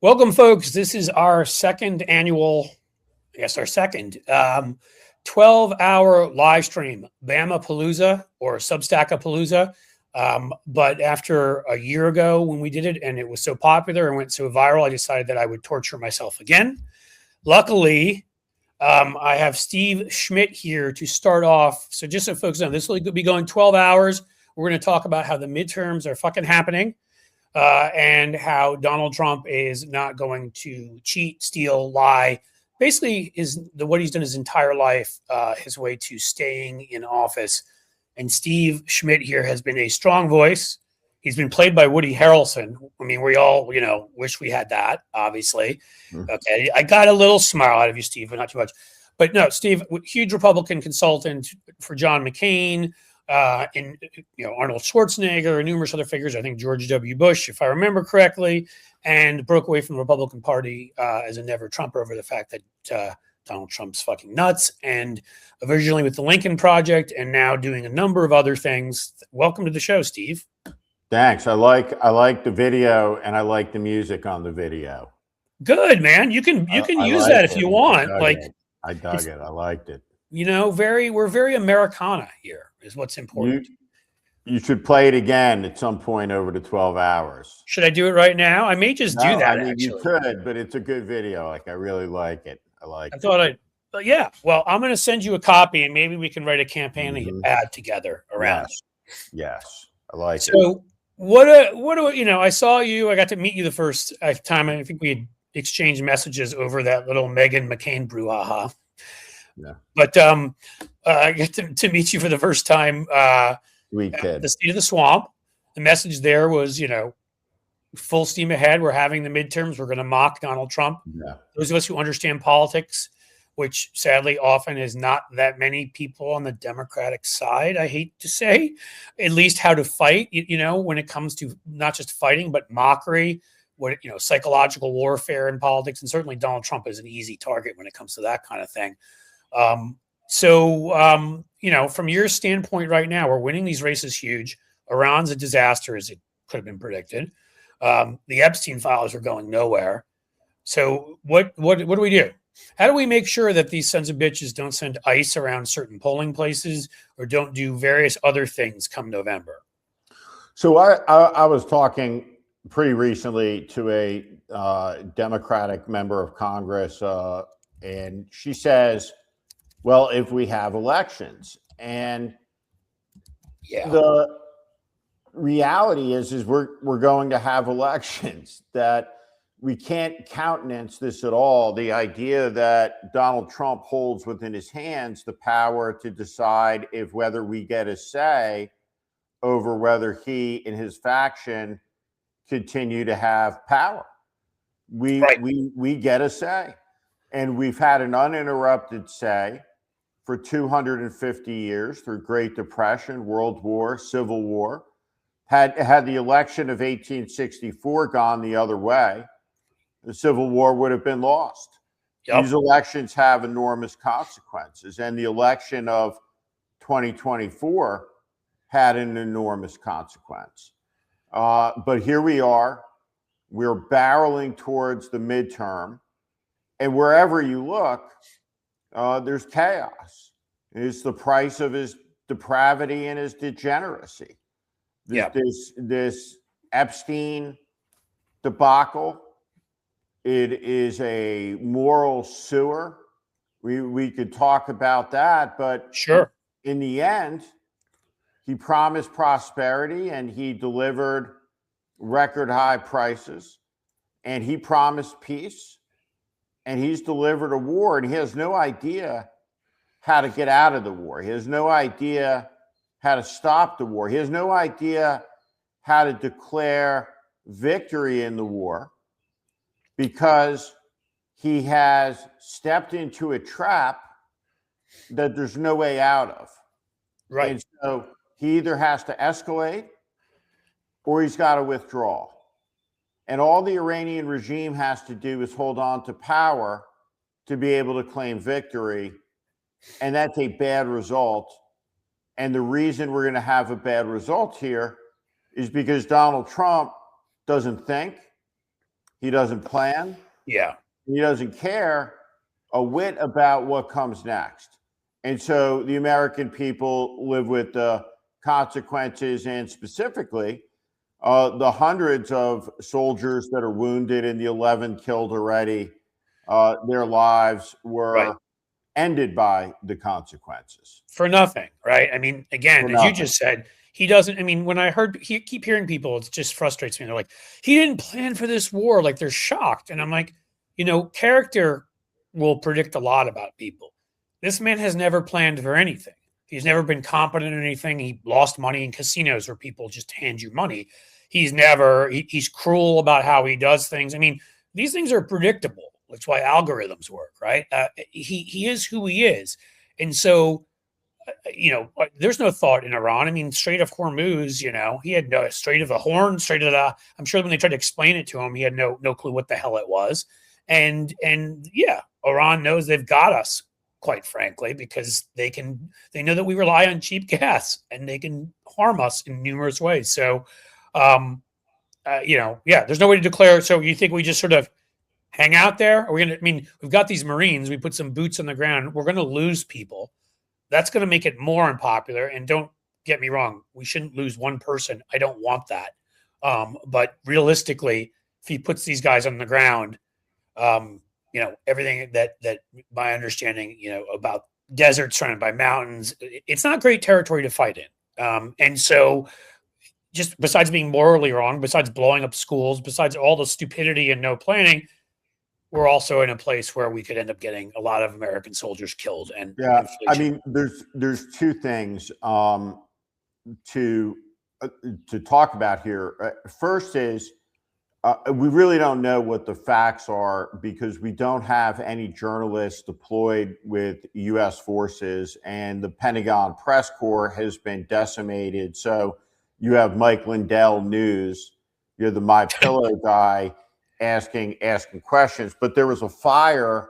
Welcome, folks. This is our second annual, our second 12-hour live stream, Bama-Palooza or Substack-A-Palooza. But after a year ago when we did it and it was so popular and went so viral, I decided that I would torture myself again. Luckily, I have Steve Schmidt here to start off. So just so folks know, this will be going 12 hours. We're going to talk about how the midterms are fucking happening. And how Donald Trump is not going to cheat, steal, lie. Basically, what he's done his entire life, his way to staying in office. And Steve Schmidt here has been a strong voice. He's been played by Woody Harrelson. I mean, we all, wish we had that, obviously. Okay, I got a little smile out of you, Steve, but not too much. But no, Steve, huge Republican consultant for John McCain. And Arnold Schwarzenegger and numerous other figures. I think George W. Bush, if I remember correctly, and broke away from the Republican Party as a never Trumper over the fact that Donald Trump's fucking nuts. And originally with the Lincoln Project, and now doing a number of other things. Welcome to the show, Steve. Thanks. I like the video, and I like the music on the video. Good, man. You can use that if you want. I dug it. I liked it. We're very Americana here is what's important. You should play it again at some point over the 12 hours. Should I do it right now? I may just do that. I mean, you could, but it's a good video. I really like it. Yeah. Well, I'm going to send you a copy, and maybe we can write a campaign ad together around. Yes. I like it. So what do I saw you. I got to meet you the first time. I think we had exchanged messages over that little Meghan McCain brouhaha. Yeah. But I get to meet you for the first time. The State of the Swamp. The message there was, full steam ahead. We're having the midterms. We're going to mock Donald Trump. Yeah. Those of us who understand politics, which sadly often is not that many people on the Democratic side, I hate to say, at least how to fight, when it comes to not just fighting, but mockery, psychological warfare in politics. And certainly Donald Trump is an easy target when it comes to that kind of thing. From your standpoint right now, we're winning these races huge. Iran's a disaster, as it could have been predicted. The Epstein files are going nowhere. So what do we do? How do we make sure that these sons of bitches don't send ICE around certain polling places or don't do various other things come November? So I was talking pretty recently to a Democratic member of Congress, and she says, well, if we have elections, and the reality is we're going to have elections, that we can't countenance this at all. The idea that Donald Trump holds within his hands the power to decide whether we get a say over whether he and his faction continue to have power. We get a say, and we've had an uninterrupted say for 250 years through Great Depression, World War, Civil War. Had the election of 1864 gone the other way, the Civil War would have been lost. Yep. These elections have enormous consequences, and the election of 2024 had an enormous consequence. But here we are. We're barreling towards the midterm, and wherever you look, there's chaos. It's the price of his depravity and his degeneracy. This Epstein debacle, it is a moral sewer. We could talk about that, but sure. In the end, he promised prosperity and he delivered record high prices, and he promised peace, and he's delivered a war, and he has no idea how to get out of the war. He has no idea how to stop the war. He has no idea how to declare victory in the war, because he has stepped into a trap that there's no way out of. Right. And so he either has to escalate or he's got to withdraw. And all the Iranian regime has to do is hold on to power to be able to claim victory. And that's a bad result. And the reason we're going to have a bad result here is because Donald Trump doesn't think, He doesn't plan. Yeah. He doesn't care a whit about what comes next. And so the American people live with the consequences, and specifically the hundreds of soldiers that are wounded and the 11 killed already. Their lives Right. were ended by the consequences. For nothing, right? I mean, again, For as you nothing. just said, he doesn't. I mean, when I keep hearing people, it just frustrates me. They're like, he didn't plan for this war. Like they're shocked. And I'm like, character will predict a lot about people. This man has never planned for anything. He's never been competent in anything. He lost money in casinos where people just hand you money. He's cruel about how he does things. I mean, these things are predictable. That's why algorithms work, right? He is who he is. And so, there's no thought in Iran. I mean, Strait of Hormuz, he had no Strait of the Horn, Strait of the. I'm sure when they tried to explain it to him, he had no clue what the hell it was. And yeah, Iran knows they've got us, quite frankly, because they know that we rely on cheap gas and they can harm us in numerous ways. So, yeah, there's no way to declare. So you think we just sort of hang out there? Are we gonna? I mean, we've got these Marines. We put some boots on the ground. We're going to lose people. That's going to make it more unpopular. And don't get me wrong, we shouldn't lose one person. I don't want that. But realistically, if he puts these guys on the ground, everything that my understanding, about deserts surrounded by mountains, it's not great territory to fight in. And so, just besides being morally wrong, besides blowing up schools, besides all the stupidity and no planning, we're also in a place where we could end up getting a lot of American soldiers killed. And Yeah, I inflation. mean, there's two things to talk about here. First is we really don't know what the facts are because we don't have any journalists deployed with U.S. forces, and the Pentagon press corps has been decimated. So you have Mike Lindell News, you're the My Pillow guy asking questions, but there was a fire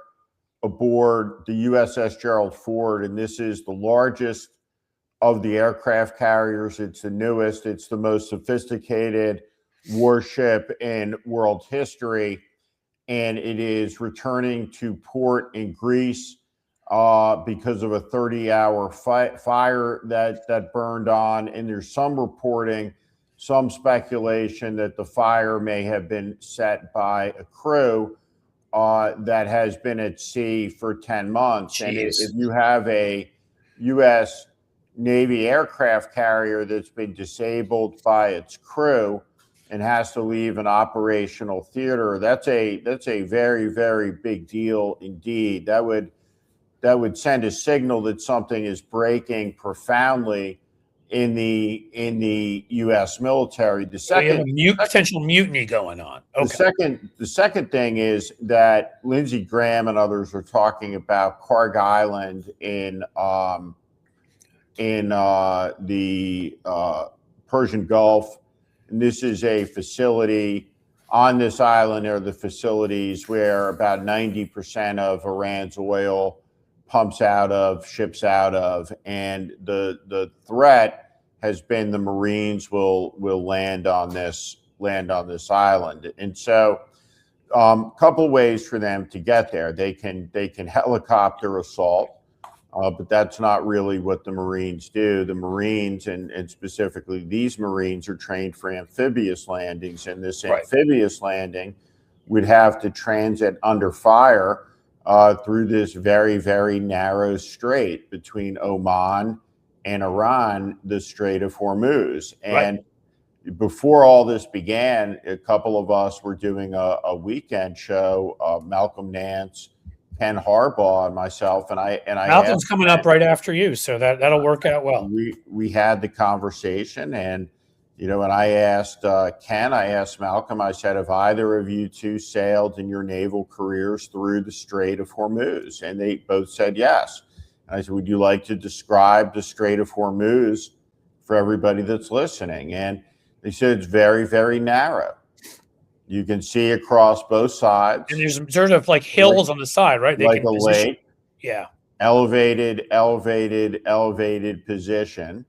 aboard the USS Gerald Ford, and this is the largest of the aircraft carriers. It's the newest, it's the most sophisticated warship in world history, and it is returning to port in Greece because of a 30-hour fire that burned on. And there's some reporting, some speculation that the fire may have been set by a crew that has been at sea for 10 months. Jeez. And if you have a U.S. Navy aircraft carrier that's been disabled by its crew and has to leave an operational theater, that's a very, very big deal indeed. That would send a signal that something is breaking profoundly in the U.S. military. So you have a potential mutiny going on. Okay. The second thing is that Lindsey Graham and others are talking about Karg Island in the Persian Gulf. And this is a facility. On this island are the facilities where about 90% of Iran's oil ships out of, and the threat has been the Marines will land on this island. And so couple ways for them to get there. They can helicopter assault, but that's not really what the Marines do. The Marines, and specifically these Marines, are trained for amphibious landings, and this amphibious landing would have to transit under fire through this very, very narrow strait between Oman and Iran, the Strait of Hormuz. And before all this began, a couple of us were doing a weekend show, Malcolm Nance, Ken Harbaugh, and myself, and I Malcolm's coming up right after you, so that'll work out well. We had the conversation, and when I asked Ken, I asked Malcolm, I said, have either of you two sailed in your naval careers through the Strait of Hormuz? And they both said yes. And I said, would you like to describe the Strait of Hormuz for everybody that's listening? And they said it's very, very narrow. You can see across both sides. And there's sort of like hills on the side, right? They like a lake. Yeah. Elevated position.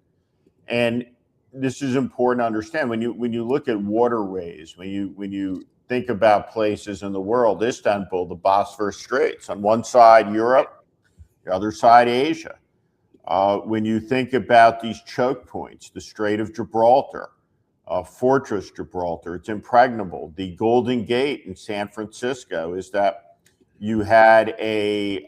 And this is important to understand when you look at waterways, when you think about places in the world, Istanbul, the Bosphorus Straits, on one side Europe, the other side Asia. When you think about these choke points, the Strait of Gibraltar, Fortress Gibraltar, it's impregnable. The Golden Gate in San Francisco is that you had a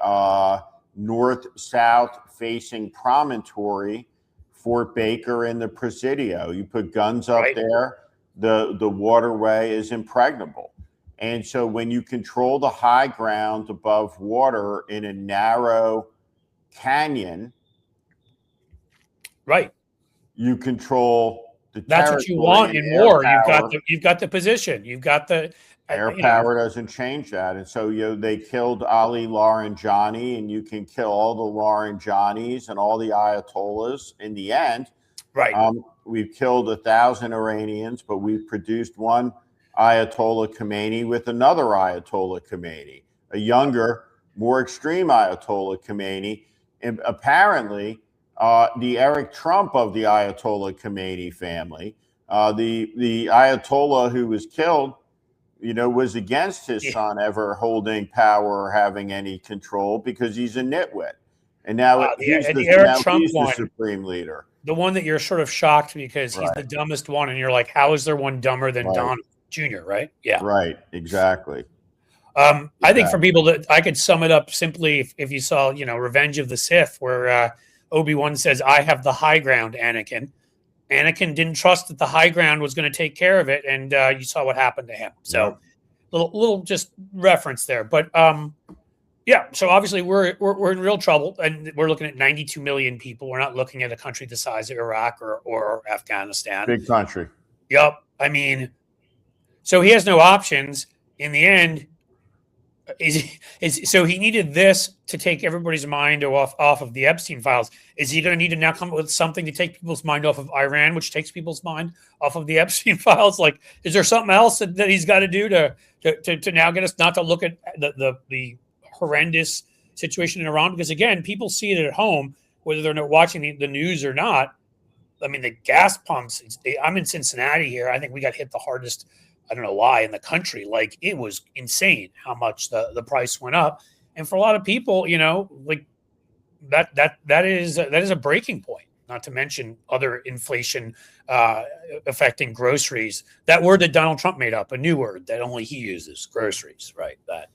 north-south facing promontory, Fort Baker and the Presidio. You put guns up there, the waterway is impregnable. And so when you control the high ground above water in a narrow canyon, you control the That's what you want in war. You've got the position. You've got the air power doesn't change that. And so they killed Ali Laranjani, and you can kill all the Laranjanis and all the Ayatollahs in the end. We've killed 1,000 Iranians, but we've produced one Ayatollah Khomeini with another Ayatollah Khomeini, a younger, more extreme Ayatollah Khomeini, and apparently the Eric Trump of the Ayatollah Khomeini family. The Ayatollah who was killed, was against his son ever holding power or having any control because he's a nitwit. And now he's the supreme leader. The one that you're sort of shocked because he's the dumbest one, and you're like, how is there one dumber than Don Jr., right? Yeah. Right, exactly. I think for people that I could sum it up simply if you saw, Revenge of the Sith, where Obi-Wan says, I have the high ground, Anakin. Anakin didn't trust that the high ground was going to take care of it, and you saw what happened to him. So little just reference there. But so obviously we're in real trouble, and we're looking at 92 million people. We're not looking at a country the size of Iraq or Afghanistan. Big country. Yep. I mean, so he has no options in the end. So he needed this to take everybody's mind off of the Epstein files. Is he going to need to now come up with something to take people's mind off of Iran, which takes people's mind off of the Epstein files? Like, is there something else that he's got to do to now get us not to look at the horrendous situation in Iran? Because again, people see it at home, whether they're not watching the news or not. I mean, the gas pumps. I'm in Cincinnati here. I think we got hit the hardest. I don't know why in the country. Like, it was insane how much the price went up. And for a lot of people, like that is a breaking point, not to mention other inflation affecting groceries. That word that Donald Trump made up, a new word that only he uses, groceries, right? That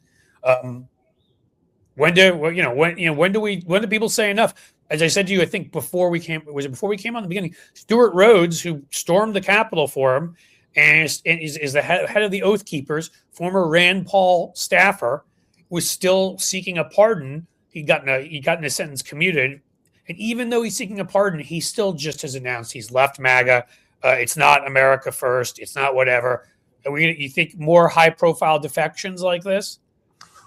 when do people say enough? As I said to you, I think before we came on the beginning, Stuart Rhodes, who stormed the Capitol for him, and is the head of the Oath Keepers, former Rand Paul staffer, was still seeking a pardon. He'd gotten a sentence commuted, and even though he's seeking a pardon, he still just has announced he's left MAGA. It's not America first. It's not whatever. You think more high-profile defections like this?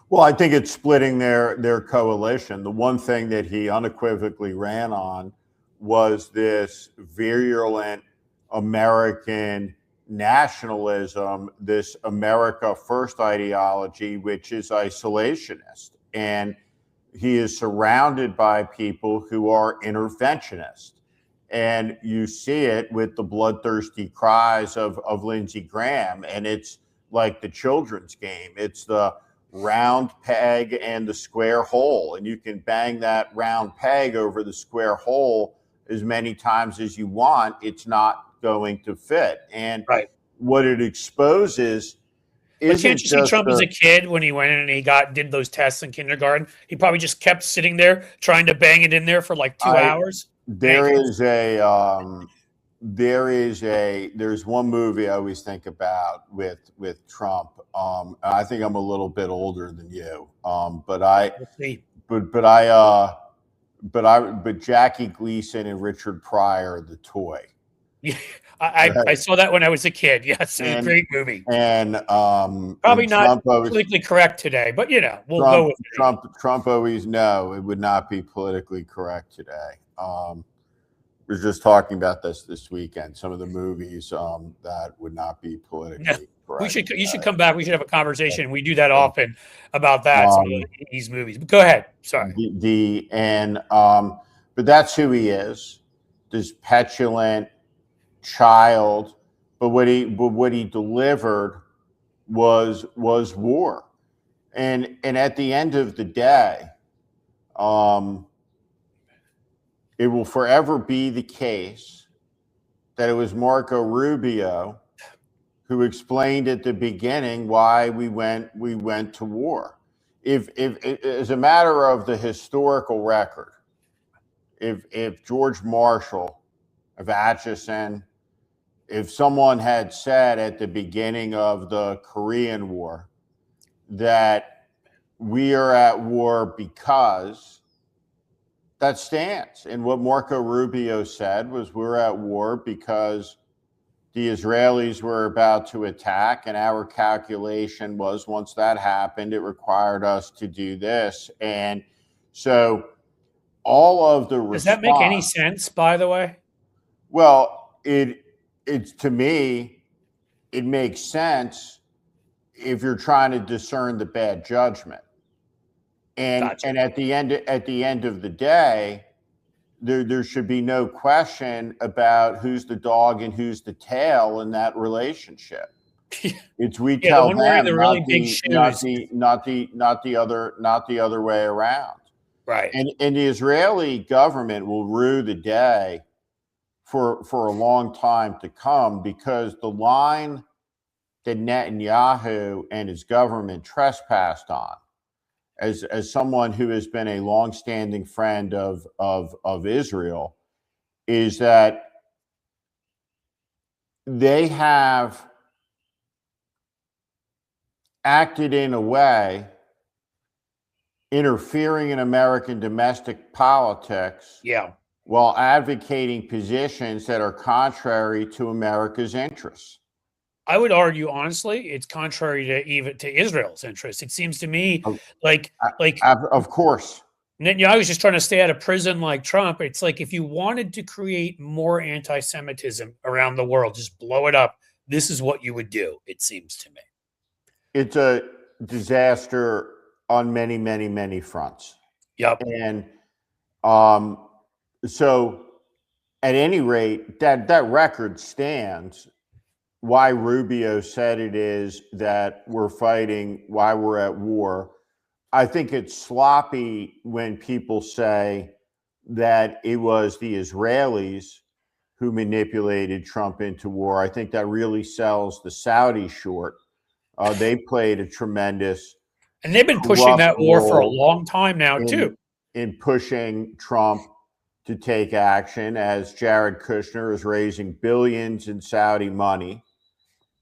Well, I think it's splitting their coalition. The one thing that he unequivocally ran on was this virulent American nationalism, this America First ideology, which is isolationist. And he is surrounded by people who are interventionist. And you see it with the bloodthirsty cries of Lindsey Graham. And it's like the children's game. It's the round peg and the square hole. And you can bang that round peg over the square hole as many times as you want. It's not going to fit. And what it exposes but can't you see Trump as a kid when he went in and he did those tests in kindergarten? He probably just kept sitting there trying to bang it in there for like 2 hours. There's one movie I always think about with Trump. I think I'm a little bit older than you. But Jackie Gleason and Richard Pryor, The Toy. Yeah, I saw that when I was a kid. Yes, it's a great movie. And probably not politically correct today, but we'll go with it. Trump always it would not be politically correct today. We were just talking about this weekend. Some of the movies that would not be politically correct. You should come back. We should have a conversation. We do that often about that. Some of these movies. But go ahead. Sorry. But that's who he is. This petulant child. But what he delivered was war. And at the end of the day, it will forever be the case that it was Marco Rubio who explained at the beginning why we went to war. If as a matter of the historical record, if George Marshall, if Atchison, if someone had said at the beginning of the Korean War that we are at war because, that stands. And what Marco Rubio said was we're at war because the Israelis were about to attack, and our calculation was once that happened, it required us to do this. And so all of the response, does that make any sense, by the way? Well, it's to me, it makes sense if you're trying to discern the bad judgment. And Gotcha. and at the end of the day, there should be no question about who's the dog and who's the tail in that relationship. It's we tell them, not the other way around. Right. And the Israeli government will rue the day for a long time to come, because the line that Netanyahu and his government trespassed on, as someone who has been a longstanding friend of Israel, is that they have acted in a way interfering in American domestic politics, while advocating positions that are contrary to America's interests. I would argue, honestly, it's contrary to Israel's interests. It seems to me like of course. Netanyahu was just trying to stay out of prison like Trump. It's like, if you wanted to create more anti-Semitism around the world, just blow it up. This is what you would do, it seems to me. It's a disaster on many, many, many fronts. Yep. And so at any rate, that record stands. Why Rubio said it is that we're fighting, why we're at war. I think it's sloppy when people say that it was the Israelis who manipulated Trump into war. I think that really sells the Saudis short. They played a tremendous, and they've been pushing that war for a long time now, too. In pushing Trump to take action, as Jared Kushner is raising billions in Saudi money,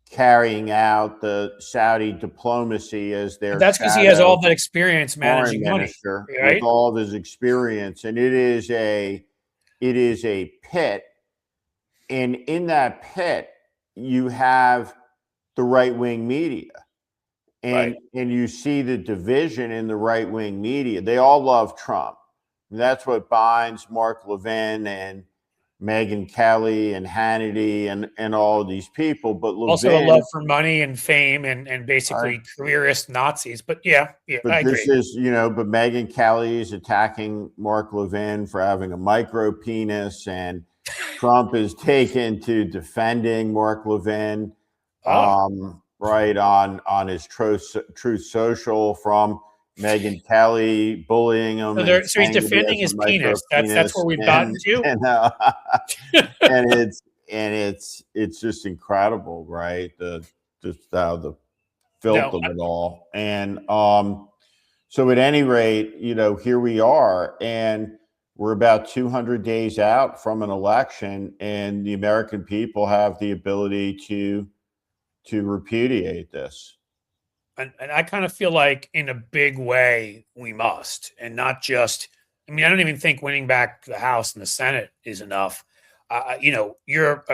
carrying out the Saudi diplomacy as their. That's because he has all that experience managing money, right? With all of his experience, and it is a pit, and in that pit you have the right-wing media, and you see the division in the right-wing media. They all love Trump. And that's what binds Mark Levin and Megyn Kelly and Hannity and all of these people. But Levin, also a love for money and fame and basically careerist Nazis. But I agree. This is, but Megyn Kelly is attacking Mark Levin for having a micro penis, and Trump is taken to defending Mark Levin, right on his Truth Social from Megyn Kelly bullying him. So he's defending his penis. That's where we've gotten to. And it's just incredible, right? Just how the filth of it all. And so at any rate, here we are, and we're about 200 days out from an election, and the American people have the ability to repudiate this. And I kind of feel like in a big way we must, and not just, I don't even think winning back the House and the Senate is enough. You're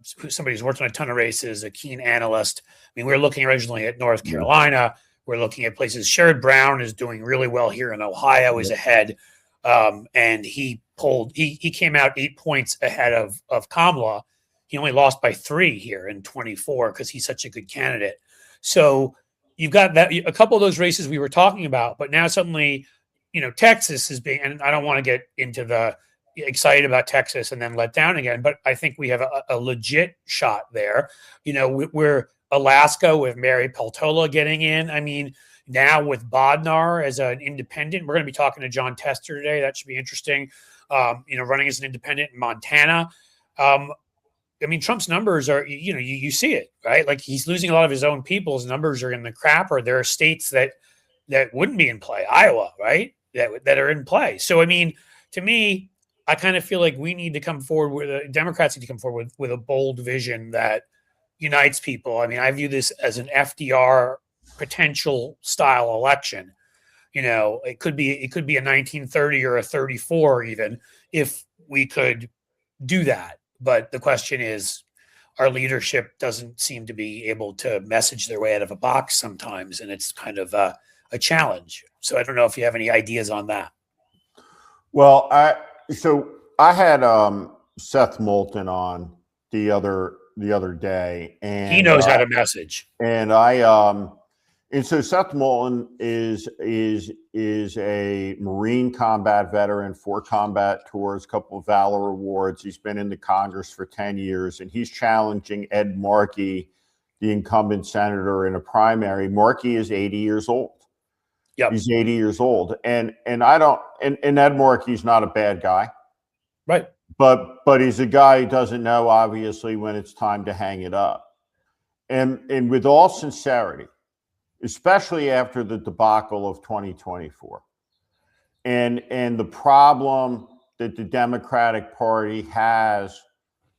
somebody who's worked on a ton of races, a keen analyst. We're looking originally at North Carolina. We're looking at places. Sherrod Brown is doing really well here in Ohio, is ahead. And he came out 8 points ahead of Kamala. He only lost by 3 here in 24 because he's such a good candidate. So you've got that, a couple of those races we were talking about, but now suddenly, Texas is being, and I don't want to get into the excited about Texas and then let down again, but I think we have a legit shot there. We're Alaska with Mary Peltola getting in. I mean, now with Bodnar as an independent, we're going to be talking to John Tester today. That should be interesting. Running as an independent in Montana. I mean, Trump's numbers are, you see it, right? Like he's losing a lot of his own people. His numbers are in the crapper. There are states that wouldn't be in play, Iowa, right? That are in play. So, I mean, to me, I kind of feel like we need to come forward with Democrats need to come forward with a bold vision that unites people. I mean, I view this as an FDR potential style election. It could be a 1930 or a 34 even if we could do that. But the question is, our leadership doesn't seem to be able to message their way out of a box sometimes, and it's kind of a challenge. So I don't know if you have any ideas on that. Well, I had Seth Moulton on the other day, and he knows how to message. And so Seth Moulton is a Marine combat veteran, 4 combat tours, a couple of Valor Awards. He's been in the Congress for 10 years, and he's challenging Ed Markey, the incumbent senator, in a primary. Markey is 80 years old. Yep. He's 80 years old. And Ed Markey's not a bad guy. Right. But he's a guy who doesn't know, obviously, when it's time to hang it up. And with all sincerity, especially after the debacle of 2024 and the problem that the Democratic Party has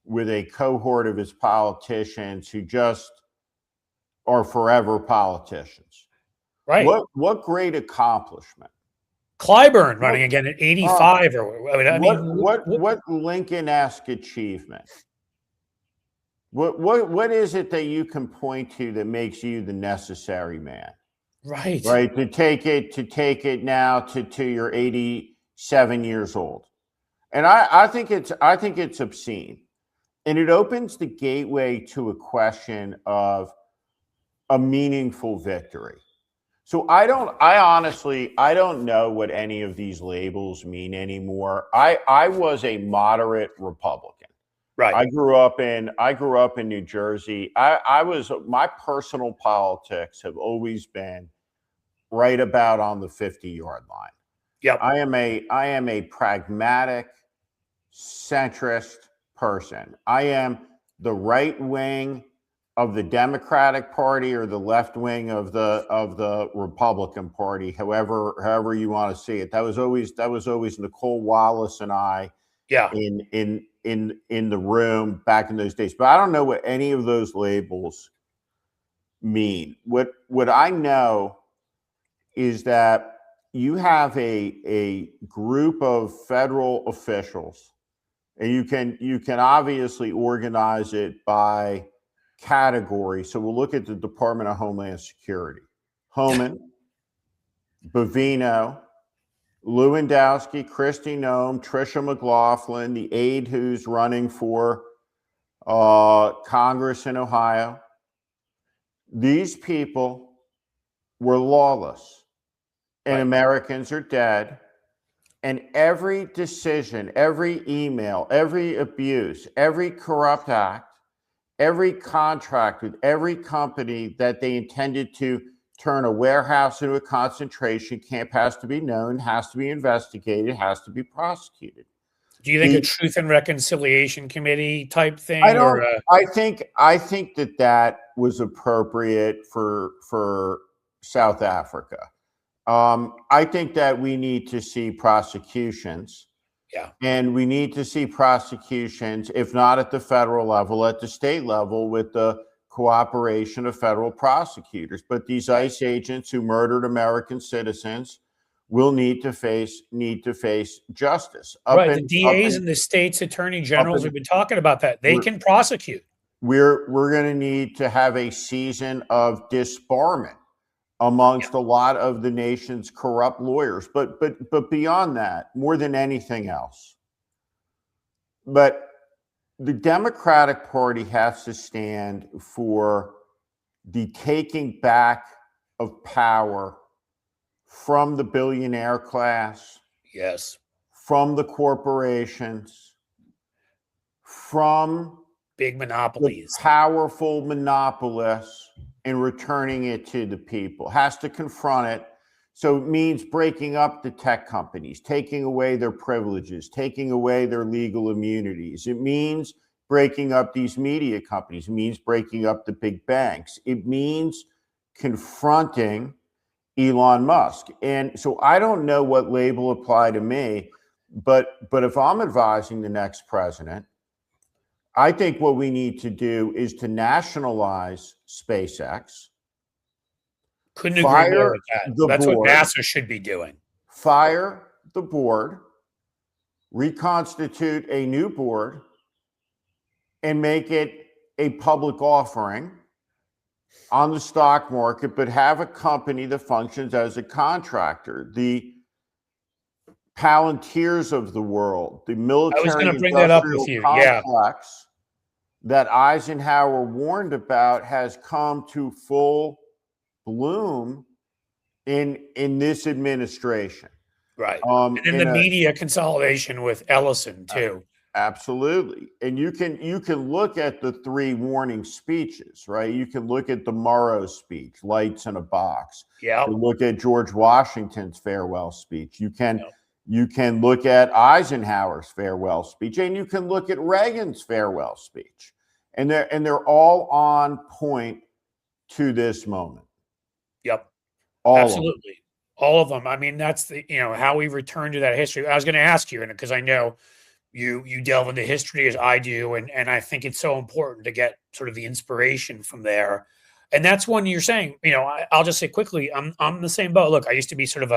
with a cohort of its politicians who just are forever politicians. Right. What great accomplishment. Clyburn running again at 85 what Lincoln-esque achievement. What is it that you can point to that makes you the necessary man? Right. Right. To take it now to your 87 years old. And I think it's obscene. And it opens the gateway to a question of a meaningful victory. So I honestly don't know what any of these labels mean anymore. I was a moderate Republican. Right. I grew up in New Jersey. My personal politics have always been right about on the 50-yard line. Yep. I am a pragmatic, centrist person. I am the right wing of the Democratic Party or the left wing of the Republican Party, however you want to see it. That was always Nicole Wallace and I. Yeah. In the room back in those days. But I don't know what any of those labels mean. What I know is that you have a group of federal officials, and you can obviously organize it by category. So we'll look at the Department of Homeland Security. Homan, Bovino, Lewandowski, Kristi Noem, Tricia McLaughlin, the aide who's running for Congress in Ohio. These people were lawless, and right. Americans are dead. And every decision, every email, every abuse, every corrupt act, every contract with every company that they intended to turn a warehouse into a concentration camp has to be known, has to be investigated, has to be prosecuted. Do you think a Truth and Reconciliation Committee type thing? I think that was appropriate for South Africa. I think that we need to see prosecutions. Yeah. And we need to see prosecutions, if not at the federal level, at the state level, with the cooperation of federal prosecutors. But these ICE agents who murdered American citizens will need to face justice. The DAs and the state's attorney generals have been talking about that. They can prosecute. We're going to need to have a season of disbarment amongst a lot of the nation's corrupt lawyers. But beyond that, more than anything else, but the Democratic Party has to stand for the taking back of power from the billionaire class, yes, from the corporations, from big the monopolies. powerful monopolists, and returning it to the people. Has to confront it. So it means breaking up the tech companies, taking away their privileges, taking away their legal immunities. It means breaking up these media companies. It means breaking up the big banks. It means confronting Elon Musk. And so I don't know what label apply to me, but if I'm advising the next president, I think what we need to do is to nationalize SpaceX, Couldn't agree more fire with that. the That's what board, NASA should be doing. fire the board, reconstitute a new board, and make it a public offering on the stock market, but have a company that functions as a contractor. The Palantirs of the world, the I was going military to bring that up with industrial you. Yeah. complex that Eisenhower warned about has come to full bloom in this administration. Right. And then the media consolidation with Ellison too. Absolutely. And you can look at the 3 warning speeches, right? You can look at the Morrow speech, Lights in a Box. Yeah. You look at George Washington's farewell speech. You can look at Eisenhower's farewell speech, and you can look at Reagan's farewell speech. And they're all on point to this moment. Yep. All absolutely. All of them. I mean, that's the how we return to that history. I was going to ask you, and because I know you delve into history as I do, and I think it's so important to get sort of the inspiration from there. And that's when you're saying, I'll just say quickly, I'm the same boat. Look, I used to be sort of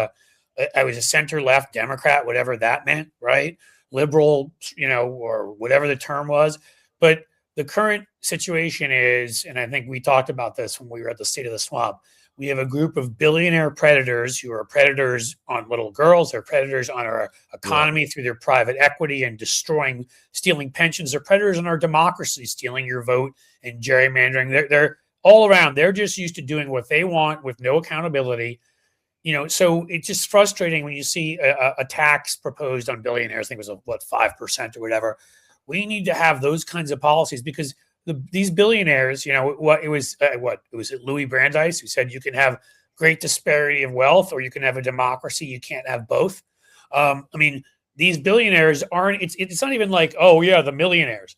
I was a center left Democrat, whatever that meant, right? Liberal, or whatever the term was. But the current situation is, and I think we talked about this when we were at the State of the Swamp, we have a group of billionaire predators who are predators on little girls. They're predators on our economy through their private equity and stealing pensions. They're predators on our democracy, stealing your vote and gerrymandering. They're all around. They're just used to doing what they want with no accountability. So it's just frustrating when you see a tax proposed on billionaires. I think it was 5% or whatever. We need to have those kinds of policies because these billionaires, it was Louis Brandeis who said you can have great disparity of wealth or you can have a democracy. You can't have both. I mean, these billionaires aren't. It's not even like, oh yeah, the millionaires.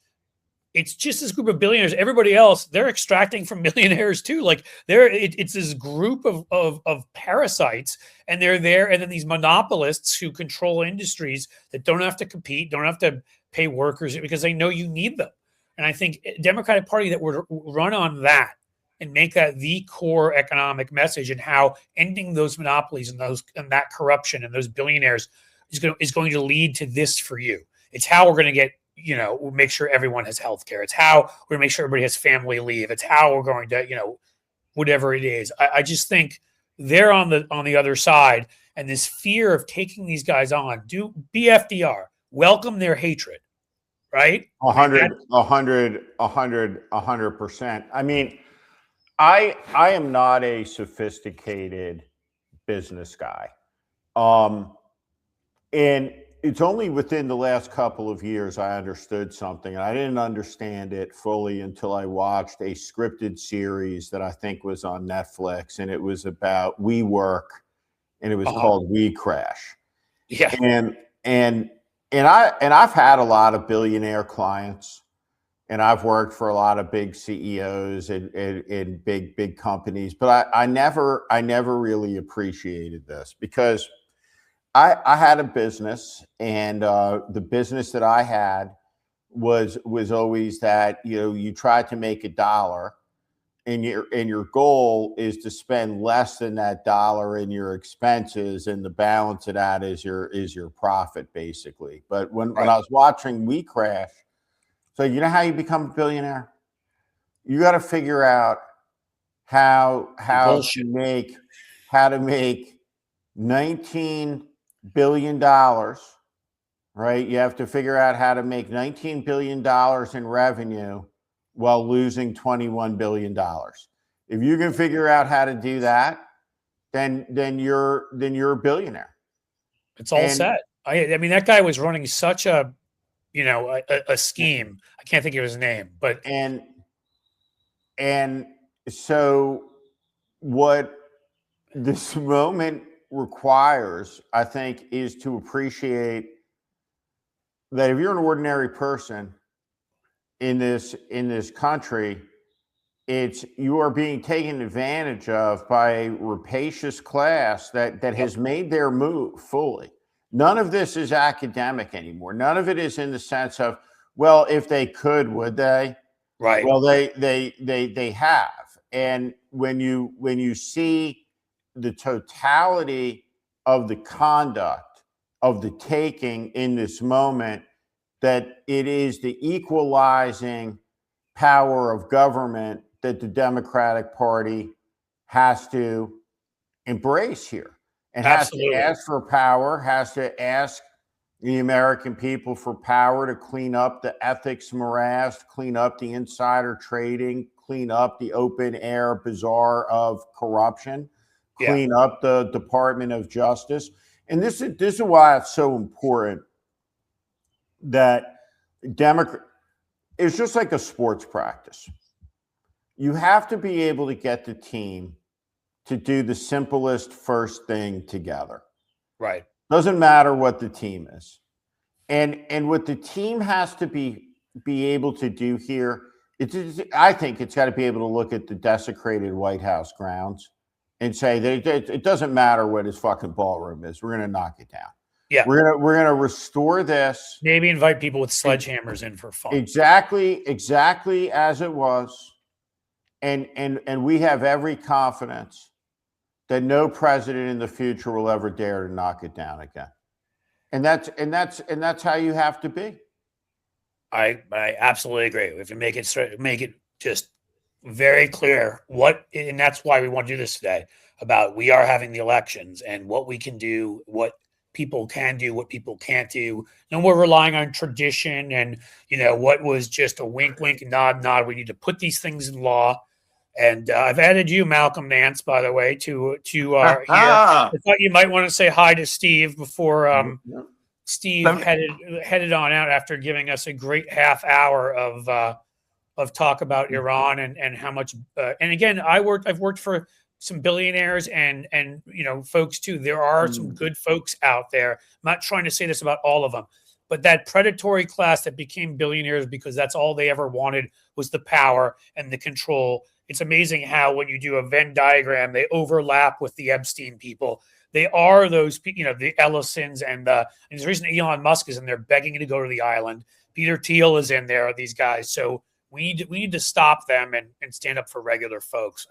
It's just this group of billionaires. Everybody else, they're extracting from millionaires too. Like it's this group of parasites, and they're there. And then these monopolists who control industries that don't have to compete, don't have to pay workers because they know you need them. And I think Democratic Party that would run on that and make that the core economic message, and how ending those monopolies and that corruption and those billionaires is going to lead to this for you. It's how we're going to get. We'll make sure everyone has health care. It's how we're going to make sure everybody has family leave. It's how we're going to, whatever it is. I just think they're on the other side, and this fear of taking these guys on, be FDR, welcome their hatred, right? 100%. I mean, I am not a sophisticated business guy. And it's only within the last couple of years I understood something. And I didn't understand it fully until I watched a scripted series that I think was on Netflix, and it was about WeWork, and it was called We Crash. Yeah. And I've had a lot of billionaire clients, and I've worked for a lot of big CEOs in big companies, but I never really appreciated this because I had a business, and the business that I had was always that you try to make $1, and your goal is to spend less than that dollar in your expenses, and the balance of that is your profit, basically. But when I was watching We Crash, so you know how you become a billionaire? You got to figure out how to make $19 billion, right? You have to figure out how to make $19 billion in revenue while losing $21 billion. If you can figure out how to do that, then you're a billionaire. It's all set. I mean, that guy was running such a a scheme. I can't think of his name, but and so what this moment requires, I think, is to appreciate that if you're an ordinary person in this country, it's you are being taken advantage of by a rapacious class that has made their move fully. None of this is academic anymore. None of it is in the sense of, well, if they could, would they? Right. Well, they have. And when you see the totality of the conduct of the taking in this moment, that it is the equalizing power of government that the Democratic Party has to embrace here, and has to Absolutely. ask for power, has to ask the American people for power to clean up the ethics morass, clean up the insider trading, clean up the open air bazaar of corruption, clean up the Department of Justice. And this is why it's so important that it's just like a sports practice. You have to be able to get the team to do the simplest first thing together. Right. Doesn't matter what the team is. And what the team has to be able to do here, I think it's got to be able to look at the desecrated White House grounds and say that it doesn't matter what his fucking ballroom is. We're going to knock it down. Yeah. We're gonna restore this. Maybe invite people with sledgehammers in for fun. Exactly as it was. And we have every confidence that no president in the future will ever dare to knock it down again. And that's how you have to be. I absolutely agree. We have to make it just very clear and that's why we want to do this today, about we are having the elections and what we can do, what people can do, what people can't do. No more relying on tradition and, what was just a wink, wink, nod, nod. We need to put these things in law. And I've added you, Malcolm Nance, by the way, to here. I thought you might want to say hi to Steve before Steve headed on out after giving us a great half hour of talk about Iran and how much. And again, I've worked for some billionaires and folks too. There are some good folks out there. I'm not trying to say this about all of them, but that predatory class that became billionaires because that's all they ever wanted was the power and the control. It's amazing how when you do a Venn diagram, they overlap with the Epstein people. They are those, the Ellisons and there's a reason Elon Musk is in there begging to go to the island. Peter Thiel is in there, these guys. So we need to stop them and stand up for regular folks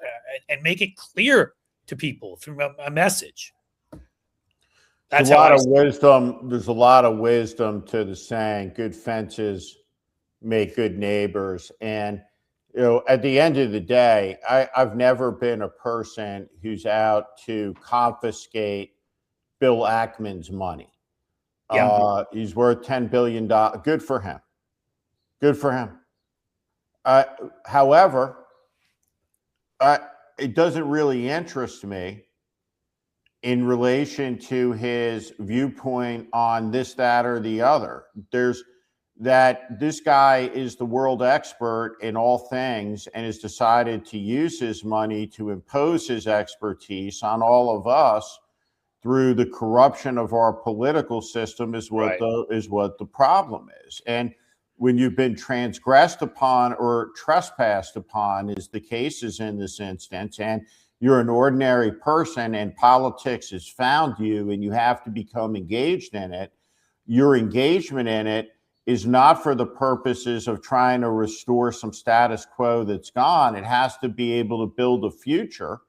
and make it clear to people through a message. That's a lot of wisdom. There's a lot of wisdom to the saying, good fences make good neighbors. And at the end of the day, I've never been a person who's out to confiscate Bill Ackman's money. Yeah. He's worth $10 billion. Good for him. Good for him. However, it doesn't really interest me in relation to his viewpoint on this, that, or the other. That this guy is the world expert in all things and has decided to use his money to impose his expertise on all of us through the corruption of our political system is what the problem is. And when you've been transgressed upon or trespassed upon, as the case is in this instance, and you're an ordinary person and politics has found you and you have to become engaged in it, your engagement in it is not for the purposes of trying to restore some status quo that's gone. It has to be able to build a future,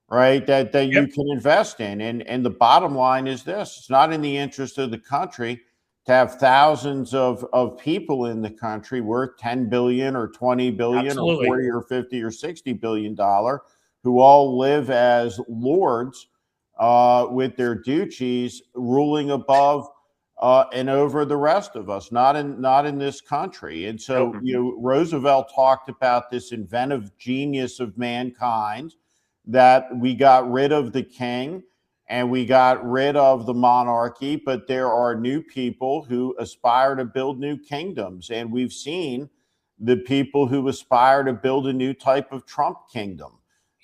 right, that you can invest in. And the bottom line is this: it's not in the interest of the country to have thousands of people in the country worth $10 billion or $20 billion Absolutely. or 40 or 50 or $60 billion who all live as lords with their duchies ruling above and over the rest of us, not in this country. And so, Roosevelt talked about this inventive genius of mankind, that we got rid of the king and we got rid of the monarchy, but there are new people who aspire to build new kingdoms. And we've seen the people who aspire to build a new type of Trump kingdom,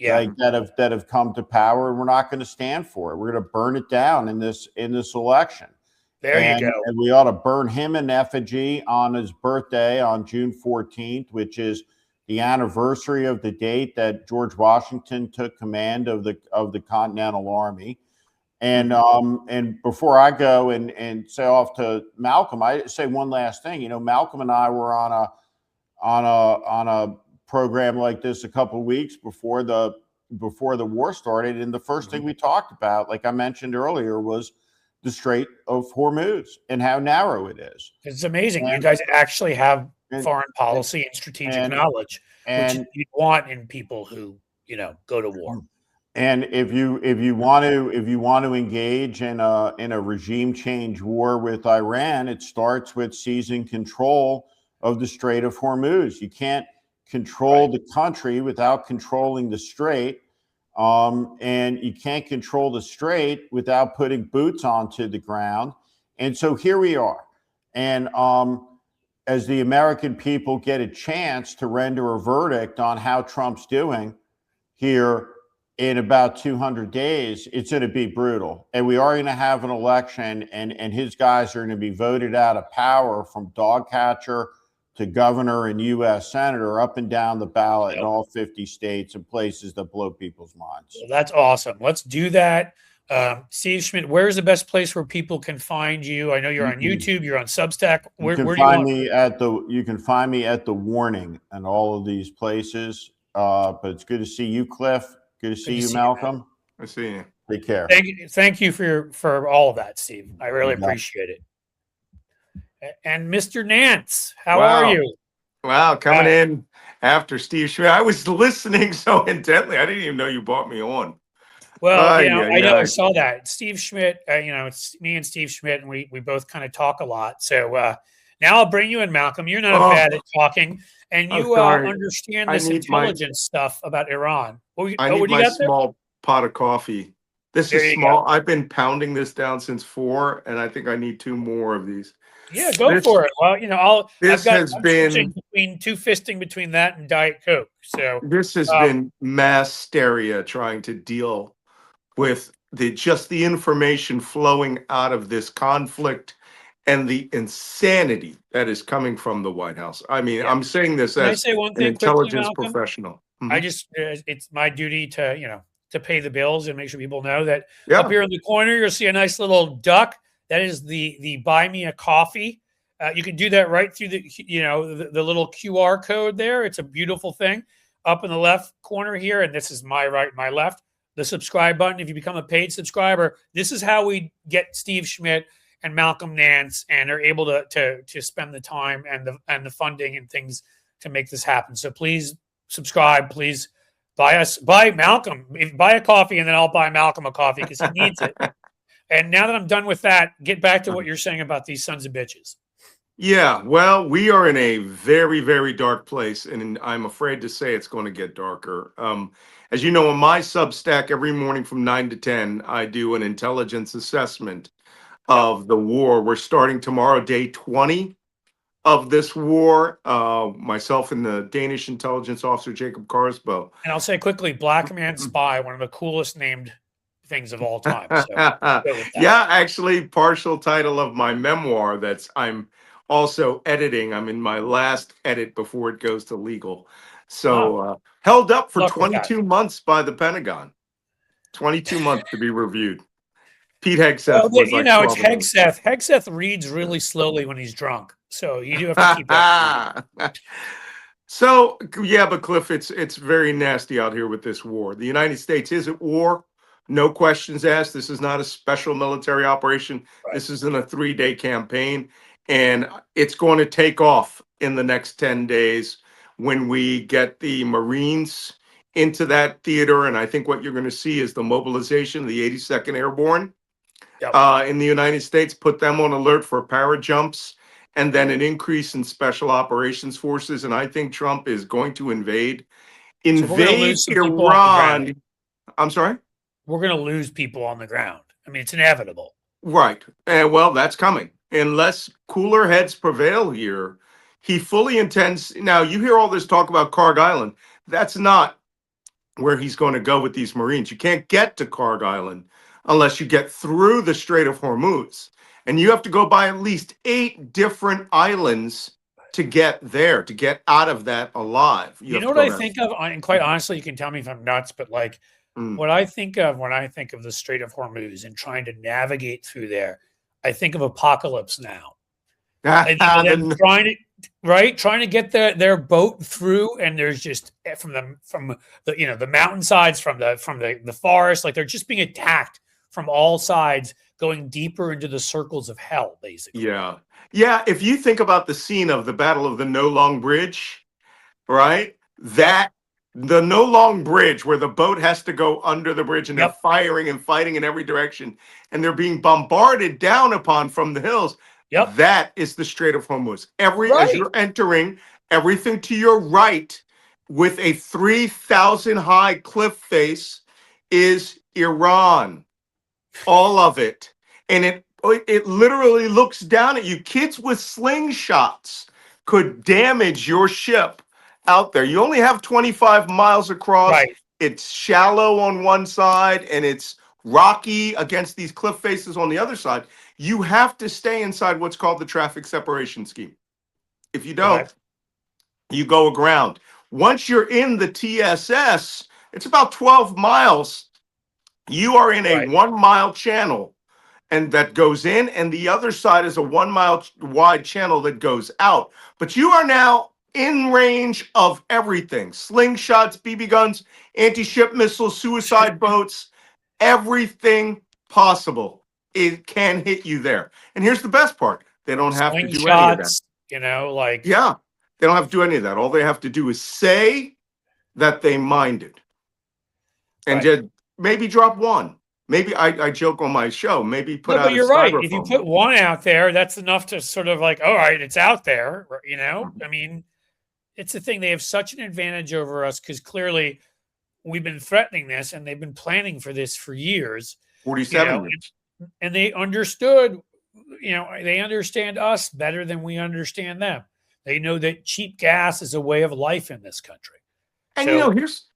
like that have come to power, and we're not going to stand for it. We're going to burn it down in this election. There you go. And we ought to burn him in effigy on his birthday on June 14th, which is the anniversary of the date that George Washington took command of the Continental Army. And before I go and say off to Malcolm, I say one last thing. You know, Malcolm and I were on a program like this a couple of weeks before the war started, and the first thing we talked about, like I mentioned earlier, was the Strait of Hormuz and how narrow it is. It's amazing. You guys actually have foreign policy and strategic knowledge, which you want in people who, you know, go to war. And if you want to engage in a regime change war with Iran, it starts with seizing control of the Strait of Hormuz. You can't control the country without controlling the strait. And you can't control the strait without putting boots onto the ground. And so here we are. And as the American people get a chance to render a verdict on how Trump's doing here in about 200 days, it's going to be brutal. And we are going to have an election, and his guys are going to be voted out of power from dog catcher to governor and U.S. senator up and down the ballot in all 50 states and places that blow people's minds. Well, that's awesome. Let's do that. Steve Schmidt, where's the best place where people can find you? I know you're on YouTube, you're on Substack. You can find me at the Warning and all of these places. But it's good to see you, Cliff. Good to see you, Malcolm. I see you. Take care. Thank you for all of that, Steve. I really appreciate it. And Mr. Nance, how are you? Wow, coming in after Steve Schmidt. I was listening so intently. I didn't even know you brought me on. Well, I know I saw that. Steve Schmidt, it's me and Steve Schmidt, and we both kind of talk a lot. So now I'll bring you in, Malcolm. You're not bad at talking, and you understand this intelligence stuff about Iran. I need my small pot of coffee. This is small. I've been pounding this down since 4, and I think I need 2 more of these. Yeah, go for it. Well, I'm between two fisting between that and Diet Coke. So this has been mass hysteria trying to deal with the information flowing out of this conflict and the insanity that is coming from the White House. I mean, I'm saying this as an intelligence professional. It's my duty to pay the bills and make sure people know that up here in the corner, you'll see a nice little duck. That is the Buy Me a Coffee. You can do that right through the little QR code there. It's a beautiful thing. Up in the left corner here, and this is my right, my left, the subscribe button. If you become a paid subscriber, this is how we get Steve Schmidt and Malcolm Nance and are able to spend the time and the funding and things to make this happen. So please subscribe. Please buy Malcolm, buy a coffee, and then I'll buy Malcolm a coffee because he needs it. And now that I'm done with that, get back to what you're saying about these sons of bitches. Yeah, well, we are in a very, very dark place, and I'm afraid to say it's going to get darker. As you know, on my Substack, every morning from 9 to 10, I do an intelligence assessment of the war. We're starting tomorrow, day 20 of this war. Myself and the Danish intelligence officer, Jacob Karsbo. And I'll say quickly, Black Man Spy, one of the coolest named things of all time. So yeah, actually, partial title of my memoir I'm also editing. I'm in my last edit before it goes to legal. So held up for 22 months by the Pentagon. 22 months to be reviewed. Pete Hegseth was like, it's Hegseth. Hegseth reads really slowly when he's drunk. So you do have to keep that. So, yeah, but Cliff, it's very nasty out here with this war. The United States is at war. No questions asked. This is not a special military operation. Right. This isn't a 3-day campaign. And it's going to take off in the next 10 days when we get the Marines into that theater. And I think what you're going to see is the mobilization of the 82nd Airborne in the United States, put them on alert for para jumps, and then an increase in special operations forces. And I think Trump is going to invade Iran. I'm sorry? we're going to lose people on the ground. I mean, it's inevitable. Right. And well, that's coming. Unless cooler heads prevail here, he fully intends. Now, you hear all this talk about Karg Island. That's not where he's going to go with these Marines. You can't get to Karg Island unless you get through the Strait of Hormuz. And you have to go by at least 8 different islands to get there, to get out of that alive. You know what I think of? And quite honestly, you can tell me if I'm nuts, but like what I think of when I think of the Strait of Hormuz and trying to navigate through there, I think of Apocalypse Now. And, them trying to get their boat through, and there's just from the mountainsides, from the forest, like they're just being attacked from all sides, going deeper into the circles of hell, basically. Yeah. If you think about the scene of the Battle of the No Long Bridge, right? The No Long Bridge, where the boat has to go under the bridge, and they're firing and fighting in every direction, and they're being bombarded down upon from the hills. That is the Strait of Hormuz. As you're entering, everything to your right with a 3,000 high cliff face is Iran. All of it. And it literally looks down at you. Kids with slingshots could damage your ship out there. You only have 25 miles across. Right. It's shallow on one side and it's rocky against these cliff faces on the other side. You have to stay inside what's called the traffic separation scheme. If you don't, you go aground. Once you're in the TSS, it's about 12 miles. You are in a 1 mile channel and that goes in, and the other side is a 1 mile wide channel that goes out. But you are now in range of everything: slingshots, BB guns, anti-ship missiles, suicide boats, everything possible. It can hit you there. And here's the best part: they don't have to do any of that. You know, like they don't have to do any of that. All they have to do is say that they minded, and just maybe drop one. Maybe I joke on my show. Maybe put out. But you're right. If you put one out there, that's enough to sort of like, all right, it's out there. You know, I mean, it's the thing. They have such an advantage over us because clearly we've been threatening this, and they've been planning for this for years. 47 years. And they understood. You know, they understand us better than we understand them. They know that cheap gas is a way of life in this country. And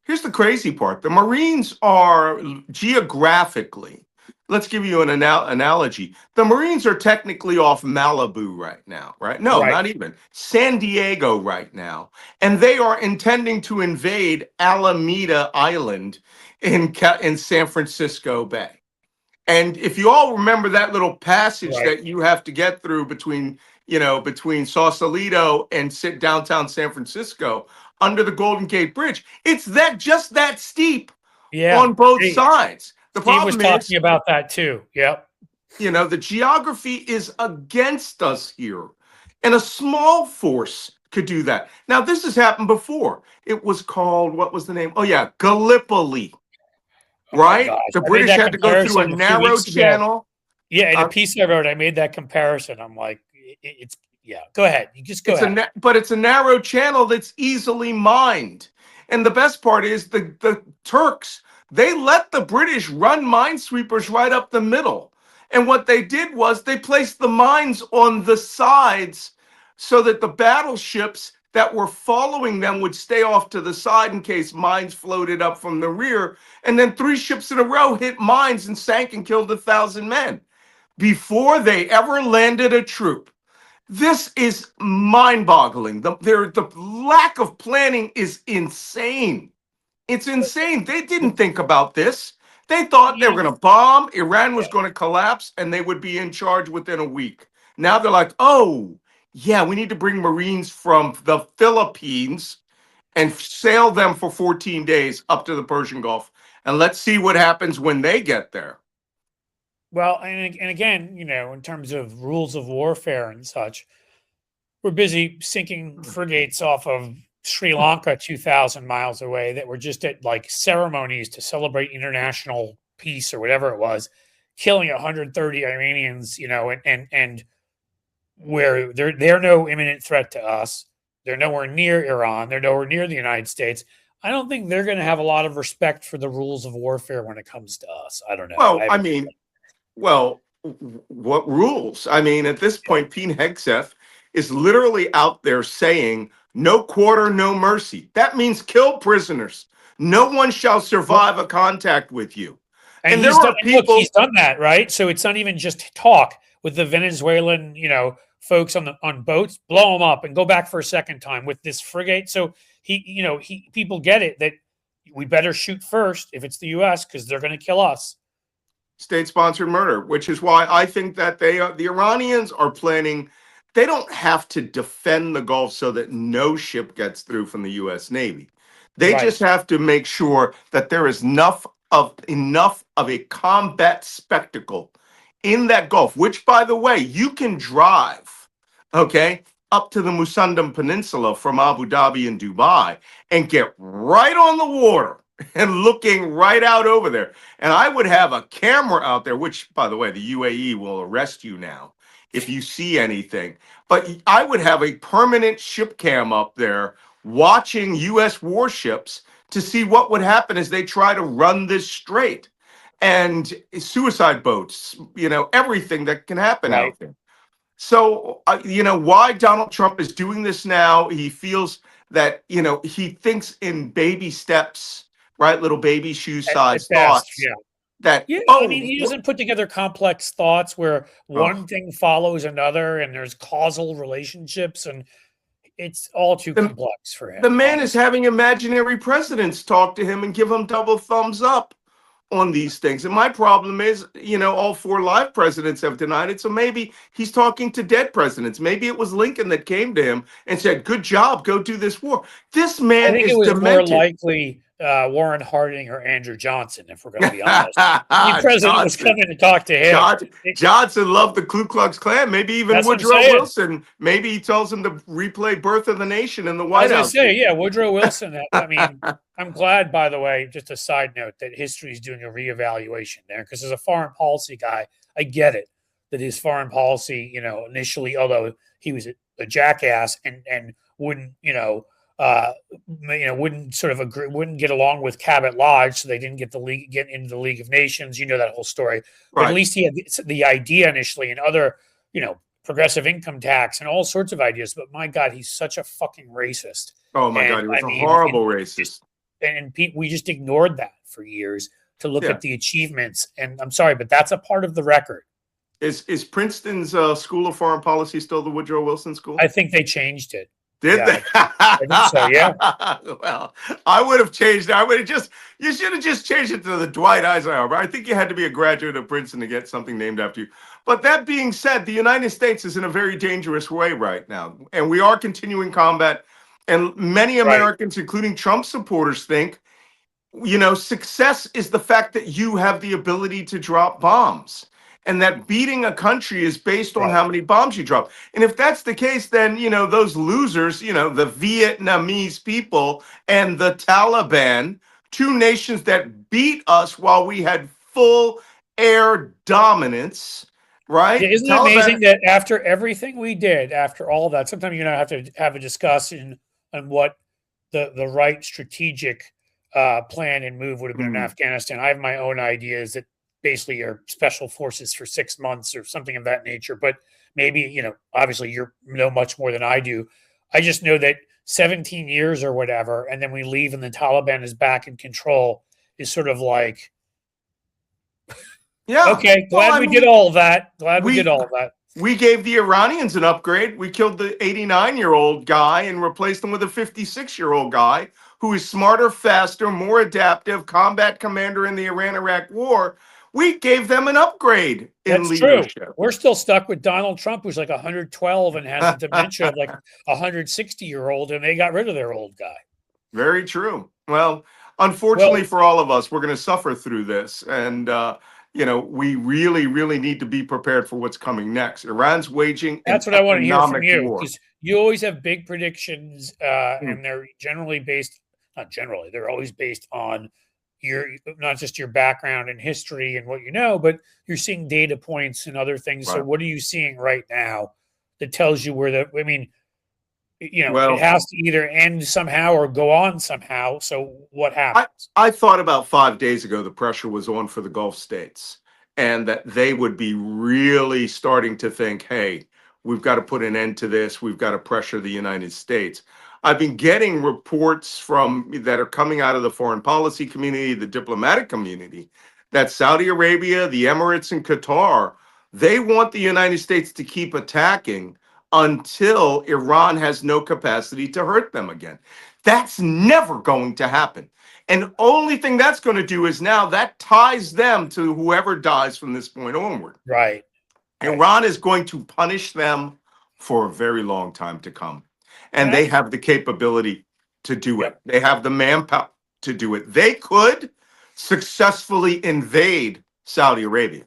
here's the crazy part. The Marines are geographically, let's give you an analogy. The Marines are technically off Malibu right now, right? No, not even. San Diego right now. And they are intending to invade Alameda Island in San Francisco Bay. And if you all remember that little passage that you have to get through between Sausalito and downtown San Francisco under the Golden Gate Bridge, it's just that steep on both sides. The problem was talking about that too. Yep. The geography is against us here. And a small force could do that. Now, this has happened before. It was called, what was the name? Oh, yeah, Gallipoli. Right? The British had to go through a narrow channel. Yeah, in a piece I wrote, I made that comparison. I'm like, go ahead. You just go ahead. But it's a narrow channel that's easily mined. And the best part is the Turks, they let the British run minesweepers right up the middle. And what they did was they placed the mines on the sides so that the battleships that were following them would stay off to the side in case mines floated up from the rear. And then 3 ships in a row hit mines and sank and killed 1,000 men before they ever landed a troop. This is mind-boggling. The lack of planning is insane. It's insane. They didn't think about this. They thought they were going to bomb, Iran was going to collapse, and they would be in charge within a week. Now they're like, oh, yeah, we need to bring Marines from the Philippines and sail them for 14 days up to the Persian Gulf. And let's see what happens when they get there. Well, and again, in terms of rules of warfare and such, we're busy sinking frigates off of Sri Lanka 2,000 miles away that were just at like ceremonies to celebrate international peace or whatever it was, killing 130 Iranians, and where they're no imminent threat to us. They're nowhere near Iran. They're nowhere near the United States. I don't think they're going to have a lot of respect for the rules of warfare when it comes to us. I don't know. Well, I mean, well, what rules? I mean, at this point, Pete Hegseth is literally out there saying, no quarter, no mercy. That means kill prisoners. No one shall survive a contact with you. And there are look, he's done that, right? So it's not even just talk with the Venezuelan, folks on boats, blow them up and go back for a second time with this frigate. So people get it that we better shoot first if it's the U.S. because they're going to kill us. State-sponsored murder, which is why I think that the Iranians are planning. They don't have to defend the Gulf so that no ship gets through from the U.S. Navy. They just have to make sure that there is enough of a combat spectacle in that Gulf, which, by the way, you can drive, okay, up to the Musandam Peninsula from Abu Dhabi and Dubai and get right on the water and looking right out over there. And I would have a camera out there, which, by the way, the UAE will arrest you now if you see anything. But I would have a permanent ship cam up there watching U.S. warships to see what would happen as they try to run this strait. And suicide boats, everything that can happen out there. So, why Donald Trump is doing this now, he feels that, he thinks in baby steps, right? Little baby shoe size thoughts. He doesn't put together complex thoughts where one thing follows another and there's causal relationships, and it's all too complex for him. The man is having imaginary presidents talk to him and give him double thumbs up on these things. And my problem is, all 4 live presidents have denied it. So maybe he's talking to dead presidents. Maybe it was Lincoln that came to him and said, good job, go do this war. This man is demented. I think it was more likely Warren Harding or Andrew Johnson, if we're going to be honest. The president was coming to talk to him. Johnson loved the Ku Klux Klan. Maybe even Woodrow Wilson. Maybe he tells him to replay Birth of the Nation in the White House. Woodrow Wilson. I mean, I'm glad, by the way, just a side note, that history is doing a reevaluation there, because as a foreign policy guy, I get it that his foreign policy, initially, although he was a jackass and wouldn't, wouldn't sort of agree, wouldn't get along with Cabot Lodge, so they didn't get into the League of Nations. That whole story. But at least he had the idea initially, and other, progressive income tax and all sorts of ideas. But my God, he's such a fucking racist. Oh my God, he was a horrible racist. And we just ignored that for years to look at the achievements. And I'm sorry, but that's a part of the record. Is Princeton's School of Foreign Policy still the Woodrow Wilson School? I think they changed it. Did they? I think so, yeah. Well, I would have changed it. You should have just changed it to the Dwight Eisenhower. But I think you had to be a graduate of Princeton to get something named after you. But that being said, the United States is in a very dangerous way right now. And we are continuing combat. And many Americans, including Trump supporters, think, success is the fact that you have the ability to drop bombs. And that beating a country is based on how many bombs you drop. And if that's the case, then, those losers, the Vietnamese people and the Taliban, 2 nations that beat us while we had full air dominance, right? Yeah, isn't it amazing that after everything we did, after all of that, sometimes you're going to have to have a discussion on what the right strategic plan and move would have been in Afghanistan. I have my own ideas that basically are special forces for 6 months or something of that nature. But maybe, obviously you know much more than I do. I just know that 17 years or whatever, and then we leave and the Taliban is back in control, is sort of like, okay, glad we did all of that. We gave the Iranians an upgrade. We killed the 89-year-old guy and replaced him with a 56-year-old guy who is smarter, faster, more adaptive, combat commander in the Iran-Iraq war. We gave them an upgrade in leadership. True. We're still stuck with Donald Trump, who's like 112 and has the dementia of like a 160-year-old, and they got rid of their old guy. Very true. Well, unfortunately for all of us, we're going to suffer through this. And, we really, really need to be prepared for what's coming next. Iran's waging That's what I want to hear from you, because you always have big predictions, and they're generally based, not generally, they're always based on not just your background and history and what you know, but you're seeing data points and other things. Right. So what are you seeing right now that tells you It Well, has to either end somehow or go on somehow. So what I, happens? I thought about 5 days ago the pressure was on for the Gulf states and that they would be really starting to think, hey, we've got to put an end to this. We've got to pressure the United States. I've been getting reports from that are coming out of the foreign policy community, the diplomatic community, that Saudi Arabia, the Emirates, and Qatar, they want the United States to keep attacking until Iran has no capacity to hurt them again. That's never going to happen. And only thing that's going to do is now that ties them to whoever dies from this point onward. Right. Iran is going to punish them for a very long time to come. And they have the capability to do it. Yep. They have the manpower to do it. They could successfully invade Saudi Arabia.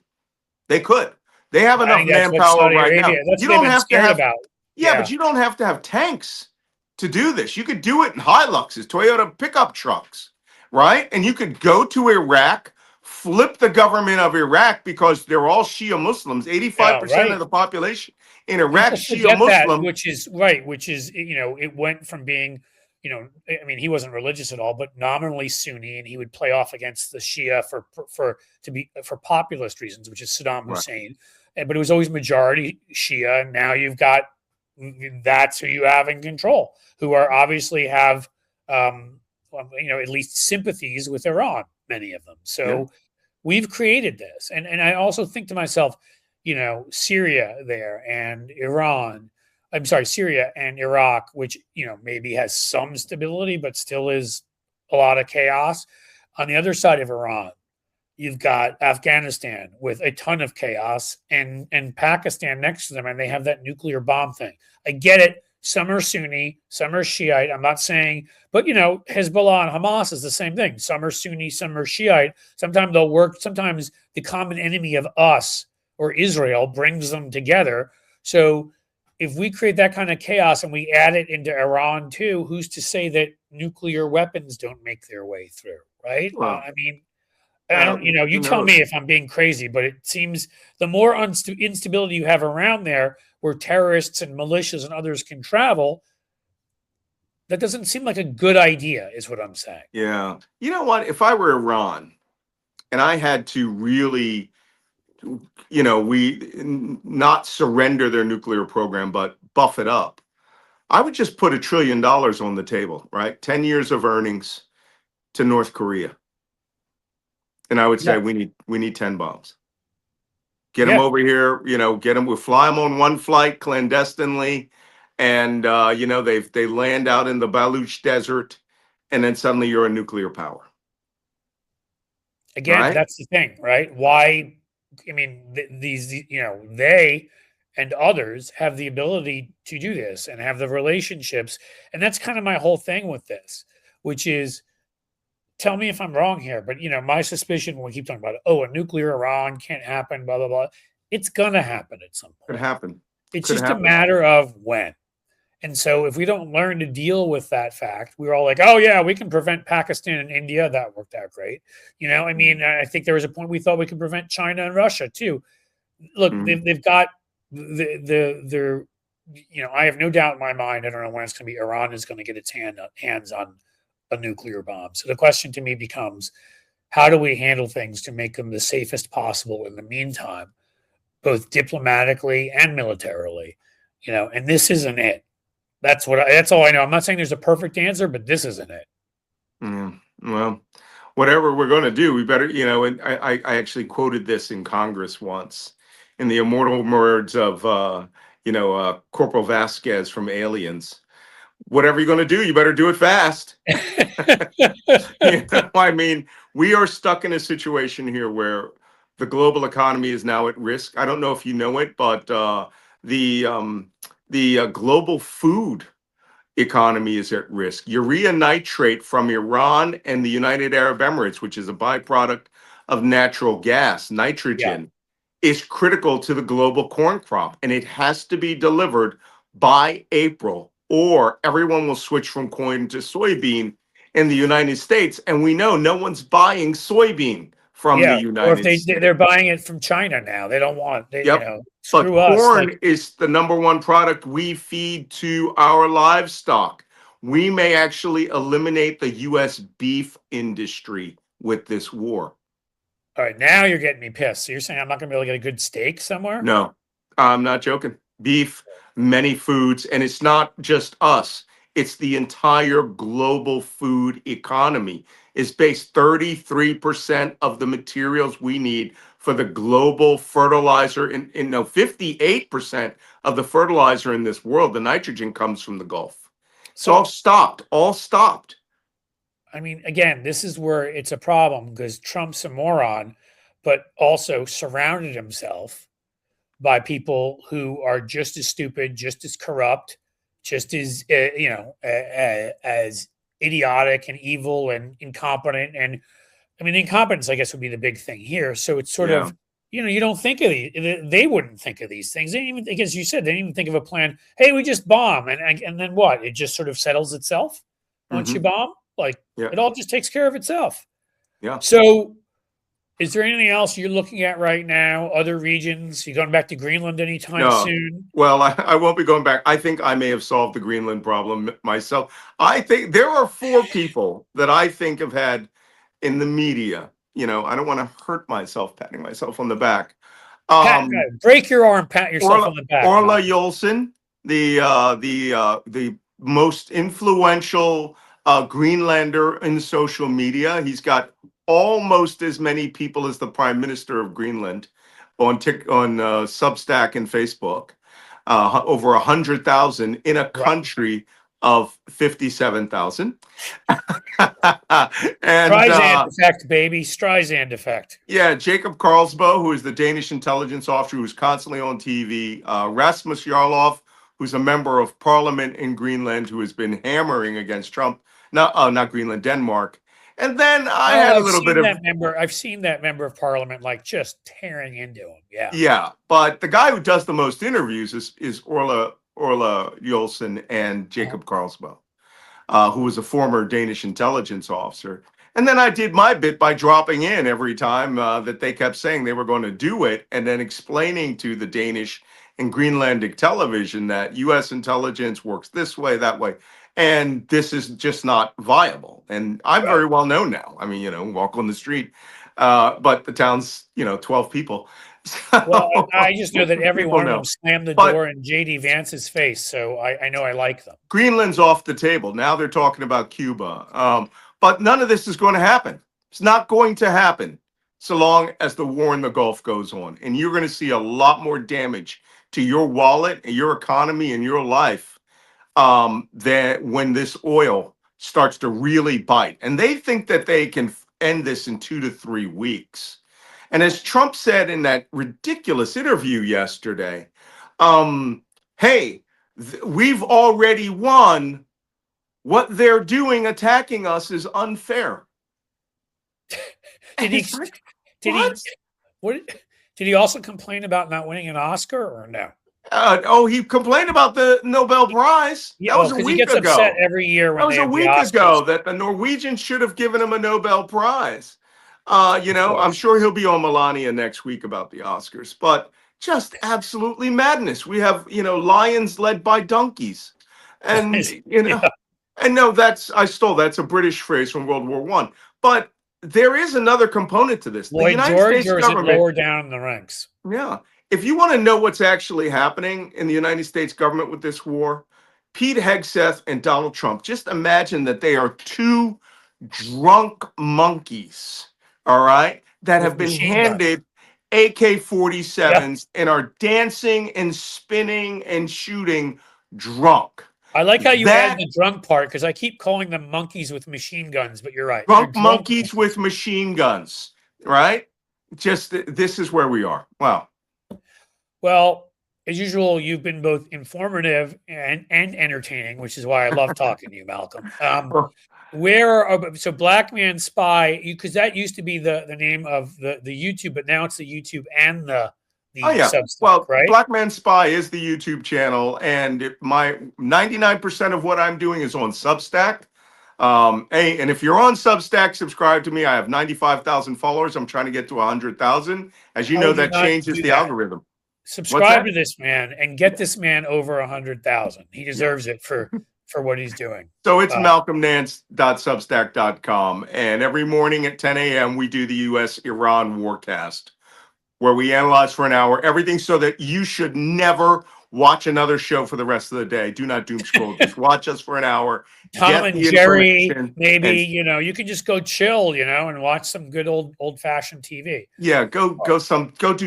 They could. They have I enough think that's what manpower Saudi right now. Arabia. That's You what they've don't been have to scared have, about. yeah, but you don't have to have tanks to do this. You could do it in Hiluxes, Toyota pickup trucks, right? And you could go to Iraq, flip the government of Iraq because they're all Shia Muslims. 85% of the population in Iraq People is Shia forget that, Muslim. which is right. Which is it went from being I mean, he wasn't religious at all, but nominally Sunni, and he would play off against the Shia for populist reasons, which is Saddam Right. Hussein. But it was always majority Shia. And now you've got that's who you have in control, who are obviously have at least sympathies with Iran, many of them. So we've created this, and I also think to myself, Syria there and Iran. I'm sorry, Syria and Iraq, which maybe has some stability, but still is a lot of chaos. On the other side of Iran, you've got Afghanistan with a ton of chaos, and Pakistan next to them, and they have that nuclear bomb thing. I get it. Some are Sunni, some are Shiite. I'm not saying, but Hezbollah and Hamas is the same thing. Some are Sunni, some are Shiite. Sometimes they'll work. Sometimes the common enemy of us or Israel brings them together. So if we create that kind of chaos and we add it into Iran too, who's to say that nuclear weapons don't make their way through, right? Well, I mean, I don't, you tell me if I'm being crazy, but it seems the more instability you have around there where terrorists and militias and others can travel, that doesn't seem like a good idea, is what I'm saying. Yeah. You know what? If I were Iran and I had to really, we not surrender their nuclear program, but buff it up, I would just put $1 trillion on the table, right? 10 years of earnings to North Korea. And I would say we need 10 bombs. Get them over here, get them. We'll fly them on one flight clandestinely, and they land out in the Baluch Desert, and then suddenly you're a nuclear power. Again, right? That's the thing, right? Why? I mean, they and others have the ability to do this and have the relationships, and that's kind of my whole thing with this, which is. Tell me if I'm wrong here, but my suspicion when we keep talking about it, a nuclear Iran can't happen, blah blah blah. It's gonna happen at some point. Could happen. It's just a matter of when. And so if we don't learn to deal with that fact, we're all like, oh yeah, we can prevent Pakistan and India. That worked out great. I mean, I think there was a point we thought we could prevent China and Russia too. Look, they've got they're I have no doubt in my mind. I don't know when it's going to be. Iran is going to get its hands on a nuclear bomb. So the question to me becomes, how do we handle things to make them the safest possible in the meantime, both diplomatically and militarily? And this isn't it. That's all I know. I'm not saying there's a perfect answer, but this isn't it. Well, whatever we're going to do, we better, and I actually quoted this in Congress once in the immortal words of, Corporal Vasquez from Aliens. Whatever you're going to do, you better do it fast. I mean, we are stuck in a situation here where the global economy is now at risk. I don't know if you know it, but the global food economy is at risk. Urea nitrate from Iran and the United Arab Emirates, which is a byproduct of natural gas, nitrogen, is critical to the global corn crop, and it has to be delivered by April, or everyone will switch from corn to soybean in the United States. And we know no one's buying soybean from the Yeah, or if United they're States. buying it from China now, they don't want they, Yep. But screw us. corn Like, is the number one product we feed to our livestock. We may actually eliminate the U.S. beef industry with this war. all right, now you're getting me pissed. So you're saying I'm not going to be able to get a good steak somewhere? No, I'm not joking. Beef, many foods, and it's not just us. It's the entire global food economy. It's based 33% of the materials we need for the global fertilizer. And no, 58% of the fertilizer in this world, the nitrogen comes from the Gulf. It's all So, stopped, all stopped. I mean, again, this is where it's a problem because Trump's a moron, but also surrounded himself by people who are just as stupid, just as corrupt, just as as idiotic and evil and incompetent. And I mean, incompetence, I guess, would be the big thing here. So it's sort Yeah. of, you don't think of these. They wouldn't think of these things. They didn't even, as you said, they didn't even think of a plan. Hey, we just bomb, and then what? It just sort of settles itself once you Hmm. bomb. Like Yeah. it all just takes care of itself. Yeah. So is there anything else you're looking at right now? Other regions? You going back to Greenland anytime No. soon? Well, I won't be going back. I think I may have solved the Greenland problem myself. I think there are 4 people that I think have had in the media. I don't want to hurt myself patting myself on the back. Break your arm, pat yourself Orla, on the back. Orla Malcolm. Yolson, the most influential Greenlander in social media. He's got almost as many people as the Prime Minister of Greenland on Substack and Facebook. Over 100,000 in a Right. country of 57,000. And Streisand effect, baby. Streisand effect. yeah, Jacob Carlsbo, who is the Danish intelligence officer who's constantly on TV. Rasmus Jarlov, who's a member of parliament in Greenland, who has been hammering against Trump. Not Greenland, Denmark. And then I had a little bit of I've seen that member of parliament like just tearing into him. Yeah. yeah, but the guy who does the most interviews is Orla Jolson and Jacob Carlsbo, who was a former Danish intelligence officer. And then I did my bit by dropping in every time that they kept saying they were going to do it, and then explaining to the Danish and Greenlandic television that U.S. intelligence works this way, that way, and this is just not viable. And I'm very well known now. I mean, walk on the street, but the town's 12 people. Well, I just know that every one of them slammed the But door in J.D. Vance's face, so I know I like them. Greenland's off the table. Now they're talking about Cuba. But none of this is going to happen. It's not going to happen so long as the war in the Gulf goes on. And you're going to see a lot more damage to your wallet and your economy and your life than when this oil starts to really bite. And they think that they can end this in 2 to 3 weeks. And as Trump said in that ridiculous interview yesterday, hey, we've already won. What they're doing attacking us is unfair. Did he also complain about not winning an Oscar or no? He complained about the Nobel Prize. Yeah, that was a week he gets ago. upset every year when that was they a have week the Oscars. ago that the Norwegians should have given him a Nobel Prize. I'm sure he'll be on Melania next week about the Oscars, but just absolutely madness. We have, lions led by donkeys. And, Yeah. and no, that's a British phrase from World War I. But there is another component to this. Lloyd The United George, States or is it government, lower down in the ranks? yeah. If you want to know what's actually happening in the United States government with this war, Pete Hegseth and Donald Trump, just imagine that they are 2 drunk monkeys, all right, that have been handed AK-47s and are dancing and spinning and shooting drunk. I like how you add the drunk part because I keep calling them monkeys with machine guns, but you're right. Drunk monkeys with machine guns, right? Just this is where we are. Wow. Well, as usual, you've been both informative and entertaining, which is why I love talking to you, Malcolm. So Black Man Spy, because that used to be the name of the YouTube, but now it's the YouTube and the Substack, right? Black Man Spy is the YouTube channel, and my 99% of what I'm doing is on Substack. Hey, and if you're on Substack, subscribe to me. I have 95,000 followers. I'm trying to get to 100,000. As you How know, would you that not changes do the that? algorithm. Subscribe to this man and get this man over 100,000. He deserves it for what he's doing. So it's malcolmnance.substack.com. And every morning at 10 a.m., we do the U.S.-Iran warcast, where we analyze for an hour everything so that you should never watch another show for the rest of the day. Do not doom scroll. Just watch us for an hour. Tom get and the Jerry, information, maybe, and you can just go chill, and watch some good old-fashioned TV. yeah, go do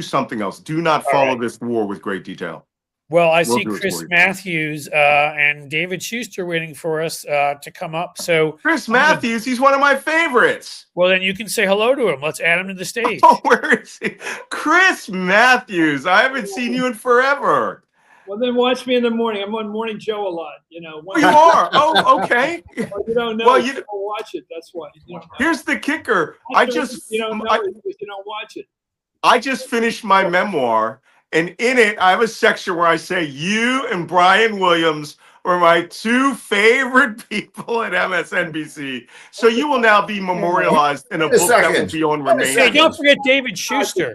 something else. Do not follow this war with great detail. Well, I We'll see do it for Chris you. Matthews and David Schecter waiting for us to come up. So Chris Matthews, he's one of my favorites. Well, then you can say hello to him. Let's add him to the stage. Oh, where is he? Chris Matthews. I haven't seen you in forever. Well, then watch me in the morning. I'm on Morning Joe a lot. Oh, you are? Oh, okay. Well, you don't know. Well, you don't watch it. That's why. You don't know. Here's the kicker. You don't know it because you don't watch it. I just finished my memoir, and in it, I have a section where I say you and Brian Williams were my two favorite people at MSNBC. So you will now be memorialized in a book that will be on remain. Hey, don't forget David Schecter.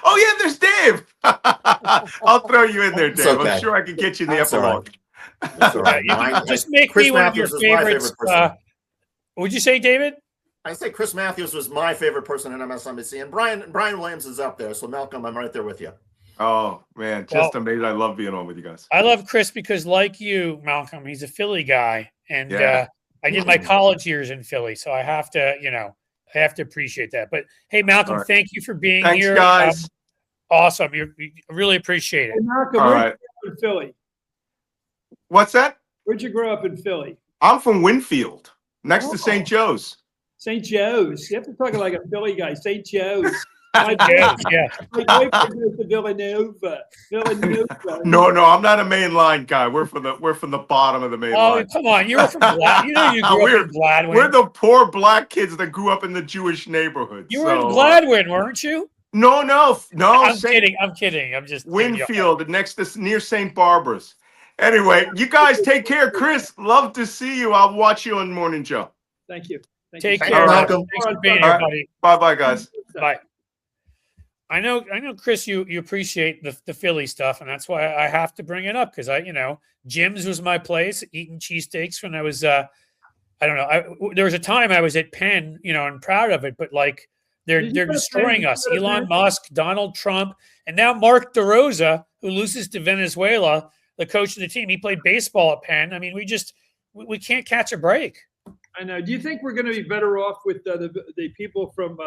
Oh, yeah, there's Dave. I'll throw you in there, Dave. Okay. I'm sure I can get you in the epilogue. That's all right. You can Mine- just make Chris me one of your Matthews was my favorites. favorite person. Would you say, David? I say Chris Matthews was my favorite person in MSNBC, and Brian Williams is up there. So Malcolm, I'm right there with you. Oh, man, just amazing. I love being on with you guys. I love Chris because, like you, Malcolm, he's a Philly guy. And Yeah. I did my college years in Philly. So I have to, I have to appreciate that. But, hey, Malcolm, All right. thank you for being Thanks, here. guys. Awesome. We really appreciate it. Hey, Malcolm, All where'd right. you grow up in Philly? What's that? Where'd you grow up in Philly? I'm from Winfield, next to St. Joe's. St. Joe's. You have to talk like a Philly guy. St. Joe's. Yeah. My boyfriend goes to Villanova. No, I'm not a main line guy. We're from the bottom of the main Oh, line. come on. You're from Glad. You know you grew up in Gladwin. We're the poor black kids that grew up in the Jewish neighborhood. You were in Gladwin, weren't you? No. I'm kidding. I'm just Winfield, near St. Barbara's. Anyway, you guys take care. Chris, love to see you. I'll watch you on Morning Joe. Thank you. Take Thank care. you, Malcolm. Thanks for being All here, right. buddy. Bye, guys. Bye. I know, Chris, you appreciate the Philly stuff, and that's why I have to bring it up because Jim's was my place, eating cheesesteaks when I was, I don't know. There was a time I was at Penn, and proud of it, but they're destroying us. Elon Musk, Donald Trump, and now Mark DeRosa, who loses to Venezuela, the coach of the team. He played baseball at Penn. I mean, we can't catch a break. I know. Do you think we're going to be better off with the people from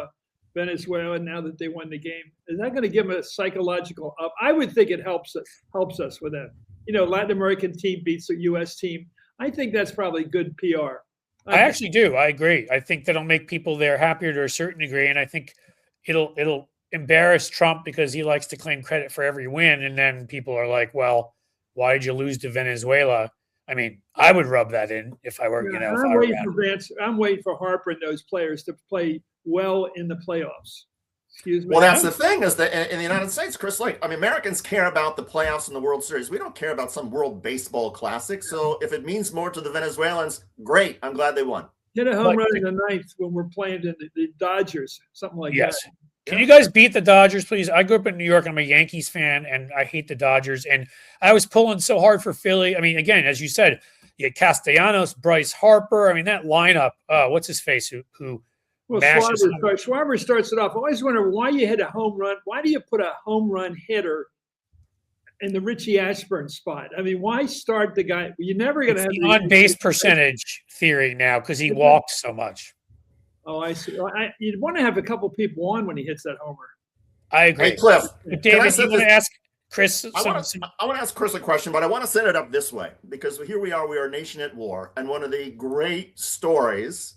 Venezuela now that they won the game? Is that going to give them a psychological up? I would think it helps us with that. Latin American team beats a U.S. team. I think that's probably good PR. I actually do. I agree. I think that'll make people there happier to a certain degree, and I think it'll embarrass Trump because he likes to claim credit for every win, and then people are like, "Well, why did you lose to Venezuela?" I mean, I would rub that in if I were, Yeah, if I'm I were waiting Vance. for Vance. I'm waiting for Harper and those players to play well in the playoffs. Excuse me. Well, that's the thing is that in the United States, Chris, Americans care about the playoffs and the World Series. We don't care about some World Baseball Classic. So if it means more to the Venezuelans, great. I'm glad they won. Hit a home run in the ninth when we're playing the Dodgers, something like Yes. that. Can you guys beat the Dodgers, please? I grew up in New York. I'm a Yankees fan, and I hate the Dodgers. And I was pulling so hard for Philly. I mean, again, as you said, you had Castellanos, Bryce Harper. I mean, that lineup. What's his face? Who Well, mashes Schwarber starts it off. I always wonder why you hit a home run. Why do you put a home run hitter in the Richie Ashburn spot? I mean, why start the guy? You're never going to have the on base percentage theory now because he walks so much. Oh, I see. You'd want to have a couple people on when he hits that homer. I agree. Hey, Cliff. But David, you want to ask Chris? I want to ask Chris a question, but I want to set it up this way because here we are a nation at war. And one of the great stories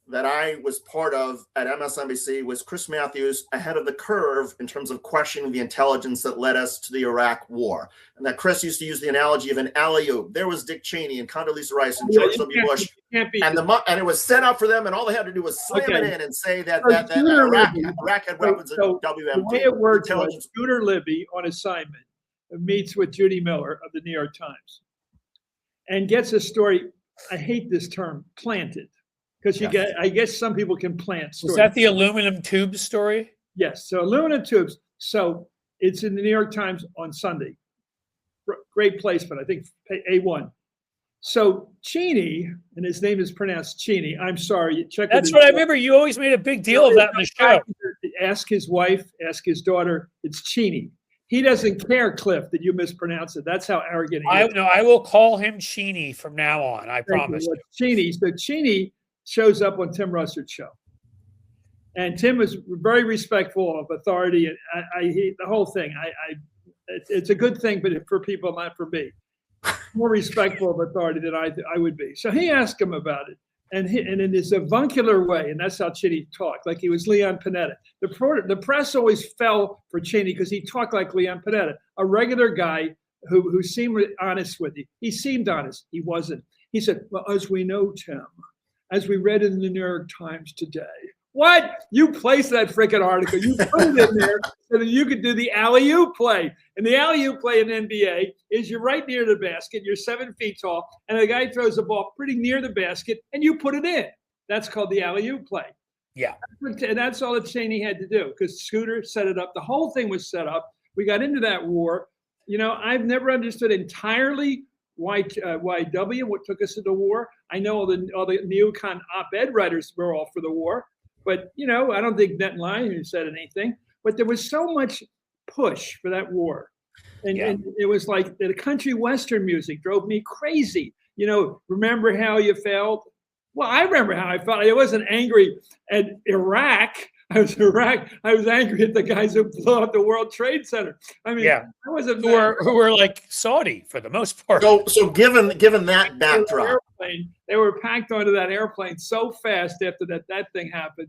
that I was part of at MSNBC was Chris Matthews ahead of the curve in terms of questioning the intelligence that led us to the Iraq war. And that Chris used to use the analogy of an alley-oop. There was Dick Cheney and Condoleezza Rice and George W. Bush. And it was set up for them, and all they had to do was slam it in and say that Iraq had weapons of WMD. The way it worked was Scooter Libby on assignment meets with Judy Miller of the New York Times and gets a story I hate this term, planted, because Yes. I guess some people can plant stories. Was that the aluminum tubes story? Yes. So aluminum tubes. So it's in the New York Times on Sunday. Great placement. I think A1. So Cheney, and his name is pronounced Cheney. I'm sorry. Check. That's what I remember. You always made a big deal of that in the show. Ask his wife, ask his daughter. It's Cheney. He doesn't care, Cliff, that you mispronounce it. That's how arrogant he is. I will call him Cheney from now on. I promise. Cheney. So Cheney shows up on Tim Russerd's show. And Tim was very respectful of authority. And I hate the whole thing. It's a good thing, but for people, not for me. More respectful of authority than I would be. So he asked him about it. And in his avuncular way, and that's how Cheney talked, like he was Leon Panetta. The press always fell for Cheney because he talked like Leon Panetta, a regular guy who seemed honest with you. He seemed honest. He wasn't. He said, well, as we know, Tim, as we read in the New York Times today. What? You placed that freaking article. You put it in there so that you could do the alley-oop play. And the alley-oop play in NBA is you're right near the basket, you're 7 feet tall, and the guy throws the ball pretty near the basket, and you put it in. That's called the alley-oop play. Yeah. And that's all that Cheney had to do because Scooter set it up. The whole thing was set up. We got into that war. You know, I've never understood entirely why what took us into war. I know all the neocon op-ed writers were all for the war. But, you know, I don't think Net Line said anything. But there was so much push for that war. And it was like the country western music drove me crazy. You know, remember how you felt? Well, I remember how I felt. I wasn't angry at Iraq. I was angry at the guys who blew up the World Trade Center. I mean, I wasn't who were like Saudi for the most part. So given that backdrop, they were packed onto that airplane so fast after that thing happened.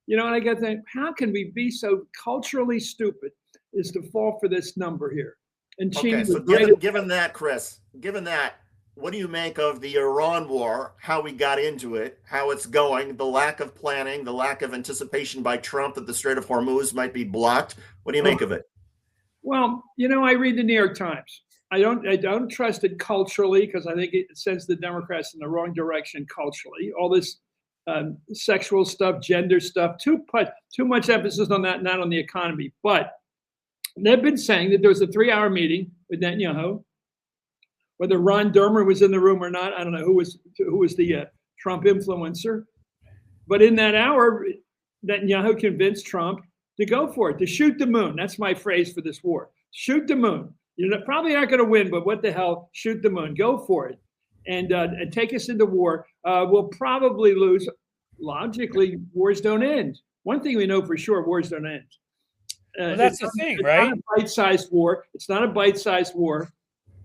You know, and I got that. How can we be so culturally stupid as to fall for this number here? And okay, so given that, Chris, what do you make of the Iran war, how we got into it, how it's going, the lack of planning, the lack of anticipation by Trump that the Strait of Hormuz might be blocked? What do you make of it? Well, you know, I read the New York Times. I don't trust it culturally because I think it sends the Democrats in the wrong direction culturally. All this sexual stuff, gender stuff, too much emphasis on that, not on the economy. But they've been saying that there was a 3-hour meeting with Netanyahu. Whether Ron Dermer was in the room or not, I don't know who was the Trump influencer. But in that hour, Netanyahu convinced Trump to go for it, to shoot the moon. That's my phrase for this war. Shoot the moon. You're probably not going to win, but what the hell? Shoot the moon. Go for it. And take us into war. We'll probably lose. Logically, wars don't end. One thing we know for sure, wars don't end. Well, that's the thing, right? It's not a bite-sized war. It's not a bite-sized war.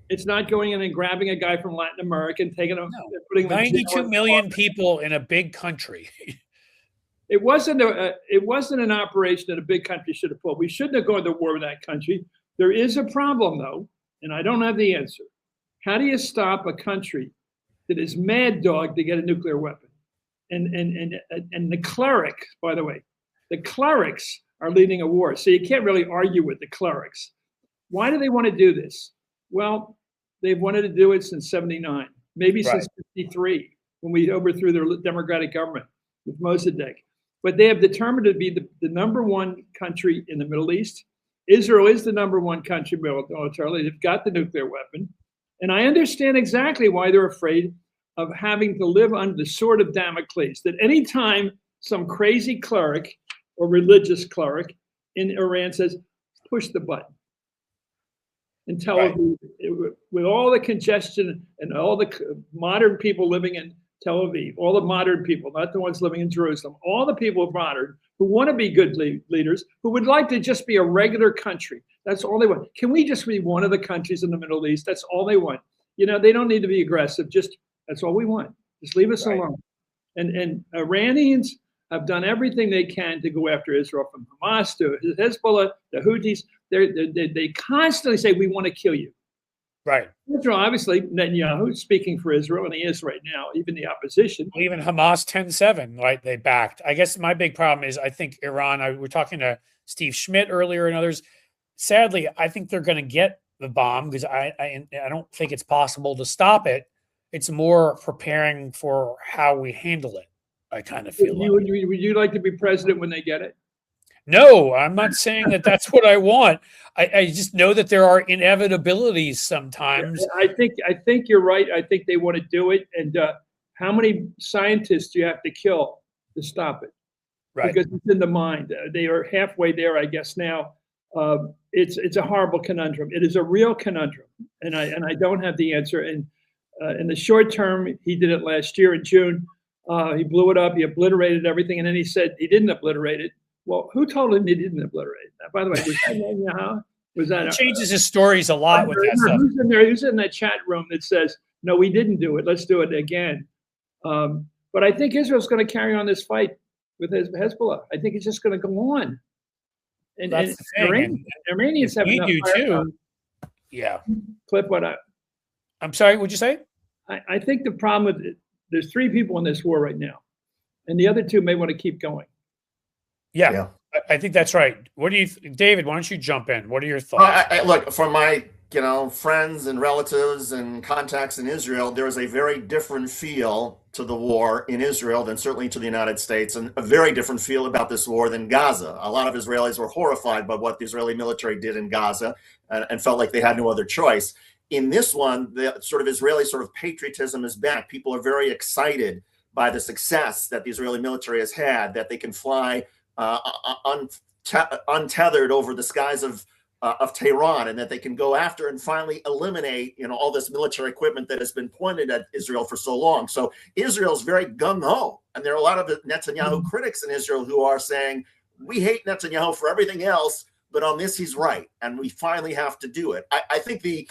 It's not going in and grabbing a guy from Latin America and taking him, putting 92 million people in a big country. It wasn't an operation that a big country should have pulled. We shouldn't have gone to war with that country. There is a problem, though, and I don't have the answer. How do you stop a country that is mad dog to get a nuclear weapon? And the clerics, by the way, the clerics are leading a war. So you can't really argue with the clerics. Why do they want to do this? Well, they've wanted to do it since 79, maybe since 53, when we overthrew their democratic government with Mossadegh. But they have determined to be the number one country in the Middle East. Israel is the number one country militarily. They've got the nuclear weapon. And I understand exactly why they're afraid of having to live under the sword of Damocles, that anytime some crazy cleric or religious cleric in Iran says, push the button. In Tel Aviv, with all the congestion and all the modern people living in Tel Aviv, all the modern people, not the ones living in Jerusalem, all the people modern who want to be good leaders, who would like to just be a regular country. That's all they want. Can we just be one of the countries in the Middle East? That's all they want. You know, they don't need to be aggressive. Just that's all we want. Just leave us alone. And Iranians have done everything they can to go after Israel, from Hamas to Hezbollah, the Houthis. They constantly say, we want to kill you. Right. Israel, obviously, Netanyahu speaking for Israel, and he is right now, even the opposition. Even Hamas 10-7, right? They backed. I guess my big problem is I think Iran, we're talking to Steve Schmidt earlier and others. Sadly, I think they're going to get the bomb because I don't think it's possible to stop it. It's more preparing for how we handle it. I kind of feel like. Would you like to be president when they get it? No, I'm not saying that that's what I want. I just know that there are inevitabilities sometimes. I think you're right. I think they want to do it. And how many scientists do you have to kill to stop it? Right. Because it's in the mind. They are halfway there, I guess now. It's a horrible conundrum. It is a real conundrum, and I don't have the answer. And in the short term, he did it last year in June. He blew it up. He obliterated everything, and then he said he didn't obliterate it. Well, who told him he didn't obliterate that? By the way, was that Netanyahu? Was that? He changes his stories a lot with that stuff. Who's in there? Who's in that chat room that says, "No, we didn't do it. Let's do it again"? But I think Israel's going to carry on this fight with Hezbollah. I think it's just going to go on. And, That's the thing. Iranians have enough do firepower. too. Yeah. Clip what I'm sorry. What'd you say? I think the problem with it, there's 3 people in this war right now, and the other 2 may want to keep going. Yeah. I think that's right. What do you, David? Why don't you jump in? What are your thoughts? Look, from my friends and relatives and contacts in Israel, there is a very different feel to the war in Israel than certainly to the United States, and a very different feel about this war than Gaza. A lot of Israelis were horrified by what the Israeli military did in Gaza and felt like they had no other choice. In this one, the sort of Israeli sort of patriotism is back. People are very excited by the success that the Israeli military has had, that they can fly untethered over the skies of Tehran, and that they can go after and finally eliminate, all this military equipment that has been pointed at Israel for so long. So Israel's very gung-ho, and there are a lot of Netanyahu critics in Israel who are saying, we hate Netanyahu for everything else, but on this he's right, and we finally have to do it. I think the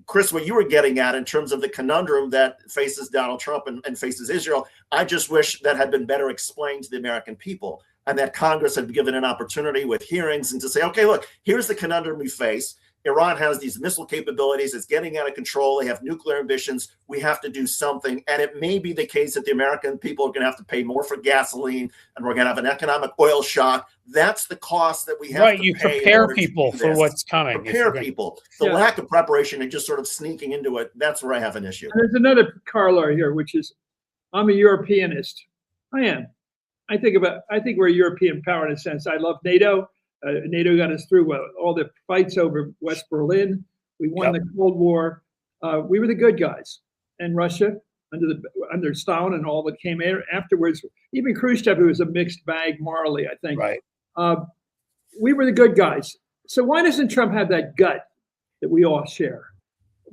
Chris, what you were getting at in terms of the conundrum that faces Donald Trump and faces Israel, I just wish that had been better explained to the American people, and that Congress had given an opportunity with hearings and to say, okay, look, here's the conundrum we face. Iran has these missile capabilities. It's getting out of control. They have nuclear ambitions. We have to do something. And it may be the case that the American people are going to have to pay more for gasoline, and we're going to have an economic oil shock. That's the cost that we have to pay. You prepare people for what's coming. Prepare people. The lack of preparation and just sort of sneaking into it, that's where I have an issue. And there's another corollary here, which is I'm a Europeanist. I am. I think we're a European power in a sense. I love NATO. NATO got us through all the fights over West Berlin. We won the Cold War. We were the good guys. And Russia, under Stalin and all that came afterwards, even Khrushchev, who was a mixed bag morally, I think. Right. We were the good guys. So why doesn't Trump have that gut that we all share?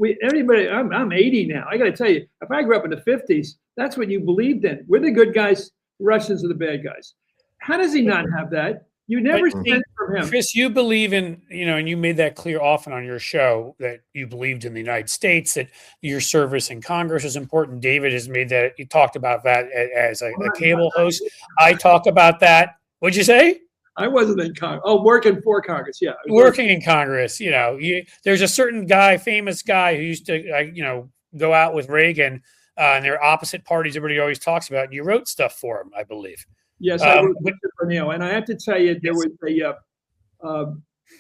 I'm 80 now. I got to tell you, if I grew up in the 50s, that's what you believed in. We're the good guys. Russians are the bad guys. How does he not have that? You never sense from him. Chris, you believe in, and you made that clear often on your show that you believed in the United States, that your service in Congress is important. David has made that, he talked about that as a cable host. I talk about that. What'd you say? I wasn't in Congress. Oh, working for Congress. Yeah. Working in Congress, there's a certain guy, famous guy who used to, go out with Reagan, and they're opposite parties everybody always talks about. And you wrote stuff for him, I believe. Yes, I wrote for Neil. And I have to tell you, there was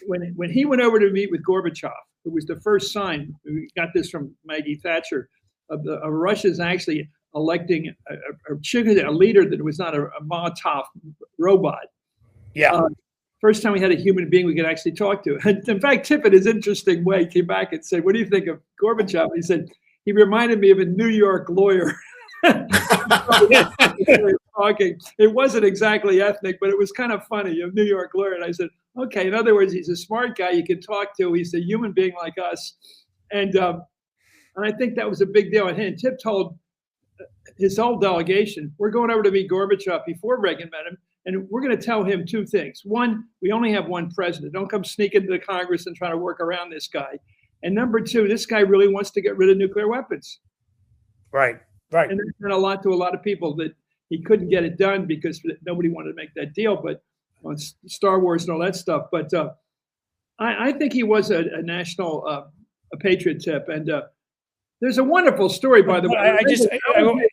when he went over to meet with Gorbachev, it was the first sign, we got this from Maggie Thatcher, of Russia's actually electing a leader that was not a Molotov robot. Yeah. First time we had a human being we could actually talk to. And in fact, Tip, in his interesting way, came back and said, what do you think of Gorbachev? And he said, he reminded me of a New York lawyer. Talking. It wasn't exactly ethnic, but it was kind of funny, a New York lawyer. And I said, okay, in other words, he's a smart guy you can talk to. He's a human being like us. And I think that was a big deal. And Tip told his whole delegation, we're going over to meet Gorbachev before Reagan met him. And we're going to tell him 2 things. One, we only have one president. Don't come sneak into the Congress and try to work around this guy. And number 2, this guy really wants to get rid of nuclear weapons. Right. And there's been a lot to a lot of people that he couldn't get it done because nobody wanted to make that deal, but on Star Wars and all that stuff. But I think he was a national a patriot, Tip. And there's a wonderful story, by the way.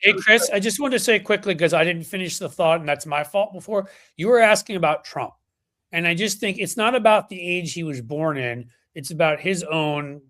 Hey, Chris, I just want to say quickly, because I didn't finish the thought, and that's my fault before. You were asking about Trump. And I just think it's not about the age he was born in. It's about his own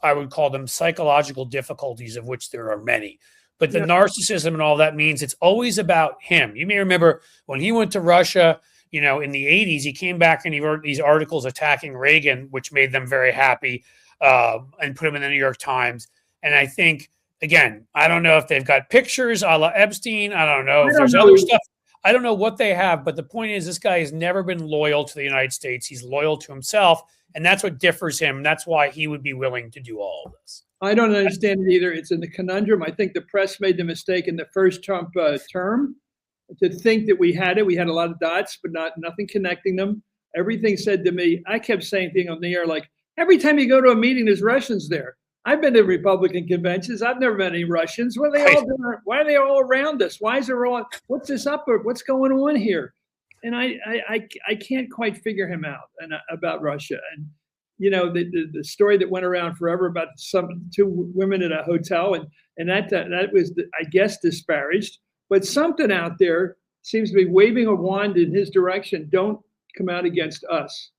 I would call them psychological difficulties, of which there are many. But the Yeah. narcissism and all that means it's always about him. You may remember when he went to Russia, in the 80s, he came back and he wrote these articles attacking Reagan, which made them very happy, and put him in the New York Times. And I think, again, I don't know if they've got pictures a la Epstein. I don't know if there's other stuff. I don't know what they have, but the point is this guy has never been loyal to the United States. He's loyal to himself, and that's what differs him. That's why he would be willing to do all of this. I don't understand it either. It's in the conundrum. I think the press made the mistake in the first Trump term to think that we had it. We had a lot of dots, but nothing connecting them. Everything said to me, I kept saying things on the air like, every time you go to a meeting, there's Russians there. I've been to Republican conventions. I've never met any Russians. What are they all doing? Why are they all around us? Why is there all? What's this up? What's going on here? And I can't quite figure him out about Russia. And the story that went around forever about two women at a hotel, and that was, I guess, disparaged. But something out there seems to be waving a wand in his direction. Don't come out against us.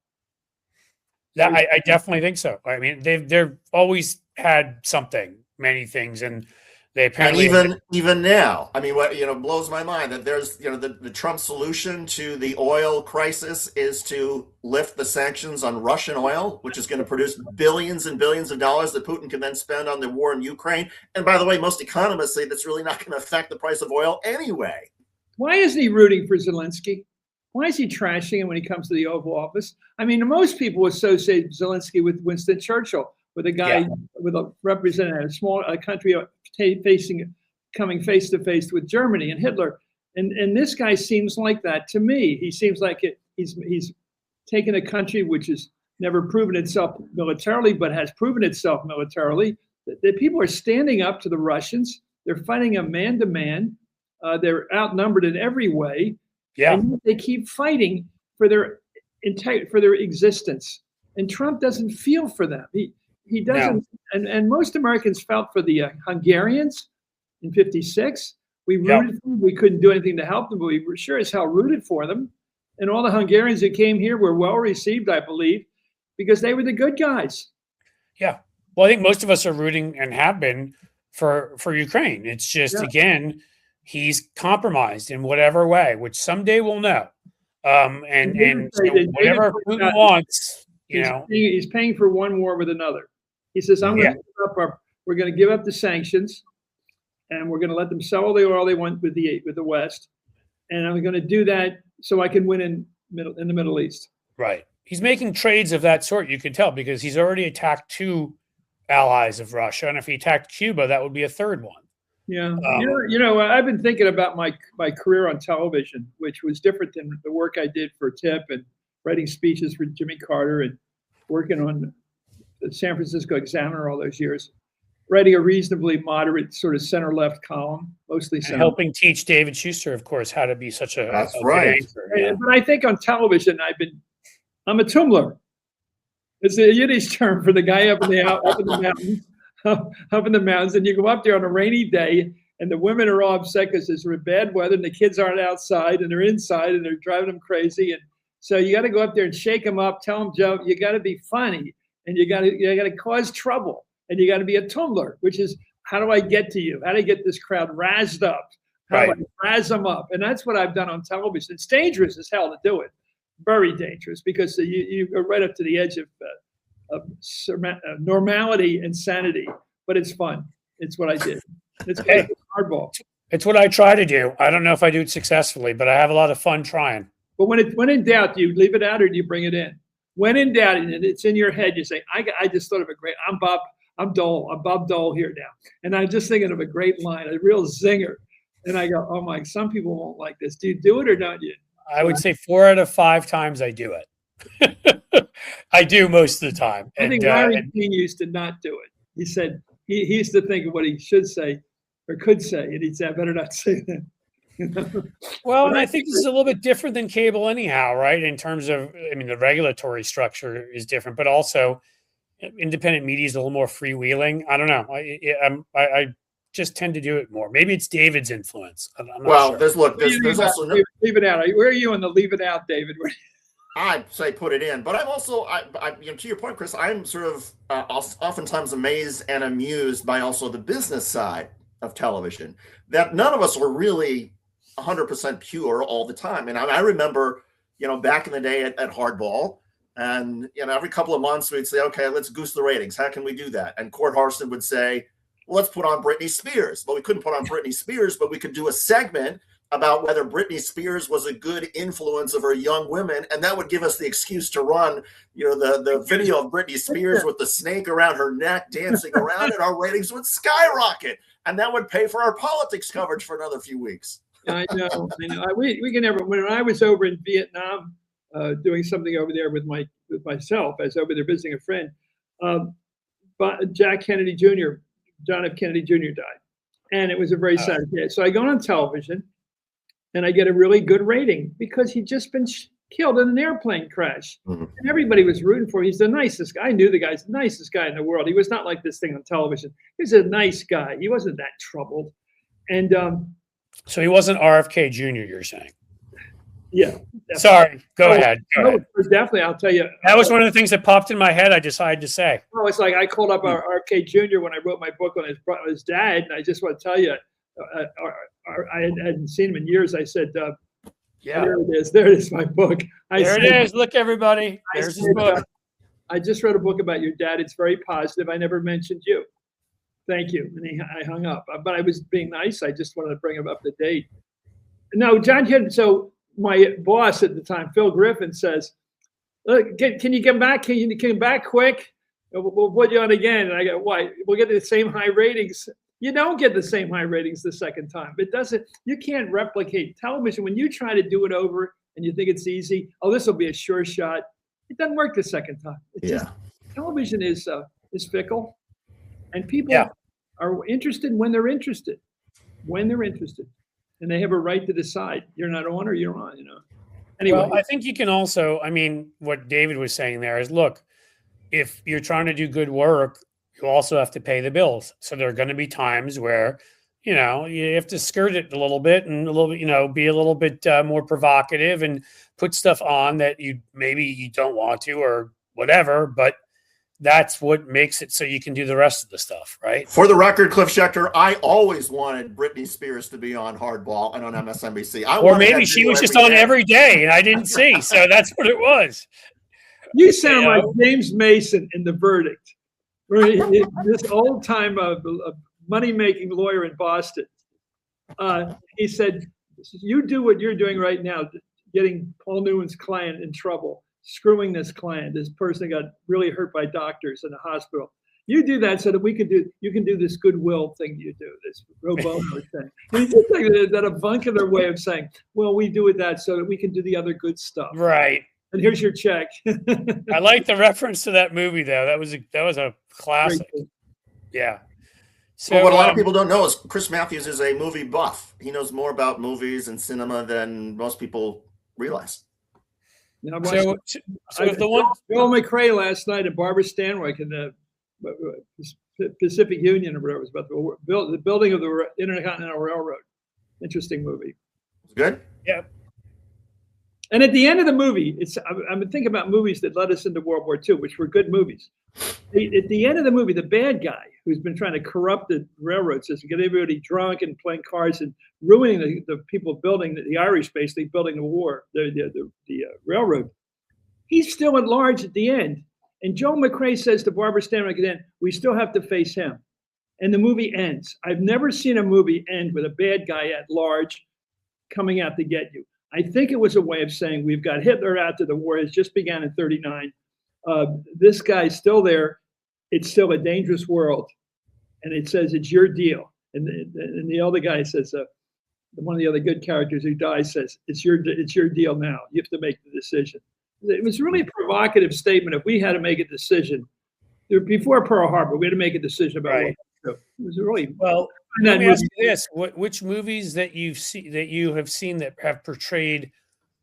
Yeah, I definitely think so. I mean, they've always had something, many things, and they apparently even now. I mean, what blows my mind that there's the Trump solution to the oil crisis is to lift the sanctions on Russian oil, which is going to produce billions and billions of dollars that Putin can then spend on the war in Ukraine. And by the way, most economists say that's really not going to affect the price of oil anyway. Why isn't he rooting for Zelensky? Why is he trashing him when he comes to the Oval Office? I mean, most people associate Zelensky with Winston Churchill, with a guy with a representative, a small country coming face to face with Germany and Hitler. And this guy seems like that to me. He seems like he's taken a country which has never proven itself militarily, but has proven itself militarily. The people are standing up to the Russians. They're fighting a man to man. They're outnumbered in every way. Yeah, and they keep fighting for their existence. And Trump doesn't feel for them. He doesn't. No. And most Americans felt for the Hungarians in '56. We rooted for them. We couldn't do anything to help them, but we were sure as hell rooted for them. And all the Hungarians that came here were well received, I believe, because they were the good guys. Yeah. Well, I think most of us are rooting and have been for Ukraine. It's just, again, he's compromised in whatever way, which someday we'll know. And whatever Putin wants, he's paying for one war with another. He says, we're going to give up the sanctions, and we're going to let them sell all the oil they want with the West, and I'm going to do that so I can win in the Middle East. Right. He's making trades of that sort. You can tell because he's already attacked two allies of Russia, and if he attacked Cuba, that would be a third one. Yeah, I've been thinking about my career on television, which was different than the work I did for Tip and writing speeches for Jimmy Carter and working on the San Francisco Examiner all those years, writing a reasonably moderate sort of center-left column, mostly center. And helping teach David Schecter, of course, how to be such a That's a right. good anchor. Yeah. But I think on television, I'm a tumler. It's a Yiddish term for the guy up in the mountains. Up in the mountains, and you go up there on a rainy day, and the women are all upset because there's bad weather, and the kids aren't outside, and they're inside, and they're driving them crazy. And so you got to go up there and shake them up, tell them, Joe, you got to be funny, and you got to cause trouble, and you got to be a tumler, which is how do I get to you? How do I get this crowd razzed up? How do I razz them up? And that's what I've done on television. It's dangerous as hell to do it, very dangerous, because you go right up to the edge of normality and sanity, but it's fun. It's what I did. It's hardball. It's what I try to do. I don't know if I do it successfully, but I have a lot of fun trying. But when in doubt, do you leave it out or do you bring it in? When in doubt, and it's in your head, you say, I just thought of a great, I'm Bob Dole here now. And I'm just thinking of a great line, a real zinger. And I go, oh my, some people won't like this. Do you do it or don't you? I would say 4 out of 5 times I do it. I do most of the time. I think Larry King used to not do it. He said he used to think of what he should say or could say, and he'd say, I better not say that. Well, and I think this is a little bit different than cable anyhow, right? In terms of, the regulatory structure is different, but also independent media is a little more freewheeling. I don't know. I just tend to do it more. Maybe it's David's influence. I'm not sure. There's also leave it out. Where are you on the leave it out, David? I'd say put it in, but I'm also, to your point, Chris, I'm sort of oftentimes amazed and amused by also the business side of television, that none of us are really 100% pure all the time. And I remember, back in the day at Hardball, and every couple of months we'd say, okay, let's goose the ratings. How can we do that? And Court Harston would say, well, let's put on Britney Spears. Well, we couldn't put on Britney Spears, but we could do a segment about whether Britney Spears was a good influence over young women, and that would give us the excuse to run, the video of Britney Spears with the snake around her neck dancing around, and our ratings would skyrocket, and that would pay for our politics coverage for another few weeks. I know. We can never. When I was over in Vietnam, doing something over there with myself, I was over there visiting a friend. But Jack Kennedy Jr., John F. Kennedy Jr. died, and it was a very sad day. So I go on television. And I get a really good rating because he'd just been killed in an airplane crash. Mm-hmm. And everybody was rooting for him. He's the nicest guy. I knew the guy's the nicest guy in the world. He was not like this thing on television. He was a nice guy. He wasn't that troubled. And so he wasn't RFK Jr., you're saying? Yeah. Definitely. Sorry. Go ahead. Definitely. I'll tell you. That was one of the things that popped in my head. I decided to say. Oh, it's like I called up RFK Jr. when I wrote my book on his dad. And I just want to tell you, I hadn't seen him in years. I said, yeah, there it is. There it is, my book. There it is. Look, everybody. There's his book. I just wrote a book about your dad. It's very positive. I never mentioned you. Thank you. And I hung up. But I was being nice. I just wanted to bring him up to date. No, John Kennedy. So my boss at the time, Phil Griffin, says, look, can you come back? Can you come back quick? We'll put you on again. And I go, why? We'll get the same high ratings. You don't get the same high ratings the second time. It doesn't. You can't replicate television. When you try to do it over and you think it's easy, oh, this will be a sure shot. It doesn't work the second time. Television is fickle, and people are interested when they're interested. When they're interested, and they have a right to decide. You're not on or you're on. Anyway, well, I think you can also. I mean, what David was saying there is, look, if you're trying to do good work, you also have to pay the bills. So there are going to be times where, you have to skirt it a little bit and a little bit, be a little bit more provocative and put stuff on that maybe you don't want to or whatever, but that's what makes it so you can do the rest of the stuff, right? For the record, Cliff Schecter, I always wanted Britney Spears to be on Hardball and on MSNBC. Or maybe she was just on every day and I didn't see. So that's what it was. You sound like James Mason in The Verdict. This old-time money-making lawyer in Boston. He said, you do what you're doing right now, getting Paul Newman's client in trouble, screwing this client, this person got really hurt by doctors in the hospital. You do that so that you can do this goodwill thing you do, this pro bono thing. And it's like that avuncular way of saying, well, we do that so that we can do the other good stuff. Right. And here's your check. I like the reference to that movie, though. That was a classic. Yeah. So what a lot of people don't know is Chris Matthews is a movie buff. He knows more about movies and cinema than most people realize. So the one Bill McRae last night and Barbara Stanwyck in the Pacific Union or whatever it was about the building of the Intercontinental Railroad. Interesting movie. It's good. Yeah. And at the end of the movie, I'm thinking about movies that led us into World War II, which were good movies. At the end of the movie, the bad guy who's been trying to corrupt the railroad system, get everybody drunk and playing cards and ruining the people building the Irish, basically building the railroad. He's still at large at the end. And Joe McRae says to Barbara Stanwyck at the end, we still have to face him. And the movie ends. I've never seen a movie end with a bad guy at large coming out to get you. I think it was a way of saying we've got Hitler after the war has just began in 1939. This guy's still there. It's still a dangerous world. And it says it's your deal. And the other guy says, one of the other good characters who dies says, it's your deal now. You have to make the decision. It was really a provocative statement. If we had to make a decision, before Pearl Harbor, we had to make a decision about what to do. It was really well. Let me ask you this: which movies that you have seen that have portrayed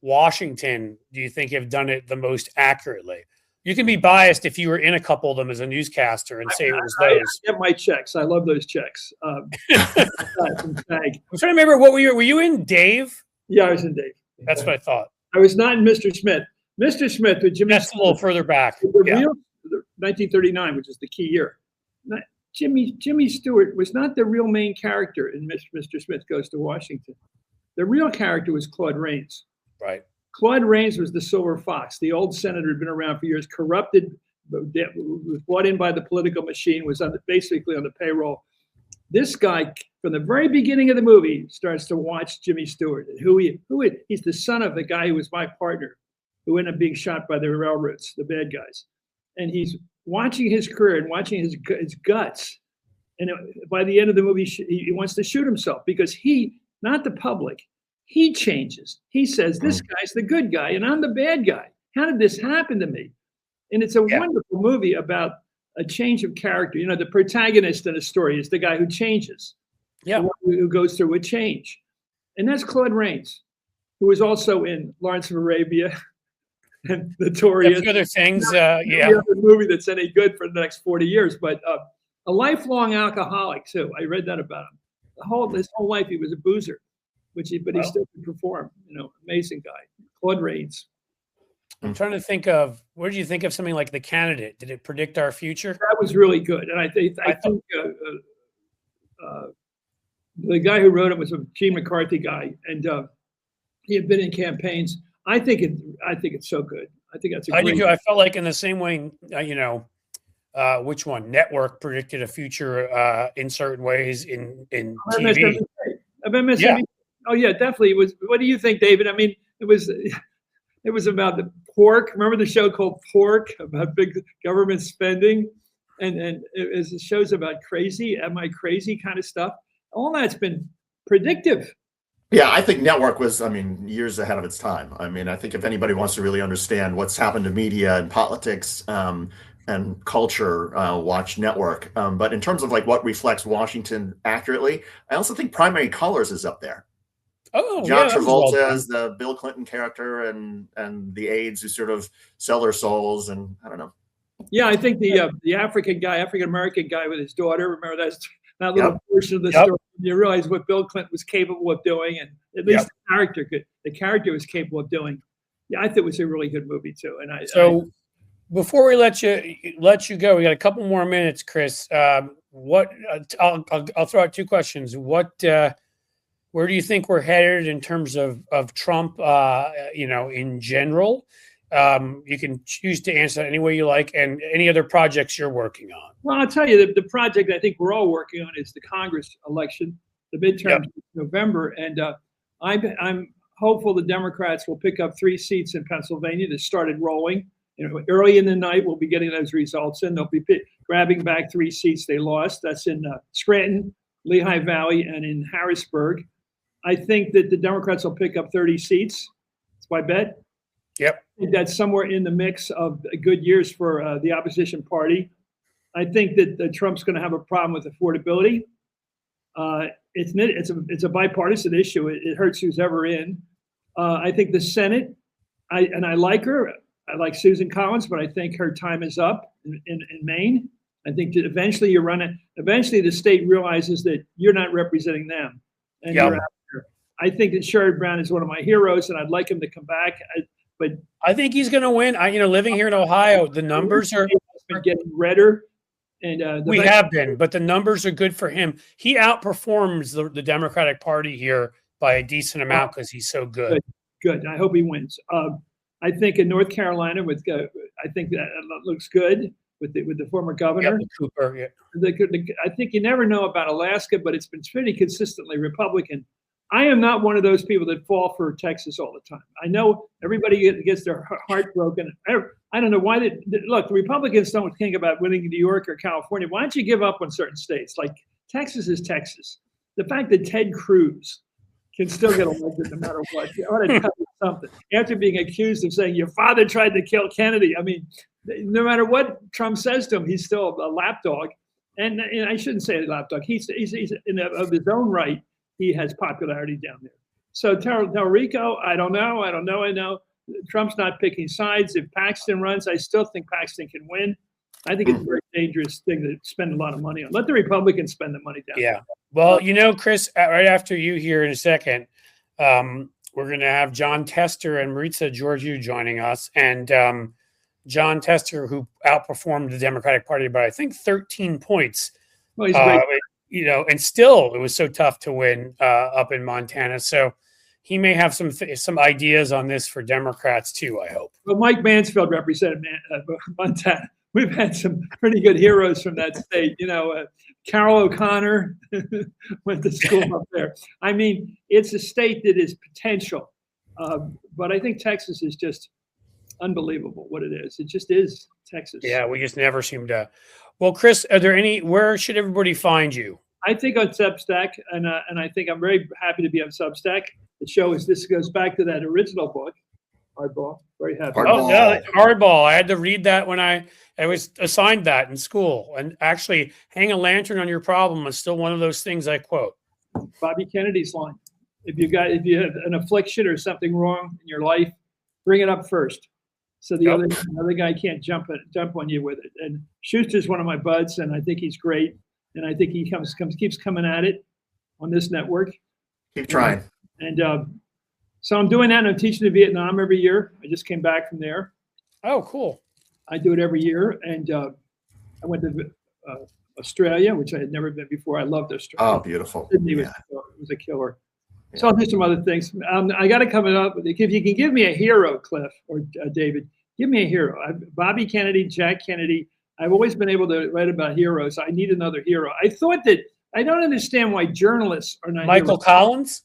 Washington do you think have done it the most accurately? You can be biased if you were in a couple of them as a newscaster and say it was those. I get my checks. I love those checks. I'm trying to remember what were you in Dave? Yeah, I was in Dave. That's what I thought. I was not in Mr. Smith. Mr. Smith with Jimmy. That's a little further back. The real 1939, which is the key year. Jimmy Stewart was not the real main character in Mr. Smith Goes to Washington. The real character was Claude Rains. Right. Claude Rains was the silver fox. The old senator had been around for years, corrupted, was brought in by the political machine, was basically on the payroll. This guy, from the very beginning of the movie, starts to watch Jimmy Stewart. He's the son of the guy who was my partner, who ended up being shot by the railroads, the bad guys. And he's watching his career and watching his guts. And by the end of the movie, he wants to shoot himself because not the public, he changes. He says, this guy's the good guy and I'm the bad guy. How did this happen to me? And it's a wonderful movie about a change of character. The protagonist in a story is the guy who changes, who goes through a change. And that's Claude Rains, who was also in Lawrence of Arabia and Notorious. Other things, The movie that's any good for the next 40 years, but a lifelong alcoholic too. I read that about him. His whole life he was a boozer, but he still could perform. Amazing guy, Claude Rains. I'm trying to think of, what did you think of something like The Candidate? Did it predict our future? That was really good, and I think the guy who wrote it was a Gene McCarthy guy, and he had been in campaigns. I think it's so good. I think that's I do too. I felt like in the same way, which one? Network predicted a future in certain ways in TV. MSNBC. Oh yeah, definitely. It was. What do you think, David? I mean, it was about the pork. Remember the show called Pork about big government spending, and it shows about crazy. Am I crazy? Kind of stuff. All that's been predictive. Yeah, I think Network was, years ahead of its time. I think if anybody wants to really understand what's happened to media and politics and culture, watch Network. But in terms of what reflects Washington accurately, I also think Primary Colors is up there. Oh, John Travolta as the Bill Clinton character and the aides who sort of sell their souls, and I don't know. Yeah, I think the African American guy with his daughter. Remember that little portion of the story. You realize what Bill Clinton was capable of doing, and at least the character was capable of doing. Yeah, I think it was a really good movie too. And before we let you go, we got a couple more minutes, Chris. I'll throw out two questions. Where do you think we're headed in terms of Trump? In general, you can choose to answer that any way you like, and any other projects you're working on. Well, I'll tell you the project I think we're all working on is the Congress election, the midterms in November, and I'm hopeful the Democrats will pick up 3 seats in Pennsylvania that started rolling. Early in the night we'll be getting those results in. They'll be grabbing back 3 seats they lost. That's in Scranton, Lehigh Valley, and in Harrisburg. I think that the Democrats will pick up 30 seats. That's my bet. Yep. I think that's somewhere in the mix of good years for the opposition party. I think that Trump's going to have a problem with affordability. It's a bipartisan issue. It hurts who's ever in. I think the Senate, I like her. I like Susan Collins, but I think her time is up in Maine. I think that eventually the state realizes that you're not representing them, and you're out here. I think that Sherrod Brown is one of my heroes, and I'd like him to come back. But I think he's going to win. Living here in Ohio, the numbers are getting redder, and but the numbers are good for him. He outperforms the Democratic Party here by a decent amount because he's so good. Good. I hope he wins. I think in North Carolina, I think that looks good with the former governor. Cooper. I think you never know about Alaska, but it's been pretty consistently Republican. I am not one of those people that fall for Texas all the time. I know everybody gets their heart broken. I don't know why. Look, the Republicans don't think about winning New York or California. Why don't you give up on certain states? Like Texas is Texas. The fact that Ted Cruz can still get elected no matter what. You ought to tell you something. After being accused of saying your father tried to kill Kennedy. No matter what Trump says to him, he's still a lapdog. And I shouldn't say a lapdog. He's of his own right. He has popularity down there. So Rico, I don't know. I know Trump's not picking sides. If Paxton runs, I still think Paxton can win. I think it's a very dangerous thing to spend a lot of money on. Let the Republicans spend the money down. Yeah. Well, Chris, right after you here in a second, we're going to have John Tester and Maritza Georgiou joining us. And John Tester, who outperformed the Democratic Party by, I think, 13 points. Well, he's great. You know, and still it was so tough to win up in Montana. So he may have some ideas on this for Democrats too, I hope. Well, Mike Mansfield represented Montana. We've had some pretty good heroes from that state. You know, Carol O'Connor went to school up there. I mean, it's a state that is potential. But I think Texas is just unbelievable what it is. It just is Texas. Yeah, we just never seem to. Well, Chris, where should everybody find you? I think on Substack, and I think I'm very happy to be on Substack. This goes back to that original book, Hardball. Very happy. Oh, no, Hardball. I had to read that when I was assigned that in school. And actually, hang a lantern on your problem is still one of those things I quote. Bobby Kennedy's line. If you have an affliction or something wrong in your life, bring it up first. So the other guy can't jump on you with it. And Schecter's one of my buds, and I think he's great. And I think he keeps coming at it on this network. Keep trying. And so I'm doing that, and I'm teaching in Vietnam every year. I just came back from there. Oh, cool. I do it every year. And I went to Australia, which I had never been before. I loved Australia. Oh, beautiful. Sydney was a killer. Yeah. So I'll do some other things. I got to come up with, if you can give me a hero, Cliff or David, give me a hero. Bobby Kennedy, Jack Kennedy. I've always been able to write about heroes. I need another hero. I don't understand why journalists are not Michael heroes. Collins?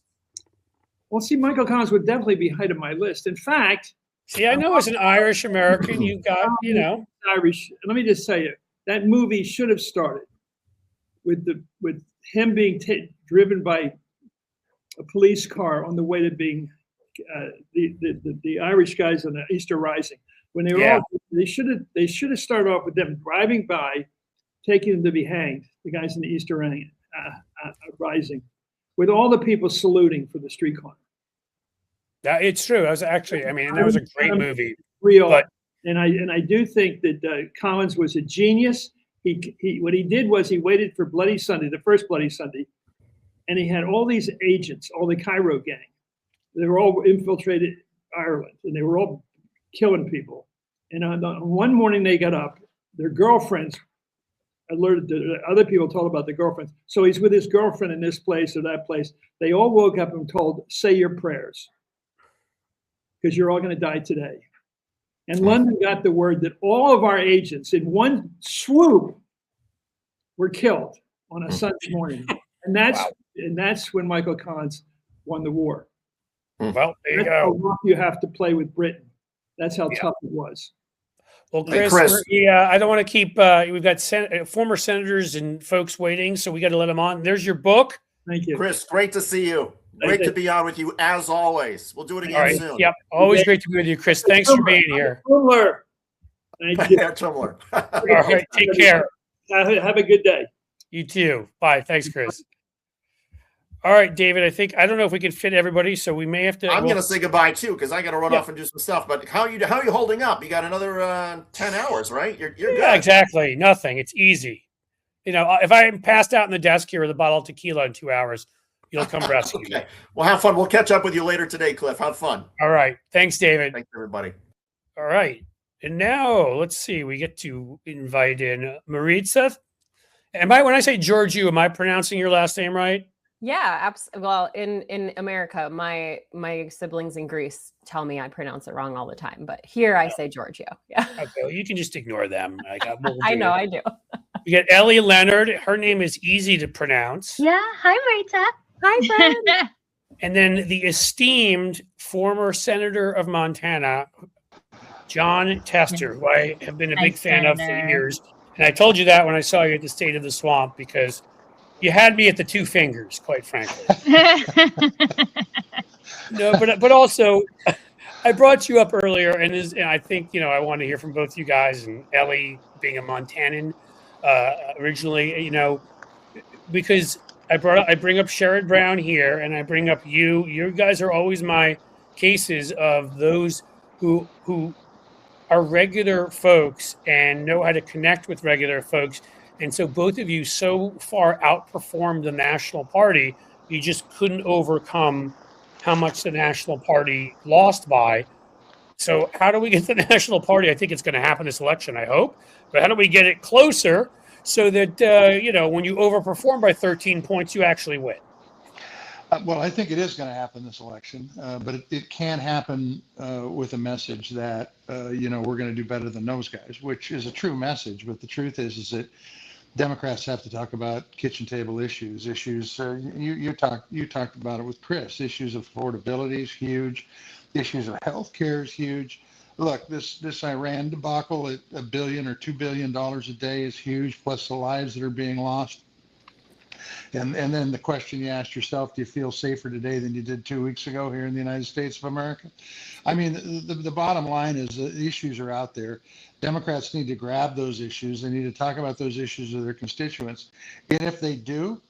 Well, see, Michael Collins would definitely be height of my list. In fact, see, I know as an Irish American, you got, Irish. Let me just say it. That movie should have started with him being driven by a police car on the way to being the Irish guys on the Easter Rising. When they were they should have started off with them driving by, taking them to be hanged, the guys in the Easter Rising, with all the people saluting for the street corner. It's true. That was actually, that was a great movie. Real, and I do think that Collins was a genius. What he did was he waited for Bloody Sunday, the first Bloody Sunday, and he had all these agents, all the Cairo gang. They were all infiltrated Ireland, and they were all killing people. And on one morning they got up, their girlfriends alerted the other people, told about the girlfriends. So he's with his girlfriend in this place or that place. They all woke up and told, say your prayers, because you're all going to die today. And London got the word that all of our agents in one swoop were killed on a Sunday morning. And that's when Michael Collins won the war. Well, there you That's how go. rough you have to play with Britain. That's how tough it was. Well, Chris. I don't want to keep. We've got former senators and folks waiting, so we got to let them on. There's your book. Thank you, Chris. Great to see you. Great to be on with you as always. We'll do it again soon. Yep, always great to be with you, Chris. Thanks for being here. Thank you. Tumblr. All right, take care. Have a good day. You too. Bye. Thanks, Chris. All right, David, I don't know if we can fit everybody, so we may have to. I'm going to say goodbye too, because I got to run off and do some stuff. But how are you holding up? You got another 10 hours, right? You're good. Yeah, exactly. Nothing. It's easy. If I'm passed out in the desk here with a bottle of tequila in 2 hours, you'll come rescue me. Well, have fun. We'll catch up with you later today, Cliff. Have fun. All right. Thanks, David. Thanks, everybody. All right. And now let's see. We get to invite in Maritza. When I say Georgiou, am I pronouncing your last name right? Yeah, absolutely. Well, in America, my siblings in Greece tell me I pronounce it wrong all the time, but here I say Giorgio. Yeah. Okay, well, you can just ignore them. I know, I do. We got Ellie Leonard. Her name is easy to pronounce. Yeah. Hi, Marita. Hi, friend. And then the esteemed former senator of Montana, John Tester, who I have been a big fan of for years. And I told you that when I saw you at the State of the Swamp, because you had me at the two fingers, quite frankly. No, but also, I brought you up earlier, and I think I want to hear from both you guys, and Ellie being a Montanan originally, because I bring up Sherrod Brown here, and I bring up you. You guys are always my cases of those who are regular folks and know how to connect with regular folks. And so both of you so far outperformed the national party, you just couldn't overcome how much the National Party lost by. So how do we get the National Party? I think it's going to happen this election, I hope. But how do we get it closer so that, when you overperform by 13 points, you actually win? Well, I think it is going to happen this election, but it can happen with a message that, we're going to do better than those guys, which is a true message. But the truth is that Democrats have to talk about kitchen table issues. You talked about it with Chris. Issues of affordability is huge. Issues of health care is huge. Look, this Iran debacle at $1 billion or $2 billion a day is huge, plus the lives that are being lost. And then the question you asked yourself, do you feel safer today than you did 2 weeks ago here in the United States of America? I mean, the bottom line is the issues are out there. Democrats need to grab those issues. They need to talk about those issues with their constituents. And if they do,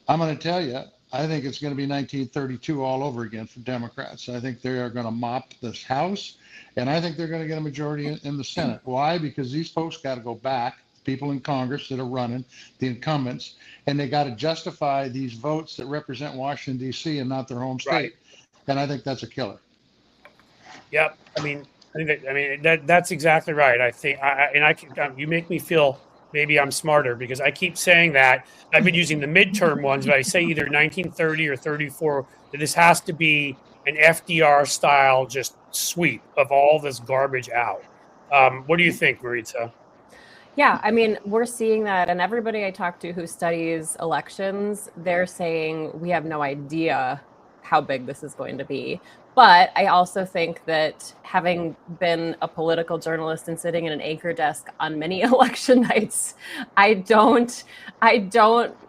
I'm going to tell you, I think it's going to be 1932 all over again for Democrats. I think they are going to mop this House, and I think they're going to get a majority in the Senate. Why? Because these folks got to go back, people in Congress that are running, the incumbents, and they got to justify these votes that represent Washington, D.C. and not their home state. Right. And I think that's a killer. Yep. That's exactly right. I think, you make me feel maybe I'm smarter because I keep saying that. I've been using the midterm ones, but I say either 1930 or 34, that this has to be an FDR style just sweep of all this garbage out. What do you think, Maritza? Yeah, I mean, we're seeing that, and everybody I talk to who studies elections, they're saying we have no idea how big this is going to be. But I also think that having been a political journalist and sitting in an anchor desk on many election nights, I don't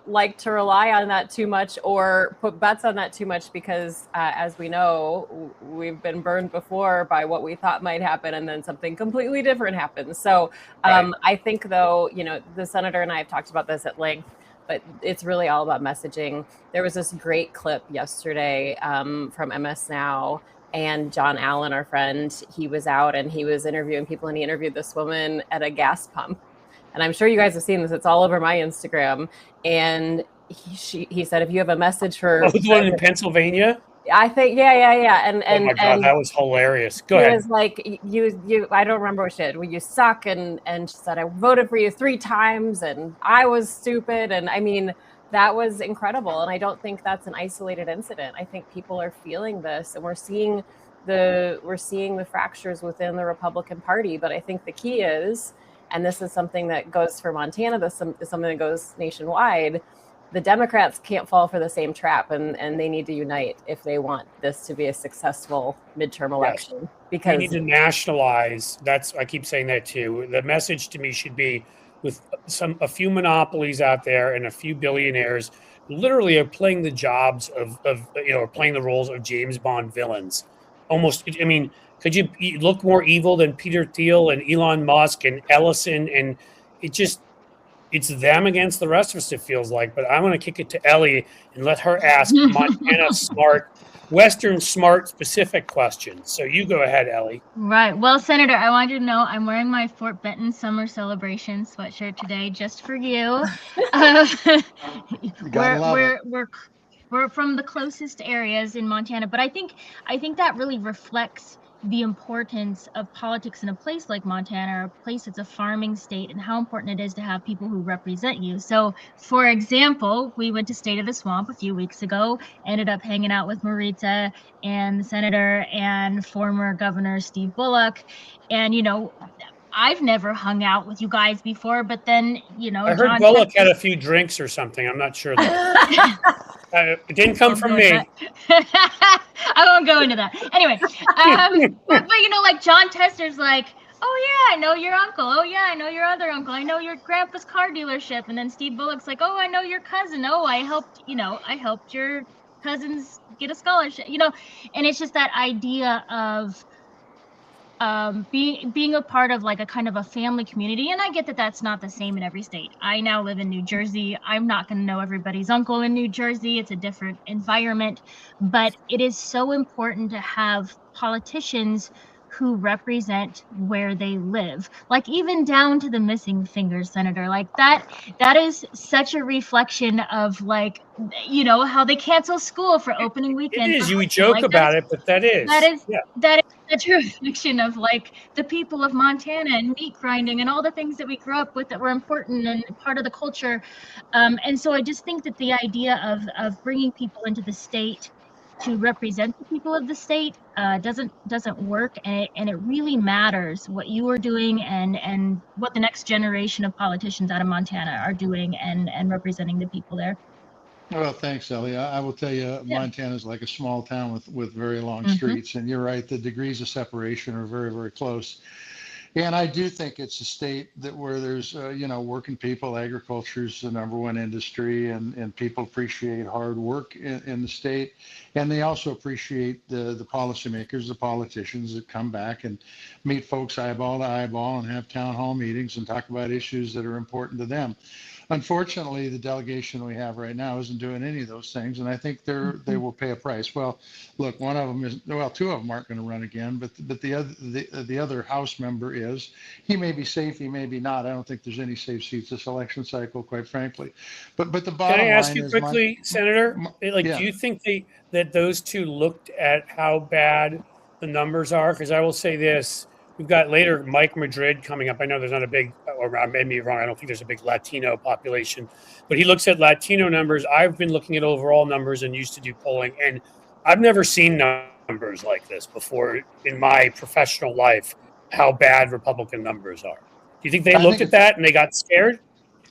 like to rely on that too much or put bets on that too much because, as we know, we've been burned before by what we thought might happen and then something completely different happens. So I think, though, the senator and I have talked about this at length, but it's really all about messaging. There was this great clip yesterday from MS Now, and John Allen, our friend, he was out and he was interviewing people, and he interviewed this woman at a gas pump. And I'm sure you guys have seen this. It's all over my Instagram. And he said, if you have a message for... Oh, the one in Pennsylvania? I think, yeah. And oh my God, that was hilarious. Go ahead. It was like, you, I don't remember what she did. Well, you suck. And she said, I voted for you 3 times and I was stupid. And I mean, that was incredible. And I don't think that's an isolated incident. I think people are feeling this, and we're seeing the fractures within the Republican Party. But I think the key is, and this is something that goes for Montana, this is something that goes nationwide, the Democrats can't fall for the same trap, and they need to unite if they want this to be a successful midterm election. Yes. Because we need to nationalize. I keep saying that too. The message to me should be, with a few monopolies out there and a few billionaires literally are playing the jobs of playing the roles of James Bond villains. Almost, I mean, could you look more evil than Peter Thiel and Elon Musk and Ellison? And it's them against the rest of us, it feels like. But I want to kick it to Ellie and let her ask Montana Western smart specific questions. So you go ahead, Ellie. Right. Well, Senator, I wanted you to know I'm wearing my Fort Benton summer celebration sweatshirt today just for you. We're from the closest areas in Montana, but I think that really reflects the importance of politics in a place like Montana, or a place that's a farming state, and how important it is to have people who represent you. So, for example, we went to State of the Swamp a few weeks ago, ended up hanging out with Maritza and the senator and former Governor Steve Bullock. And, I've never hung out with you guys before, but then, I heard Bullock had a few drinks or something. I'm not sure. It didn't come from me. I won't go into that. Anyway, but like John Tester's like, oh yeah, I know your uncle. Oh yeah, I know your other uncle. I know your grandpa's car dealership. And then Steve Bullock's like, oh, I know your cousin. Oh, I helped your cousins get a scholarship. And it's just that idea of being a part of like a kind of a family community. And I get that that's not the same in every state. I now live in New Jersey. I'm not going to know everybody's uncle in New Jersey. It's a different environment, but it is so important to have politicians who represent where they live, like even down to the missing fingers, Senator. Like that is such a reflection of, like, you know, how they cancel school for opening weekend. It is. for We high school. joke Like, about it, but that is. that is Yeah. that is such a reflection of, like, the people of Montana and meat grinding and all the things that we grew up with that were important and part of the culture. And so I just think that the idea of bringing people into the state to represent the people of the state doesn't work, and it really matters what you are doing and what the next generation of politicians out of Montana are doing and representing the people there. Well, thanks, Ellie. I will tell you, Yeah. Montana is like a small town with very long Mhm. streets, and you're right. The degrees of separation are very, very close. And I do think it's a state that where there's, you know, working people. Agriculture is the number one industry, and people appreciate hard work in the state, and they also appreciate the policymakers, the politicians that come back and meet folks eyeball to eyeball and have town hall meetings and talk about issues that are important to them. Unfortunately, the delegation we have right now isn't doing any of those things, and I think they will pay a price. Well, look, one of them is, well, two of them aren't going to run again, but the other House member is. He may be safe, he may be not. I don't think there's any safe seats this election cycle, quite frankly. But the bottom Can I ask line you is, quickly, Senator? Like, yeah. do you think that those two looked at how bad the numbers are? Because I will say this: we've got later Mike Madrid coming up. I know there's not a big, or I may be wrong. I don't think there's a big Latino population, but he looks at Latino numbers. I've been looking at overall numbers and used to do polling, and I've never seen numbers like this before in my professional life. How bad Republican numbers are. Do you think they looked at that and they got scared?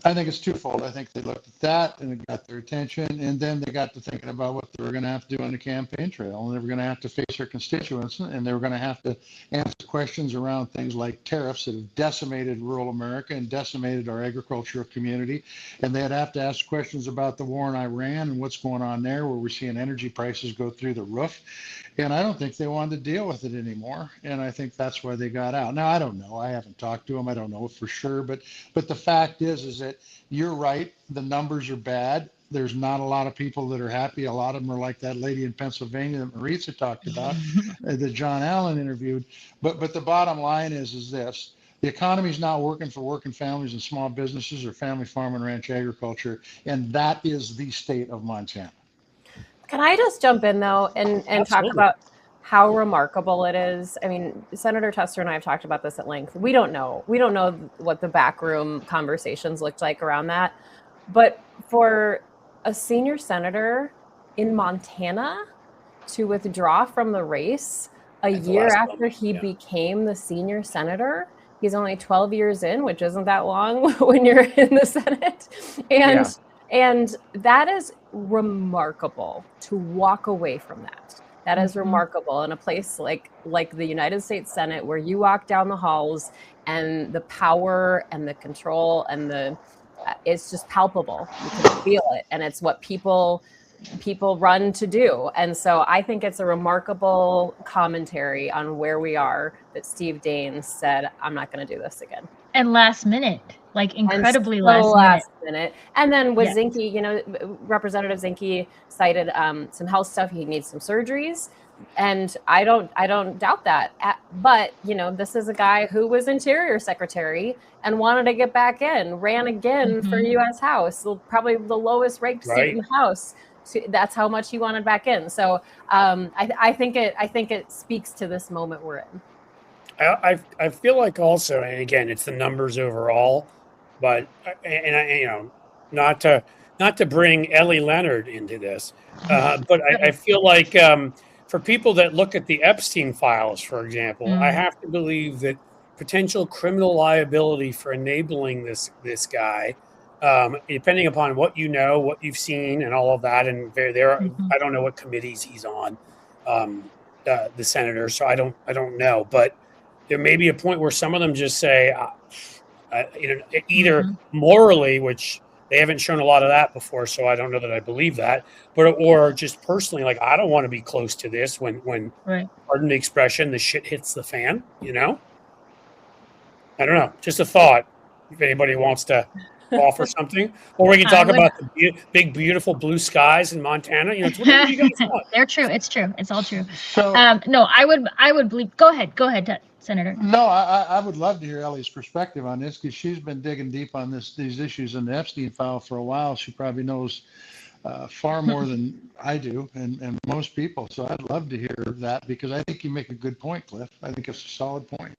I think it's twofold. I think they looked at that and it got their attention, and then they got to thinking about what they were going to have to do on the campaign trail, and they were going to have to face their constituents, and they were going to have to answer questions around things like tariffs that have decimated rural America and decimated our agricultural community, and they'd have to ask questions about the war in Iran and what's going on there, where we're seeing energy prices go through the roof. And I don't think they wanted to deal with it anymore. And I think that's why they got out. Now, I don't know. I haven't talked to them. I don't know for sure. But the fact is that you're right. The numbers are bad. There's not a lot of people that are happy. A lot of them are like that lady in Pennsylvania that Maritza talked about, that John Allen interviewed. But the bottom line is this. The economy is not working for working families and small businesses or family farm and ranch agriculture. And that is the state of Montana. Can I just jump in though and talk about how remarkable it is? I mean, Senator Tester and I have talked about this at length. We don't know what the backroom conversations looked like around that. But for a senior senator in Montana to withdraw from the race a year after he became the senior senator, he's only 12 years in, which isn't that long when you're in the Senate. And that is remarkable to walk away from that. That is remarkable in a place like the United States Senate, where you walk down the halls and the power and the control and it's just palpable. You can feel it, and it's what people run to do. And so I think it's a remarkable commentary on where we are that Steve Daines said, I'm not going to do this again. And last minute, like incredibly last minute. And then with Zinke, you know, Representative Zinke cited some health stuff. He needs some surgeries. And I don't doubt that. But, you know, this is a guy who was Interior Secretary and wanted to get back in, ran again for U.S. House, probably the lowest ranked seat in the House. So that's how much he wanted back in. So I think it speaks to this moment we're in. I feel like also, and again, it's the numbers overall, but you know, not to bring Ellie Leonard into this, but I feel like for people that look at the Epstein files, for example, I have to believe that potential criminal liability for enabling this guy, depending upon what you know, what you've seen, and all of that, and there I don't know what committees he's on, the senator, so I don't know, but there may be a point where some of them just say, you know, either morally, which they haven't shown a lot of that before, so I don't know that I believe that, but or just personally, like, I don't want to be close to this when pardon the expression, the shit hits the fan, you know? I don't know. Just a thought. If anybody wants to offer something, or we can I talk would- about the big, beautiful blue skies in Montana. It's whatever you guys want. They're true. It's true. It's all true. So No, I would believe. Go ahead, Senator. no, I would love to hear Ellie's perspective on this because she's been digging deep on these issues in the Epstein file for a while. She probably knows far more than I do and most people. So I'd love to hear that because I think you make a good point, Cliff. I think it's a solid point.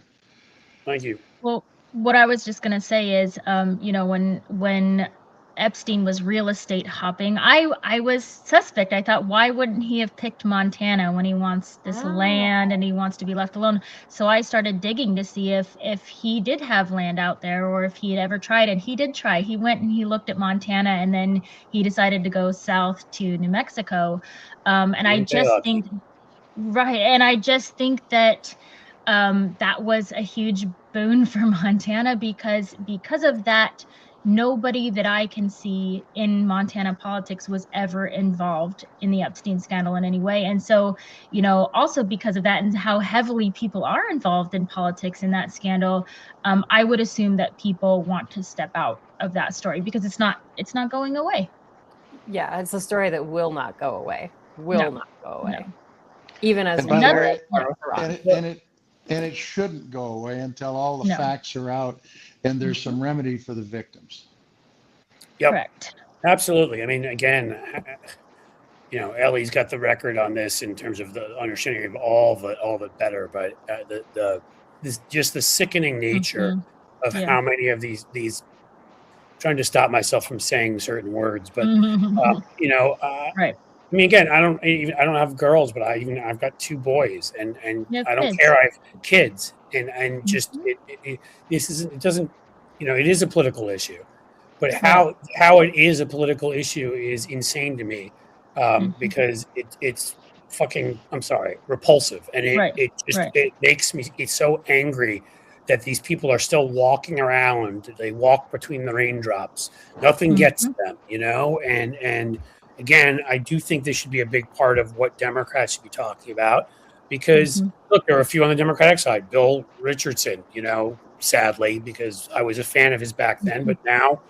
Thank you. Well, what I was just gonna say is, when Epstein was real estate hopping, I was suspect. I thought, why wouldn't he have picked Montana when he wants this land and he wants to be left alone? So I started digging to see if he did have land out there or if he had ever tried. And he did try. He went and he looked at Montana, and then he decided to go south to New Mexico. And I just think, right, and I just think that that was a huge boon for Montana because of that. Nobody that I can see in Montana politics was ever involved in the Epstein scandal in any way. And so, also because of that and how heavily people are involved in politics in that scandal, I would assume that people want to step out of that story because it's not going away. Yeah, it's a story that will not go away. No. Not go away. No. Even as And we by the hear way, it from Iran. and it shouldn't go away until all the No. facts are out and there's some remedy for the victims. Yep. Correct. Absolutely. I mean, again, Ellie's got the record on this in terms of the understanding of all of it better, but the sickening nature of Yeah. how many of these trying to stop myself from saying certain words, but Right. I mean, again, I don't have girls, but I've got 2 boys, and You have I don't kids. care. I have kids, and just it is a political issue, but how it is a political issue is insane to me, because it's fucking, I'm sorry, repulsive, and it makes me so angry that these people are still walking around. They walk between the raindrops. Nothing gets them, and again, I do think this should be a big part of what Democrats should be talking about because, look, there are a few on the Democratic side. Bill Richardson, sadly, because I was a fan of his back then, but now,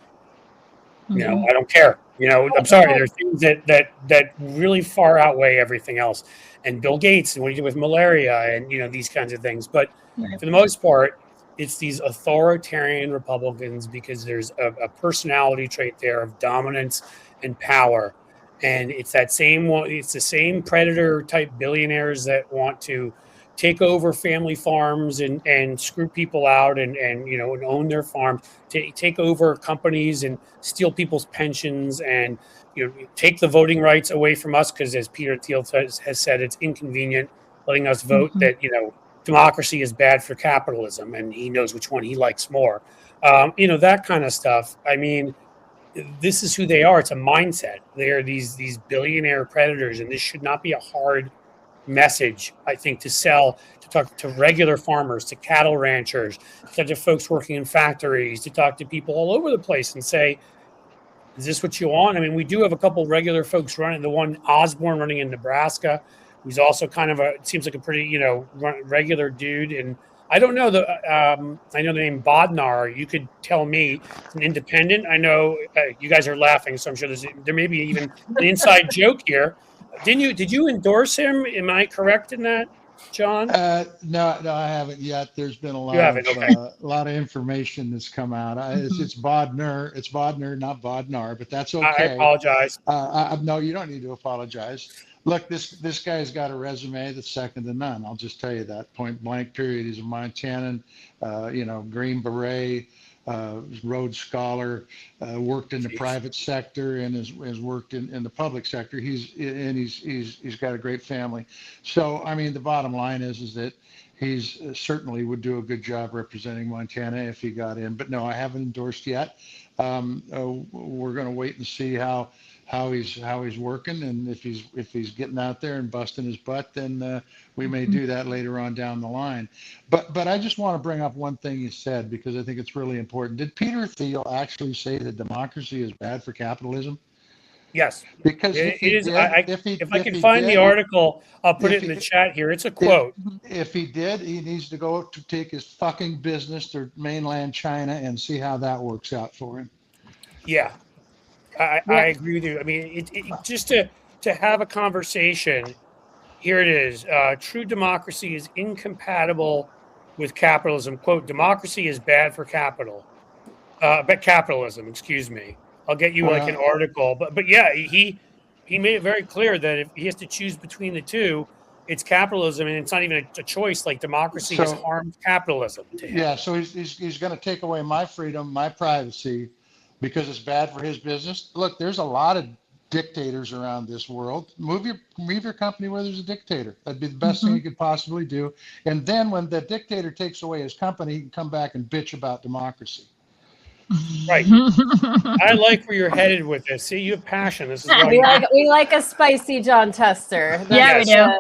I don't care. I'm sorry. There are things that really far outweigh everything else. And Bill Gates and what he did with malaria and, these kinds of things. But for the most part, it's these authoritarian Republicans because there's a personality trait there of dominance and power. And it's the same predator type billionaires that want to take over family farms and screw people out and own their farms, take over companies and steal people's pensions and take the voting rights away from us because, as Peter Thiel has said, it's inconvenient letting us vote. That democracy is bad for capitalism, and he knows which one he likes more. That kind of stuff. I mean, this is who they are. It's a mindset. They are these billionaire predators, and this should not be a hard message, I think, to sell, to talk to regular farmers, to cattle ranchers, to folks working in factories, to talk to people all over the place and say, is this what you want? I mean, we do have a couple regular folks running. The one Osborne running in Nebraska, who's also kind of seems like a pretty, regular dude. And I don't know I know the name Bodnar. You could tell me. It's an independent. I know you guys are laughing, so I'm sure there may be even an inside joke here. Did you endorse him? Am I correct in that, John? No, I haven't yet. There's been a lot of information that's come out. It's Bodnar. It's Bodnar, not Bodnar, but that's okay. I apologize. No, you don't need to apologize. Look, this guy's got a resume that's second to none. I'll just tell you that, point blank, period. He's a Montanan, Green Beret, Rhodes Scholar, worked in the private sector and has worked in the public sector. He's got a great family. So, I mean, the bottom line is that he's certainly would do a good job representing Montana if he got in. But no, I haven't endorsed yet. We're going to wait and see how he's working, and if he's getting out there and busting his butt, then we may do that later on down the line. But I just want to bring up one thing you said because I think it's really important. Did Peter Thiel actually say that democracy is bad for capitalism? Yes, because it is. If I can find the article, I'll put it in the chat here. It's a quote. If he did, he needs to go to take his fucking business to mainland China and see how that works out for him. Yeah, I agree with you. I mean, just to have a conversation. Here it is. True democracy is incompatible with capitalism. Quote: Democracy is bad for capital. But capitalism. Excuse me. I'll get you like an Well, article. But yeah, he made it very clear that if he has to choose between the two, it's capitalism, and it's not even a choice. Like democracy has so harmed capitalism to him. yeah, so he's going to take away my freedom, my privacy, because it's bad for his business. Look, there's a lot of dictators around this world. Move your company where there's a dictator. That'd be the best thing you could possibly do. And then when the dictator takes away his company, he can come back and bitch about democracy. Right. I like where you're headed with this. See, you have passion. This is why We like a spicy John Tester. Yeah, we do.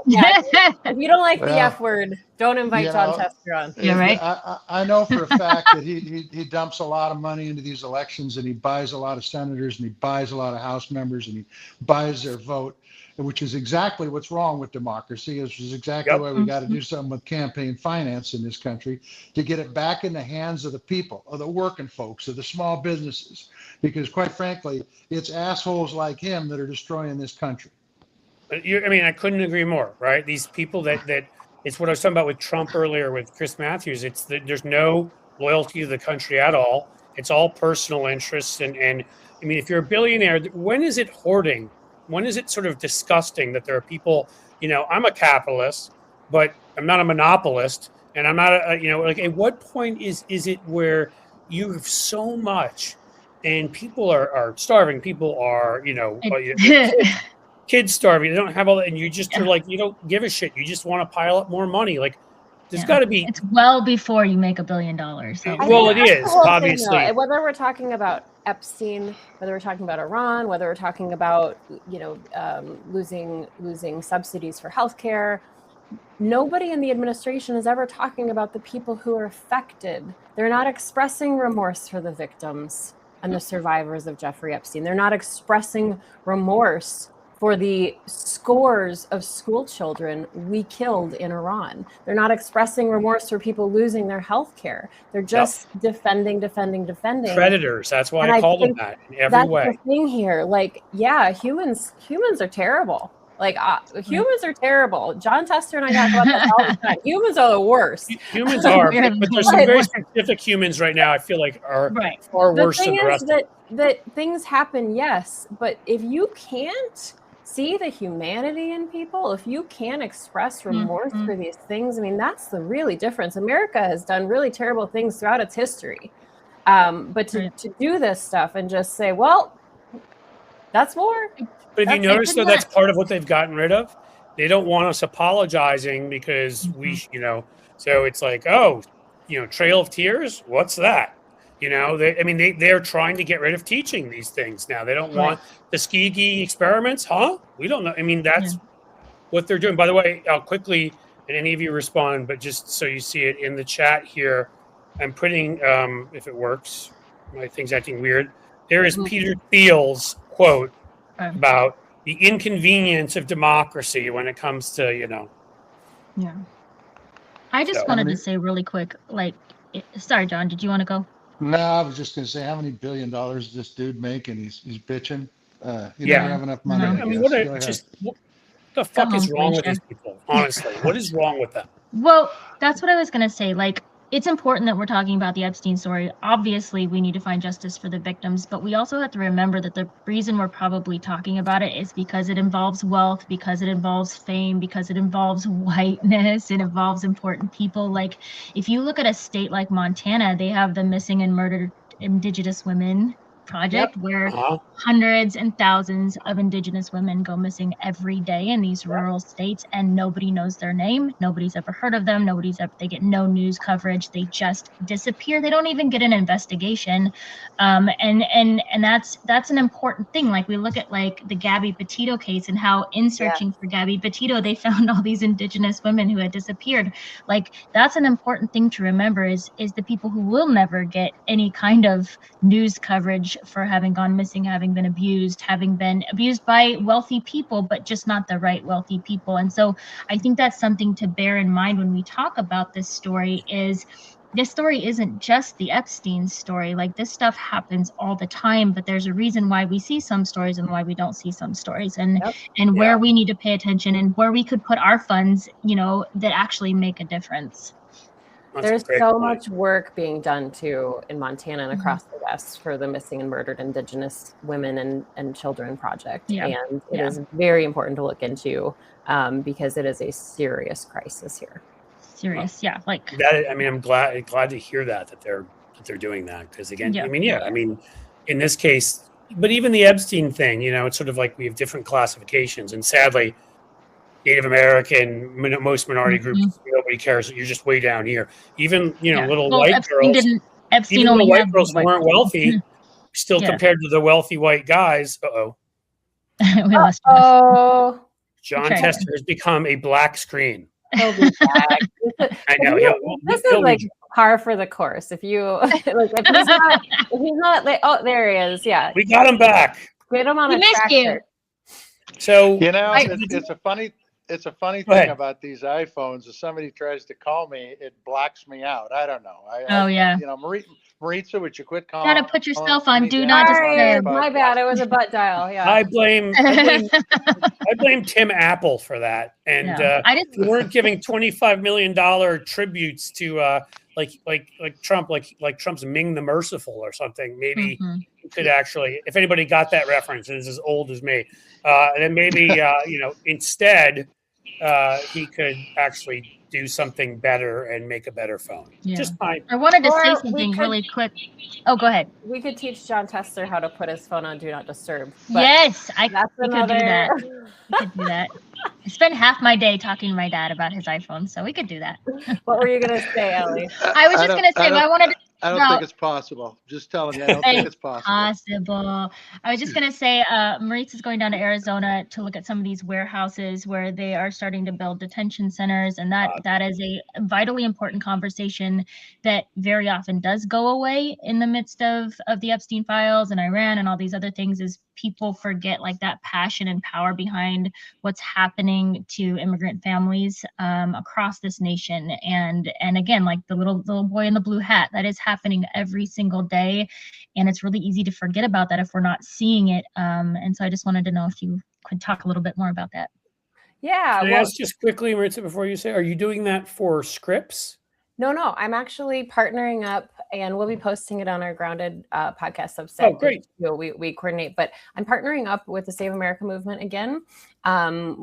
If you don't like the Well, F word, don't invite John Tester on. You're right. I know for a fact that he dumps a lot of money into these elections, and he buys a lot of senators, and he buys a lot of House members, and he buys their vote, which is exactly what's wrong with democracy. Which is exactly why we got to do something with campaign finance in this country to get it back in the hands of the people, of the working folks, of the small businesses. Because quite frankly, it's assholes like him that are destroying this country. I mean, I couldn't agree more. Right? These people that it's what I was talking about with Trump earlier with Chris Matthews. It's that there's no loyalty to the country at all. It's all personal interests. And I mean, if you're a billionaire, when is it hoarding? When is it sort of disgusting that there are people, I'm a capitalist, but I'm not a monopolist, and I'm not like at what point is it where you have so much and people are starving, people are, kids starving, they don't have all that, and you just are like, you don't give a shit. You just want to pile up more money. Like there's got to be. It's well before you make $1 billion. So. Well, it is obviously. Thing, whether we're talking about Epstein, whether we're talking about Iran, whether we're talking about losing subsidies for healthcare, nobody in the administration is ever talking about the people who are affected. They're not expressing remorse for the victims and the survivors of Jeffrey Epstein. They're not expressing remorse for the scores of school children we killed in Iran. They're not expressing remorse for people losing their health care. They're just defending. Predators. That's why I call them that in every way. That's the thing here. Like, yeah, humans are terrible. Like, humans are terrible. John Tester and I talk about that all the time. Humans are the worst. Humans are, but there's some very specific humans right now I feel like are far worse than the rest. That things happen, yes, but if you can't see the humanity in people, if you can't express remorse for these things, I mean, that's the really difference. America has done really terrible things throughout its history. But to do this stuff and just say, well, that's war. But if you notice, though, that's part of what they've gotten rid of. They don't want us apologizing because so it's like, Trail of Tears, what's that? They're trying to get rid of teaching these things now. They don't want the Tuskegee experiments, huh? We don't know. I mean, that's what they're doing. By the way, I'll quickly, and any of you respond, but just so you see it in the chat here, I'm putting, if it works, my thing's acting weird. There is Peter Thiel's quote about the inconvenience of democracy when it comes to, Yeah. I just wanted to say really quick, sorry, John, did you want to go? No, I was just going to say, how many $1 billion does this dude make? And he's bitching. He doesn't have enough money. I mean, what the fuck is wrong with these people? Honestly, what is wrong with them? Well, that's what I was going to say. It's important that we're talking about the Epstein story. Obviously, we need to find justice for the victims, but we also have to remember that the reason we're probably talking about it is because it involves wealth, because it involves fame, because it involves whiteness, it involves important people. If you look at a state like Montana, they have the Missing and Murdered Indigenous Women Project, where hundreds and thousands of Indigenous women go missing every day in these rural states, and nobody knows their name. Nobody's ever heard of them. They get no news coverage. They just disappear. They don't even get an investigation. And that's an important thing. We look at the Gabby Petito case and how in searching for Gabby Petito, they found all these Indigenous women who had disappeared. That's an important thing to remember is the people who will never get any kind of news coverage for having gone missing, having been abused by wealthy people, but just not the right wealthy people. And so I think that's something to bear in mind when we talk about this story is this story isn't just the Epstein story. Like, this stuff happens all the time, but there's a reason why we see some stories and why we don't see some stories, and where we need to pay attention and where we could put our funds, that actually make a difference. There's so much work being done too in Montana and across the West for the Missing and Murdered Indigenous Women and Children Project. And it is very important to look into because it is a serious crisis here. Serious, like that. I mean, I'm glad to hear that they're doing that, because again, I mean, in this case, but even the Epstein thing, it's sort of like we have different classifications, and sadly, Native American, most minority groups, nobody cares. You're just way down here. Even little white girls, Epstein even only white girls who weren't wealthy, still compared to the wealthy white guys. John Tester has become a black screen. He'll be back. I know. This is like par for the course. If you if he's not, there he is. Yeah, we got him back. Get him on a tractor. So it's a funny thing about these iPhones. If somebody tries to call me, it blocks me out. I don't know. Maritza, would you quit calling? Gotta put yourself on do not disturb. My bad. It was a butt dial. Yeah. I blame Tim Apple for that. And we weren't giving $25 million tributes to like Trump, like Trump's Ming the Merciful or something. Maybe you could actually, if anybody got that reference, and is as old as me, then maybe instead he could actually do something better and make a better phone. Just fine. I wanted to say something really quick. Oh, go ahead. We could teach John Tester how to put his phone on Do Not Disturb. Yes, we could do that. We could do that. I spend half my day talking to my dad about his iPhone, so we could do that. What were you going to say, Ellie? I was just going to say, I don't think it's possible. Just telling you, I don't think it's possible. I was just going to say, Maritza's going down to Arizona to look at some of these warehouses where they are starting to build detention centers. And that is a vitally important conversation that very often does go away in the midst of the Epstein files and Iran and all these other things, is people forget like that passion and power behind what's happening to immigrant families across this nation. And again, like the little boy in the blue hat, that is happening every single day. And it's really easy to forget about that if we're not seeing it. And so I just wanted to know if you could talk a little bit more about that. Yeah. Can I ask just quickly, Maritza, before you say, are you doing that for Scripps? No, I'm actually partnering up, and we'll be posting it on our Grounded podcast Substack. Oh, great. We coordinate, but I'm partnering up with the Save America movement again,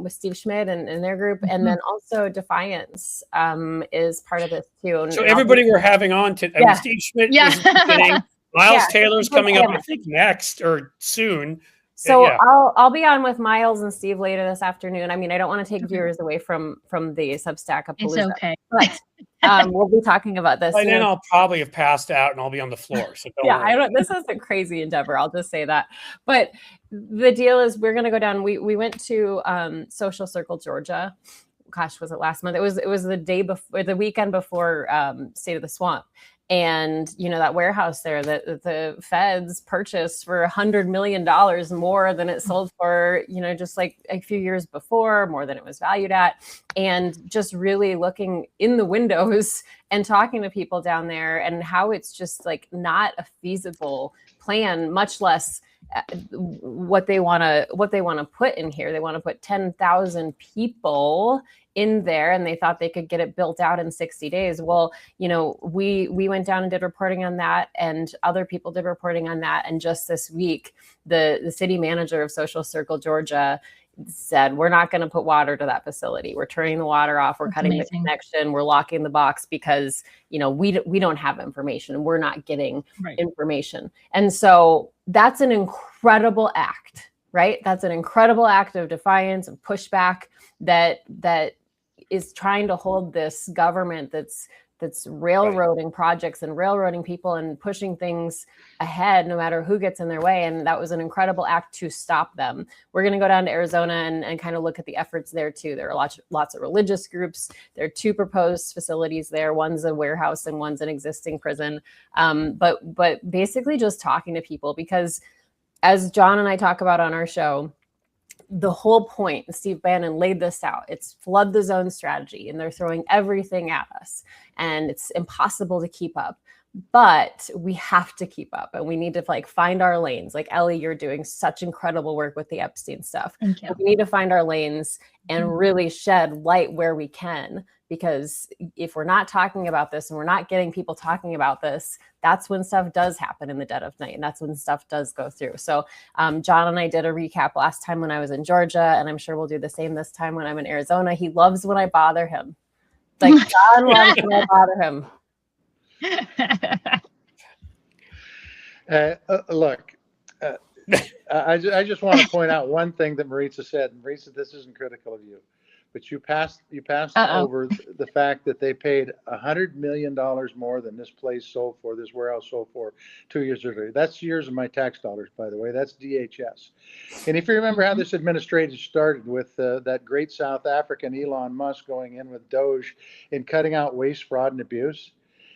with Steve Schmidt and their group. And then also Defiance is part of this too. So everybody we're having on to Steve Schmidt is beginning. Miles Taylor's coming up, I think, next or soon. So I'll be on with Miles and Steve later this afternoon. I mean, I don't want to take viewers away from the Substack-A-Palooza. It's okay. But we'll be talking about this. By then I'll probably have passed out and I'll be on the floor. So don't worry. This is a crazy endeavor. I'll just say that. But the deal is we're going to go down. We went to Social Circle, Georgia. Gosh, was it last month? It was the weekend before State of the Swamp. And, that warehouse there that the feds purchased for $100 million more than it sold for, just like a few years before, more than it was valued at. And just really looking in the windows and talking to people down there and how it's just like not a feasible plan, much less what they want to put in here. They want to put 10,000 people in there, and they thought they could get it built out in 60 days. Well, we went down and did reporting on that, and other people did reporting on that. And just this week, the city manager of Social Circle, Georgia, said, we're not going to put water to that facility. We're turning the water off. We're cutting the connection. We're locking the box because, we don't have information and we're not getting information. And so that's an incredible act, right? That's an incredible act of defiance and pushback that is trying to hold this government that's railroading projects and railroading people and pushing things ahead no matter who gets in their way. And that was an incredible act to stop them. We're going to go down to Arizona and kind of look at the efforts there too. There are lots of religious groups. There are 2 proposed facilities there. One's a warehouse and one's an existing prison. But basically just talking to people, because as John and I talk about on our show, the whole point, Steve Bannon laid this out, it's flood the zone strategy, and they're throwing everything at us, and it's impossible to keep up. But we have to keep up, and we need to like find our lanes. Like Ellie, you're doing such incredible work with the Epstein stuff. Thank you. We need to find our lanes and really shed light where we can, because if we're not talking about this and we're not getting people talking about this, that's when stuff does happen in the dead of night, and that's when stuff does go through. So John and I did a recap last time when I was in Georgia, and I'm sure we'll do the same this time when I'm in Arizona. He loves when I bother him. Like John loves when I bother him. Look, I just want to point out one thing that Maritza said. Maritza, this isn't critical of you, but you passed over the fact that they paid $100 million more than this place sold for, this warehouse sold for 2 years earlier. That's years of my tax dollars, by the way. That's DHS. And if you remember how this administration started with that great South African Elon Musk going in with Doge and cutting out waste, fraud, and abuse.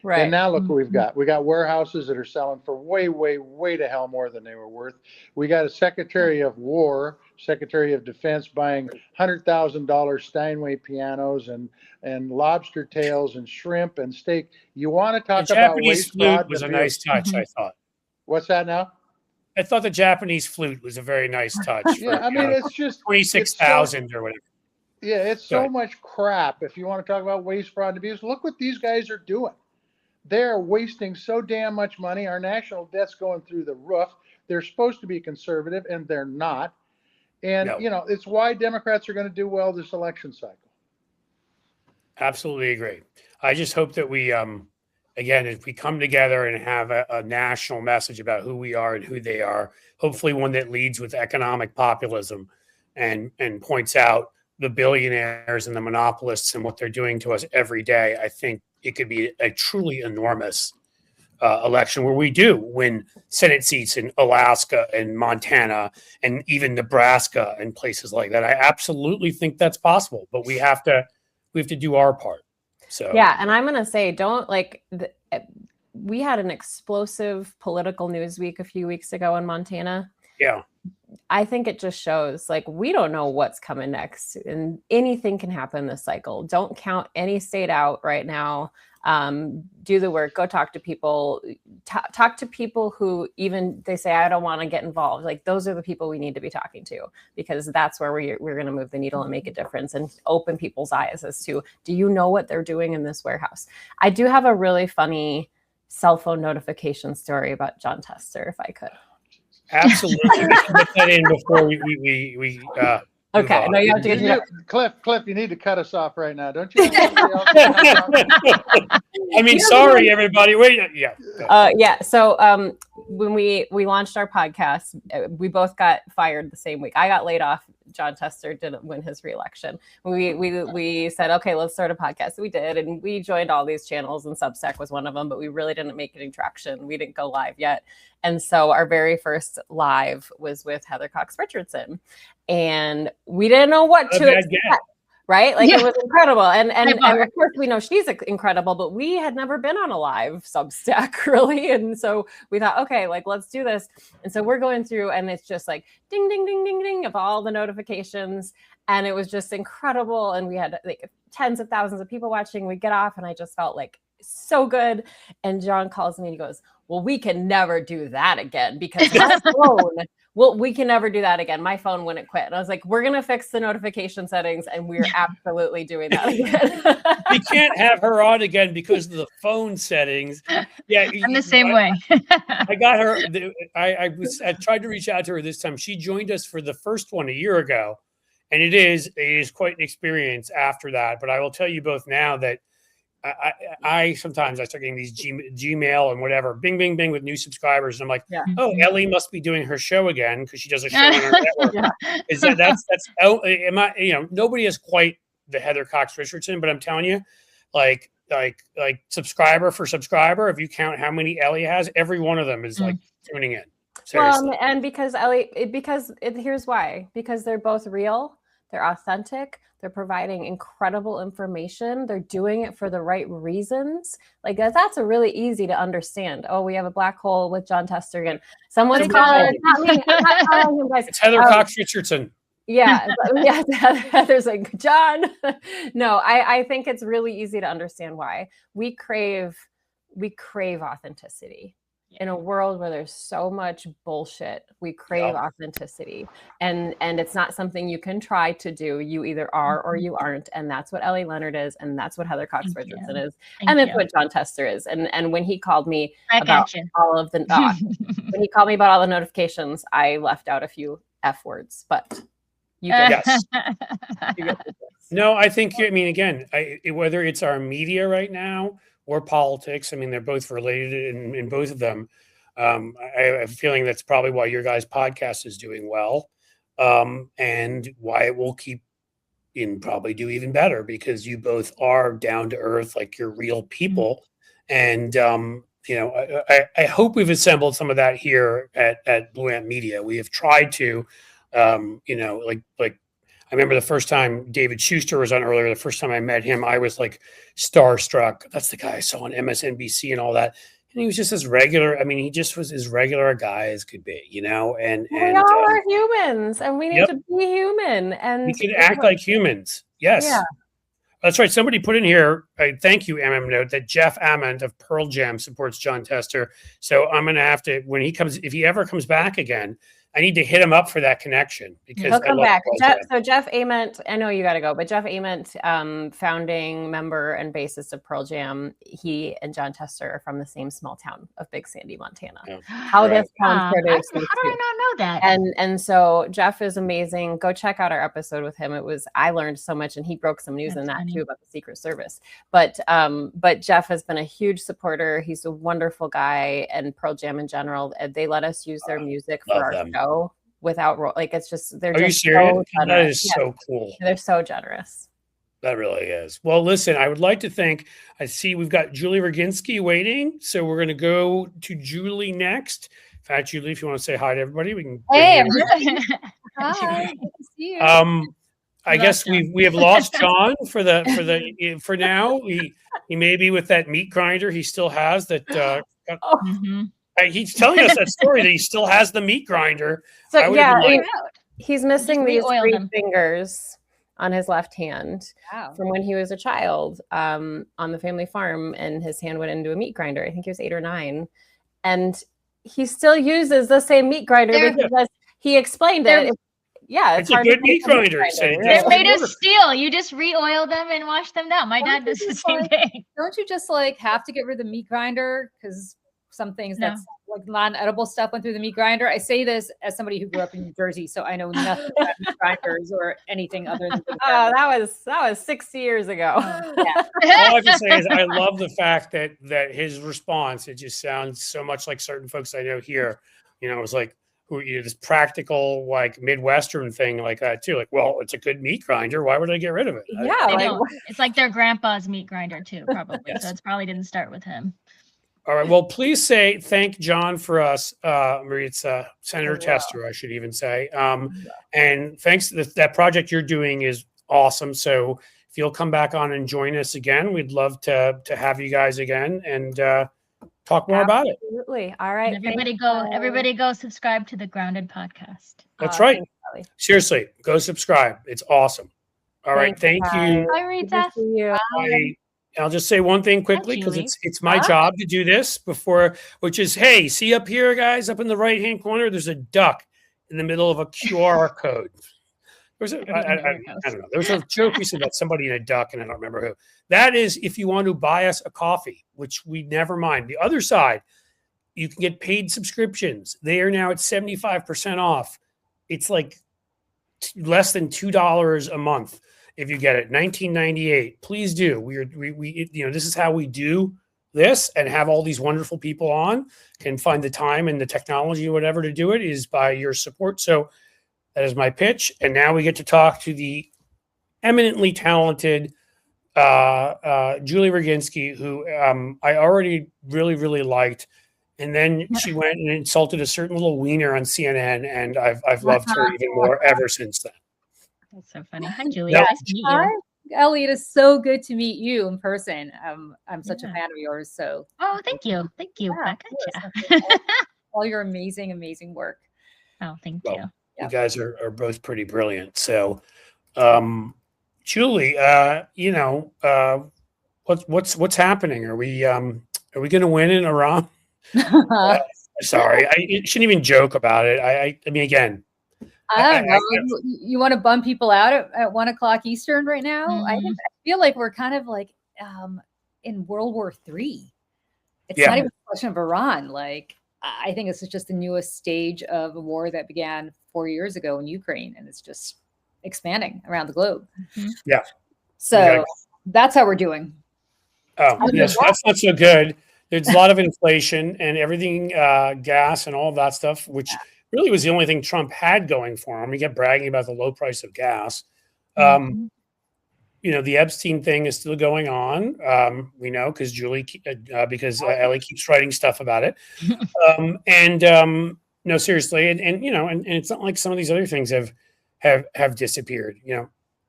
Right. And now look what we've got. We got warehouses that are selling for way, way, way to hell more than they were worth. We got a Secretary of War, Secretary of Defense buying $100,000 Steinway pianos and lobster tails and shrimp and steak. You want to talk The about Japanese waste, flute fraud, was a abuse. nice touch, I thought. What's that now? I thought the Japanese flute was a very nice touch. Yeah, I mean, it's just 26,000 or whatever. Yeah, it's so much crap. If you want to talk about waste, fraud, and abuse, look what these guys are doing. They're wasting so damn much money. Our national debt's going through the roof. They're supposed to be conservative, and they're not. And, No. you know, it's why Democrats are going to do well this election cycle. Absolutely agree. I just hope that we, again, if we come together and have a national message about who we are and who they are, hopefully one that leads with economic populism and points out the billionaires and the monopolists and what they're doing to us every day, I think it could be a truly enormous election where we do win Senate seats in Alaska and Montana and even Nebraska and places like that. I absolutely think that's possible, but we have to do our part. So yeah, and I'm gonna say, we had an explosive political news week a few weeks ago in Montana. Yeah. I think it just shows like we don't know what's coming next, and anything can happen this cycle. Don't count any state out right now. Do the work. Go talk to people. Talk to people who even they say I don't want to get involved. Like those are the people we need to be talking to, because that's where we're going to move the needle and make a difference and open people's eyes as to, do you know what they're doing in this warehouse? I do have a really funny cell phone notification story about John Tester, if I could. Absolutely. We can get that in before we okay. No, you have to get Cliff, you need to cut us off right now, don't you? I mean, sorry, everybody. Wait. Yeah. Yeah. So when we launched our podcast, we both got fired the same week. I got laid off. John Tester didn't win his reelection. We said, okay, let's start a podcast. So we did, and we joined all these channels, and Substack was one of them, but we really didn't make any traction. We didn't go live yet. And so our very first live was with Heather Cox Richardson, and we didn't know what to expect. Right? Like, it was incredible. And of course we know she's incredible, but we had never been on a live Substack really. And so we thought, okay, like, let's do this. And so we're going through, and it's just like ding, ding, ding, ding, ding of all the notifications. And it was just incredible. And we had like tens of thousands of people watching. We get off, and I just felt like so good. And John calls me and he goes, well, we can never do that again, because my phone, we can never do that again. My phone wouldn't quit. And I was like, we're going to fix the notification settings, and we're absolutely doing that again. We can't have her on again because of the phone settings. Yeah. I'm the same way. I got her. I tried to reach out to her this time. She joined us for the first one a year ago, and it is quite an experience after that. But I will tell you both now that I sometimes I start getting these Gmail and whatever, bing, bing, bing with new subscribers. And I'm like, oh, Ellie must be doing her show again because she does a show on her network. Is that's nobody has quite the Heather Cox Richardson, but I'm telling you, like subscriber for subscriber, if you count how many Ellie has, every one of them is like tuning in. Seriously. Well, and because here's why, because they're both real, they're authentic. They're providing incredible information. They're doing it for the right reasons. Like that's a really easy to understand. Oh, we have a black hole with John Tester again. Someone's calling. Not me. I'm not calling him, guys. It's Heather Cox Richardson. Yeah, yeah. Heather's like, John. No, I think it's really easy to understand why we crave authenticity. In a world where there's so much bullshit, we crave authenticity, and it's not something you can try to do. You either are or you aren't, and that's what Ellie Leonard is, and that's what Heather Cox Richardson is, and that's what John Tester is. And when he called me about all of the when he called me about all the notifications, I left out a few F words, but you get No, I think, I mean, again, whether it's our media right now or politics, I mean, they're both related in both of them. I have a feeling that's probably why your guys' podcast is doing well, and why it will keep and probably do even better, because you both are down to earth, like you're real people. And, you know, I hope we've assembled some of that here at Blue Ant Media. We have tried to, you know, like I remember the first time David Schuster was on earlier, the first time I met him, I was like starstruck. That's the guy I saw on MSNBC and all that. And he was just as regular. I mean, he just was as regular a guy as could be, you know, and we all are humans, and we need to be human, and we can act like humans. Yes. Yeah. That's right. Somebody put in here, thank you, note, that Jeff Ammond of Pearl Jam supports John Tester. So I'm going to have to, when he comes, if he ever comes back again, I need to hit him up for that connection, because he'll come back. So Jeff Ament, I know you got to go, but Jeff Ament, founding member and bassist of Pearl Jam, he and John Tester are from the same small town of Big Sandy, Montana. Yeah. How this town produced. How did I not know that? And so Jeff is amazing. Go check out our episode with him. I learned so much, and he broke some news in that too about the Secret Service. But Jeff has been a huge supporter. He's a wonderful guy, and Pearl Jam in general. They let us use their music for our show without it's just they're. Are you serious? That is so cool. They're so generous. That really is. Well, listen, I would like to thank. I see we've got Julie Roginski waiting, so we're going to go to Julie next. In fact, Julie, if you want to say hi to everybody, we can. Hey, hi. Good to see you. I guess we have lost John for now. He may be with that meat grinder he still has that. He's telling us that story that he still has the meat grinder. So he's missing these 3 fingers on his left hand from when he was a child on the family farm, and his hand went into a meat grinder. I think he was 8 or 9, and he still uses the same meat grinder because he explained it. Yeah, it's a good meat grinder. They're made of steel. You just re-oil them and wash them down. My dad does the same thing. Don't you just have to get rid of the meat grinder because some things that's like non-edible stuff went through the meat grinder? I say this as somebody who grew up in New Jersey, so I know nothing about meat grinders or anything other than. That was 60 years ago. All I can say is I love the fact that his response, it just sounds so much like certain folks I know here. You know, it was like this practical, like Midwestern thing like that too. Like, well, it's a good meat grinder. Why would I get rid of it? Yeah, it's like their grandpa's meat grinder too, probably. So it probably didn't start with him. All right. Well, please thank John for us, Maritza, Senator Tester, I should even say. And thanks. That project you're doing is awesome. So if you'll come back on and join us again, we'd love to have you guys again and talk more about it. Absolutely. All right. And everybody go subscribe to the Grounded podcast. That's right. Thanks, seriously, go subscribe. It's awesome. All right. Thank you. Bye, Rita. Bye. I'll just say one thing quickly, because it's my job to do this which is, hey, see up here, guys, up in the right-hand corner, there's a duck in the middle of a QR code. I don't know. There was a joke we said about somebody in a duck, and I don't remember who. That is if you want to buy us a coffee, which we never mind. The other side, you can get paid subscriptions. They are now at 75% off. It's like less than $2 a month. If you get it, $19.98, please do. We this is how we do this and have all these wonderful people on. Can find the time and the technology, whatever, to do it is by your support. So that is my pitch. And now we get to talk to the eminently talented Julie Roginski, who I already really, really liked. And then she went and insulted a certain little wiener on CNN, and I've loved her even more ever since then. That's so funny. Hi, Julia. Nice to meet you. Ellie, it is so good to meet you in person. I'm such a fan of yours. So. Oh, thank you. Thank you. All your amazing, amazing work. Oh, thank you. You guys are both pretty brilliant. So, Julie, what's happening? Are we going to win in Iran? Sorry, I shouldn't even joke about it. I mean, again, I don't know. You want to bum people out at 1 o'clock Eastern right now? I feel like we're kind of like in World War III. It's not even a question of Iran. Like, I think this is just the newest stage of a war that began 4 years ago in Ukraine, and it's just expanding around the globe. Yeah. So that's how we're doing. Oh, yes, that's not so good. There's a lot of inflation and everything, gas and all of that stuff, which really was the only thing Trump had going for him. He kept bragging about the low price of gas. The Epstein thing is still going on. We know because Ellie keeps writing stuff about it. No, seriously, and it's not like some of these other things have disappeared.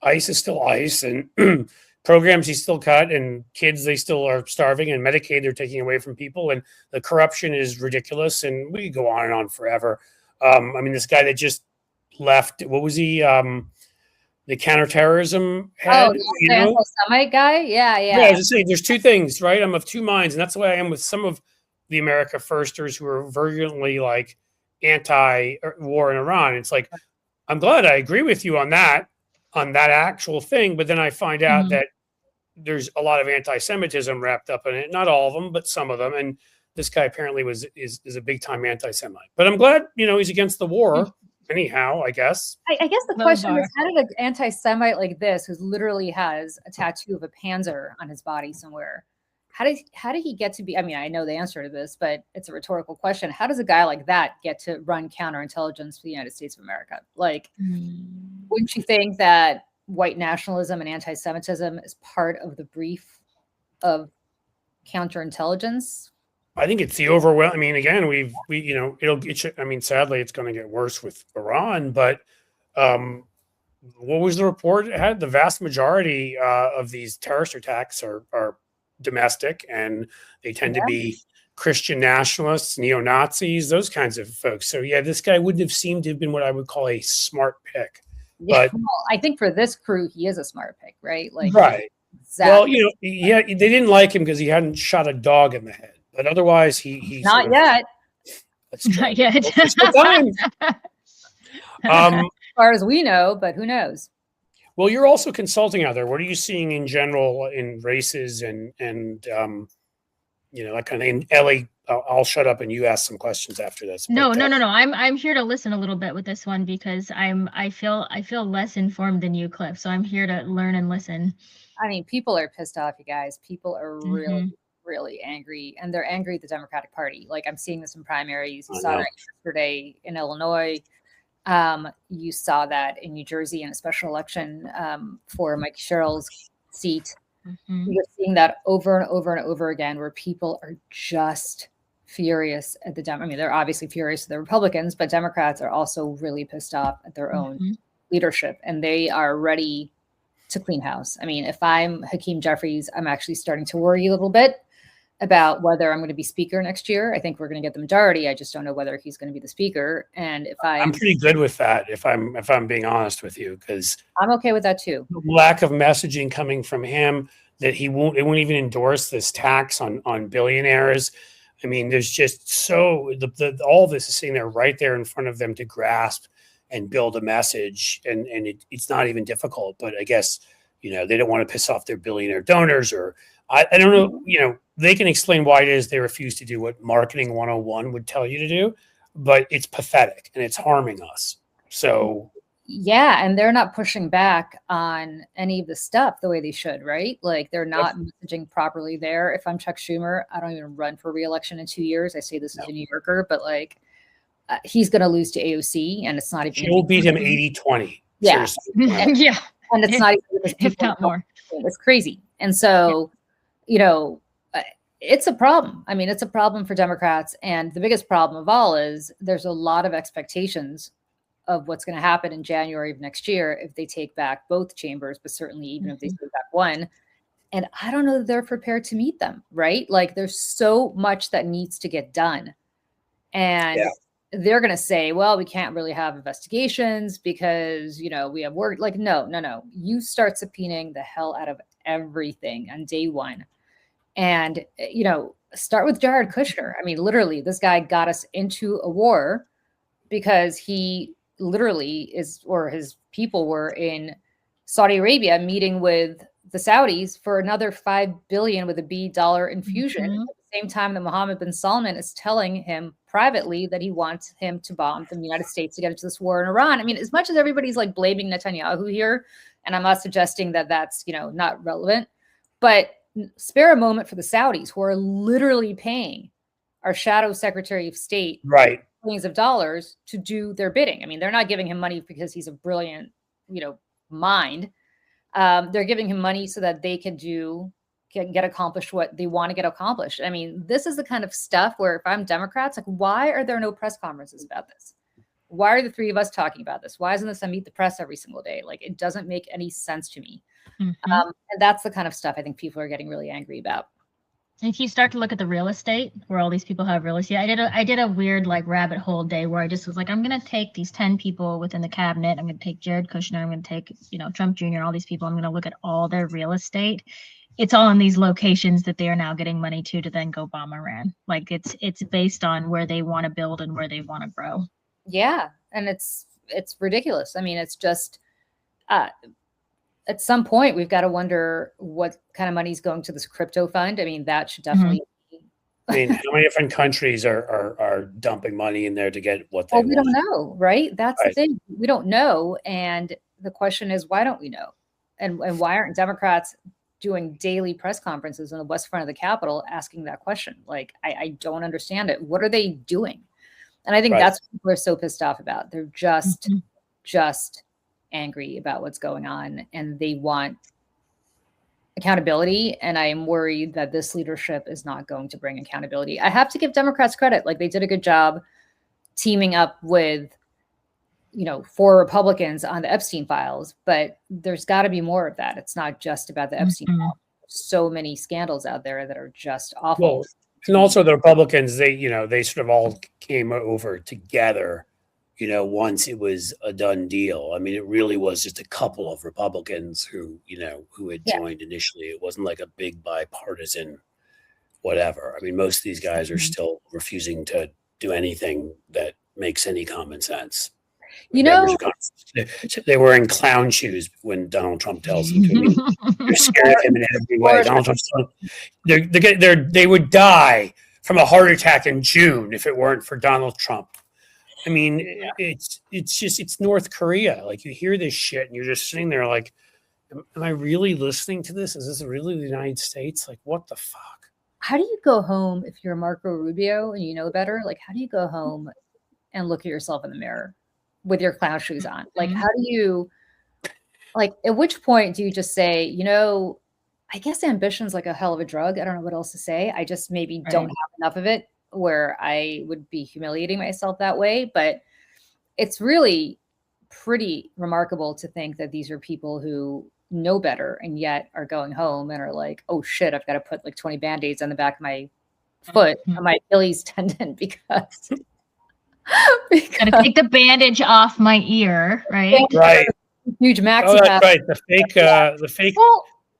ICE is still ICE, and programs he still cut, and kids they still are starving, and Medicaid they're taking away from people, and the corruption is ridiculous, and we go on and on forever. I mean, this guy that just left, what was he? The counterterrorism head, the anti-Semite guy. Yeah. Yeah, I was just saying, there's two things, right? I'm of two minds, and that's the way I am with some of the America Firsters who are virulently like anti-war in Iran. It's like, I'm glad I agree with you on that actual thing, but then I find out that there's a lot of anti-Semitism wrapped up in it. Not all of them, but some of them. And this guy apparently is a big time anti-Semite. But I'm glad he's against the war. Anyhow, I guess. I guess the question is, how did an anti-Semite like this, who literally has a tattoo of a panzer on his body somewhere, how did he get to be? I mean, I know the answer to this, but it's a rhetorical question. How does a guy like that get to run counterintelligence for the United States of America? Like, wouldn't you think that white nationalism and anti-Semitism is part of the brief of counterintelligence? I think it's the overwhelm. I mean, again, sadly, it's going to get worse with Iran. But what was the report? It had the vast majority of these terrorist attacks are domestic, and they tend to be Christian nationalists, neo-Nazis, those kinds of folks. So yeah, this guy wouldn't have seemed to have been what I would call a smart pick. But I think for this crew, he is a smart pick, right? Like, right. Exactly. Well, they didn't like him because he hadn't shot a dog in the head. But otherwise, he's not yet. That's true. Not yet. As far as we know, but who knows? Well, you're also consulting out there. What are you seeing in general in races and that kind of thing? Ellie, I'll shut up and you ask some questions after this. No. I'm here to listen a little bit with this one because I feel less informed than you, Cliff. So I'm here to learn and listen. I mean, people are pissed off, you guys. People are really angry, and they're angry at the Democratic Party. Like, I'm seeing this in primaries. You saw that yesterday in Illinois. You saw that in New Jersey in a special election for Mike Sherrill's seat. You're seeing that over and over and over again, where people are just furious at the I mean, they're obviously furious at the Republicans, but Democrats are also really pissed off at their own leadership, and they are ready to clean house. I mean, if I'm Hakeem Jeffries, I'm actually starting to worry a little bit about whether I'm going to be speaker next year. I think we're going to get the majority. I just don't know whether he's going to be the speaker. And if I'm pretty good with that, if I'm being honest with you, because I'm okay with that too. Lack of messaging coming from him that it won't even endorse this tax on billionaires. I mean, there's just all this is sitting there right there in front of them to grasp and build a message, and it's not even difficult. But I guess they don't want to piss off their billionaire donors, or I don't know. They can explain why it is they refuse to do what Marketing 101 would tell you to do, but it's pathetic and it's harming us. So yeah, and they're not pushing back on any of the stuff the way they should, right? Like, they're not messaging properly there. If I'm Chuck Schumer, I don't even run for re-election in 2 years. I say this as a New Yorker, but like, he's going to lose to AOC, and it's not even. She'll beat him 80-20. Yeah, yeah, and it's not even if not more. It's crazy, and so it's a problem. I mean, it's a problem for Democrats, and the biggest problem of all is there's a lot of expectations of what's going to happen in January of next year if they take back both chambers, but certainly even if they take back one. And I don't know that they're prepared to meet them, right? Like, there's so much that needs to get done. And they're going to say, well, we can't really have investigations because, we have work. Like, no. You start subpoenaing the hell out of everything on day one. And, start with Jared Kushner. I mean, literally, this guy got us into a war because he literally his people were in Saudi Arabia meeting with the Saudis for another $5 billion with a B dollar infusion. At the same time that Mohammed bin Salman is telling him privately that he wants him to bomb the United States to get into this war in Iran. I mean, as much as everybody's like blaming Netanyahu here, and I'm not suggesting that that's, not relevant, but spare a moment for the Saudis who are literally paying our shadow Secretary of State millions of dollars to do their bidding. I mean, they're not giving him money because he's a brilliant, mind. They're giving him money so that they can get accomplished what they want to get accomplished. I mean, this is the kind of stuff where if I'm Democrats, like, why are there no press conferences about this? Why are the three of us talking about this? Why isn't this on Meet the Press every single day? Like, it doesn't make any sense to me. And that's the kind of stuff I think people are getting really angry about. If you start to look at the real estate, where all these people have real estate, I did a weird like rabbit hole day where I just was like, I'm going to take these 10 people within the cabinet. I'm going to take Jared Kushner. I'm going to take, Trump Jr., all these people. I'm going to look at all their real estate. It's all in these locations that they are now getting money to then go bomb Iran. Like it's based on where they want to build and where they want to grow. Yeah. And it's ridiculous. I mean, it's just, at some point, we've got to wonder what kind of money is going to this crypto fund. I mean, that should definitely be. I mean, how many different countries are dumping money in there to get what they want? We don't know, right? That's the thing. We don't know. And the question is, why don't we know? And why aren't Democrats doing daily press conferences in the west front of the Capitol asking that question? Like, I don't understand it. What are they doing? And I think that's what people are so pissed off about. They're just angry about what's going on, and they want accountability. And I am worried that this leadership is not going to bring accountability. I have to give Democrats credit. Like, they did a good job teaming up with, 4 Republicans on the Epstein files, but there's got to be more of that. It's not just about the Epstein files. So many scandals out there that are just awful. Well, and also the Republicans, they sort of all came over together once it was a done deal. I mean, it really was just a couple of Republicans who had joined initially. It wasn't like a big bipartisan whatever. I mean, most of these guys are still refusing to do anything that makes any common sense. They're wearing clown shoes when Donald Trump tells them to. They're scared of him in every way. Donald Trump's they would die from a heart attack in June if it weren't for Donald Trump. I mean, it's North Korea. Like, you hear this shit and you're just sitting there like, am I really listening to this? Is this really the United States? Like, what the fuck? How do you go home if you're Marco Rubio and you know better? Like, how do you go home and look at yourself in the mirror with your clown shoes on? Like, how do you, like, at which point do you just say, I guess ambition's like a hell of a drug. I don't know what else to say. I just maybe don't have enough of it where I would be humiliating myself that way. But it's really pretty remarkable to think that these are people who know better and yet are going home and are like, oh shit, I've got to put like 20 Band-Aids on the back of my foot, on my Achilles tendon because gotta take the bandage off my ear, right? Right. Huge maxi Oh, that's pad. right.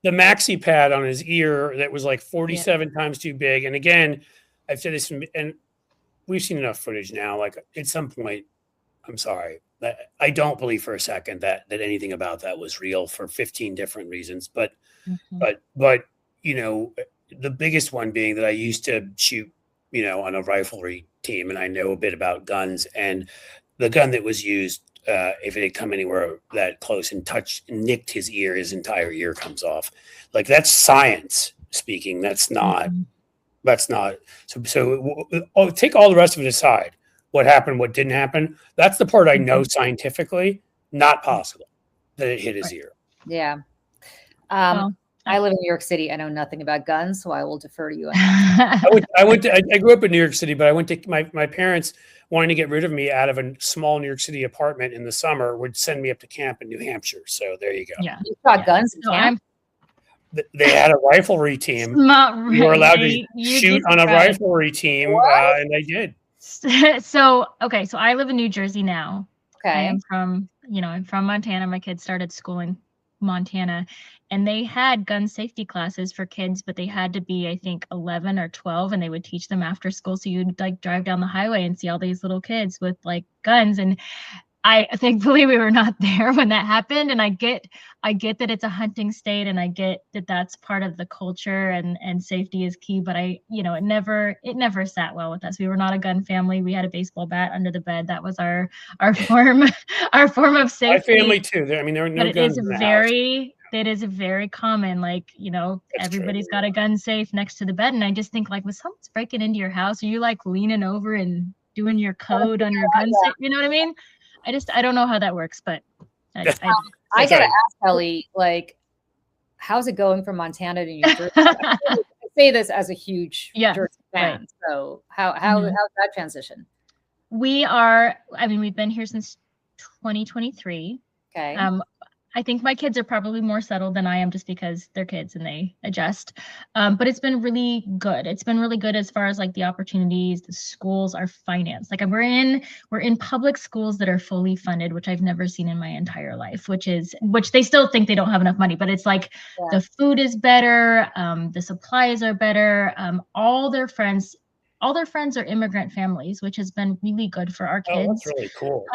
The maxi pad on his ear that was like 47 times too big. And again, I've said this, and we've seen enough footage now. Like, at some point, I'm sorry, I don't believe for a second that anything about that was real for 15 different reasons. But the biggest one being that I used to shoot, on a riflery team, and I know a bit about guns. And the gun that was used, if it had come anywhere that close and nicked his ear, his entire ear comes off. Like, that's science speaking. That's not. So take all the rest of it aside. What happened, what didn't happen. That's the part I know scientifically not possible that it hit his ear. Yeah. I live in New York City. I know nothing about guns, so I will defer to you on that. I grew up in New York City, but I went to my parents wanting to get rid of me out of a small New York City apartment in the summer would send me up to camp in New Hampshire. So there you go. Yeah. You shot guns in camp? They had a riflery team. Not really. You were allowed to shoot on a riflery team, and they did. So okay, so I live in New Jersey now. I Okay. am from, I'm from Montana. My kids started school in Montana, and they had gun safety classes for kids, but they had to be, I think, 11 or 12, and they would teach them after school. So you'd like drive down the highway and see all these little kids with like guns. And thankfully we were not there when that happened. And I get that it's a hunting state, and I get that that's part of the culture, and safety is key. But it never sat well with us. We were not a gun family. We had a baseball bat under the bed. That was our form of safety. My family too. I mean, there are no guns in the house. It is very common. Like, everybody's got a gun safe next to the bed. And I just think, like, when someone's breaking into your house, are you like leaning over and doing your code on your gun safe? You know what I mean? I don't know how that works, but I gotta ask Kelly, like, how's it going from Montana to New Jersey? I say this as a huge Jersey fan. Right. So how's that transition? We've been here since 2023. Okay. I think my kids are probably more settled than I am, just because they're kids and they adjust. But it's been really good. It's been really good as far as like the opportunities. The schools are financed. Like we're in public schools that are fully funded, which I've never seen in my entire life, which they still think they don't have enough money, but it's like the food is better. The supplies are better. All their friends are immigrant families, which has been really good for our kids. Oh, that's really cool.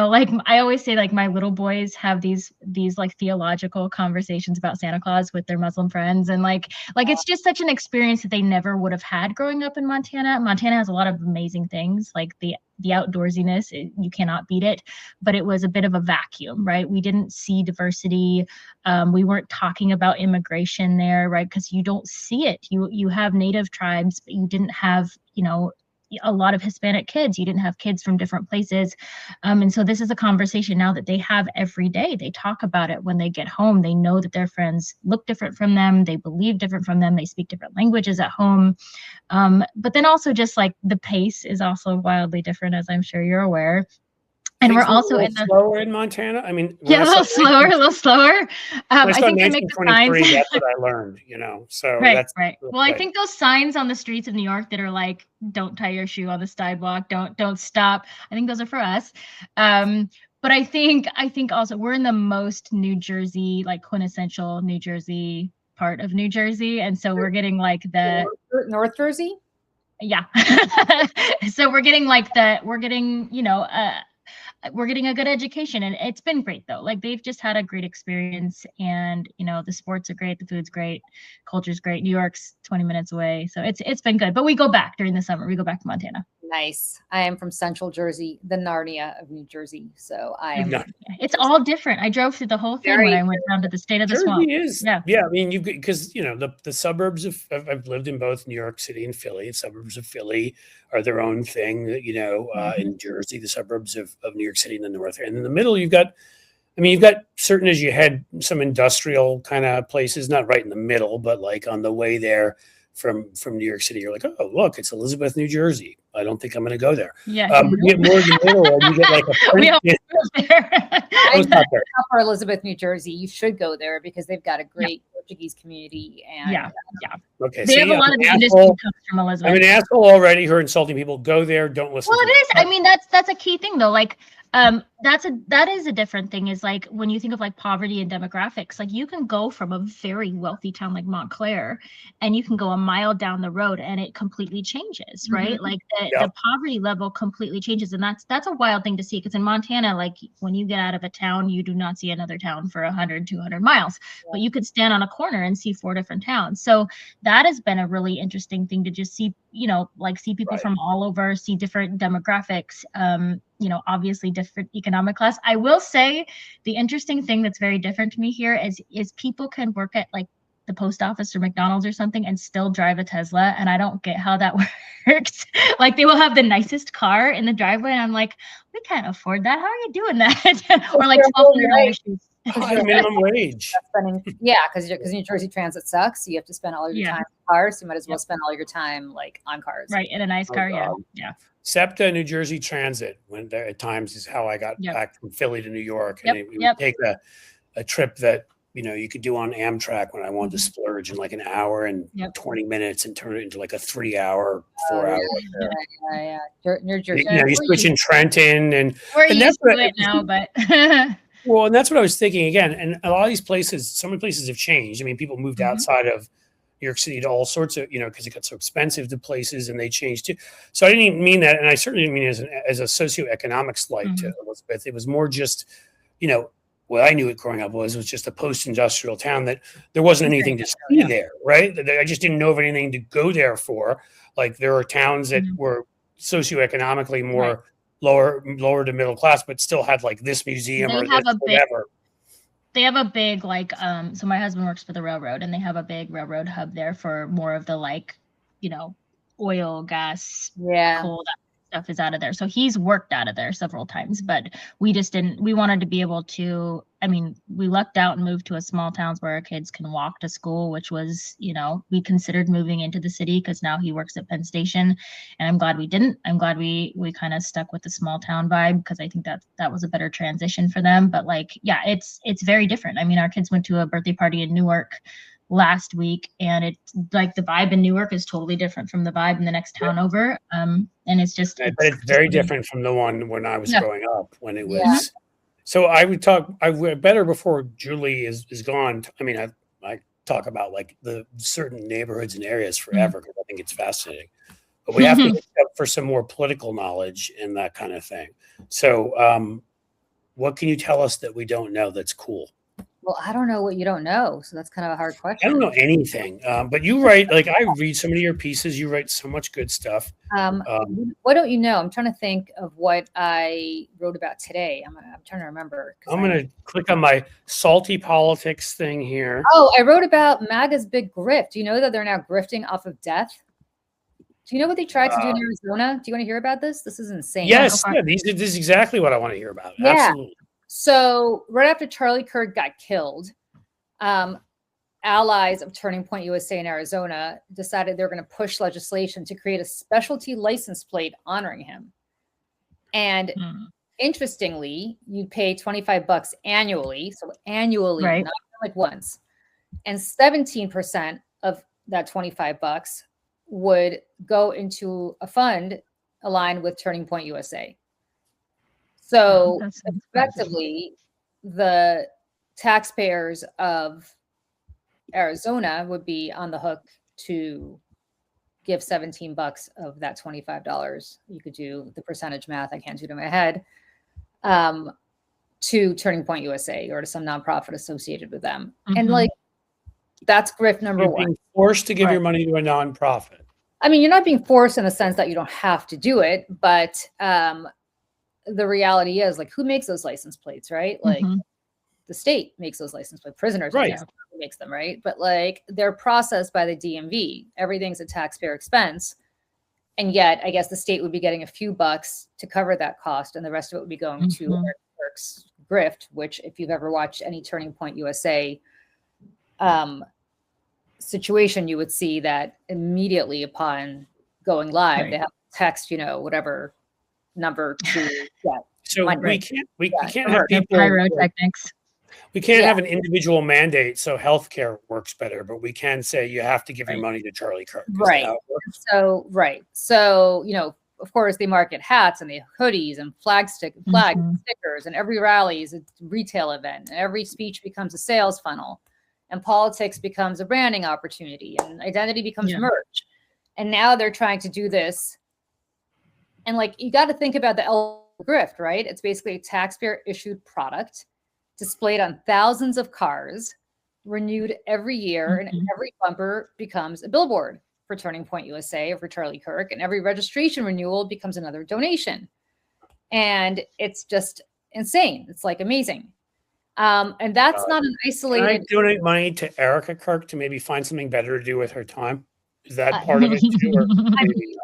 Like I always say, like my little boys have these like theological conversations about Santa Claus with their Muslim friends. And like it's just such an experience that they never would have had growing up in Montana. Montana has a lot of amazing things, like the outdoorsiness, you cannot beat it, but it was a bit of a vacuum, right? We didn't see diversity. We weren't talking about immigration there, right? Because you don't see it. You have native tribes, but you didn't have, a lot of Hispanic kids. You didn't have kids from different places. And so this is a conversation now that they have every day. They talk about it when they get home. They know that their friends look different from them. They believe different from them. They speak different languages at home. But then also just like the pace is also wildly different, as I'm sure you're aware. And we're also slower in Montana. I mean, a little slower. I think they make the signs. That's what I learned, So right. Well, I think those signs on the streets of New York that are like, "Don't tie your shoe on the sidewalk," "Don't stop." I think those are for us. But I think also we're in the most New Jersey, like quintessential New Jersey part of New Jersey, and so we're getting like the North Jersey. Yeah. So we're getting we're getting a good education, and it's been great though. Like they've just had a great experience, and the sports are great, the food's great, culture's great. New York's 20 minutes away, so it's been good. But we go back during the summer. We go back to Montana. Nice. I am from Central Jersey, the Narnia of New Jersey. So I am. It's all different. I drove through the whole thing when I went down to the state of the swamp. Yeah. I mean, because the suburbs of I've lived in both New York City and Philly. The suburbs of Philly are their own thing. In Jersey, the suburbs of New York City in the north, and in the middle, you've got certain, as you head some industrial kind of places, not right in the middle, but like on the way there from New York City, you're like, oh, look, it's Elizabeth, New Jersey. I don't think I'm going to go there. Yeah. You get more in the middle, and you get like I'm for Elizabeth, New Jersey. You should go there because they've got a great Portuguese community. And okay. They have a lot of industry comes from Elizabeth. I'm an asshole already. Who are insulting people? Go there. Don't listen. Well, it is. I mean, that's a key thing though. Like, that is a different thing, is like when you think of like poverty and demographics, like you can go from a very wealthy town like Montclair and you can go a mile down the road and it completely changes, right? Like the poverty level completely changes. And that's a wild thing to see, because in Montana, like when you get out of a town, you do not see another town for 100, 200 miles, but you could stand on a corner and see 4 different towns. So that has been a really interesting thing to just see, see people from all over, see different demographics, obviously different economic class. I will say the interesting thing that's very different to me here is people can work at like the post office or McDonald's or something and still drive a Tesla. And I don't get how that works. Like they will have the nicest car in the driveway. And I'm like, we can't afford that. How are you doing that? Or like $1,200 shoes. Minimum wage. Because New Jersey Transit sucks. So you have to spend all your time in cars. So you might as well spend all your time like on cars. Right. In a nice car. Yeah. SEPTA, New Jersey Transit, when there at times is how I got back from Philly to New York. And we would take a trip that you could do on Amtrak when I wanted to splurge in like an hour and 20 minutes and turn it into like a 3-hour, 4-hour. Yeah. New Jersey. You switch in Trenton and We're and used that's to it now, but well, and that's what I was thinking again. And a lot of these places, so many places have changed. I mean, people moved outside of New York City to all sorts of, because it got so expensive to places and they changed too. So I didn't even mean that. And I certainly didn't mean it as a socioeconomic slight to Elizabeth. It was more just, what I knew it growing up was just a post-industrial town that there wasn't anything to see there, right? I just didn't know of anything to go there for. Like there are towns that were socioeconomically more lower to middle class, but still had like this museum or this whatever. They have a big so my husband works for the railroad, and they have a big railroad hub there for more of the oil, gas, coal, that stuff is out of there. So he's worked out of there several times, but we wanted to be able to, we lucked out and moved to a small towns where our kids can walk to school, which was, we considered moving into the city because now he works at Penn Station, and I'm glad we didn't. I'm glad we kind of stuck with the small town vibe because I think that was a better transition for them. But it's very different. Our kids went to a birthday party in Newark last week, and it's like the vibe in Newark is totally different from the vibe in the next town over. And it's just, it's very different from the one when I was growing up, when it was. So I would better before Julie is gone. I talk about like the certain neighborhoods and areas forever because I think it's fascinating, but we have to look up for some more political knowledge and that kind of thing. So what can you tell us that we don't know that's cool? Well, I don't know what you don't know, so that's kind of a hard question. I don't know anything, but you write, I read so many of your pieces. You write so much good stuff. What don't you know? I'm trying to think of what I wrote about today. I'm trying to remember. I'm going to click on my salty politics thing here. Oh, I wrote about MAGA's big grift. Do you know that they're now grifting off of death? Do you know what they tried to do in Arizona? Do you want to hear about this? This is insane. Yes, this is exactly what I want to hear about. Yeah. Absolutely. So right after Charlie Kirk got killed, allies of Turning Point USA in Arizona decided they're going to push legislation to create a specialty license plate honoring him. And interestingly, you pay $25 annually. So annually, not like once. And 17% of that $25 would go into a fund aligned with Turning Point USA. So effectively, the taxpayers of Arizona would be on the hook to give $17 of that $25. You could do the percentage math. I can't do it in my head. To Turning Point USA or to some nonprofit associated with them. And that's grift number one. Being forced to give your money to a nonprofit. You're not being forced in the sense that you don't have to do it, but the reality is, who makes those license plates, right? The state makes those license plates. Prisoners makes them, right? But they're processed by the DMV. Everything's a taxpayer expense, and yet I guess the state would be getting a few bucks to cover that cost, and the rest of it would be going to Kirk's grift. Which, if you've ever watched any Turning Point USA situation, you would see that immediately upon going live, they have to text, whatever number to get. So we can't have people pyrotechnics. We can't have an individual mandate so healthcare works better, but we can say you have to give your money to Charlie Kirk. Right. So, of course, they market hats and the hoodies and flag stickers, and every rally is a retail event, and every speech becomes a sales funnel, and politics becomes a branding opportunity, and identity becomes merch. And now they're trying to do this. And you got to think about the grift, right? It's basically a taxpayer issued product displayed on thousands of cars, renewed every year, and every bumper becomes a billboard for Turning Point USA or for Charlie Kirk, and every registration renewal becomes another donation. And it's just insane. It's amazing. And that's not an isolated. Can I donate money to Erica Kirk to maybe find something better to do with her time? Is that part of it too?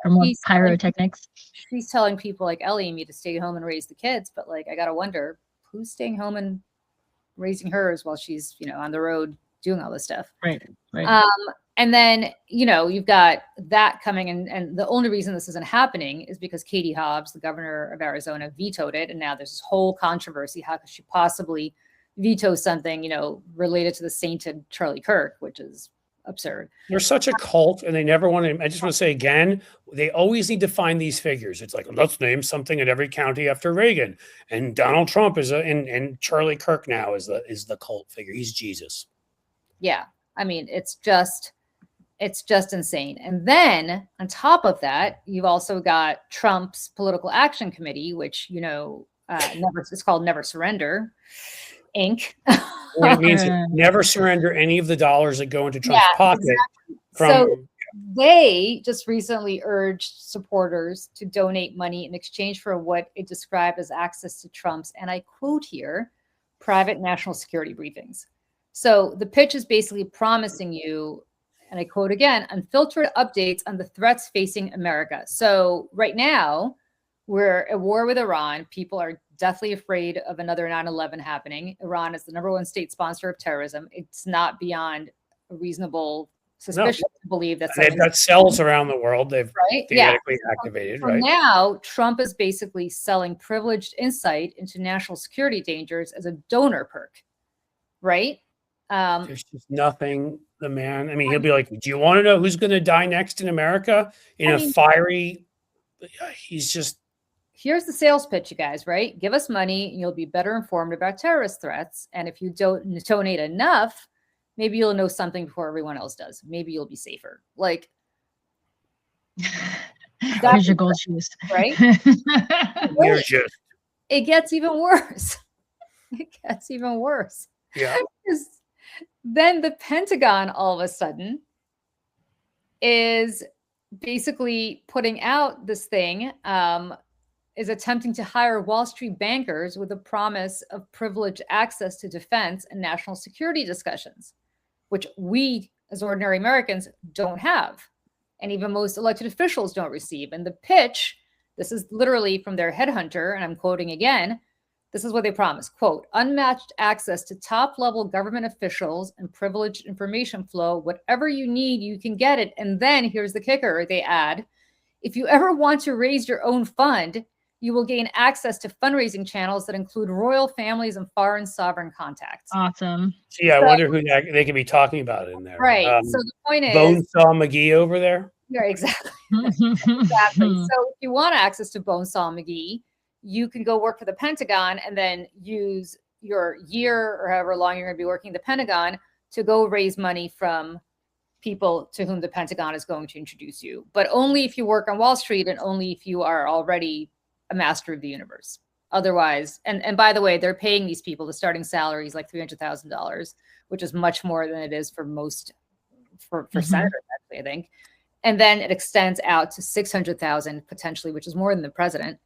Or more pyrotechnics? She's telling people like Ellie and me to stay home and raise the kids, but I gotta wonder who's staying home and raising hers while she's on the road doing all this stuff. Right. And then you've got that coming, and the only reason this isn't happening is because Katie Hobbs, the governor of Arizona, vetoed it, and now there's this whole controversy. How could she possibly veto something, related to the sainted Charlie Kirk, which is absurd. They're such a cult, and they never want to. I just want to say again, they always need to find these figures. It's like, let's name something in every county after Reagan, and Donald Trump is and Charlie Kirk now is the cult figure. He's Jesus. Yeah, I mean, it's just insane. And then on top of that, you've also got Trump's Political Action Committee, which it's called Never Surrender Inc. What it means is never surrender any of the dollars that go into Trump's pocket. Exactly. So they just recently urged supporters to donate money in exchange for what it described as access to Trump's, and I quote here, private national security briefings. So the pitch is basically promising you, and I quote again, unfiltered updates on the threats facing America. So right now, we're at war with Iran. People are deathly afraid of another 9/11 happening. Iran is the #1 state sponsor of terrorism. It's not beyond a reasonable suspicion to believe that they've got cells around the world. They've theoretically activated, so right? Now, Trump is basically selling privileged insight into national security dangers as a donor perk, right? There's just nothing. The man, I mean, he'll be like, do you want to know who's going to die next in America in a fiery? He's just. Here's the sales pitch, you guys, right? Give us money and you'll be better informed about terrorist threats. And if you don't donate enough, maybe you'll know something before everyone else does. Maybe you'll be safer. Like, here's your gold shoes. Right? You're just. It gets even worse. It gets even worse. Yeah. Then the Pentagon all of a sudden is basically putting out this thing, is attempting to hire Wall Street bankers with a promise of privileged access to defense and national security discussions, which we as ordinary Americans don't have. And even most elected officials don't receive. And the pitch, this is literally from their headhunter, and I'm quoting again, this is what they promise, quote, unmatched access to top-level government officials and privileged information flow. Whatever you need, you can get it. And then here's the kicker, they add, if you ever want to raise your own fund, you will gain access to fundraising channels that include royal families and foreign sovereign contacts. Awesome. Gee, I wonder who they could be talking about in there. Right. So the point is, Bonesaw McGee over there. Yeah, exactly. Exactly. So if you want access to Bonesaw McGee, you can go work for the Pentagon and then use your year or however long you're going to be working the Pentagon to go raise money from people to whom the Pentagon is going to introduce you. But only if you work on Wall Street and only if you are already a master of the universe. Otherwise, and by the way, they're paying these people, the starting salary is like $300,000, which is much more than it is for most, for senators, actually, I think. And then it extends out to $600,000 potentially, which is more than the president,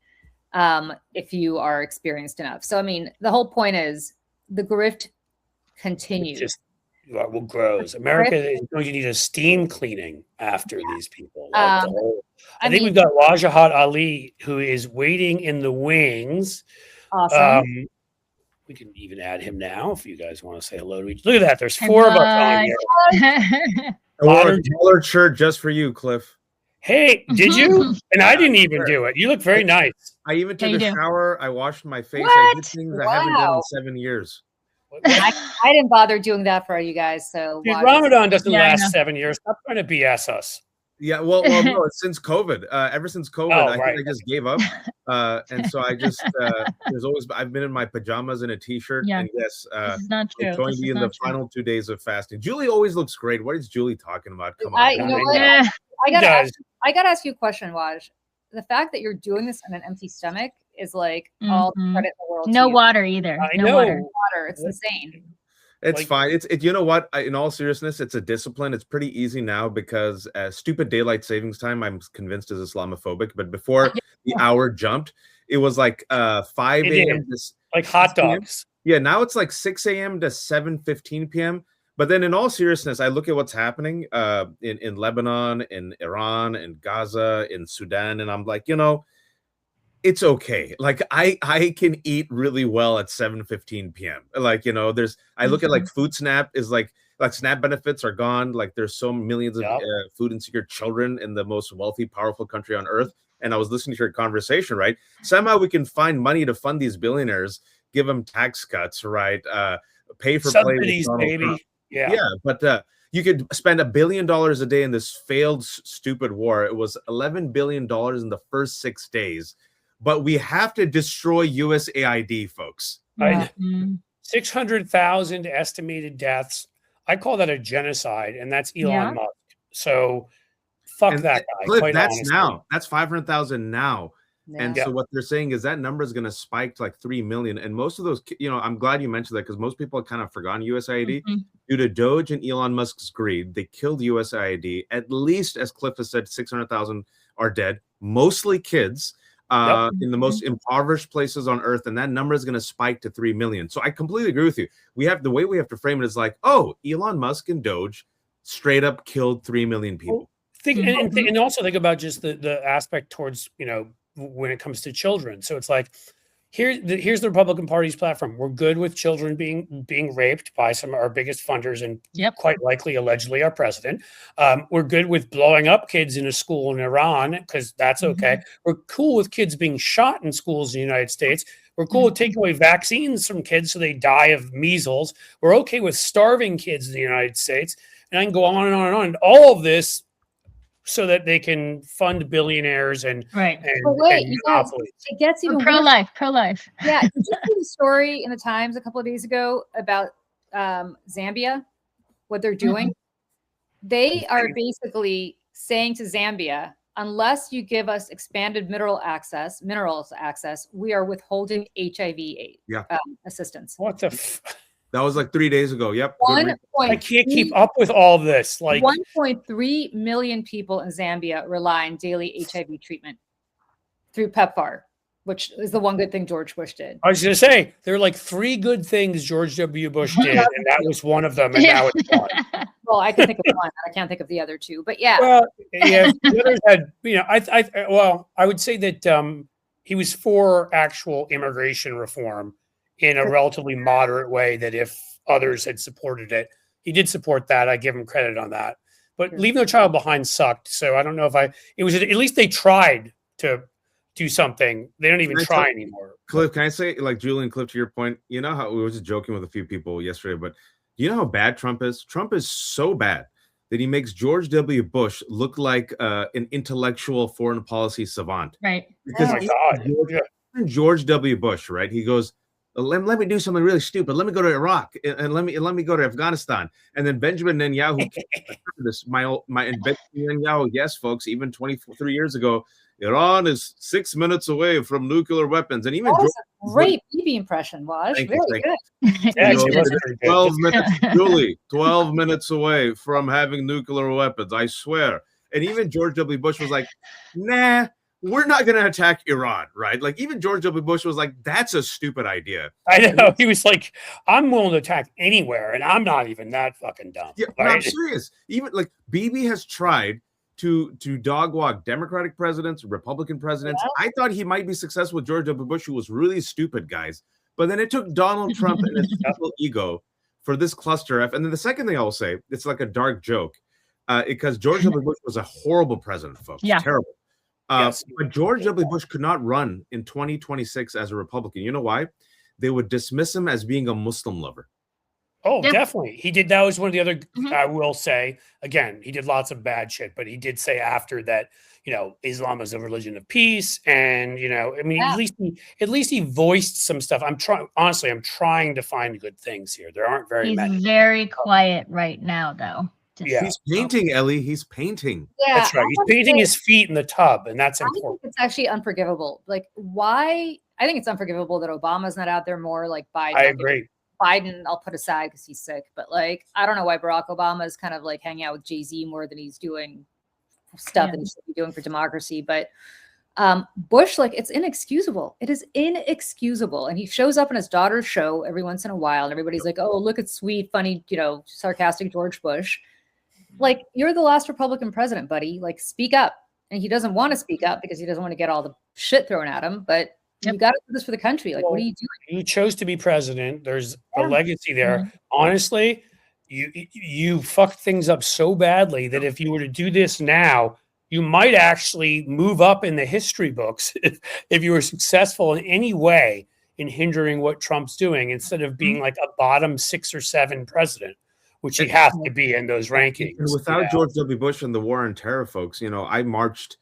if you are experienced enough. So, I mean, the whole point is the grift continues. It just grows. America is going to need a steam cleaning after these people. I think we've got Wajahat Ali, who is waiting in the wings. Awesome. We can even add him now if you guys want to say hello to each. Look at that. There's 4 of us on here. I wore a collared shirt just for you, Cliff. Hey, did you? And I didn't even do it. You look very nice. I even took a shower. I washed my face. I did things I haven't done in 7 years. I didn't bother doing that for you guys. So dude, Ramadan doesn't last 7 years. Stop trying to BS us. Yeah, well, no, it's since COVID. Ever since COVID, I think I just gave up. And so I just I've been in my pajamas and a t-shirt. Yeah. And yes, this is not true. I'm going to be in the final 2 days of fasting. Julie always looks great. What is Julie talking about? Come on. I gotta ask you a question, Waj. The fact that you're doing this on an empty stomach is like all the credit in the world. No water either. No water. It's insane. It's fine. It's you know what? In all seriousness, it's a discipline. It's pretty easy now because stupid daylight savings time, I'm convinced, is Islamophobic. But before the hour jumped, it was like 5 a.m. like hot dogs. Yeah, now it's like 6 a.m. to 7:15 p.m. But then, in all seriousness, I look at what's happening in Lebanon, in Iran, in Gaza, in Sudan, and I'm like, it's okay. Like I can eat really well at 7:15 p.m. Like, I look at like Food Snap is like SNAP benefits are gone. Like there's so millions of food insecure children in the most wealthy, powerful country on earth. And I was listening to your conversation, right? Somehow we can find money to fund these billionaires give them tax cuts, right? Pay for play with Subsidies, Donald baby. Trump. Yeah. Yeah, but you could spend $1 billion a day in this failed, stupid war. It was $11 billion in the first 6 days. But we have to destroy USAID, folks. I, 600,000 estimated deaths. I call that a genocide, and that's Elon Musk. So fuck And that guy. Cliff, quite that's honestly. now. That's 500,000 now. And Yeah. so what they're saying is that number is going to spike to like 3 million. And most of those, I'm glad you mentioned that because most people have kind of forgotten USAID. Due to Doge and Elon Musk's greed, they killed USAID. At least, as Cliff has said, 600,000 are dead, mostly kids in the most impoverished places on earth. And that number is going to spike to 3 million. So I completely agree with you. The way we have to frame it is like, oh, Elon Musk and Doge straight up killed 3 million people. And also think about just the aspect towards, when it comes to children. So it's like, here's the Republican Party's platform. We're good with children being raped by some of our biggest funders and quite likely, allegedly, our president. We're good with blowing up kids in a school in Iran because that's okay. We're cool with kids being shot in schools in the United States. We're cool with taking away vaccines from kids so they die of measles. We're okay with starving kids in the United States. And I can go on and on and on. All of this so that they can fund billionaires and right. But wait, and you guys, it gets even pro-life. Yeah, did you see the story in the Times a couple of days ago about Zambia, what they're doing? They are basically saying to Zambia, unless you give us expanded minerals access, we are withholding HIV assistance. What the? That was like 3 days ago. Yep. I can't keep up with all this. Like 1.3 million people in Zambia rely on daily HIV treatment through PEPFAR, which is the one good thing George Bush did. I was going to say there are like 3 good things George W. Bush did, and that was one of them. And now it's gone. Well, I can think of one. I can't think of the other 2, but yeah. Well, yeah, the others had. I would say that he was for actual immigration reform in a relatively moderate way, that if others had supported it, he did support that. I give him credit on that. But Leave No Child Behind sucked. So I don't know if it was, at least they tried to do something. They don't even try anymore. Cliff, can I say, like Julian, Cliff, to your point, you know how we were just joking with a few people yesterday, but you know how bad Trump is? Trump is so bad that he makes George W. Bush look like an intellectual foreign policy savant. Right. Because oh my God. George W. Bush, right? He goes, let me do something really stupid. Let me go to Iraq and let me go to Afghanistan. And then Benjamin Netanyahu, Benjamin Netanyahu, yes, folks, even 23 years ago, Iran is 6 minutes away from nuclear weapons. And even that was a great BB impression, Waj. Very good. 12 minutes, Julie, 12 minutes away from having nuclear weapons, I swear. And even George W. Bush was like, nah, we're not going to attack Iran, right? Like even George W. Bush was like, that's a stupid idea. I know. He was like, I'm willing to attack anywhere, and I'm not even that fucking dumb. Yeah, right? I'm serious. Even like BB has tried to dog walk Democratic presidents, Republican presidents. I thought he might be successful with George W. Bush, who was really stupid, guys. But then it took Donald Trump and his evil ego for this cluster F. And then the second thing I will say, it's like a dark joke, because George W. Bush was a horrible president, folks. Yeah. Terrible. Yes. But George W. Bush could not run in 2026 as a Republican. You know why? They would dismiss him as being a Muslim lover. Oh, definitely. He did. That was one of the other, I will say, again, he did lots of bad shit, but he did say after that, Islam is a religion of peace. And, I mean, at least he voiced some stuff. I'm trying to find good things here. There aren't very many. He's very quiet right now, though. Yeah. He's painting, Ellie. He's painting. Yeah, that's right. He's painting his feet in the tub, and that's important. I think it's actually unforgivable. Like, why? I think it's unforgivable that Obama's not out there more, like Biden. I agree. Biden, I'll put aside because he's sick, but like, I don't know why Barack Obama is kind of like hanging out with Jay-Z more than he's doing stuff that he should be doing for democracy. But Bush, like, it's inexcusable. It is inexcusable. And he shows up in his daughter's show every once in a while, and everybody's like, oh, look at sweet, funny, sarcastic George Bush. Like, you're the last Republican president, buddy. Like, speak up. And he doesn't want to speak up because he doesn't want to get all the shit thrown at him. But you got to do this for the country. Like, what are you doing? You chose to be president. There's a legacy there. Honestly, you fucked things up so badly that if you were to do this now, you might actually move up in the history books if you were successful in any way in hindering what Trump's doing instead of being like a bottom 6 or 7 president, which he has to be in those rankings. And without George W. Bush and the war on terror, folks, I marched.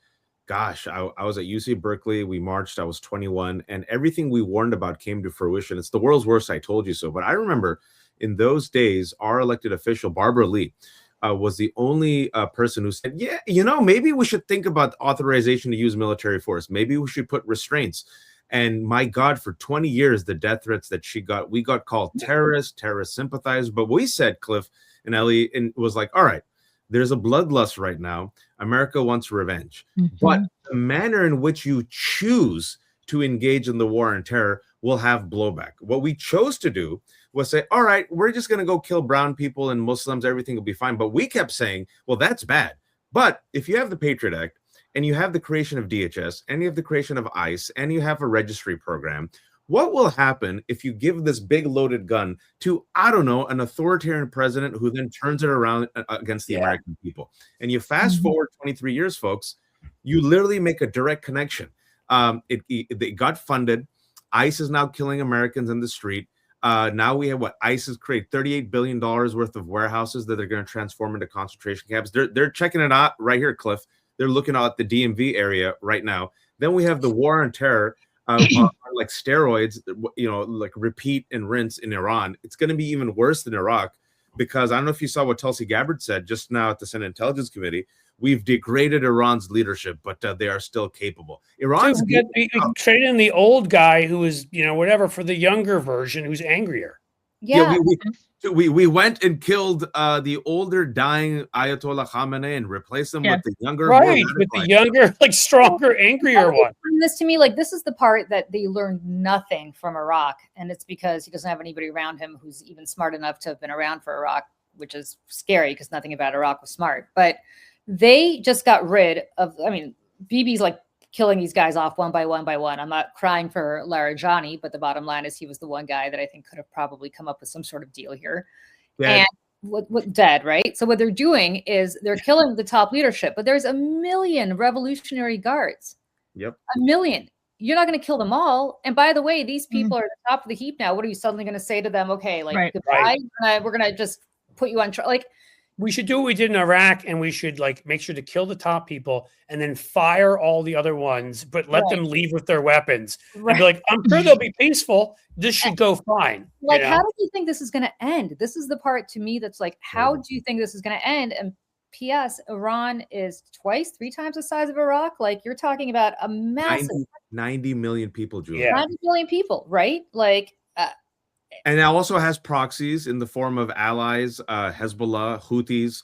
Gosh, I was at UC Berkeley. We marched. I was 21, and everything we warned about came to fruition. It's the world's worst. I told you so. But I remember in those days, our elected official, Barbara Lee, was the only person who said, yeah, maybe we should think about authorization to use military force. Maybe we should put restraints. And my God, for 20 years, the death threats that we got called terrorist sympathizers. But we said, Cliff and Ellie, and was like, all right, there's a bloodlust right now. America wants revenge. But the manner in which you choose to engage in the war on terror will have blowback. What we chose to do was say, all right, we're just going to go kill brown people and Muslims. Everything will be fine. But we kept saying, well, that's bad. But if you have the Patriot Act and you have the creation of DHS and you have the creation of ICE and you have a registry program, what will happen if you give this big loaded gun to, I don't know, an authoritarian president who then turns it around against the American people? And you fast forward 23 years, folks, you literally make a direct connection. It got funded. ICE is now killing Americans in the street. Now we have ICE has created $38 billion worth of warehouses that they're going to transform into concentration camps. They're checking it out right here, Cliff. They're looking at the DMV area right now. Then we have the war on terror. Like steroids, like repeat and rinse in Iran. It's going to be even worse than Iraq, because I don't know if you saw what Tulsi Gabbard said just now at the Senate Intelligence Committee. We've degraded Iran's leadership, but they are still capable. Iran's we traded in the old guy who is, whatever, for the younger version who's angrier. Yeah. We went and killed the older dying Ayatollah Khamenei and replaced them with the younger, with the younger, like stronger, angrier one. This to me, like, this is the part that they learned nothing from Iraq, and it's because he doesn't have anybody around him who's even smart enough to have been around for Iraq, which is scary because nothing about Iraq was smart. But they just got rid of. I mean, Bibi's like killing these guys off one by one by one. I'm not crying for Larijani, but the bottom line is he was the one guy that I think could have probably come up with some sort of deal here. Dead. And dead, right? So what they're doing is they're killing the top leadership, but there's 1 million Revolutionary Guards. Yep. 1 million. You're not going to kill them all. And by the way, these people are at the top of the heap now. What are you suddenly going to say to them? Okay, like goodbye. We're going to just put you on trial. Like, we should do what we did in Iraq, and we should make sure to kill the top people and then fire all the other ones, but let them leave with their weapons. And be like, I'm sure they'll be peaceful. This should go fine. Like, how do you think this is going to end? This is the part to me that's like, how do you think this is going to end? And P.S. Iran is 3 times the size of Iraq. Like, you're talking about a massive 90 million people, Julia. 90 million people, right? Like, and it also has proxies in the form of allies, Hezbollah, Houthis,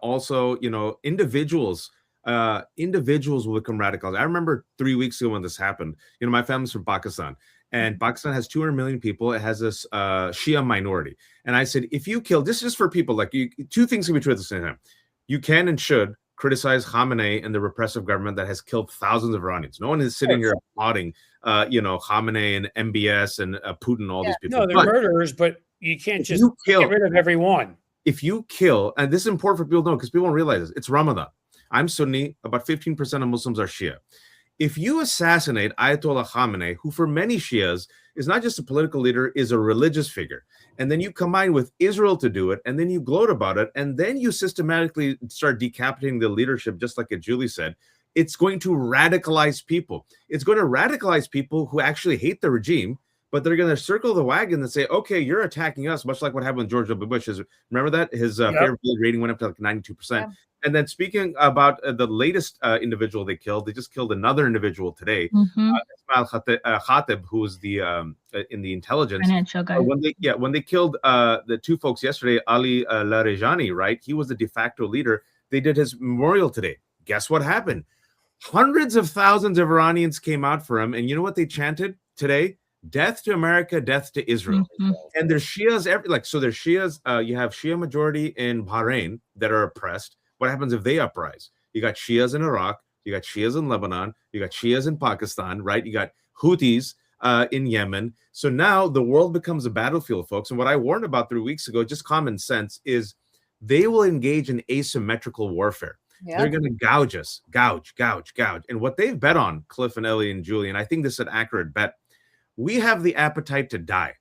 also, individuals will become radicalized. I remember 3 weeks ago when this happened. My family's from Pakistan, and Pakistan has 200 million people. It has this Shia minority. And I said, if you kill, this is just for people, like, two things can be true at the same time. You can and should criticize Khamenei and the repressive government that has killed thousands of Iranians. No one is sitting here applauding, Khamenei and MBS and Putin, all these people. No, they're murderers, but you can't just get rid of everyone. If you kill, and this is important for people to know because people don't realize this, it's Ramadan. I'm Sunni, about 15% of Muslims are Shia. If you assassinate Ayatollah Khamenei, who for many Shias is not just a political leader, is a religious figure, and then you combine with Israel to do it, and then you gloat about it, and then you systematically start decapitating the leadership, just like Julie said, it's going to radicalize people. It's going to radicalize people who actually hate the regime, but they're going to circle the wagon and say, okay, you're attacking us, much like what happened with George W. Bush. Remember that? His favorability rating went up to like 92%. Yeah. And then speaking about the latest individual they just killed another individual today, Ismail Khatib, who was the in the intelligence. Financial guy. When they killed the two folks yesterday, Ali Larijani, right? He was the de facto leader. They did his memorial today. Guess what happened? Hundreds of thousands of Iranians came out for him. And you know what they chanted today? Death to America, death to Israel. And there's Shias, so there's Shias, you have Shia majority in Bahrain that are oppressed. What happens if they uprise? You got Shias in Iraq, you got Shias in Lebanon, you got Shias in Pakistan, right? You got Houthis in Yemen. So now the world becomes a battlefield, folks. And what I warned about 3 weeks ago, just common sense, is they will engage in asymmetrical warfare. Yeah. They're going to gouge us, gouge. And what they've bet on, Cliff and Ellie and Julie, and I think this is an accurate bet, We have the appetite to die.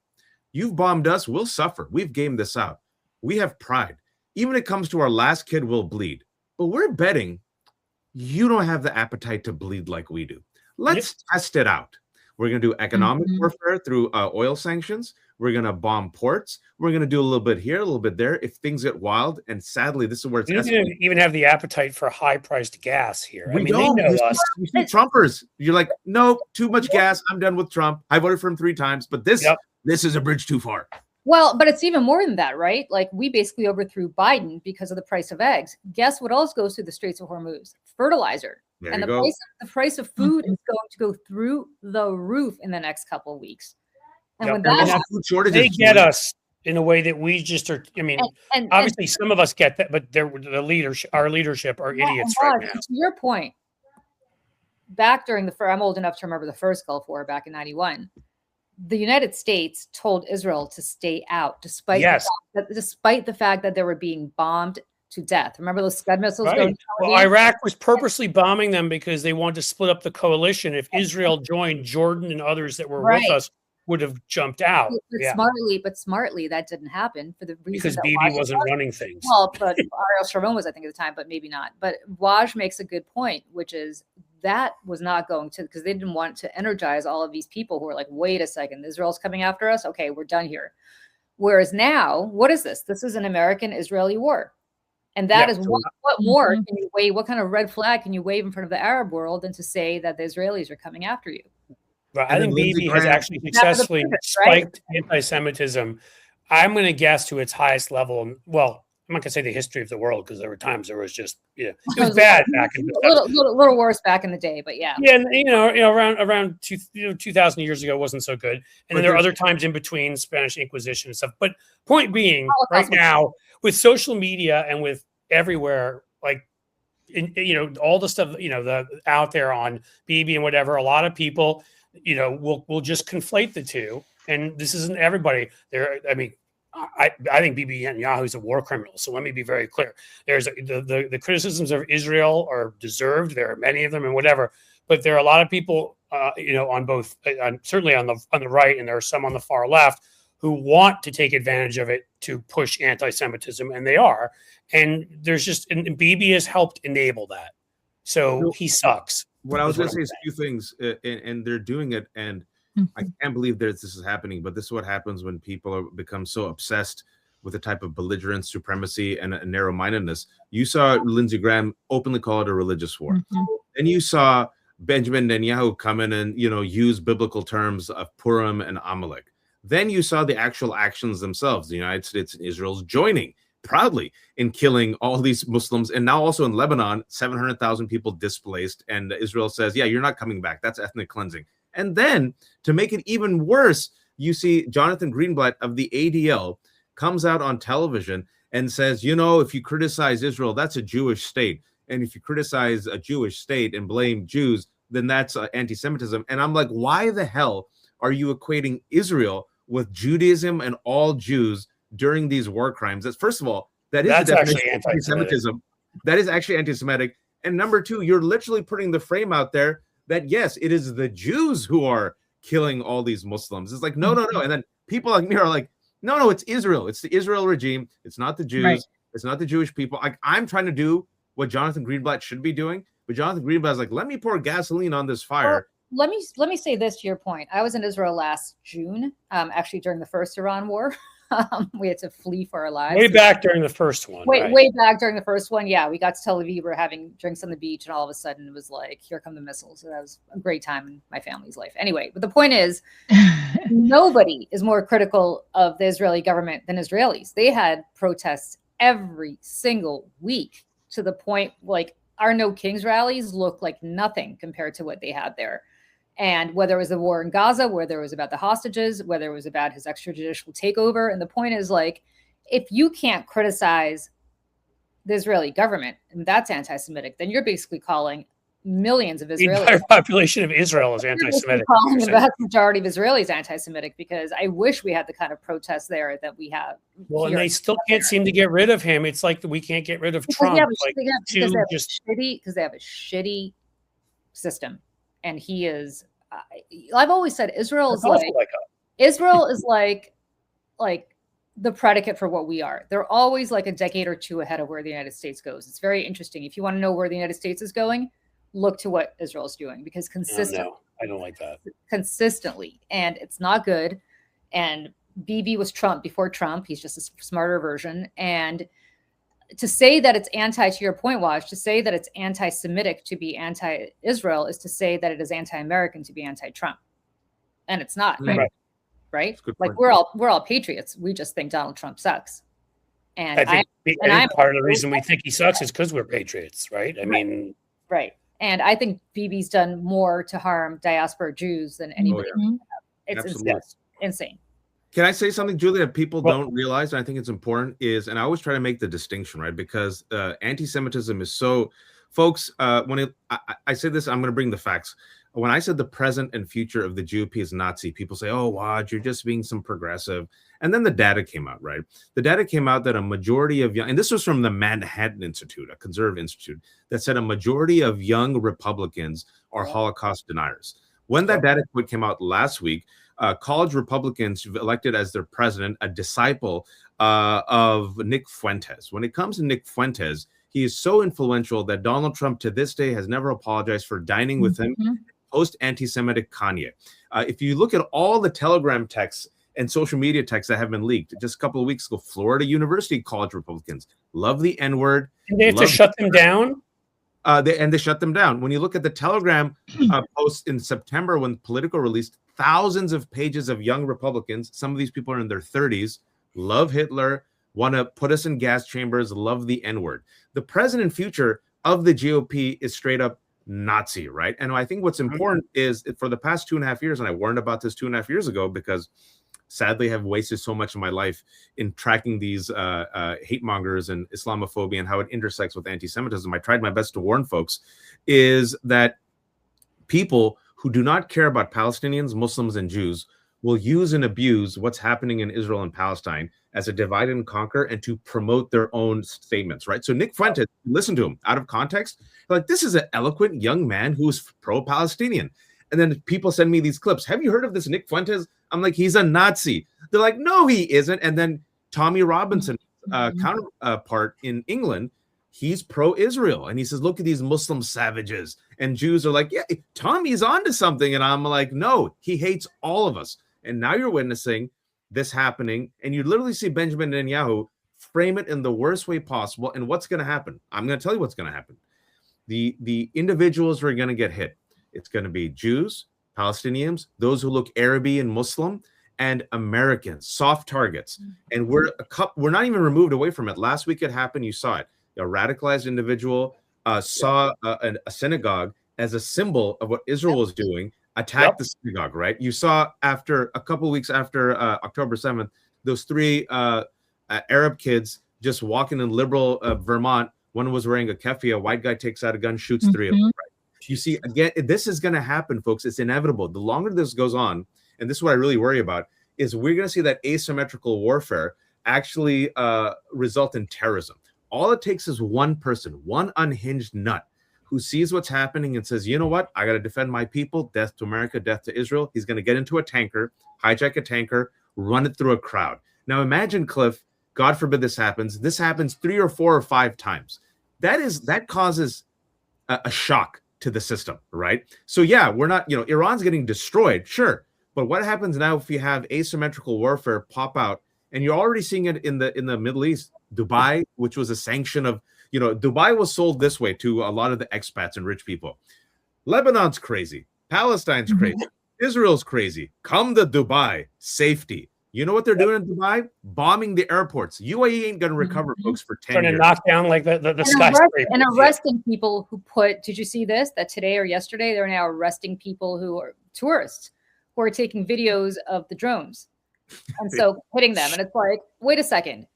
You've bombed us, we'll suffer. We've gamed this out. We have pride. Even when it comes to our last kid, we'll bleed. But we're betting you don't have the appetite to bleed like we do. Let's test it out. We're going to do economic warfare through oil sanctions. We're going to bomb ports. We're going to do a little bit here, a little bit there. If things get wild, and sadly, this is where it's We don't even have the appetite for high-priced gas here. We I mean, don't. they know us. You see Trumpers. You're like, no, too much gas. I'm done with Trump. I voted for him 3 times, but this is a bridge too far. Well, but it's even more than that, right? Like we basically overthrew Biden because of the price of eggs. Guess what else goes through the Straits of Hormuz? Fertilizer. There and you the go. price of food is going to go through the roof in the next couple of weeks. And when And that food shortages, They get us in a way that we just are. I mean, and obviously, some of us get that, but the leadership, our leadership, are idiots right now. To your point, back during I'm old enough to remember the first Gulf War back in '91. The United States told Israel to stay out, despite the fact that they were being bombed to death. Remember those Scud missiles? Right. Well, Iraq was purposely bombing them because they wanted to split up the coalition. If Israel joined, Jordan and others that were with us would have jumped out. But smartly, that didn't happen for the reason because that Bibi wasn't running things. Well, but Ariel Sharon was, I think, at the time, but maybe not. But Waj makes a good point, which is that was not going to, because they didn't want to energize all of these people who are like, wait a second, Israel's coming after us. Okay, we're done here. Whereas now, what is this? This is an American-Israeli war. And that is what more can you wave? What kind of red flag can you wave in front of the Arab world than to say that the Israelis are coming after you? Right. I think Bibi has actually successfully spiked anti-Semitism. I'm going to guess to its highest level. Well, I'm not going to say the history of the world because there were times there was just, it was bad back in the little worse back in the day, but yeah. Yeah, and around 2,000 years ago wasn't so good, and then there are other times in between, Spanish Inquisition and stuff. But point being, right now with social media and with everywhere, like all the stuff the out there on Bibi and whatever, a lot of people will just conflate the two, and this isn't everybody. I mean. I think Bibi Netanyahu is a war criminal. So let me be very clear. There's the criticisms of Israel are deserved. There are many of them and whatever, but there are a lot of people, on both, certainly on the right, and there are some on the far left who want to take advantage of it to push anti-Semitism, and they are. And there's and Bibi has helped enable that. So he sucks. What I was going to say is a few things, and they're doing it, and I can't believe this is happening, but this is what happens when people become so obsessed with a type of belligerent supremacy and a narrow-mindedness. You saw Lindsey Graham openly call it a religious war. And you saw Benjamin Netanyahu come in and, use biblical terms of Purim and Amalek. Then you saw the actual actions themselves, the United States and Israel's joining proudly in killing all these Muslims. And now also in Lebanon, 700,000 people displaced. And Israel says, yeah, you're not coming back. That's ethnic cleansing. And then to make it even worse, you see Jonathan Greenblatt of the ADL comes out on television and says, if you criticize Israel, that's a Jewish state. And if you criticize a Jewish state and blame Jews, then that's anti-Semitism. And I'm like, why the hell are you equating Israel with Judaism and all Jews during these war crimes? That's, first of all, that's the definition of anti-Semitism. That is actually anti-Semitic. And number two, you're literally putting the frame out there that, yes, it is the Jews who are killing all these Muslims. It's like, no. And then people like me are like, no, it's Israel. It's the Israel regime. It's not the Jews. Right. It's not the Jewish people. Like, I'm trying to do what Jonathan Greenblatt should be doing. But Jonathan Greenblatt is like, let me pour gasoline on this fire. Well, let me say this to your point. I was in Israel last June, actually during the first Iran war. We had to flee for our lives. Way back during the first one. Way back during the first one. Yeah, we got to Tel Aviv. We're having drinks on the beach, and all of a sudden it was like, here come the missiles. So that was a great time in my family's life. Anyway, but the point is, nobody is more critical of the Israeli government than Israelis. They had protests every single week to the point like our No Kings rallies look like nothing compared to what they had there. And whether it was the war in Gaza, whether it was about the hostages, whether it was about his extrajudicial takeover. And the point is, like, if you can't criticize the Israeli government, and that's anti-Semitic, then you're basically calling millions of Israelis. The entire population of Israel is anti-Semitic. Calling the vast majority of Israelis anti-Semitic, because I wish we had the kind of protests there that we have. Well, and they still can't seem to get rid of him. It's like we can't get rid of Trump. Because they have a shitty system. And he is I've always said Israel is It's also like Israel is like the predicate for what we are. They're always like a decade or two ahead of where the United States goes. It's very interesting. If you want to know where the United States is going, look to what Israel is doing, because consistently, no, I don't like that. Consistently, and it's not good. And Bibi was Trump before Trump. He's just a smarter version. And to say that it's to your point, Waj, to say that it's anti-Semitic to be anti-Israel is to say that it is anti-American to be anti-Trump. And it's not. Right? Like we're all patriots. We just think Donald Trump sucks. And I think part of the reason we think he sucks is because we're patriots, right? I mean, right. And I think Bibi's done more to harm diaspora Jews than anybody. It's insane. Can I say something, Julie, that people don't realize, and I think it's important, and I always try to make the distinction, right? Because anti-Semitism is so, folks, I say this, I'm going to bring the facts. When I said the present and future of the GOP is Nazi, people say, oh, Waj, you're just being some progressive. And then the data came out, right? The data came out that a majority of young, and this was from the Manhattan Institute, a conservative institute, that said a majority of young Republicans are Holocaust deniers. When that data came out last week, college Republicans elected as their president a disciple of Nick Fuentes. When it comes to Nick Fuentes, he is so influential that Donald Trump to this day has never apologized for dining with him post anti-Semitic Kanye. If you look at all the Telegram texts and social media texts that have been leaked, just a couple of weeks ago, Florida University college Republicans love the N-word. And they have to shut them down? They shut them down. When you look at the Telegram post in September, when Politico released thousands of pages of young Republicans, some of these people are in their 30s, love Hitler, want to put us in gas chambers, love the N-word. The present and future of the GOP is straight up Nazi, right? And I think what's important is for the past 2.5 years, and I warned about this 2.5 years ago because sadly have wasted so much of my life in tracking these hate mongers and Islamophobia and how it intersects with anti-Semitism. I tried my best to warn folks is that people who do not care about Palestinians, Muslims, and Jews will use and abuse what's happening in Israel and Palestine as a divide and conquer and to promote their own statements, right? So Nick Fuentes, listen to him out of context, like this is an eloquent young man who's pro-Palestinian. And then people send me these clips. Have you heard of this Nick Fuentes? I'm like, he's a Nazi. They're like, no, he isn't. And then Tommy Robinson, counterpart in England, he's pro-Israel. And he says, look at these Muslim savages. And Jews are like, yeah, Tommy's onto something. And I'm like, no, he hates all of us. And now you're witnessing this happening. And you literally see Benjamin Netanyahu frame it in the worst way possible. And what's going to happen? I'm going to tell you what's going to happen. The individuals who are going to get hit. It's going to be Jews, Palestinians, those who look Arabi and Muslim, and Americans, soft targets. And we're not even removed away from it. Last week it happened. You saw it. A radicalized individual saw a synagogue as a symbol of what Israel was doing, attacked the synagogue, right? You saw after a couple of weeks after October 7th, those 3 Arab kids just walking in liberal Vermont. One was wearing a kefi. A white guy takes out a gun, shoots 3 of them, right? You see, again, this is going to happen, folks. It's inevitable. The longer this goes on, and this is what I really worry about, is we're going to see that asymmetrical warfare actually result in terrorism. All it takes is one person, one unhinged nut who sees what's happening and says, you know what? I got to defend my people. Death to America, death to Israel. He's going to get into a tanker, hijack a tanker, run it through a crowd. Now imagine, Cliff, God forbid this happens. This happens 3 or 4 or 5 times. That causes a shock to the system, right? So yeah, we're not, Iran's getting destroyed, sure. But what happens now if you have asymmetrical warfare pop out, and you're already seeing it in the Middle East, Dubai, which was a sanction of, Dubai was sold this way to a lot of the expats and rich people. Lebanon's crazy. Palestine's crazy. Israel's crazy. Come to Dubai, safety. You know what they're doing in Dubai? Bombing the airports. UAE ain't going to recover, folks, for 10 years. Trying to knock down like the skyscraper. And arresting people who did you see this? That today or yesterday, they're now arresting people who are tourists who are taking videos of the drones. And so hitting them. And it's like, wait a second.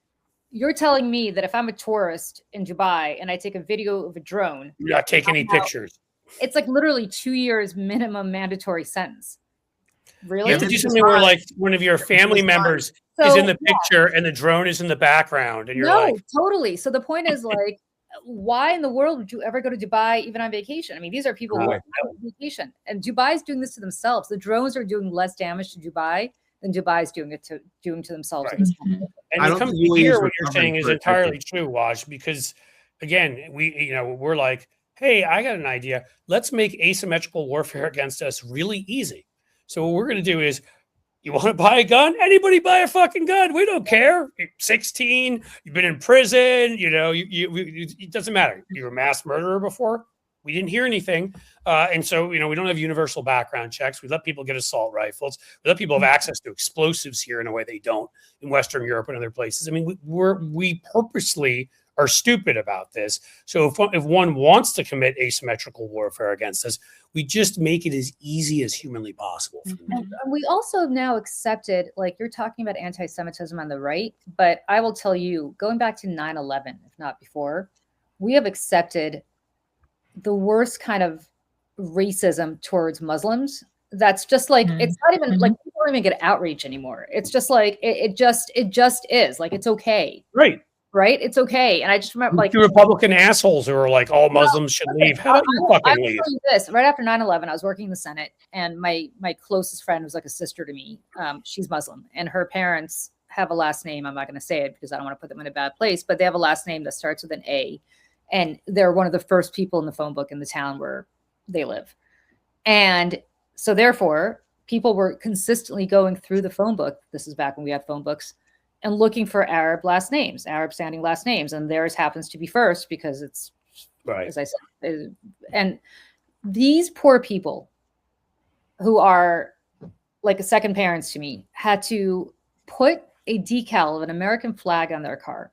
You're telling me that if I'm a tourist in Dubai and I take a video of a drone. You're not taking any pictures. It's like literally 2 years minimum mandatory sentence. Really? You have to do something where like one of your family members is in the picture and the drone is in the background. And you're like, totally. So the point is like, why in the world would you ever go to Dubai even on vacation? I mean, these are people who are Right. on vacation, and Dubai is doing this to themselves. The drones are doing less damage to Dubai than Dubai is doing to themselves. Right. In this moment. And I it don't comes think to UAE is here, what you're recovering saying is for a entirely decade. true, Waj, because again, we're like, hey, I got an idea. Let's make asymmetrical warfare against us really easy. So what we're going to do is, you want to buy a gun? Anybody buy a fucking gun? We don't care. You're 16, you've been in prison, it doesn't matter. You were a mass murderer before. We didn't hear anything. And so, we don't have universal background checks. We let people get assault rifles. We let people have access to explosives here in a way they don't in Western Europe and other places. I mean, we purposely are stupid about this. So if one wants to commit asymmetrical warfare against us, we just make it as easy as humanly possible for them to do that. And we also have now accepted, like you're talking about anti-Semitism on the right, but I will tell you, going back to 9/11, if not before, we have accepted the worst kind of racism towards Muslims. That's just like, it's not even like, people don't even get outrage anymore. It's just like, it just is like, it's okay. Right? It's okay. And I just remember, like, the Republican assholes who are like, all Muslims should leave. How about you fucking leave? Tell you this, right after 9/11, I was working in the Senate, and my closest friend was like a sister to me. She's Muslim, and her parents have a last name. I'm not going to say it because I don't want to put them in a bad place, but they have a last name that starts with an A, and they're one of the first people in the phone book in the town where they live. And so therefore, people were consistently going through the phone book. This is back when we had phone books, and looking for Arab last names, Arab sounding last names. And theirs happens to be first because it's, right, as I said. And these poor people who are like second parents to me had to put a decal of an American flag on their car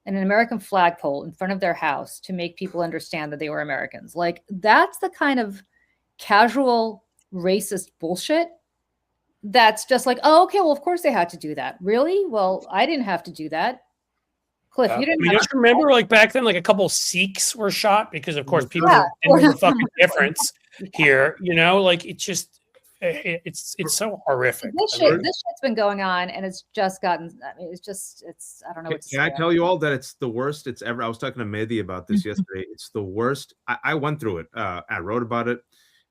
and an American flagpole in front of their house to make people understand that they were Americans. Like, that's the kind of casual racist bullshit that's just like, oh, okay, well, of course they had to do that. Really? Well, I didn't have to do that. Cliff, you didn't have just remember, like, back then, like, a couple Sikhs were shot because, of course, people Yeah. didn't know the fucking difference here. Like, it's just, it's so horrific. This shit's been going on, and it's just gotten, I mean, it's I don't know what to Can I say. tell you all that it's the worst it's ever? I was talking to Mehdi about this yesterday. It's the worst. I went through it. I wrote about it.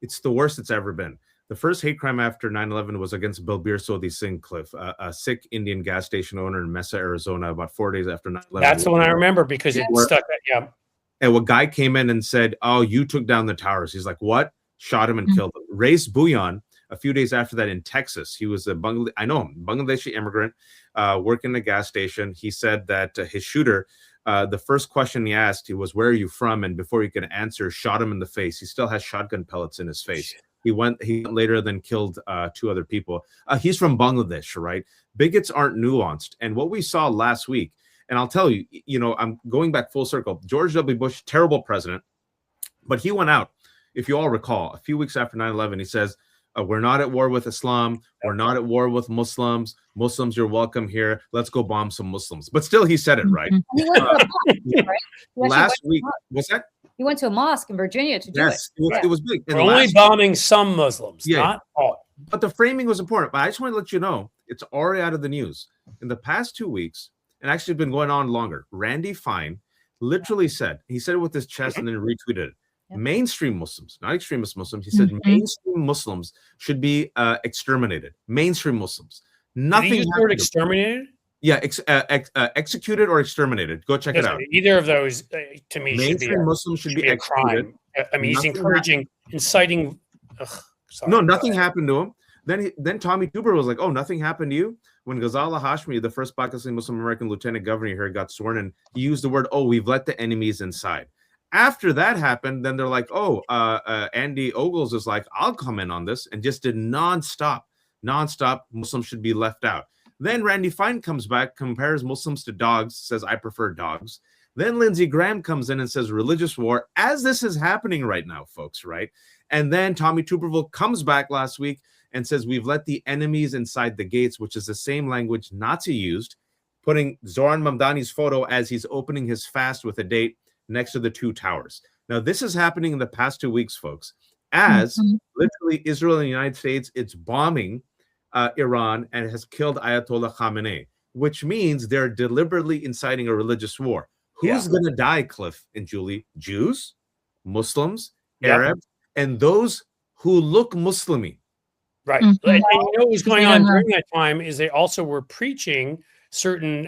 It's the worst it's ever been. The first hate crime after 9/11 was against Balbir Sodhi Singh, Cliff, a Sikh Indian gas station owner in Mesa, Arizona, about 4 days after 9/11. That's the one I remember because it stuck. Yeah. And a guy came in and said, "Oh, you took down the towers." He's like, "What?" Shot him and killed him. Race Bhuyan, a few days after that in Texas, he was a Bangladeshi immigrant working in a gas station. He said that his shooter, the first question he asked, he was, "Where are you from?" And before he could answer, shot him in the face. He still has shotgun pellets in his face. He went later then killed 2 other people. He's from Bangladesh, right? Bigots aren't nuanced. And what we saw last week, and I'll tell you, I'm going back full circle. George W. Bush, terrible president, but he went out, if you all recall, a few weeks after 9/11, he says, we're not at war with Islam. We're not at war with Muslims. Muslims, you're welcome here. Let's go bomb some Muslims. But still, he said it, right? Last week, what's that? He went to a mosque in Virginia to do it. It was big. We're only bombing some Muslims, not all. But the framing was important. But I just want to let you know, it's already out of the news. In the past 2 weeks, and actually been going on longer, Randy Fine literally said, he said it with his chest and then retweeted it. Mainstream Muslims, not extremist Muslims. He said mainstream Muslims should be exterminated. Mainstream Muslims. Nothing. Did he use the word exterminated? Yeah, executed or exterminated. Go check it out. Either of those, to me, mainstream Muslims should be a crime. I mean, he's encouraging, inciting. No, nothing happened to him. Then Tommy Tuber was like, "Oh, nothing happened to you." When Ghazala Hashmi, the first Pakistani Muslim American lieutenant governor here, got sworn in, he used the word, "Oh, we've let the enemies inside." After that happened, then they're like, "Oh, Andy Ogles is like, I'll come in on this," and just did nonstop. Muslims should be left out. Then Randy Fine comes back, compares Muslims to dogs, says, "I prefer dogs." Then Lindsey Graham comes in and says religious war, as this is happening right now, folks, right? And then Tommy Tuberville comes back last week and says, "We've let the enemies inside the gates," which is the same language Nazi used, putting Zoran Mamdani's photo as he's opening his fast with a date next to the 2 towers. Now, this is happening in the past 2 weeks, folks, as literally Israel and the United States, it's bombing Iran and has killed Ayatollah Khamenei, which means they're deliberately inciting a religious war. Who's going to die, Cliff and Julie? Jews, Muslims, Yep. Arabs, and those who look Muslimy. Right. Mhm. And you know what was going They on don't know. during that time is they also were preaching certain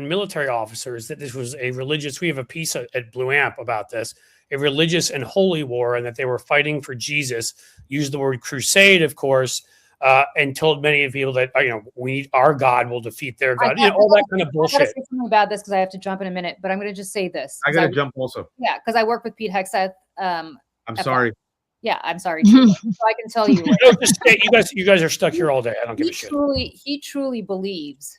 military officers that this was a religious. We have a piece at Blue Amp about this, a religious and holy war, and that they were fighting for Jesus. Used the word crusade, of course, and told many people that our God will defeat their God. All that kind of I gotta bullshit. say something about this because I have to jump in a minute, but I'm going to just say this. I 'cause got to jump also. Yeah, because I work with Pete Hegseth. I'm FL. sorry. Yeah, I'm sorry. Too. So I can tell you, No, just stay. You guys are stuck here all day. I don't give a shit. he truly believes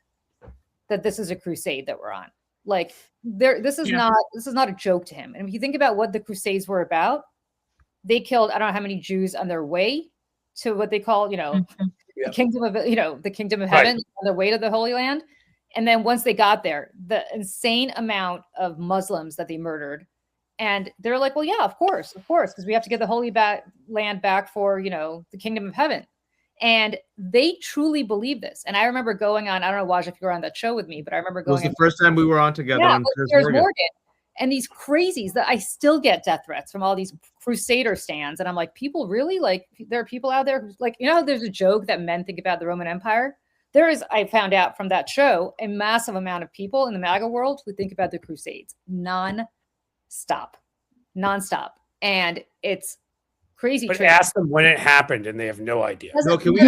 that this is a crusade that we're on. Like this is not a joke to him. And if you think about what the Crusades were about, they killed I don't know how many Jews on their way to what they call the kingdom of the kingdom of heaven, on their way to the Holy Land. And then once they got there, the insane amount of Muslims that they murdered. And they're like, well, yeah, of course, because we have to get the Holy Land back for, the kingdom of heaven. And they truly believe this. And I remember going on, I don't know, Waj, if you were on that show with me, but I remember It was going the first time we were on together on Piers Morgan. And these crazies that I still get death threats from all these crusader stands. And I'm like, people really there are people out there who's there's a joke that men think about the Roman Empire. There is, I found out from that show, a massive amount of people in the MAGA world who think about the Crusades nonstop. And it's crazy. But ask them when it happened and they have no idea. No, can we?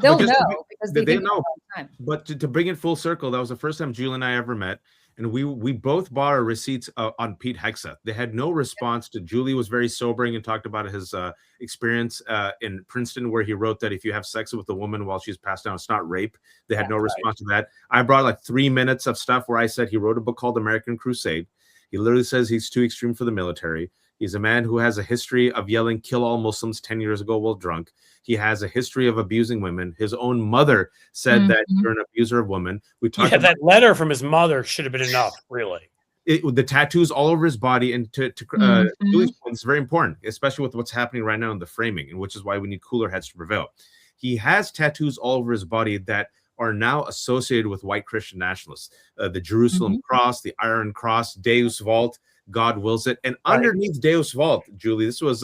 They'll know because they know. All the time. But to bring it full circle, that was the first time Julie and I ever met. And we both bought our receipts on Pete Hegseth. They had no response to Julie. Was very sobering and talked about his experience in Princeton, where he wrote that if you have sex with a woman while she's passed out, it's not rape. They had no response to that. I brought like 3 minutes of stuff where I said he wrote a book called American Crusade. He literally says he's too extreme for the military. He's a man who has a history of yelling, "Kill all Muslims" 10 years ago while drunk. He has a history of abusing women. His own mother said that you're an abuser of women. We talked about that letter from his mother should have been enough, really. The tattoos all over his body. And to Julie's point, it's very important, especially with what's happening right now in the framing, and which is why we need cooler heads to prevail. He has tattoos all over his body that are now associated with white Christian nationalists. The Jerusalem cross, the Iron Cross, Deus Vult, God wills it. And underneath Deus Vult, Julie, this was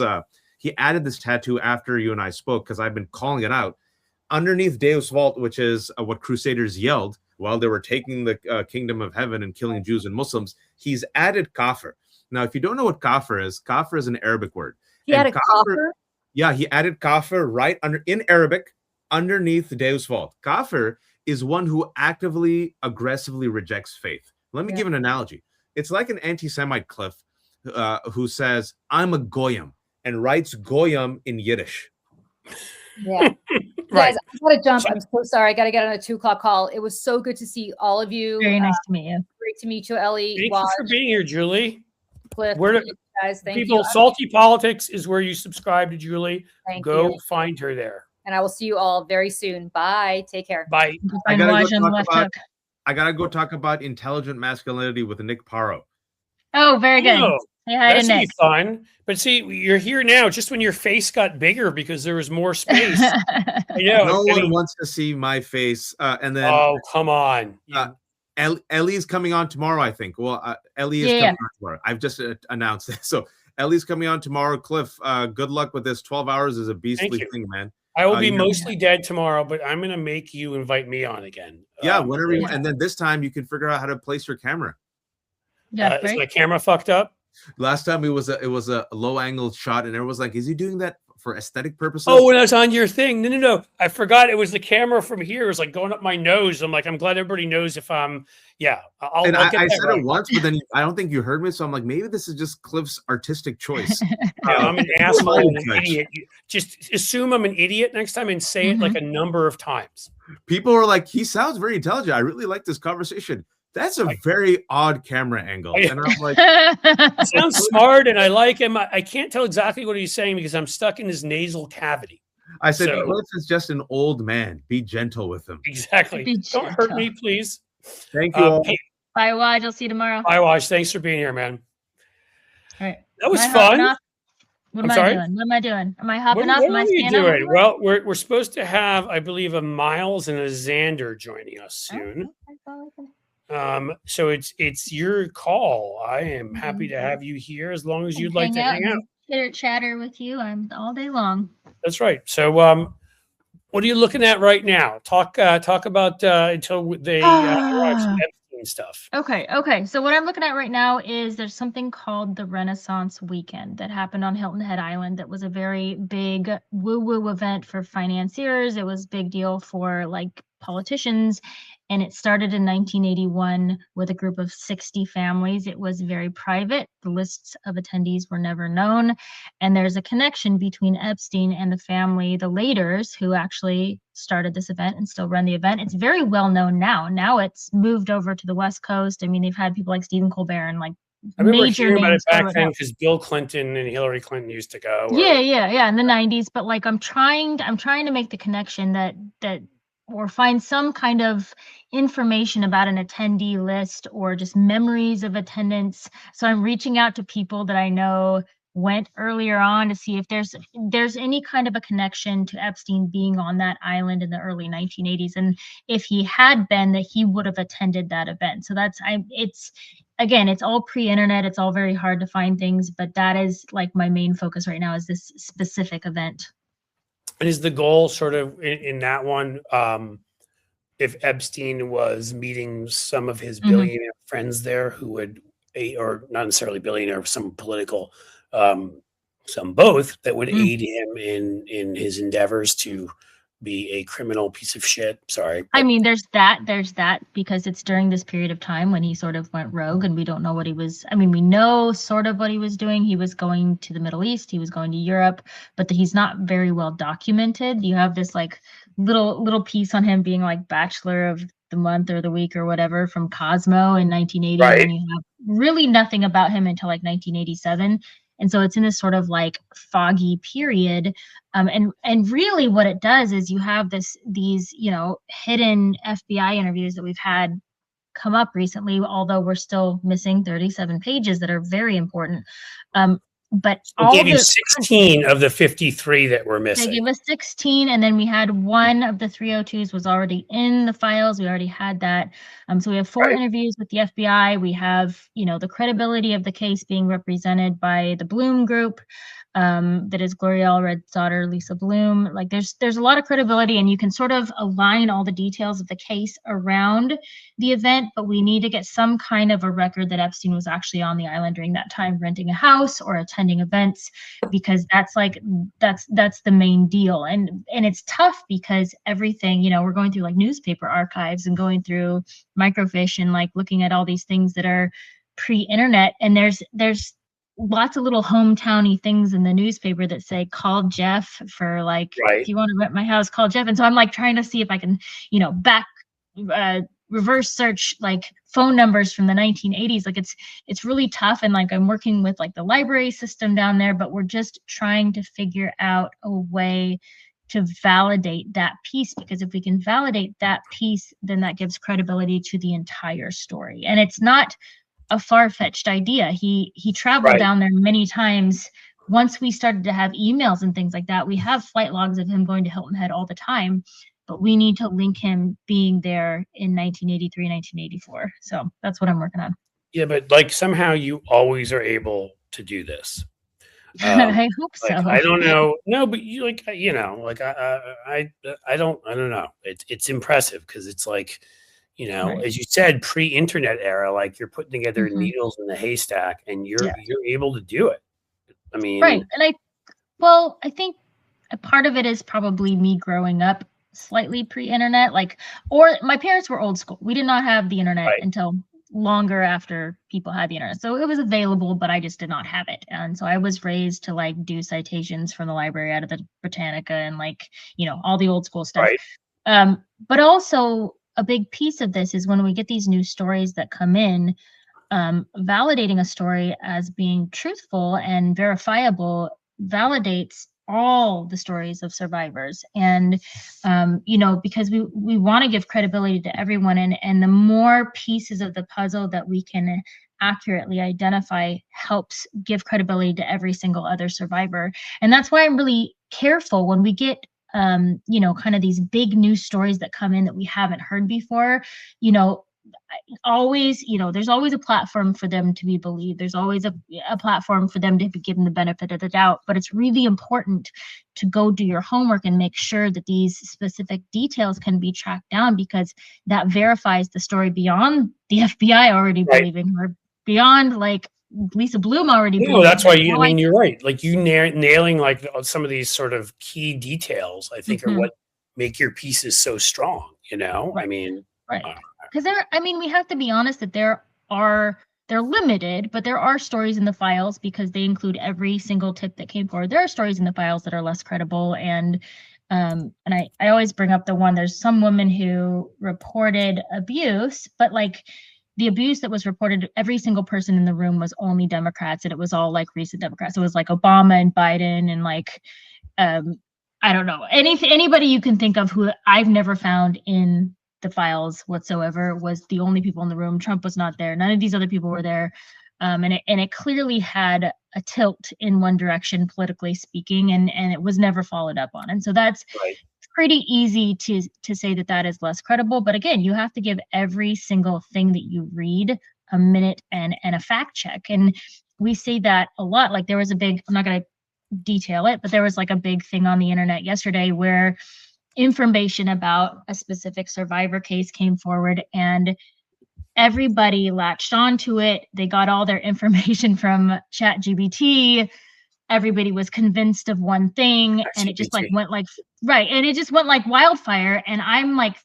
he added this tattoo after you and I spoke, because I've been calling it out. Underneath Deus Vult, which is what Crusaders yelled while they were taking the kingdom of heaven and killing Jews and Muslims, he's added kafir. Now, if you don't know what kafir is an Arabic word. He added kafir? Yeah, he added kafir right in Arabic underneath Deus Vult. Kafir is one who actively, aggressively rejects faith. Let me give an analogy. It's like an anti-Semite, Cliff, who says, "I'm a goyim," and writes goyim in Yiddish. Yeah. Guys, I gotta jump. I'm so sorry. I gotta get on a 2:00 call. It was so good to see all of you. Very nice to meet you. Great to meet you, Ellie. Thank you for being here, Julie. Cliff, guys, thank people, you. Salty Politics is where you subscribe to Julie. Go find her there. And I will see you all very soon. Bye. Take care. Bye. I gotta go talk about intelligent masculinity with Nick Paro. Oh, very good. Say hi to Nick. Be fun. But see, you're here now just when your face got bigger because there was more space. No one wants to see my face. And then come on. Ellie's coming on tomorrow, I think. Well, Ellie is coming on tomorrow. I've just announced it. So Ellie's coming on tomorrow. Cliff, good luck with this. 12 hours is a beastly thing, man. I will be mostly dead tomorrow, but I'm going to make you invite me on again. Yeah, whenever you want. And then this time you can figure out how to place your camera. Yeah, is my camera fucked up? Last time it was a low angle shot, and everyone was like, "Is he doing that for aesthetic purposes?" Oh, when I was on your thing, no, I forgot it was the camera from here. It was like going up my nose. I'm like, I'm glad everybody knows if I'm. Yeah, I'll get that I said right. it once, but then I don't think you heard me. So I'm like, maybe this is just Cliff's artistic choice. I'm an asshole and an idiot. Just assume I'm an idiot next time and say it like a number of times. People were like, "He sounds very intelligent. I really like this conversation." That's a very odd camera angle. And I'm like, he sounds smart and I like him. I can't tell exactly what he's saying because I'm stuck in his nasal cavity. I said, Cliff is just an old man. Be gentle with him. Exactly. Don't hurt me, please. Thank you all. Bye, Waj. I'll see you tomorrow. Bye, Waj. Thanks for being here, man. All right. That was fun. What am I doing? What am I doing? Am I hopping off? What are you doing? Well, we're supposed to have, I believe, a Miles and a Xander joining us soon. So it's your call. I am happy to have you here as long as you'd like to hang out. Chitter chatter with you. I'm all day long. That's right. So what are you looking at right now? Talk about until they arrive some Epstein stuff. Okay. So what I'm looking at right now is there's something called the Renaissance Weekend that happened on Hilton Head Island. That was a very big woo-woo event for financiers. It was a big deal for like politicians. And it started in 1981 with a group of 60 families. It was very private. The lists of attendees were never known. And there's a connection between Epstein and the family, the Laters, who actually started this event and still run the event. It's very well known now. Now it's moved over to the West Coast. I mean, they've had people like Stephen Colbert and like I remember major hearing about it names back then because Bill Clinton and Hillary Clinton used to go. Yeah, in the 90s. But like I'm trying to make the connection that or find some kind of information about an attendee list or just memories of attendance. So I'm reaching out to people that I know went earlier on to see if there's any kind of a connection to Epstein being on that island in the early 1980s, and if he had been, that he would have attended that event. So it's all pre-internet. It's all very hard to find things, but that is like my main focus right now is this specific event. And is the goal sort of in that one, if Epstein was meeting some of his billionaire friends there who would, or not necessarily billionaire, some political, some both, that would aid him in his endeavors to be a criminal piece of shit. Sorry. I mean, there's that because it's during this period of time when he sort of went rogue and we don't know what he was. I mean, we know sort of what he was doing. He was going to the Middle East, he was going to Europe, but he's not very well documented. You have this like little piece on him being like Bachelor of the Month or the Week or whatever from Cosmo in 1980. Right. And you have really nothing about him until like 1987. And so it's in this sort of like foggy period. And really what it does is you have these, hidden FBI interviews that we've had come up recently, although we're still missing 37 pages that are very important. But They gave you 16 of the 53 that were missing. They gave us 16, and then we had one of the 302s was already in the files. We already had that. So we have 4 interviews with the FBI. We have, the credibility of the case being represented by the Bloom Group. That is Gloria Allred's daughter, Lisa Bloom. Like there's a lot of credibility, and you can sort of align all the details of the case around the event, but we need to get some kind of a record that Epstein was actually on the island during that time, renting a house or attending events, because that's the main deal. And it's tough because everything, we're going through like newspaper archives and going through microfiche and like looking at all these things that are pre-internet, and there's lots of little hometowny things in the newspaper that say call Jeff for like if you want to rent my house, call Jeff. And so I'm like trying to see if I can reverse search like phone numbers from the 1980s. Like it's really tough, and like I'm working with like the library system down there, but we're just trying to figure out a way to validate that piece, because if we can validate that piece, then that gives credibility to the entire story. And it's not a far-fetched idea. He traveled down there many times. Once we started to have emails and things like that, we have flight logs of him going to Hilton Head all the time, but we need to link him being there in 1983, 1984. So that's what I'm working on. Yeah, but like somehow you always are able to do this. I hope so. I don't know. No, but you I don't know. It's impressive because it's like, as you said, pre-internet era, like you're putting together needles in the haystack, and you're able to do it. I mean, right. And I think a part of it is probably me growing up slightly pre-internet, or my parents were old school. We did not have the internet until longer after people had the internet. So it was available, but I just did not have it. And so I was raised to do citations from the library out of the Britannica and all the old school stuff. Right. But also, a big piece of this is when we get these new stories that come in, validating a story as being truthful and verifiable validates all the stories of survivors. And, because we want to give credibility to everyone, and the more pieces of the puzzle that we can accurately identify helps give credibility to every single other survivor. And that's why I'm really careful when we get kind of these big news stories that come in that we haven't heard before. always, there's always a platform for them to be believed. There's always a platform for them to be given the benefit of the doubt. But it's really important to go do your homework and make sure that these specific details can be tracked down, because that verifies the story beyond the FBI already believing her, beyond like Lisa Bloom already. No, that's why you're right. Like you nailing like some of these sort of key details, I think, are what make your pieces so strong. Right. I mean, right. Because we have to be honest that they're limited, but there are stories in the files, because they include every single tip that came forward. There are stories in the files that are less credible, and I always bring up the one. There's some woman who reported abuse, but like the abuse that was reported, every single person in the room was only Democrats, and it was all like recent Democrats. It was like Obama and Biden and like I don't know, anybody you can think of who I've never found in the files whatsoever was the only people in the room. Trump was not there. None of these other people were there. And it clearly had a tilt in one direction, politically speaking, and it was never followed up on. And so that's pretty easy to say that is less credible. But again, you have to give every single thing that you read a minute and a fact check. And we see that a lot. Like there was I'm not going to detail it, but there was like a big thing on the internet yesterday where information about a specific survivor case came forward, and everybody latched onto it. They got all their information from ChatGPT. Everybody was convinced of one thing, and it just like went like and it just went like wildfire. And I'm like,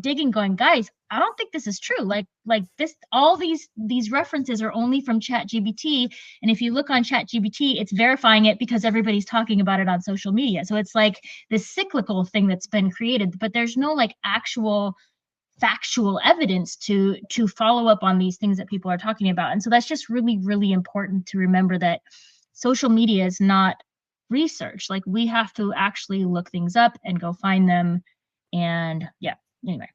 digging, going, guys, I don't think this is true. Like this, all these references are only from ChatGPT, and if you look on ChatGPT, it's verifying it because everybody's talking about it on social media. So it's like this cyclical thing that's been created, but there's no like actual factual evidence to follow up on these things that people are talking about. And so that's just really, really important to remember, that social media is not research. Like we have to actually look things up and go find them. And anyway.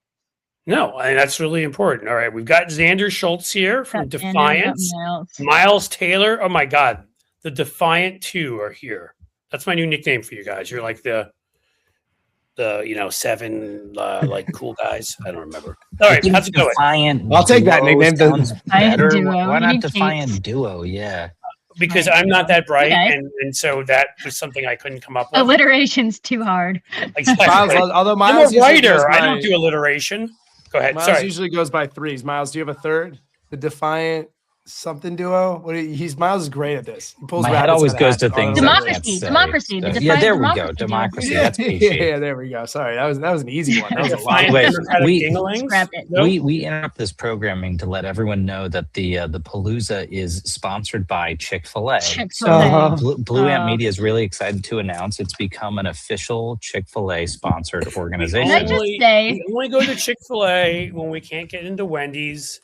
No, and that's really important. All right, we've got Xander Schultz here from Defiance. Miles Taylor. Oh my God, the Defiant 2 are here. That's my new nickname for you guys. You're like the 7 like cool guys. I don't remember. All right, how's it going? Defiant. I'll take that nickname. Why not Defiant Duo? Yeah. Because I'm not that bright, and so that was something I couldn't come up with. Alliteration's too hard. Exactly. Although I'm Miles a writer, I don't do alliteration. Go ahead. Miles usually goes by 3s. Miles, do you have a third? The Defiant something duo. Miles is great at this. He pulls. My head always goes to things. Democracy. Yeah, there we go. Democracy. That's PG. Yeah, there we go. Sorry, that was an easy one. That was a lot. We interrupt this programming to let everyone know that the Palooza is sponsored by Chick-fil-A. Blue Ant Media is really excited to announce it's become an official Chick-fil-A sponsored organization. Can I just say, we only go to Chick-fil-A when we can't get into Wendy's.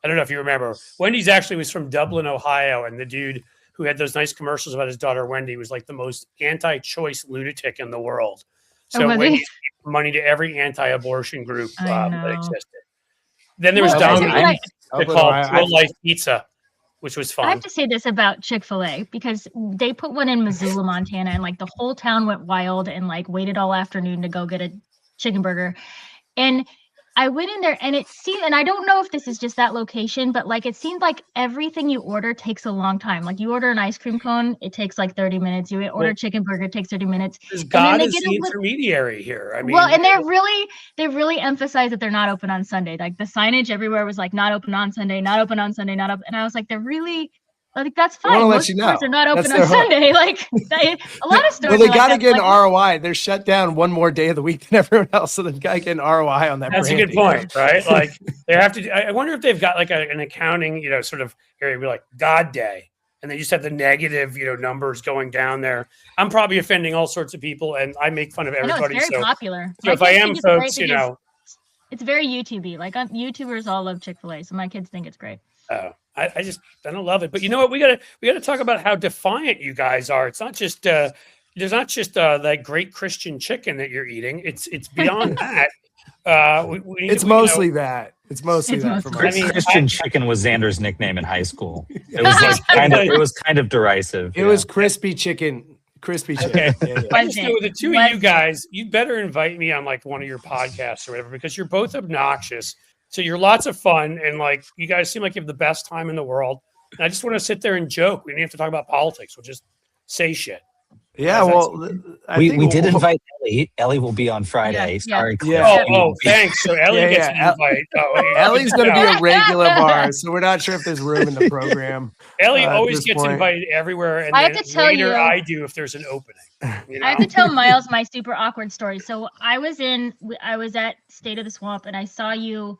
I don't know if you remember. Wendy's actually was from Dublin, Ohio, and the dude who had those nice commercials about his daughter Wendy was like the most anti-choice lunatic in the world. So Wendy's gave money to every anti-abortion group that existed. Then there was Domino's called Pro-Life Pizza, which was fun. I have to say this about Chick-fil-A, because they put one in Missoula, Montana, and like the whole town went wild and like waited all afternoon to go get a chicken burger. And I went in there, and it seemed, and I don't know if this is just that location, but like it seemed like everything you order takes a long time. Like you order an ice cream cone, it takes like 30 minutes. You order chicken burger, it takes 30 minutes. God is the intermediary here. I mean, and they really emphasize that they're not open on Sunday. Like the signage everywhere was like not open on Sunday, not open on Sunday, not open. And I was like, they're really. Like that's fine. Most stores are not open on Sunday. Like a lot of stores. Well, they got to get an ROI. They're shut down one more day of the week than everyone else, so they've got to get an ROI on that. That's branding. A good point, right? Like they have to. I wonder if they've got like an accounting, sort of area, like God Day, and they just have the negative, numbers going down there. I'm probably offending all sorts of people, and I make fun of everybody. It's very popular. So if I am, folks, it's very YouTubey. Like YouTubers all love Chick-fil-A, so my kids think it's great. Oh, I don't love it. But you know what? We gotta talk about how defiant you guys are. It's not just there's not just that great Christian chicken that you're eating. It's beyond that. It's mostly that. It's mostly that. Christian chicken was Xander's nickname in high school. It was like it was kind of derisive. It was crispy chicken. Crispy chicken. Okay. Yeah. I just know the two of you guys, you better invite me on like one of your podcasts or whatever, because you're both obnoxious. So you're lots of fun, and like you guys seem like you have the best time in the world. And I just want to sit there and joke. We don't have to talk about politics. We'll just say shit. Yeah, well, we did invite Ellie. Ellie will be on Friday. Yeah, Sorry, Cliff. yeah. Oh, thanks. So Ellie gets an invite. Ellie's going to be a regular of ours, so we're not sure if there's room in the program. Ellie always gets invited everywhere, and I have then to tell later you- I do if there's an opening. You know? I have to tell Miles my super awkward story. So I was at State of the Swamp, and I saw you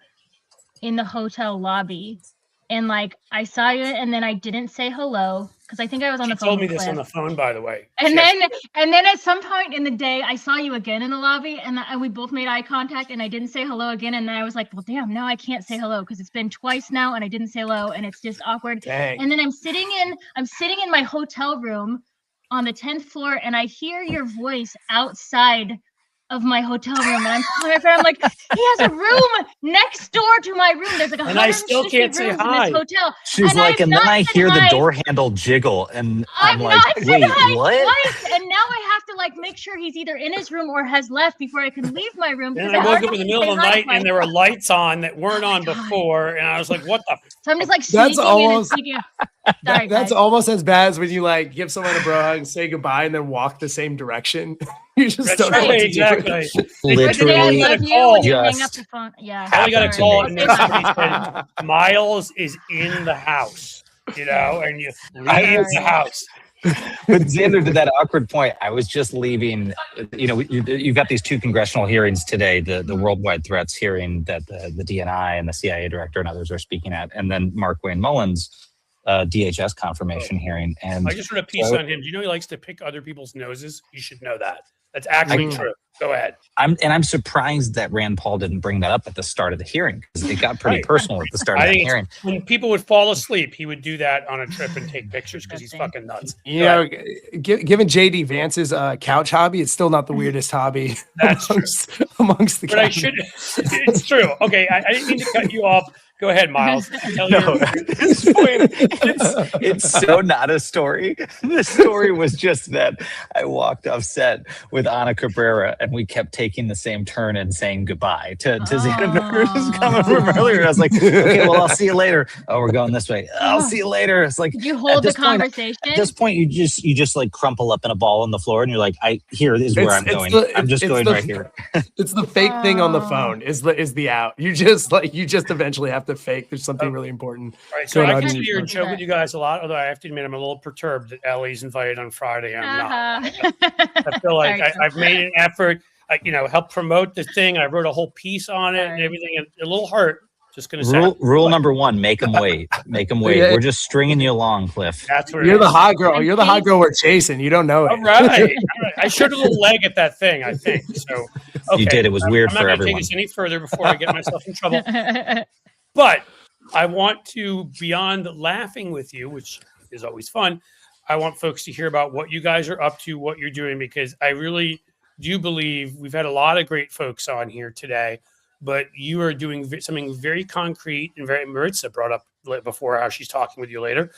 in the hotel lobby, and like I saw you, and then I didn't say hello because I think I was on the She phone. told me with this on Cliff. the phone, by the way. And Yes. then at some point in the day, I saw you again in the lobby, and we both made eye contact, and I didn't say hello again. And then I was like, well, damn, now I can't say hello because it's been twice now, and I didn't say hello, and it's just awkward. Dang. And then I'm sitting in my hotel room on the 10th floor, and I hear your voice outside of my hotel room, and I'm calling my friend. I'm like, he has a room next door to my room. There's like And I still 150 can't say rooms in hi. this hotel. She's And like, I've and then not I said hear the hi. door handle jiggle, and I'm I've like, not said wait, hi what? twice, and now I have to like make sure he's either in his room or has left before I can leave my room. And because I woke hardly up in the say middle of the hi to night and there were myself. lights on that weren't on God. before. And I was like, what the? So I'm just like That's sneaking in and almost- sneaking out. Sorry, That's guys. almost as bad as when you like give someone a bro hug, say goodbye, and then walk the same direction. You just That's don't know what right, to exactly. do. Or say Literally, I love you when you hang up the phone. Yeah. I got a Happened to call me. and then somebody said, Miles is in the house, you know, and you leave the house. But Xander, to that awkward point, I was just leaving. You know, you've got these two congressional hearings today: the worldwide threats hearing that the DNI and the CIA director and others are speaking at, and then Mark Wayne Mullins' DHS confirmation hearing. And I just read a piece on him. Do you know he likes to pick other people's noses? You should know that. That's actually true. Go ahead. I'm surprised that Rand Paul didn't bring that up at the start of the hearing because it got pretty Right. personal at the start of I the think hearing. when people would fall asleep, he would do that on a trip and take pictures because he's fucking nuts. You know, given JD Vance's couch hobby, it's still not the weirdest hobby That's true. amongst the But I cabinets. should. It's true. Okay, I didn't mean to cut you off. Go ahead, Miles. Tell No, your- at this point, it's so not a story. The story was just that I walked off set with Ana Cabrera and we kept taking the same turn and saying goodbye to Xander who's coming from earlier. And I was like, okay, well, I'll see you later. Oh, we're going this way. I'll see you later. It's like, Did you hold the this point- conversation? at this point, you just like crumple up in a ball on the floor and you're like, here is where I'm going. I'm just going right here. It's the fake thing on the phone is the out. You just eventually have to fake. There's something really important. All right, so going I on can in sit your here and phone. joke with you guys a lot, although I have to admit I'm a little perturbed that Ellie's invited on Friday. I'm not. I feel like Sorry. I've made an effort, help promote the thing. I wrote a whole piece on it and everything. And a little hurt. Just gonna say. Rule number one: make them wait. Make them wait. Yeah. We're just stringing you along, Cliff. That's what it You're the is. hot girl. You're the hot girl we're chasing. You don't know it. All right. All right. I showed a little leg at that thing, I think. So okay. You did. It was weird I'm not for gonna everyone. take this any further before I get myself in trouble. But I want to, beyond laughing with you, which is always fun, I want folks to hear about what you guys are up to, what you're doing, because I really do believe we've had a lot of great folks on here today, but you are doing something very concrete and very, Maritza brought up before how she's talking with you later,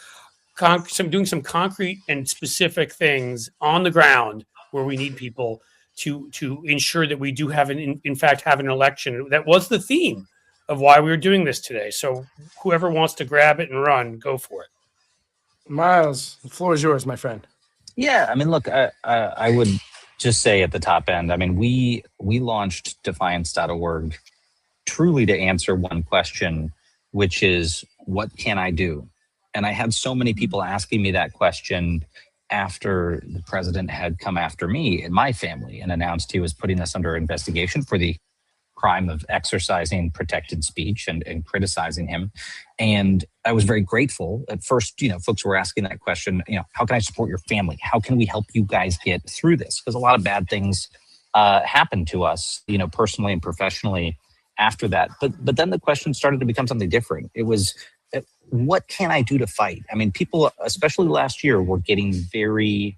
doing some concrete and specific things on the ground where we need people to ensure that we do have in fact have an election. That was the theme of why we were doing this today. So whoever wants to grab it and run, go for it. Miles, the floor is yours, my friend. Yeah, I mean, look, I would just say at the top end, I mean, we launched defiance.org truly to answer one question, which is, what can I do? And I had so many people asking me that question after the president had come after me and my family and announced he was putting us under investigation for the crime of exercising protected speech and criticizing him. And I was very grateful. At first, folks were asking that question, how can I support your family? How can we help you guys get through this? Because a lot of bad things happened to us, personally and professionally after that. But then the question started to become something different. It was, what can I do to fight? I mean, people, especially last year, were getting very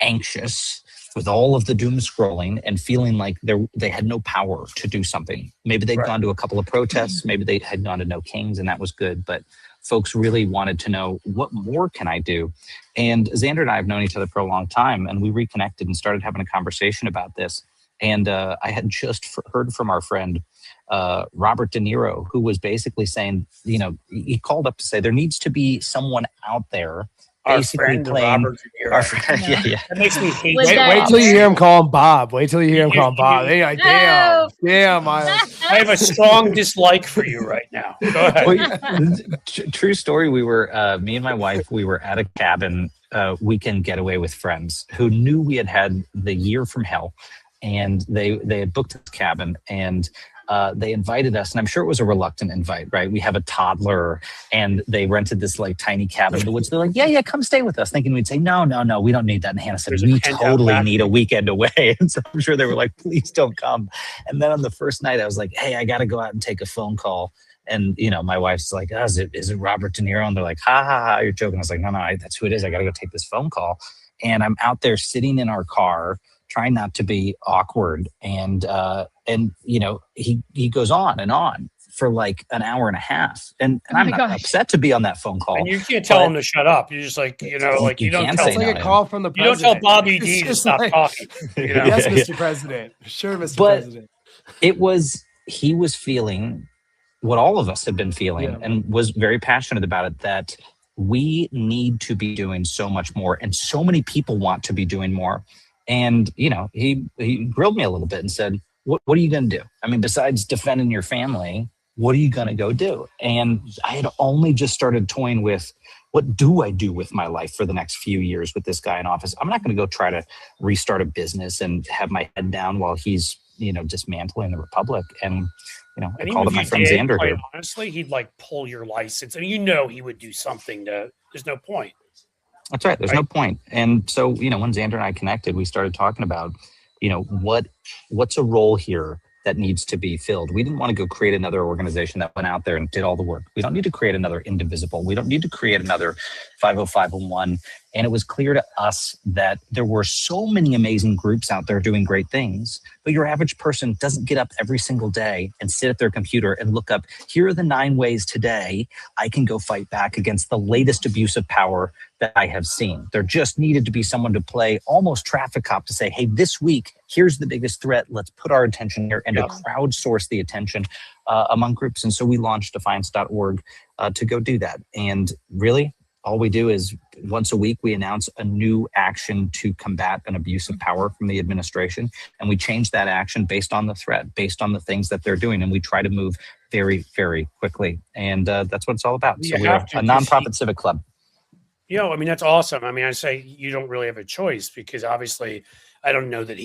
anxious with all of the doom scrolling and feeling like they had no power to do something. Maybe they'd gone to a couple of protests, maybe they had gone to No Kings, and that was good. But folks really wanted to know, what more can I do? And Xander and I have known each other for a long time, and we reconnected and started having a conversation about this. And I had just heard from our friend Robert De Niro, who was basically saying, he called up to say there needs to be someone out there Our basically friend playing Robert De Niro. our friend. Yeah. That makes me hate Was you. that- Wait till you hear him call him Bob. Wait till you hear him call him Bob. Hey, like, damn, Oh. damn, Miles. I have a strong dislike for you right now. Go ahead. Well, true story. We were, me and my wife, we were at a cabin weekend getaway with friends who knew we had the year from hell, and they had booked this cabin, and they invited us, and I'm sure it was a reluctant invite, right? We have a toddler, and they rented this like tiny cabin in the woods. They're like, yeah, come stay with us, thinking we'd say, no, we don't need that. And Hannah said, There's a we tent out totally back. need a weekend away. And so I'm sure they were like, please don't come. And then on the first night, I was like, hey, I got to go out and take a phone call. And, my wife's like, oh, is it Robert De Niro? And they're like, ha, you're joking. I was like, no, that's who it is. I got to go take this phone call. And I'm out there sitting in our car, trying not to be awkward. And he goes on and on for like an hour and a half. And I'm not upset to be on that phone call. And you can't tell him to shut up. You're just like, you don't can't tell say It's like no a to call from the you don't president. tell Bobby It's D to just stop like, talking. Yes, Mr. President. Sure, Mr. But President. He was feeling what all of us have been feeling, and was very passionate about it, that we need to be doing so much more, and so many people want to be doing more. And, he grilled me a little bit and said, what are you going to do? I mean, besides defending your family, what are you going to go do? And I had only just started toying with, what do I do with my life for the next few years with this guy in office? I'm not going to go try to restart a business and have my head down while he's, dismantling the republic. And, I called up my friend Xander quite here. honestly, he'd like pull your license. I mean, he would do something there's no point. That's right. There's no point. And so, when Xander and I connected, we started talking about, what's a role here that needs to be filled. We didn't want to go create another organization that went out there and did all the work. We don't need to create another Indivisible. We don't need to create another 50501. And it was clear to us that there were so many amazing groups out there doing great things, but your average person doesn't get up every single day and sit at their computer and look up, here are the 9 ways today I can go fight back against the latest abuse of power that I have seen. There just needed to be someone to play almost traffic cop to say, hey, this week, here's the biggest threat. Let's put our attention here, and to crowdsource the attention among groups. And so we launched defiance.org to go do that. And really, all we do is once a week, we announce a new action to combat an abuse of power from the administration. And we change that action based on the threat, based on the things that they're doing. And we try to move very, very quickly. And that's what it's all about. So we're a nonprofit civic club. I mean, that's awesome. I mean, I say you don't really have a choice, because obviously I don't know that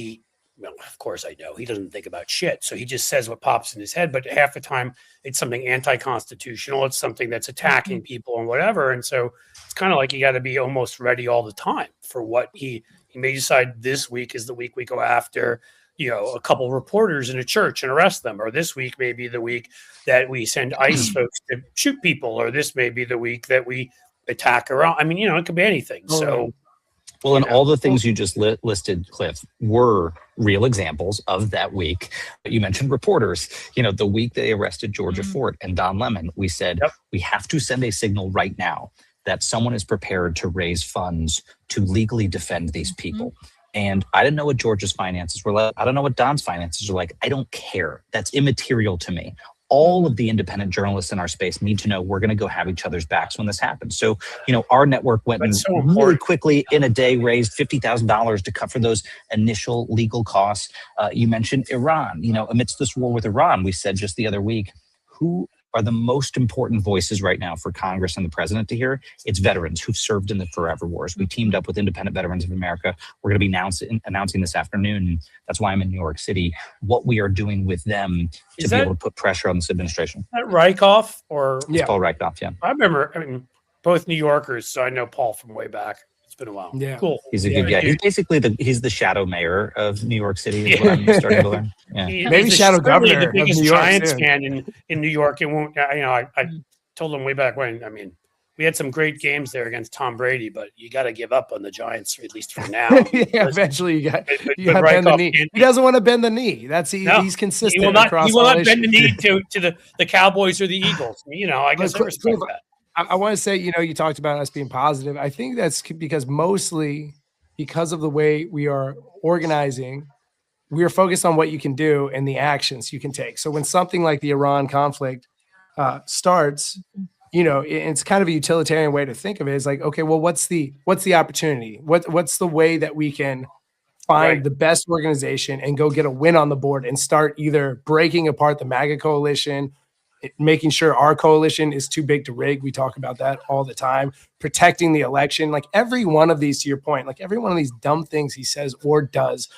of course I know he doesn't think about shit. So he just says what pops in his head, but half the time it's something anti-constitutional. It's something that's attacking people and whatever. And so it's kind of like you got to be almost ready all the time for what he may decide this week is the week we go after, a couple reporters in a church and arrest them. Or this week may be the week that we send ICE folks to shoot people. Or this may be the week that we attack around. I mean, it could be anything. So, well, and all the things you just listed, Cliff, were real examples of that week. You mentioned reporters. The week they arrested Georgia Fort and Don Lemon, we said, we have to send a signal right now that someone is prepared to raise funds to legally defend these people. And I didn't know what Georgia's finances were like. I don't know what Don's finances are like. I don't care. That's immaterial to me. All of the independent journalists in our space need to know we're going to go have each other's backs when this happens. So, our network went and really quickly in a day raised $50,000 to cover those initial legal costs. You mentioned Iran. Amidst this war with Iran, we said just the other week, who are the most important voices right now for Congress and the president to hear? It's veterans who've served in the forever wars. We teamed up with Independent Veterans of America. We're going to be announcing this afternoon. That's why I'm in New York City, what we are doing with them to be able to put pressure on this administration. Is that Rykoff or? It's Paul Rykoff, yeah. I remember, both New Yorkers, so I know Paul from way back. It's been a while. Yeah. Cool. He's a good guy. He's basically he's the shadow mayor of New York City, is what I'm starting to learn. Yeah. Maybe shadow governor the biggest of New York Giants soon. fan in New York. It won't. I told him way back when. I mean, we had some great games there against Tom Brady, but you got to give up on the Giants, at least for now. Eventually you got but to bend the knee. He doesn't want to bend the knee. He's consistent. He will not across bend the knee to the Cowboys or the Eagles. I guess I respect that. I want to say, you talked about us being positive. I think that's because mostly because of the way we are organizing we are focused on what you can do and the actions you can take. So when something like the Iran conflict starts, you know, it's kind of a utilitarian way to think of it. It's like, okay, well, what's the opportunity? What's the way that we can find the best organization and go get a win on the board and start either breaking apart the MAGA coalition, making sure our coalition is too big to rig. We talk about that all the time. Protecting the election. Like every one of these, to your point, like every one of these dumb things he says or does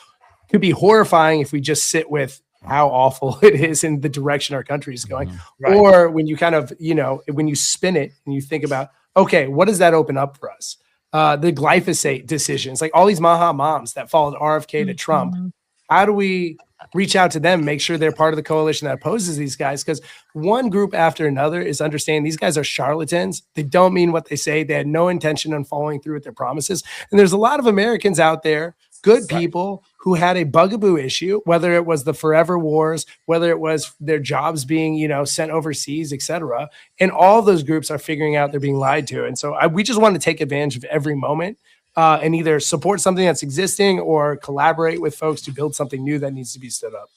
could be horrifying if we just sit with how awful it is in the direction our country is going. Or when you kind of, you know, when you spin it and you think about, okay, what does that open up for us? The glyphosate decisions, like all these Maha moms that followed RFK to Trump. How do we reach out to them, make sure they're part of the coalition that opposes these guys? Because one group after another is understanding these guys are charlatans. They don't mean what they say. They had no intention on following through with their promises. And there's a lot of Americans out there, good people, who had a bugaboo issue, whether it was the forever wars, whether it was their jobs being, you know, sent overseas, et cetera. And all those groups are figuring out they're being lied to. And so we just want to take advantage of every moment and either support something that's existing or collaborate with folks to build something new that needs to be stood up.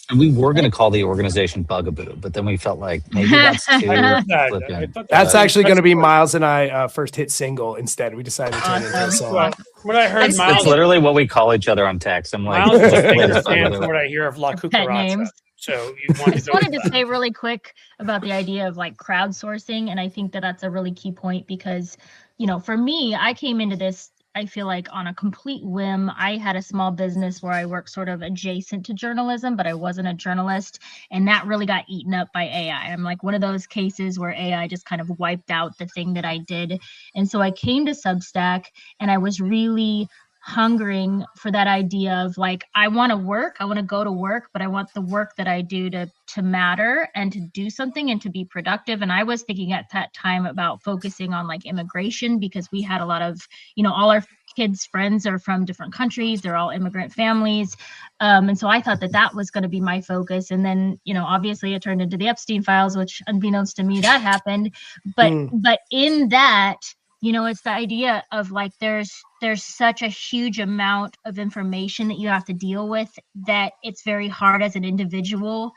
And we were going to call the organization Bugaboo, but then we felt like maybe that's too flippant. That's actually going to be Miles and I first hit single instead. We decided to turn it into a song. When I heard Miles, it's literally what we call each other on text. I'm like, Miles is a big fan from what I hear of La Cucaracha. So you I just wanted to say really quick about the idea of like crowdsourcing. And I think that that's a really key point because, you know, for me, I came into this, I feel like on a complete whim. I had a small business where I worked sort of adjacent to journalism, but I wasn't a journalist. And that really got eaten up by AI. I'm like one of those cases where AI just kind of wiped out the thing that I did. And so I came to Substack and I was really hungering for that idea of like, I want to work, I want to go to work, but I want the work that I do to matter and to do something and to be productive. And I was thinking at that time about focusing on like immigration because we had a lot of, you know, all our kids' friends are from different countries. They're all immigrant families. And so I thought that that was going to be my focus. And then, you know, obviously it turned into the Epstein files, which unbeknownst to me, that happened. But in that, you know, it's the idea of like there's such a huge amount of information that you have to deal with that it's very hard as an individual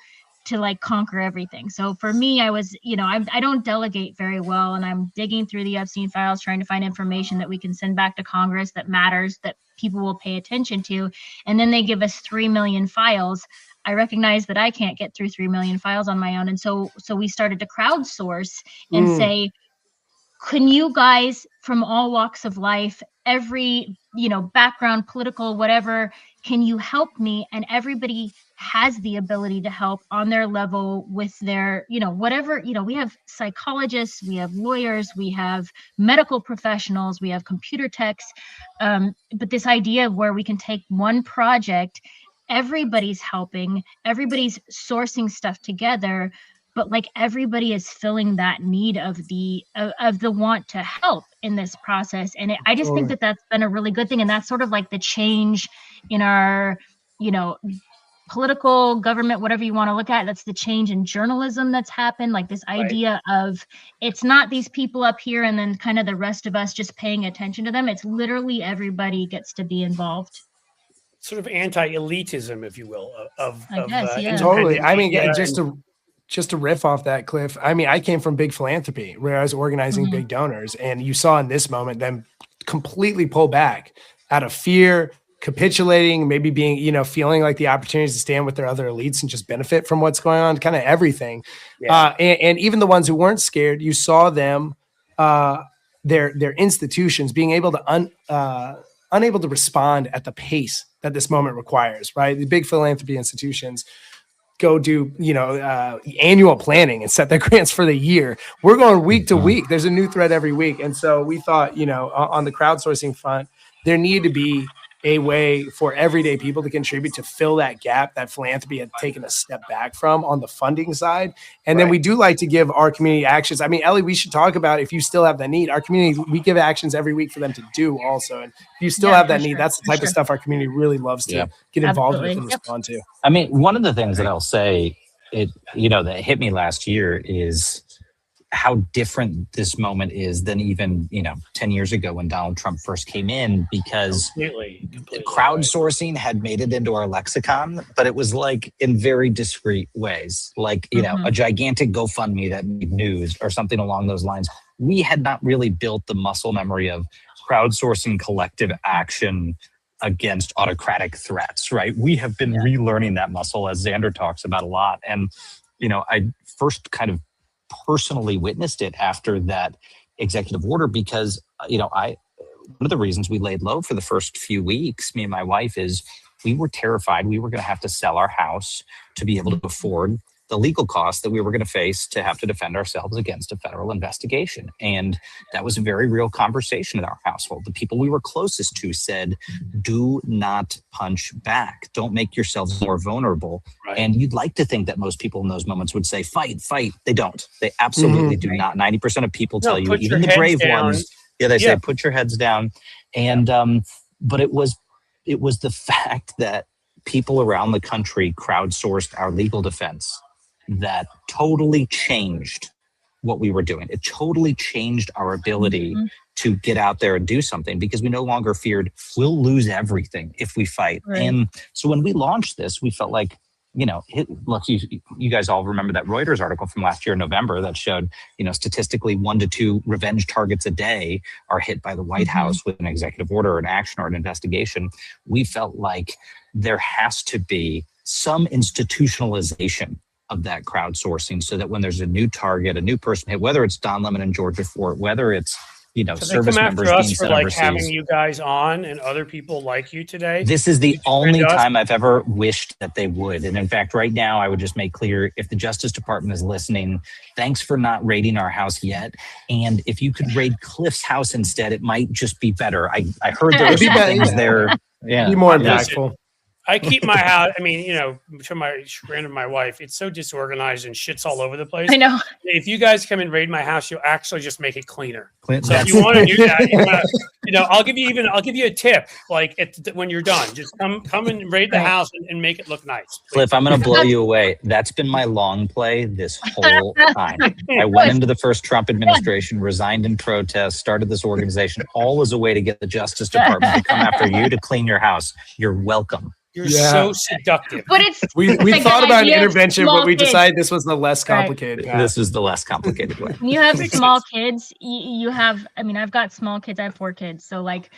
to like conquer everything. So for me, I was, you know, I don't delegate very well, and I'm digging through the Epstein files, trying to find information that we can send back to Congress that matters, that people will pay attention to. And then they give us 3 million files. I recognize that I can't get through 3 million files on my own. And so we started to crowdsource and say, can you guys from all walks of life, every, you know, background, political, whatever, can you help me? And everybody has the ability to help on their level with their, you know, whatever, you know, we have psychologists, we have lawyers, we have medical professionals, we have computer techs. But this idea of where we can take one project, everybody's helping, everybody's sourcing stuff together, but like everybody is filling that need of the want to help in this process. And I just think that that's been a really good thing. And that's sort of like the change in our, you know, political, government, whatever you want to look at. That's the change in journalism that's happened. Like this idea of it's not these people up here and then kind of the rest of us just paying attention to them. It's literally everybody gets to be involved. Sort of anti-elitism, if you will, totally. I mean, just to riff off that, Cliff, I mean, I came from big philanthropy where I was organizing big donors, and you saw in this moment them completely pull back out of fear, capitulating, maybe being, you know, feeling like the opportunities to stand with their other elites and just benefit from what's going on, kind of everything. And even the ones who weren't scared, you saw them, their institutions being able to unable to respond at the pace that this moment requires, right? The big philanthropy institutions go do, you know, annual planning and set their grants for the year. We're going week to week. There's a new thread every week. And so we thought, you know, on the crowdsourcing front, there needed to be a way for everyday people to contribute to fill that gap that philanthropy had taken a step back from on the funding side. And then we do like to give our community actions. I mean, Ellie, we should talk about if you still have that need. Our community, we give actions every week for them to do also. And if you still have that need, that's the type of stuff our community really loves to get involved with and respond to. I mean, one of the things that I'll say, you know, that hit me last year is how different this moment is than even 10 years ago when Donald Trump first came in, because completely crowdsourcing had made it into our lexicon, but it was like in very discreet ways, like a gigantic GoFundMe that made news or something along those lines. We had not really built the muscle memory of crowdsourcing collective action against autocratic threats, right? We have been relearning that muscle, as Xander talks about a lot. And, I first kind of personally witnessed it after that executive order, because, one of the reasons we laid low for the first few weeks, me and my wife, is we were terrified we were going to have to sell our house to be able to afford the legal costs that we were going to face to have to defend ourselves against a federal investigation. And that was a very real conversation in our household. The people we were closest to said, do not punch back. Don't make yourselves more vulnerable. Right. And you'd like to think that most people in those moments would say, fight, fight. They don't. They absolutely do not. 90% of people tell you, even the brave ones, they say, put your heads down. And, but it was the fact that people around the country crowdsourced our legal defense that totally changed what we were doing. It totally changed our ability to get out there and do something, because we no longer feared we'll lose everything if we fight. Right. And so when we launched this, we felt like, look, you guys all remember that Reuters article from last year in November that showed, statistically 1 to 2 revenge targets a day are hit by the White House with an executive order or an action or an investigation. We felt like there has to be some institutionalization of that crowdsourcing, so that when there's a new target, a new person hit, whether it's Don Lemon and Georgia Fort, whether it's service members being sent overseas. Having you guys on and other people like you today. This is the only time I've ever wished that they would. And in fact, right now, I would just make clear, if the Justice Department is listening, thanks for not raiding our house yet. And if you could raid Cliff's house instead, it might just be better. I heard there were some things there. Yeah, be more impactful. I keep my house, to my chagrin of my wife, it's so disorganized and shit's all over the place. I know. If you guys come and raid my house, you'll actually just make it cleaner. So if you want to do that, I'll give you a tip. Like when you're done, just come and raid the house and make it look nice. Please. Cliff, I'm going to blow you away. That's been my long play this whole time. I went into the first Trump administration, resigned in protest, started this organization, all as a way to get the Justice Department to come after you to clean your house. You're welcome. You're so seductive. But it's we thought about an intervention, but we decided this was the less complicated. Right. This is the less complicated way. When you have small kids, you have, I've got small kids. I have 4 kids. So like,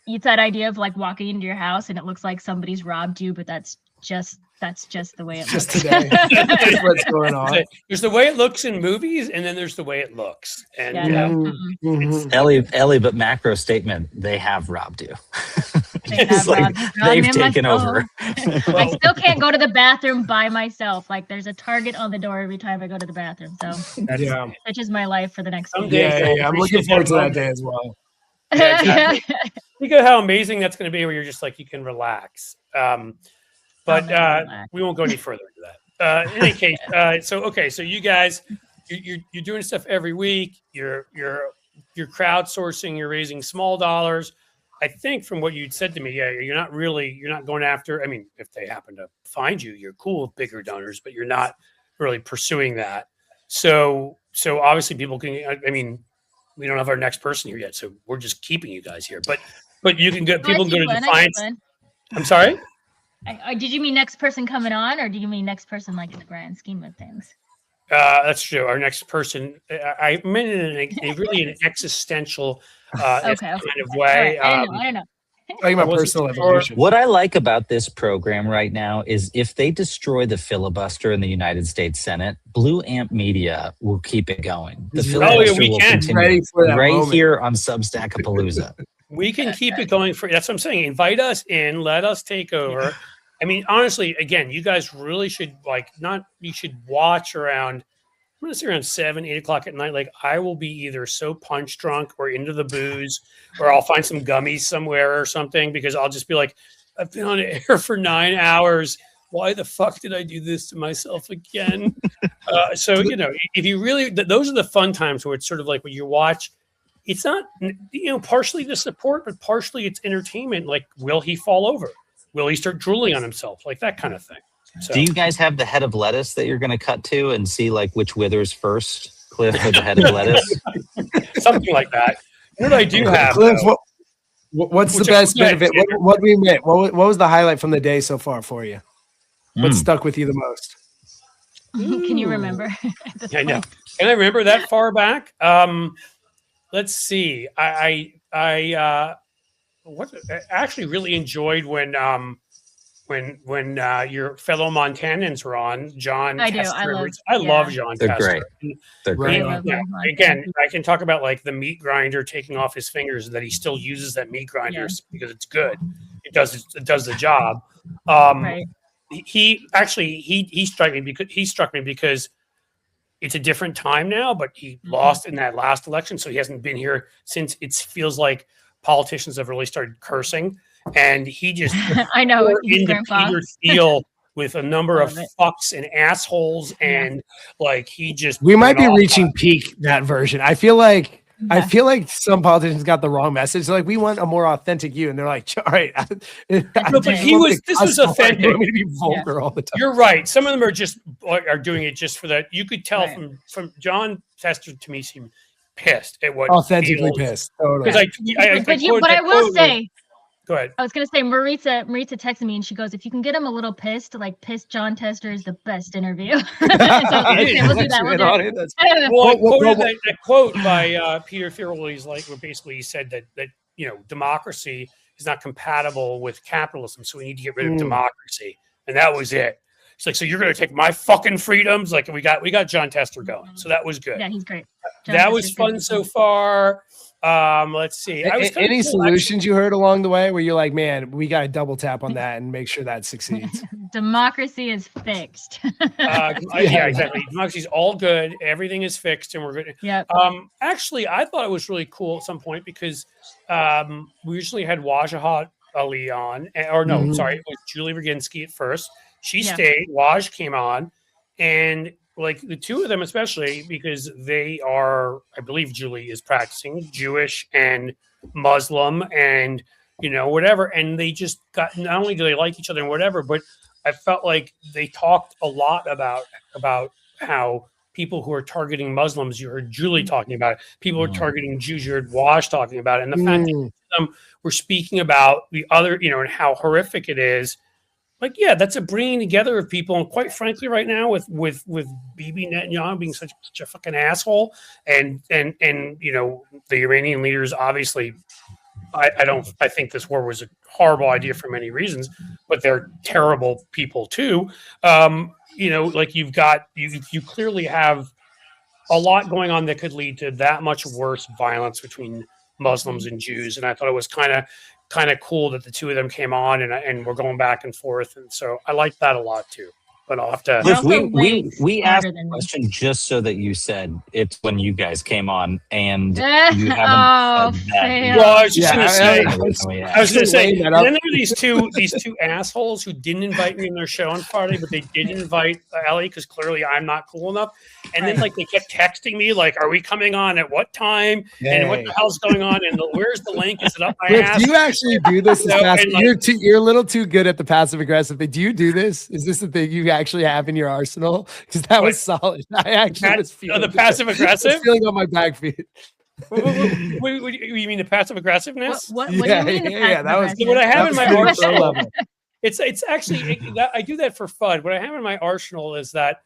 it's that idea of like walking into your house and it looks like somebody's robbed you, but that's just the way it looks. Today. That's what's going on. There's the way it looks in movies, and then there's the way it looks. And Ellie, but macro statement, they have robbed you. They've taken over. I still can't go to the bathroom by myself. Like there's a target on the door every time I go to the bathroom. So such is my life for the next week. I'm looking forward to that day as well. Yeah, exactly. Think of how amazing that's going to be, where you're just like, you can relax. But we won't go any further into that. In any case, so you guys, you're doing stuff every week. You're crowdsourcing. You're raising small dollars. I think from what you'd said to me, you're not going after. If they happen to find you, you're cool with bigger donors, but you're not really pursuing that. So obviously people can. We don't have our next person here yet, so we're just keeping you guys here. But you can go. People can go to Defiance. I'm sorry. Did you mean next person coming on, or do you mean next person like in the grand scheme of things? That's true. Our next person, I meant it in really an existential kind of way. I don't know. Talking about personal evolution. What I like about this program right now is if they destroy the filibuster in the United States Senate, Blue Amp Media will keep it going. The filibuster will continue right here on Substack-A-Palooza. We can keep it going that's what I'm saying. Invite us in, let us take over. Honestly, again, you guys really should you should watch around, I'm going to say around 7, 8 o'clock at night. Like I will be either so punch drunk or into the booze, or I'll find some gummies somewhere or something, because I'll just be like, I've been on air for 9 hours. Why the fuck did I do this to myself again? If you really, those are the fun times where it's sort of like when you watch, it's not, partially to support, but partially it's entertainment. Like, will he fall over? Will he start drooling on himself? Like that kind of thing. So. Do you guys have the head of lettuce that you're going to cut to and see like which withers first? Cliff with the head of lettuce. Something like that. You know what I do have? Cliff, though? what's the Which best is- bit of it? What we met? What was the highlight from the day so far for you? What stuck with you the most? Can you remember? I know. Can I remember that far back? Let's see. I actually really enjoyed when your fellow Montanans were on, John. I do. Tester. I love John They're Tester. great. They're great. Again, I can talk about like the meat grinder taking off his fingers, and that he still uses that meat grinder because it's good. It does the job. Right. He struck me because it's a different time now, but he lost in that last election, so he hasn't been here since. It feels like politicians have really started cursing, and he just I know into Peter Thiel with a number of fucks and assholes, and like he just we might be reaching peak that version. I feel like some politicians got the wrong message. They're like, we want a more authentic you, and they're like, all right. No, but this was authentic. You want me to be vulgar all the time. You're right. Some of them are doing it just for that. You could tell from John Tester to me seemed pissed at what authentically pissed. Totally. Because but I will say. Go ahead. I was gonna say Maritza texted me and she goes, if you can get him a little pissed, like pissed John Tester is the best interview. We'll do that. Well, I quoted that quote by Peter Thiel. He's like, where basically he said that democracy is not compatible with capitalism, so we need to get rid of democracy, and that was it. It's like, so you're going to take my fucking freedoms? Like we got John Tester going, so that was good. Yeah, he's great. That was fun so far. Let's see. Any solutions you heard along the way where you're like, man, we got to double tap on that and make sure that succeeds? Democracy is fixed. Yeah, exactly. Democracy's all good. Everything is fixed, and we're good. Yeah. Actually, I thought it was really cool at some point because we usually had Wajahat Ali on, sorry, it was Julie Roginski at first. She stayed. Waj came on, and like the two of them, especially because they are, I believe Julie is practicing Jewish and Muslim and, whatever. And they just got, not only do they like each other and whatever, but I felt like they talked a lot about how people who are targeting Muslims, you heard Julie talking about it. People are targeting Jews, you heard Wash talking about it. And the fact that we're speaking about the other, and how horrific it is. Like, yeah, that's a bringing together of people, and quite frankly, right now with Bibi Netanyahu being such a fucking asshole, and the Iranian leaders, obviously, I think this war was a horrible idea for many reasons, but they're terrible people too. Like you clearly have a lot going on that could lead to that much worse violence between Muslims and Jews, and I thought it was kind of cool that the two of them came on and we're going back and forth, and so I like that a lot too. But I'll have to. Look, we asked the question just so that you said it's when you guys came on, and you haven't said that. Well, I was just going to say, and then there were these two assholes who didn't invite me on their show on Friday, but they did invite Ellie because clearly I'm not cool enough. And then like they kept texting me like, "Are we coming on at what time? And what the hell's going on? And where's the link? Is it up my ass?" Do you actually do this? You're a little too good at the passive aggressive thing. Do you do this? Is this the thing you actually have in your arsenal? Because that was solid. I actually was feeling the passive aggressive, feeling on my back feet. What, you mean the passive aggressiveness? What do you mean? Yeah, that was what I have in my arsenal. It's actually I do that for fun. What I have in my arsenal is that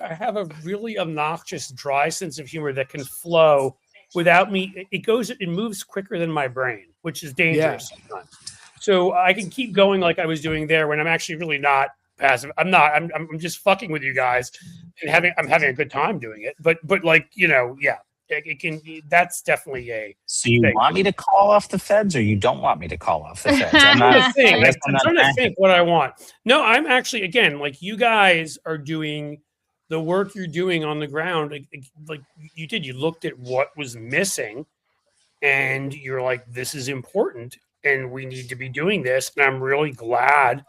I have a really obnoxious, dry sense of humor that can flow without me. It moves quicker than my brain, which is dangerous sometimes. So I can keep going like I was doing there when I'm actually really not passive. I'm not. I'm just fucking with you guys and I'm having a good time doing it. But like it can. That's definitely a. So you want me to call off the feds, or you don't want me to call off the feds? I'm trying to think what I want. No, I'm actually like you guys are doing the work you're doing on the ground. Like you did. You looked at what was missing, and you're like, this is important, and we need to be doing this. And I'm really glad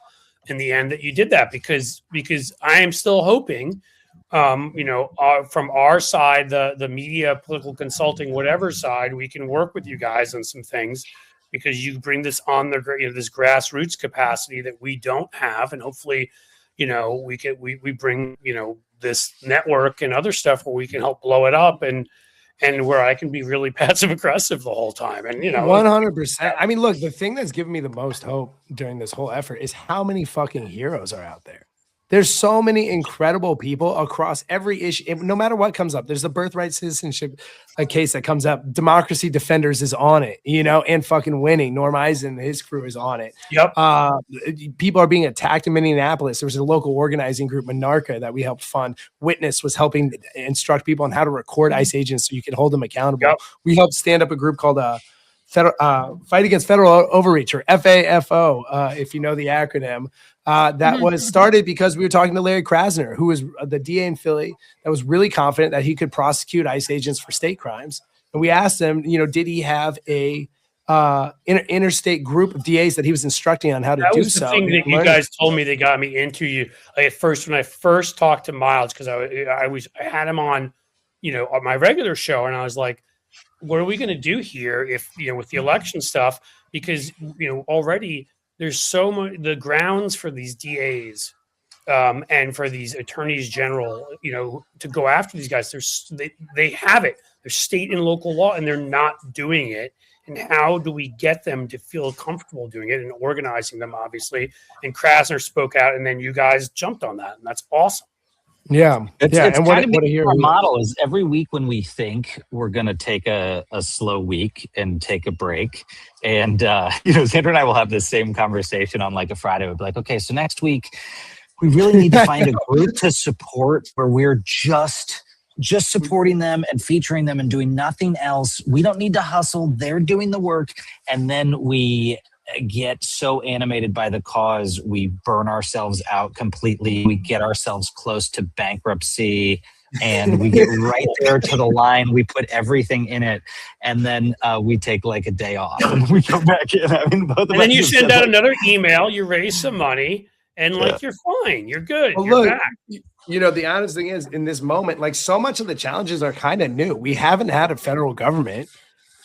in the end that you did that because I am still hoping, from our side, the media, political consulting, whatever side, we can work with you guys on some things because you bring this on this grassroots capacity that we don't have, and hopefully, we bring this network and other stuff where we can help blow it up and where I can be really passive aggressive the whole time. And 100%. I mean, look, the thing that's given me the most hope during this whole effort is how many fucking heroes are out there. There's so many incredible people across every issue. No matter what comes up, there's the birthright citizenship case that comes up. Democracy Defenders is on it, and fucking winning. Norm Eisen and his crew is on it. Yep. People are being attacked in Minneapolis. There was a local organizing group, Monarca, that we helped fund. Witness was helping instruct people on how to record ICE agents so you can hold them accountable. Yep. We helped stand up a group called Fight Against Federal Overreach, or FAFO, if you know the acronym. That was started because we were talking to Larry Krasner, who was the DA in Philly that was really confident that he could prosecute ICE agents for state crimes. And we asked him, did he have a interstate group of DAs that he was instructing on how to do so? That was the thing that you guys told me they got me into. At first, when I first talked to Miles, because I had him on, on my regular show, and I was like, what are we going to do here if, with the election stuff? Because, already there's so much, the grounds for these DAs and for these attorneys general, to go after these guys, they have it. There's state and local law, and they're not doing it. And how do we get them to feel comfortable doing it and organizing them, obviously? And Krasner spoke out, and then you guys jumped on that, and that's awesome. Yeah. It's And kind of our model is every week when we think we're going to take a slow week and take a break. And, Sandra and I will have this same conversation on like a Friday. We'll be like, okay, so next week we really need to find a group to support where we're just supporting them and featuring them and doing nothing else. We don't need to hustle. They're doing the work. And then we get so animated by the cause, we burn ourselves out completely. We get ourselves close to bankruptcy, and we get right there to the line. We put everything in it, and then we take like a day off and we go back in. I mean, both of us. And then you send out another email. You raise some money, and you're fine. You're good. Well, you're look, back. The honest thing is, in this moment, like so much of the challenges are kind of new. We haven't had a federal government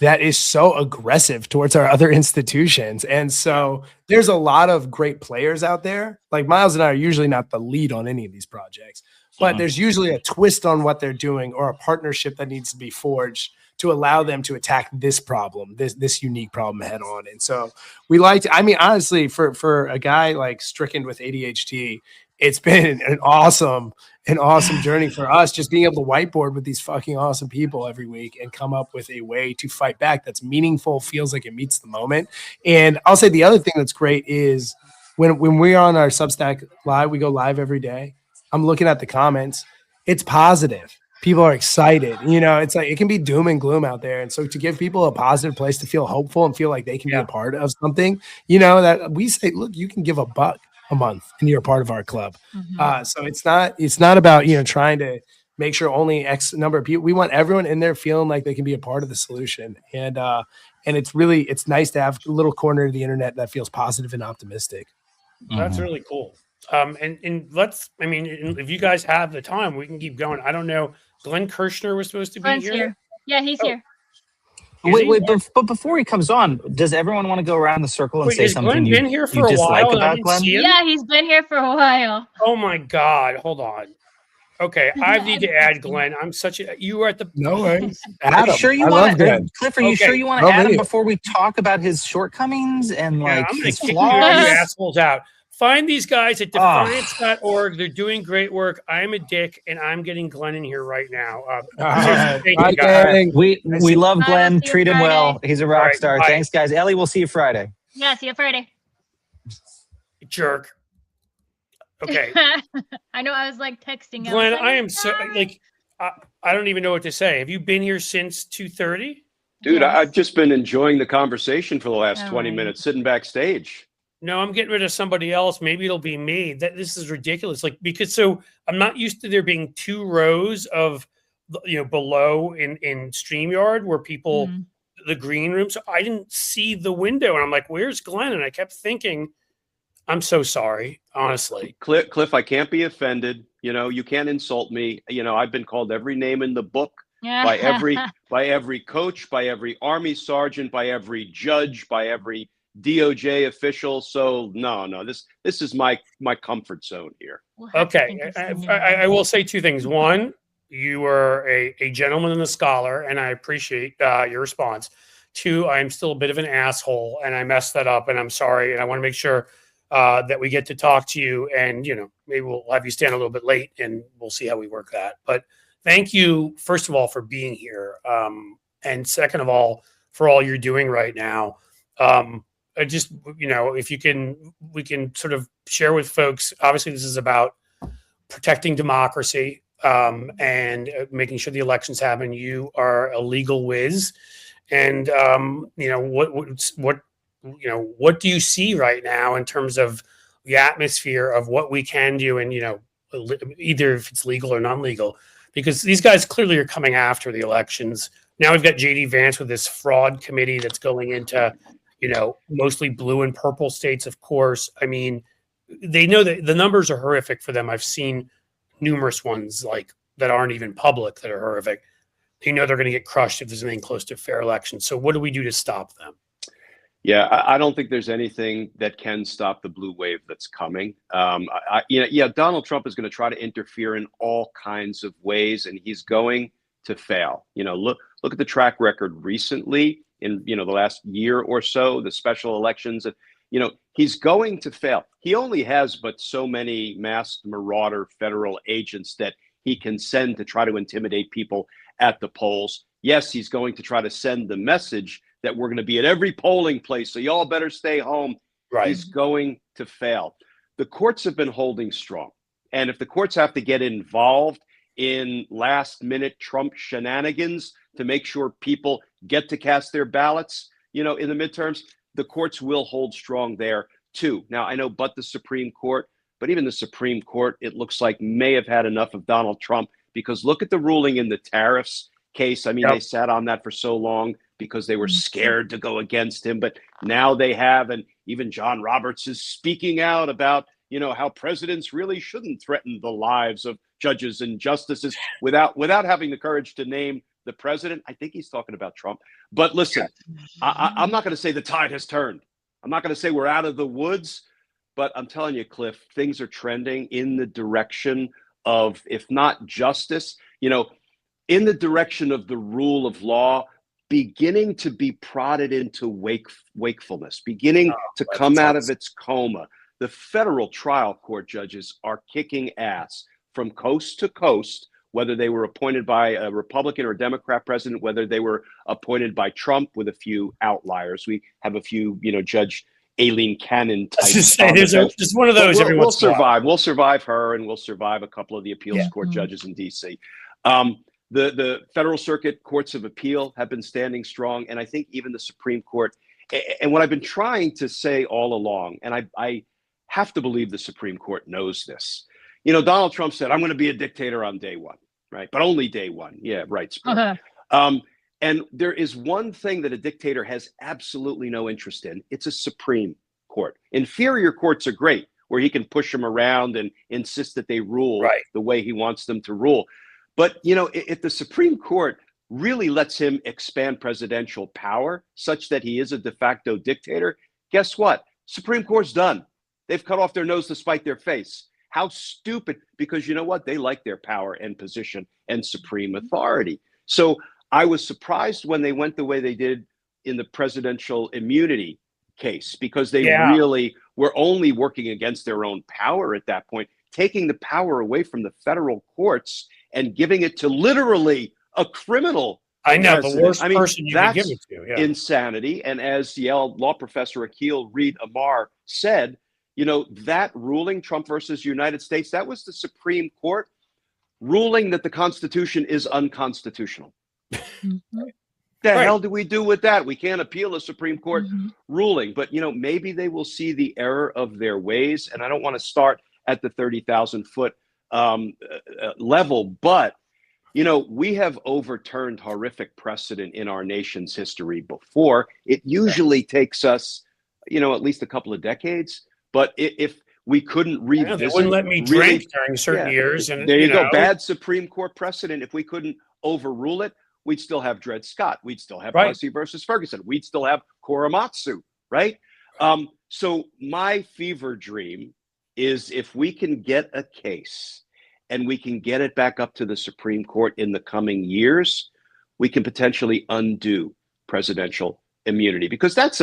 that is so aggressive towards our other institutions. And so there's a lot of great players out there. Like Miles and I are usually not the lead on any of these projects, but there's usually a twist on what they're doing or a partnership that needs to be forged to allow them to attack this problem, this unique problem head on. And so we honestly, for a guy like stricken with ADHD, it's been an awesome journey for us, just being able to whiteboard with these fucking awesome people every week and come up with a way to fight back that's meaningful, feels like it meets the moment. And I'll say the other thing that's great is when we're on our Substack live, we go live every day. I'm looking at the comments. It's positive. People are excited. It's like it can be doom and gloom out there. And so to give people a positive place to feel hopeful and feel like they can be a part of something, that we say, look, you can give $1 a month and you're a part of our club. So it's not about, trying to make sure only X number of people. We want everyone in there feeling like they can be a part of the solution. And it's nice to have a little corner of the internet that feels positive and optimistic. That's really cool. And if you guys have the time, we can keep going. I don't know. Glenn Kirshner was supposed to be here. Yeah, he's here. Wait, but before he comes on, does everyone want to go around the circle and say something been here for a dislike while about Glenn? Yeah, he's been here for a while. Oh my God. Hold on. Okay, I need to add Glenn. You were at the. No worries. Are you sure you want to, Cliff? Are you sure you want to add him before we talk about his shortcomings and his flaws? You assholes out. Find these guys at defiance.org. They're doing great work. I'm a dick, and I'm getting Glenn in here right now. We love Glenn. Treat him well. He's a rock star. Bye. Thanks, guys. Ellie, we'll see you Friday. Yeah, see you Friday. Jerk. Okay. I know. I was like texting. Glenn, I am so I don't even know what to say. Have you been here since 2:30? Dude, I've just been enjoying the conversation for the last 20 minutes, sitting backstage. No, I'm getting rid of somebody else. Maybe it'll be me. This is ridiculous. Because I'm not used to there being 2 rows of, below in StreamYard where people, the green room. So I didn't see the window and I'm like, where's Glenn? And I kept thinking, I'm so sorry, honestly. Cliff, I can't be offended. You can't insult me. I've been called every name in the book by every coach, by every army sergeant, by every judge, by every DOJ official. So no, this is my comfort zone here. We'll have to Okay, think of I, some new I, I ones. will say two things. One, you are a gentleman and a scholar, and I appreciate your response. Two, I'm still a bit of an asshole, and I messed that up, and I'm sorry, and I want to make sure that we get to talk to you, and maybe we'll have you stand a little bit late, and we'll see how we work that. But thank you, first of all, for being here, and second of all, for all you're doing right now. I just, if you can, we can sort of share with folks. Obviously, this is about protecting democracy and making sure the elections happen. You are a legal whiz, and what do you see right now in terms of the atmosphere of what we can do, and either if it's legal or non-legal, because these guys clearly are coming after the elections. Now we've got JD Vance with this fraud committee that's going into mostly blue and purple states, of course. I mean, they know that the numbers are horrific for them. I've seen numerous ones like that aren't even public that are horrific. They know they're going to get crushed if there's anything close to a fair election. So what do we do to stop them? Yeah, I don't think there's anything that can stop the blue wave that's coming. Donald Trump is going to try to interfere in all kinds of ways, and he's going to fail. Look at the track record recently in the last year or so, the special elections. He's going to fail. He only has but so many masked marauder federal agents that he can send to try to intimidate people at the polls. Yes, he's going to try to send the message that we're going to be at every polling place, so y'all better stay home. Right. He's going to fail. The courts have been holding strong. And if the courts have to get involved in last-minute Trump shenanigans to make sure people get to cast their ballots, in the midterms, the courts will hold strong there too. Now, I know but the Supreme Court, but even the Supreme Court, it looks like may have had enough of Donald Trump, because look at the ruling in the tariffs case. I mean, They sat on that for so long because they were scared to go against him, but now they have, and even John Roberts is speaking out about, how presidents really shouldn't threaten the lives of judges and justices without having the courage to name the president. I think he's talking about Trump. But listen, I'm not going to say the tide has turned. I'm not going to say we're out of the woods, but I'm telling you, Cliff, things are trending in the direction of, if not justice, in the direction of the rule of law beginning to be prodded into wakefulness, beginning to come out of its coma. The federal trial court judges are kicking ass from coast to coast, whether they were appointed by a Republican or Democrat president, whether they were appointed by Trump, with a few outliers. We have a few, Judge Aileen Cannon types. Just one of those. We'll survive. We'll survive her, and we'll survive a couple of the appeals court judges in D.C. The federal circuit courts of appeal have been standing strong, and I think even the Supreme Court. And what I've been trying to say all along, and I have to believe the Supreme Court knows this. Donald Trump said, "I'm going to be a dictator on day one," right? But only day one. Yeah, right. And there is one thing that a dictator has absolutely no interest in. It's a Supreme Court. Inferior courts are great, where he can push them around and insist that they rule the way he wants them to rule. But, if the Supreme Court really lets him expand presidential power such that he is a de facto dictator, guess what? Supreme Court's done. They've cut off their nose to spite their face. How stupid, because you know what? They like their power and position and supreme authority. So I was surprised when they went the way they did in the presidential immunity case, because they really were only working against their own power at that point, taking the power away from the federal courts and giving it to literally a criminal. I know, the worst person you can give it to. Yeah. Insanity. And as Yale law professor Akil Reed Amar said, that ruling, Trump versus United States, that was the Supreme Court ruling that the Constitution is unconstitutional. The hell do we do with that? We can't appeal a Supreme Court ruling, but maybe they will see the error of their ways. And I don't want to start at the 30,000 foot level, but we have overturned horrific precedent in our nation's history before. It usually takes us, at least a couple of decades. But if we couldn't revisit, they wouldn't let me drink during certain years. And there you go, bad Supreme Court precedent. If we couldn't overrule it, we'd still have Dred Scott. We'd still have Plessy versus Ferguson. We'd still have Korematsu, right? So my fever dream is if we can get a case and we can get it back up to the Supreme Court in the coming years, we can potentially undo presidential immunity, because that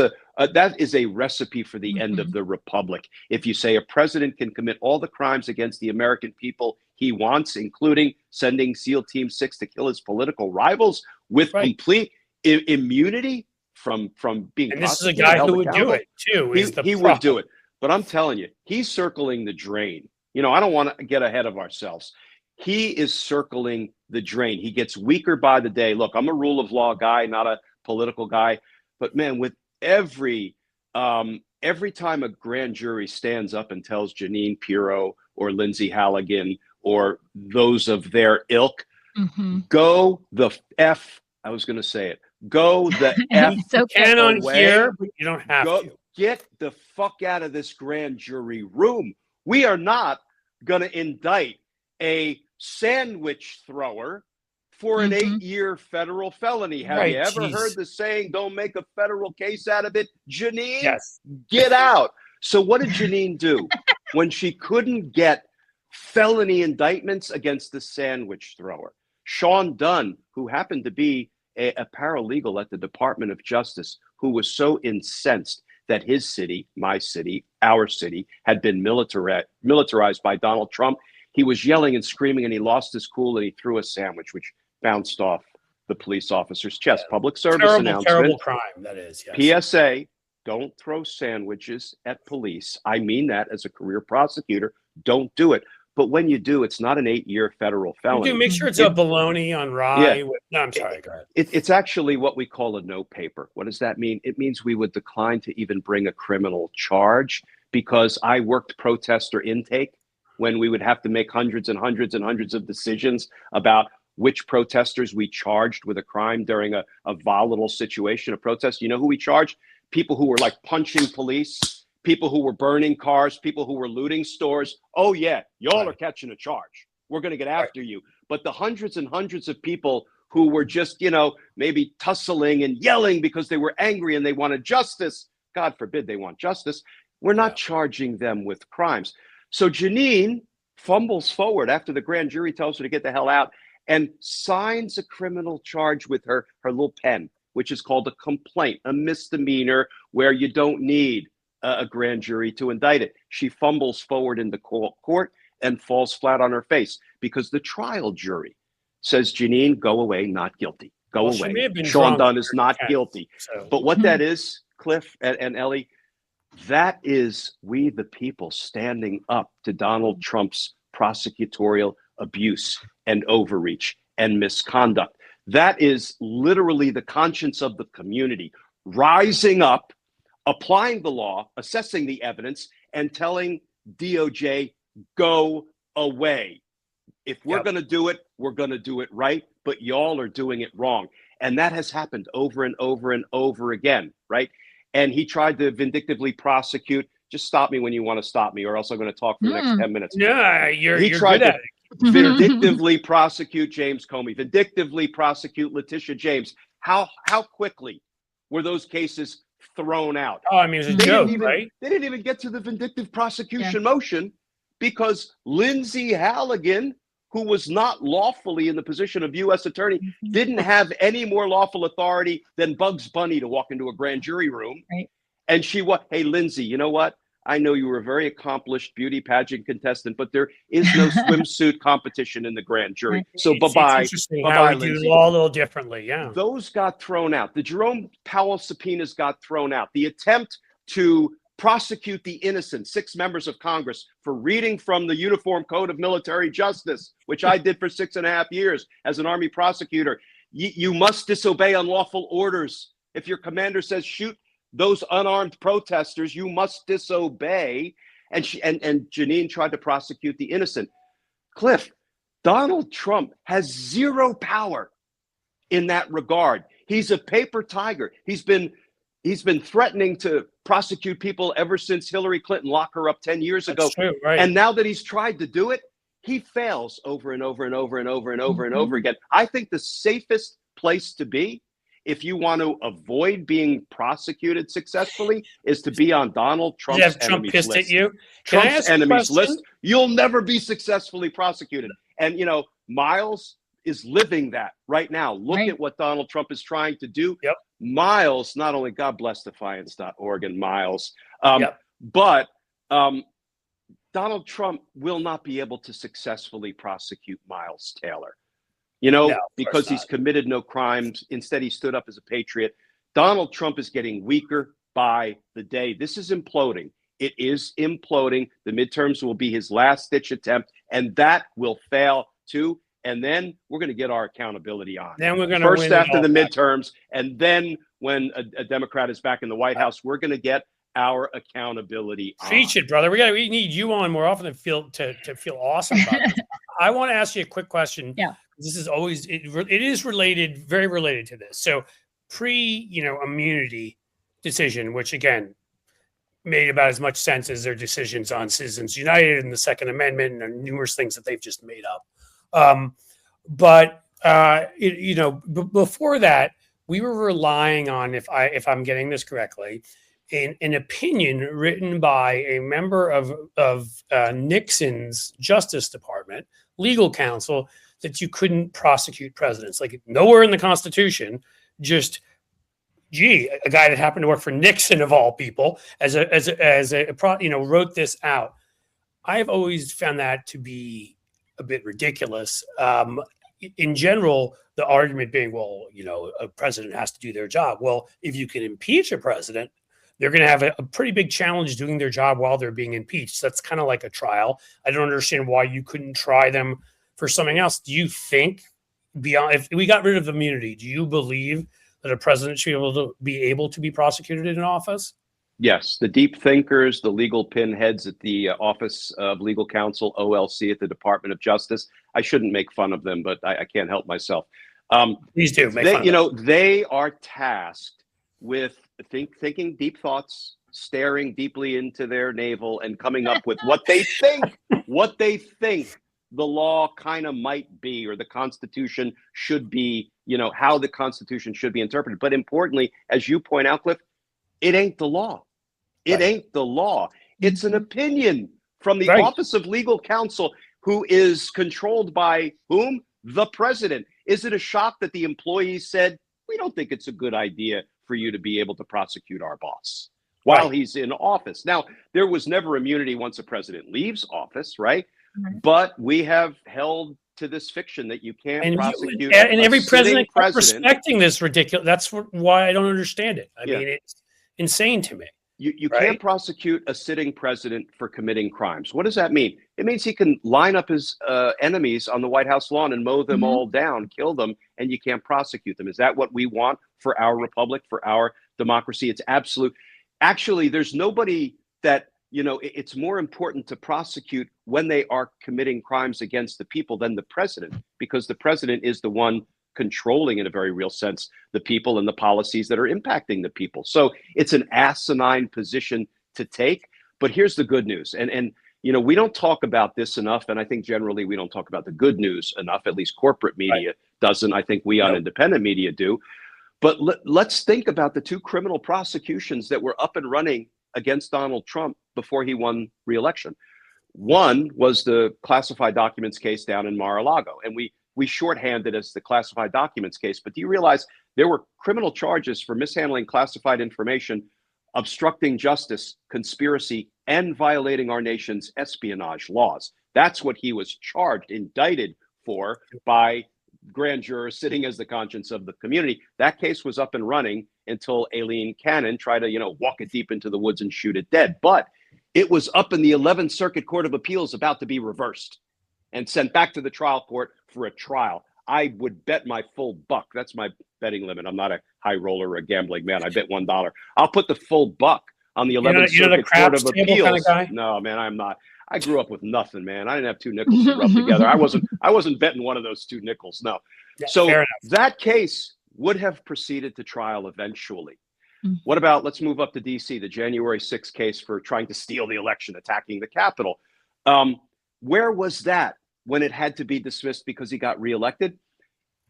is a recipe for the end of the republic. If you say a president can commit all the crimes against the American people he wants, including sending SEAL Team 6 to kill his political rivals with complete immunity from being And this is a prosecuted, guy held who would do accountable, it too. he would do it. But I'm telling you, he's circling the drain. You know, I don't want to get ahead of ourselves. He is circling the drain. He gets weaker by the day. Look, I'm a rule of law guy, not a political guy. But man, with every time a grand jury stands up and tells Jeanine Pirro or Lindsay Halligan or those of their ilk, go the F, I was going to say it, go the F You can on away. here, but you don't have to. Get the fuck out of this grand jury room. We are not going to indict a sandwich thrower for an 8-year federal felony. Have you ever heard the saying, don't make a federal case out of it? Jeanine, yes. Get out. So what did Jeanine do when she couldn't get felony indictments against the sandwich thrower? Sean Dunn, who happened to be a paralegal at the Department of Justice, who was so incensed that his city, my city, our city, had been militarized by Donald Trump. He was yelling and screaming, and he lost his cool, and he threw a sandwich, which bounced off the police officer's chest. Public service announcement. Terrible crime, that is. Yes. PSA, don't throw sandwiches at police. I mean that as a career prosecutor. Don't do it. But when you do, it's not an 8-year federal felony. You do make sure it's a bologna on rye. Yeah. No, I'm sorry. Go ahead. It's actually what we call a no paper. What does that mean? It means we would decline to even bring a criminal charge, because I worked protester intake when we would have to make hundreds and hundreds and hundreds of decisions about which protesters we charged with a crime during a volatile situation of protest. You know who we charged? People who were like punching police, people who were burning cars, people who were looting stores. Oh yeah, y'all are catching a charge. We're going to get after you. But the hundreds and hundreds of people who were just, you know, maybe tussling and yelling because they were angry and they wanted justice, God forbid they want justice, we're not charging them with crimes. So Jeanine fumbles forward after the grand jury tells her to get the hell out and signs a criminal charge with her little pen, which is called a complaint, a misdemeanor where you don't need a grand jury to indict it. She fumbles forward in the court and falls flat on her face because the trial jury says, Jeanine, go away, not guilty. Go away. Sean Dunn is not guilty. So. But what that is, Cliff and Ellie, that is we the people standing up to Donald Trump's prosecutorial abuse and overreach and misconduct. That is literally the conscience of the community rising up, applying the law, assessing the evidence, and telling DOJ, go away. If we're going to do it, we're going to do it right, but y'all are doing it wrong. And that has happened over and over and over again, right? And he tried to vindictively prosecute. Just stop me when you want to stop me, or else I'm going to talk for the next 10 minutes. Yeah, you're tried good at it. Vindictively prosecute James Comey, vindictively prosecute Letitia James. How quickly were those cases thrown out? Oh, I mean, it was a joke, right? They didn't even get to the vindictive prosecution motion because Lindsay Halligan, who was not lawfully in the position of U.S. attorney, didn't have any more lawful authority than Bugs Bunny to walk into a grand jury room. Right. And hey, Lindsay, you know what? I know you were a very accomplished beauty pageant contestant, but there is no swimsuit competition in the grand jury. Right. So bye-bye. Bye-bye, we do the law a little differently, yeah. Those got thrown out. The Jerome Powell subpoenas got thrown out. The attempt to prosecute the innocent 6 members of Congress for reading from the Uniform Code of Military Justice, which I did for 6.5 years as an Army prosecutor. You must disobey unlawful orders. If your commander says shoot those unarmed protesters, you must disobey. And Jeanine tried to prosecute the innocent. Cliff, Donald Trump has zero power in that regard. He's a paper tiger. He's been threatening to prosecute people ever since Hillary Clinton locked her up 10 years ago. That's true, right. And now that he's tried to do it, he fails over and over and over and over and over and over again. I think the safest place to be if you want to avoid being prosecuted successfully, is to be on Donald Trump's have Trump enemies pissed list. at you? Can I Trump's ask a enemies question? list. You'll never be successfully prosecuted. And, you know, Miles is living that right now. Look at what Donald Trump is trying to do. Yep. Miles, not only God bless Defiance.org and Miles, but Donald Trump will not be able to successfully prosecute Miles Taylor, you know, No, because he's committed no crimes. Instead, he stood up as a patriot. Donald Trump is getting weaker by the day. This is imploding. It is imploding. The midterms will be his last ditch attempt, and that will fail too. And then we're going to get our accountability on. Then we're going to first win after the back. midterms, and then when a Democrat is back in the White House, we're going to get our accountability on. Preach it, brother. We need you on more often to feel awesome about this. I want to ask you a quick question. Yeah. This is always it is related, very related to this. So immunity decision, which again made about as much sense as their decisions on Citizens United and the Second Amendment and numerous things that they've just made up. Before that, we were relying on, if I'm getting this correctly, an opinion written by a member of Nixon's Justice Department, legal counsel, that you couldn't prosecute presidents. Like nowhere in the Constitution, just a guy that happened to work for Nixon of all people, wrote this out. I've always found that to be a bit ridiculous. In general, the argument being, well, a president has to do their job. Well, if you can impeach a president, they're going to have a pretty big challenge doing their job while they're being impeached. So that's kind of like a trial. I don't understand why you couldn't try them for something else. Do you think if we got rid of immunity, do you believe that a president should be able to be prosecuted in office? Yes, the deep thinkers, the legal pinheads at the Office of Legal Counsel, OLC, at the Department of Justice. I shouldn't make fun of them, but I can't help myself. Please do. They are tasked with thinking deep thoughts, staring deeply into their navel, and coming up with what they think the law kind of might be, or the Constitution should be, how the Constitution should be interpreted. But importantly, as you point out, Cliff, it ain't the law. It ain't the law. It's an opinion from the Office of Legal Counsel, who is controlled by whom? The president. Is it a shock that the employees said, we don't think it's a good idea for you to be able to prosecute our boss while he's in office? Now, there was never immunity once a president leaves office, right? But we have held to this fiction that you can't prosecute. And every president respecting this ridiculous. That's why I don't understand it. I mean, it's insane to me. You can't prosecute a sitting president for committing crimes. What does that mean? It means he can line up his enemies on the White House lawn and mow them all down, kill them, and you can't prosecute them. Is that what we want for our republic, for our democracy? It's absolute. Actually, there's nobody that, it's more important to prosecute when they are committing crimes against the people than the president, because the president is the one controlling, in a very real sense, the people and the policies that are impacting the people. So it's an asinine position to take. But here's the good news. And we don't talk about this enough. And I think generally we don't talk about the good news enough. At least corporate media doesn't. I think we on independent media do. But let's think about the two criminal prosecutions that were up and running against Donald Trump before he won re-election. One was the classified documents case down in Mar-a-Lago. And we shorthanded as the classified documents case. But do you realize there were criminal charges for mishandling classified information, obstructing justice, conspiracy, and violating our nation's espionage laws? That's what he was charged, indicted for by grand jurors sitting as the conscience of the community. That case was up and running until Aileen Cannon tried to, walk it deep into the woods and shoot it dead. But it was up in the 11th Circuit Court of Appeals, about to be reversed and sent back to the trial court for a trial. I would bet my full buck. That's my betting limit. I'm not a high roller or a gambling man. I bet $1. I'll put the full buck on the 11th Circuit Court of Appeals. Kind of guy? No, man, I'm not. I grew up with nothing, man. I didn't have two nickels to rub together. I wasn't betting one of those two nickels. No. Yeah, so that case would have proceeded to trial eventually. What about, let's move up to DC, the January 6th case for trying to steal the election, attacking the Capitol. Where was that when it had to be dismissed because he got reelected?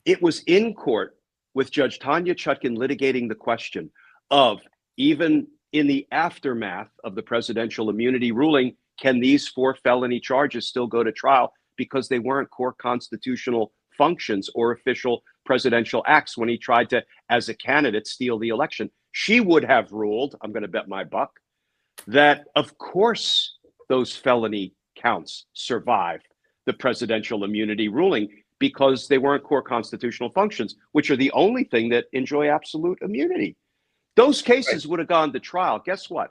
It was in court with Judge Tanya Chutkan litigating the question of, even in the aftermath of the presidential immunity ruling, can these 4 felony charges still go to trial because they weren't core constitutional functions or official presidential acts when he tried to, as a candidate, steal the election. She would have ruled, I'm going to bet my buck, that of course those felony counts survive the presidential immunity ruling because they weren't core constitutional functions, which are the only thing that enjoy absolute immunity. Those cases would have gone to trial. Guess what?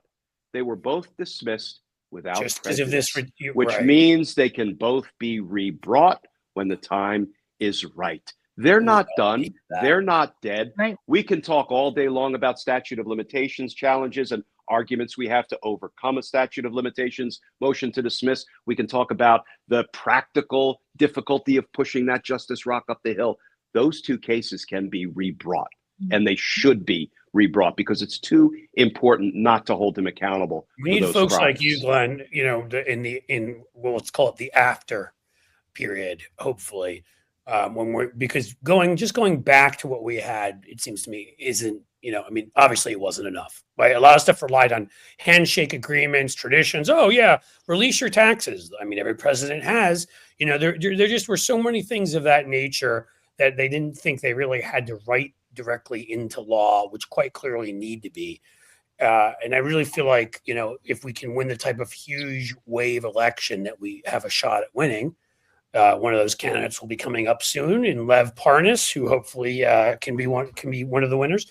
They were both dismissed without Just because of this, prejudice, which right. means they can both be rebrought when the time is right. They're not done. They're not dead. Right. We can talk all day long about statute of limitations challenges and arguments we have to overcome a statute of limitations motion to dismiss. We can talk about the practical difficulty of pushing that justice rock up the hill. Those 2 cases can be rebrought, and they should be rebrought because it's too important not to hold him accountable. We need folks like you, Glenn, you know, in well, let's call it the after period, hopefully. Because going back to what we had, it seems to me isn't, you know, I mean, obviously it wasn't enough, right? A lot of stuff relied on handshake agreements, traditions. Oh yeah, release your taxes. I mean, every president has, you know, there just were so many things of that nature that they didn't think they really had to write directly into law, which quite clearly need to be. And I really feel like, you know, if we can win the type of huge wave election that we have a shot at winning, one of those candidates will be coming up soon in Lev Parnas, who hopefully can be one of the winners.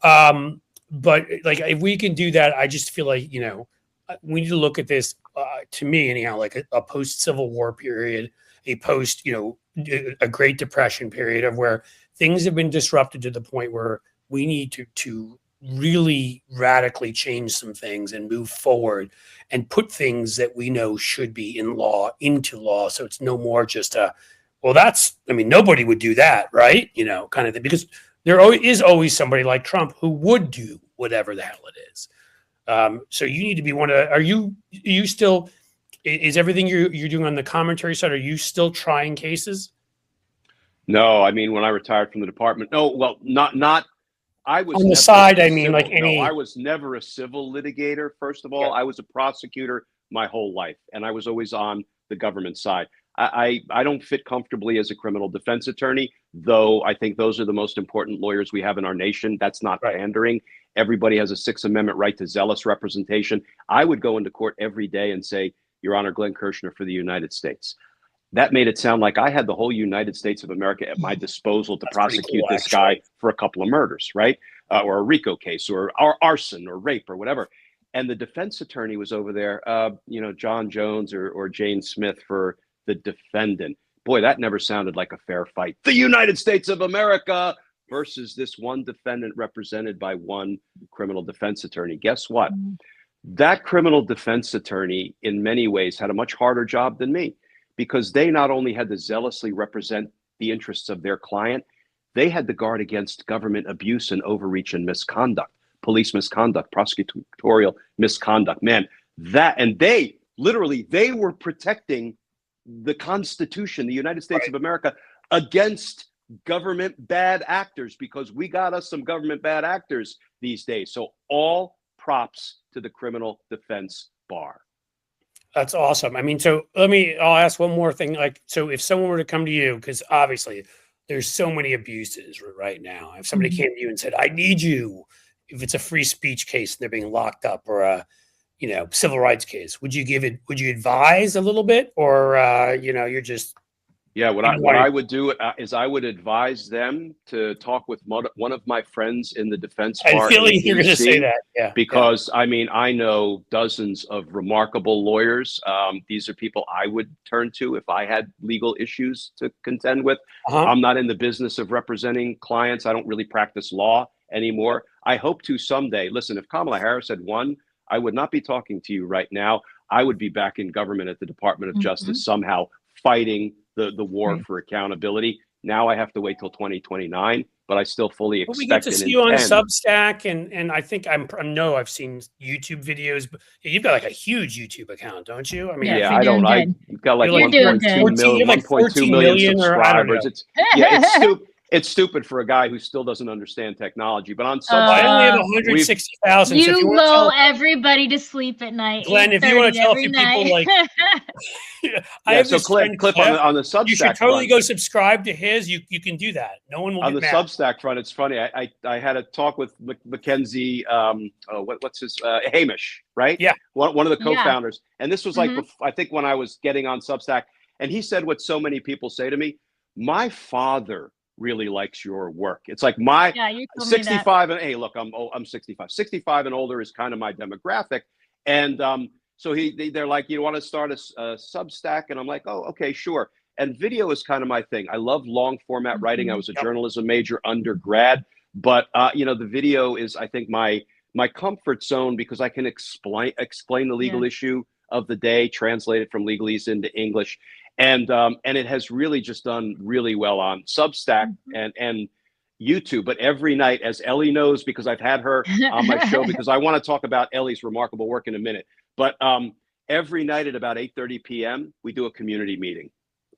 But like, if we can do that, I just feel like, you know, we need to look at this, to me anyhow, like a post-Civil War period, a post, you know, a Great Depression period of where things have been disrupted to the point where we need to really radically change some things and move forward and put things that we know should be in law into law. So it's no more just I mean, nobody would do that, right? You know, kind of thing, because there is always somebody like Trump who would do whatever the hell it is. So you need to be one of, you still, is everything you're doing on the commentary side, are you still trying cases? No, I mean, when I retired from the department, no, well, not, I was on the side. I mean, like any. No, I was never a civil litigator. First of all, yeah. I was a prosecutor my whole life, and I was always on the government side. I don't fit comfortably as a criminal defense attorney, though I think those are the most important lawyers we have in our nation. That's not pandering. Everybody has a Sixth Amendment right to zealous representation. I would go into court every day and say, Your Honor, Glenn Kirshner for the United States. That made it sound like I had the whole United States of America at my disposal to prosecute cool, this guy for a couple of murders, right? Or a RICO case or arson or rape or whatever. And the defense attorney was over there, you know, John Jones or Jane Smith for the defendant. Boy, that never sounded like a fair fight. The United States of America versus this one defendant represented by one criminal defense attorney. Guess what? That criminal defense attorney in many ways had a much harder job than me, because they not only had to zealously represent the interests of their client, they had to guard against government abuse and overreach and misconduct, police misconduct, prosecutorial misconduct. Man, and they were protecting the Constitution, the United States of America, against government bad actors, because we got us some government bad actors these days. So all props to the criminal defense bar. That's awesome. I mean, I'll ask one more thing. Like, so if someone were to come to you, because obviously there's so many abuses right now. If somebody came to you and said, I need you, if it's a free speech case and they're being locked up, or a, you know, civil rights case, would you advise a little bit, or, you know, you're just. Yeah, what I would do is I would advise them to talk with one of my friends in the defense bar. I feel like you're going to say that, yeah. Because I mean, I know dozens of remarkable lawyers. These are people I would turn to if I had legal issues to contend with. I'm not in the business of representing clients. I don't really practice law anymore. I hope to someday. Listen, if Kamala Harris had won, I would not be talking to you right now. I would be back in government at the Department of Justice somehow, fighting the war for accountability. Now I have to wait till 2029, but I still fully expect. We get to see you on Substack, and I think I've seen YouTube videos. But you've got like a huge YouTube account, don't you? I mean, yeah, I don't. You've got like 1.2 million subscribers. It's stupid. It's stupid for a guy who still doesn't understand technology. But on I only have Substack, 160,000. So if you You want to lull tell everybody to sleep at night. Glenn, if you want to tell a few people, like, I yeah. have So this friend, Cliff Cliff, on the you should Substack totally front, go subscribe to his. You can do that. No one will on get the mad. Substack front, it's funny. I had a talk with Mackenzie. What's his Hamish, right? Yeah. One of the Yeah. co-founders. And this was like I think when I was getting on Substack, and he said what so many people say to me. My father really likes your work. It's like my you told me that. 65 and hey, look, I'm 65. 65 and older is kind of my demographic. And so they're like, you want to start a Substack? And I'm like, oh, okay, sure. And video is kind of my thing. I love long format writing. I was a journalism major undergrad, but the video is, I think, my comfort zone because I can explain the legal issue of the day, translate it from legalese into English. And it has really just done really well on Substack and YouTube. But every night, as Ellie knows, because I've had her on my show, because I want to talk about Ellie's remarkable work in a minute. But every night at about 8:30 p.m., we do a community meeting.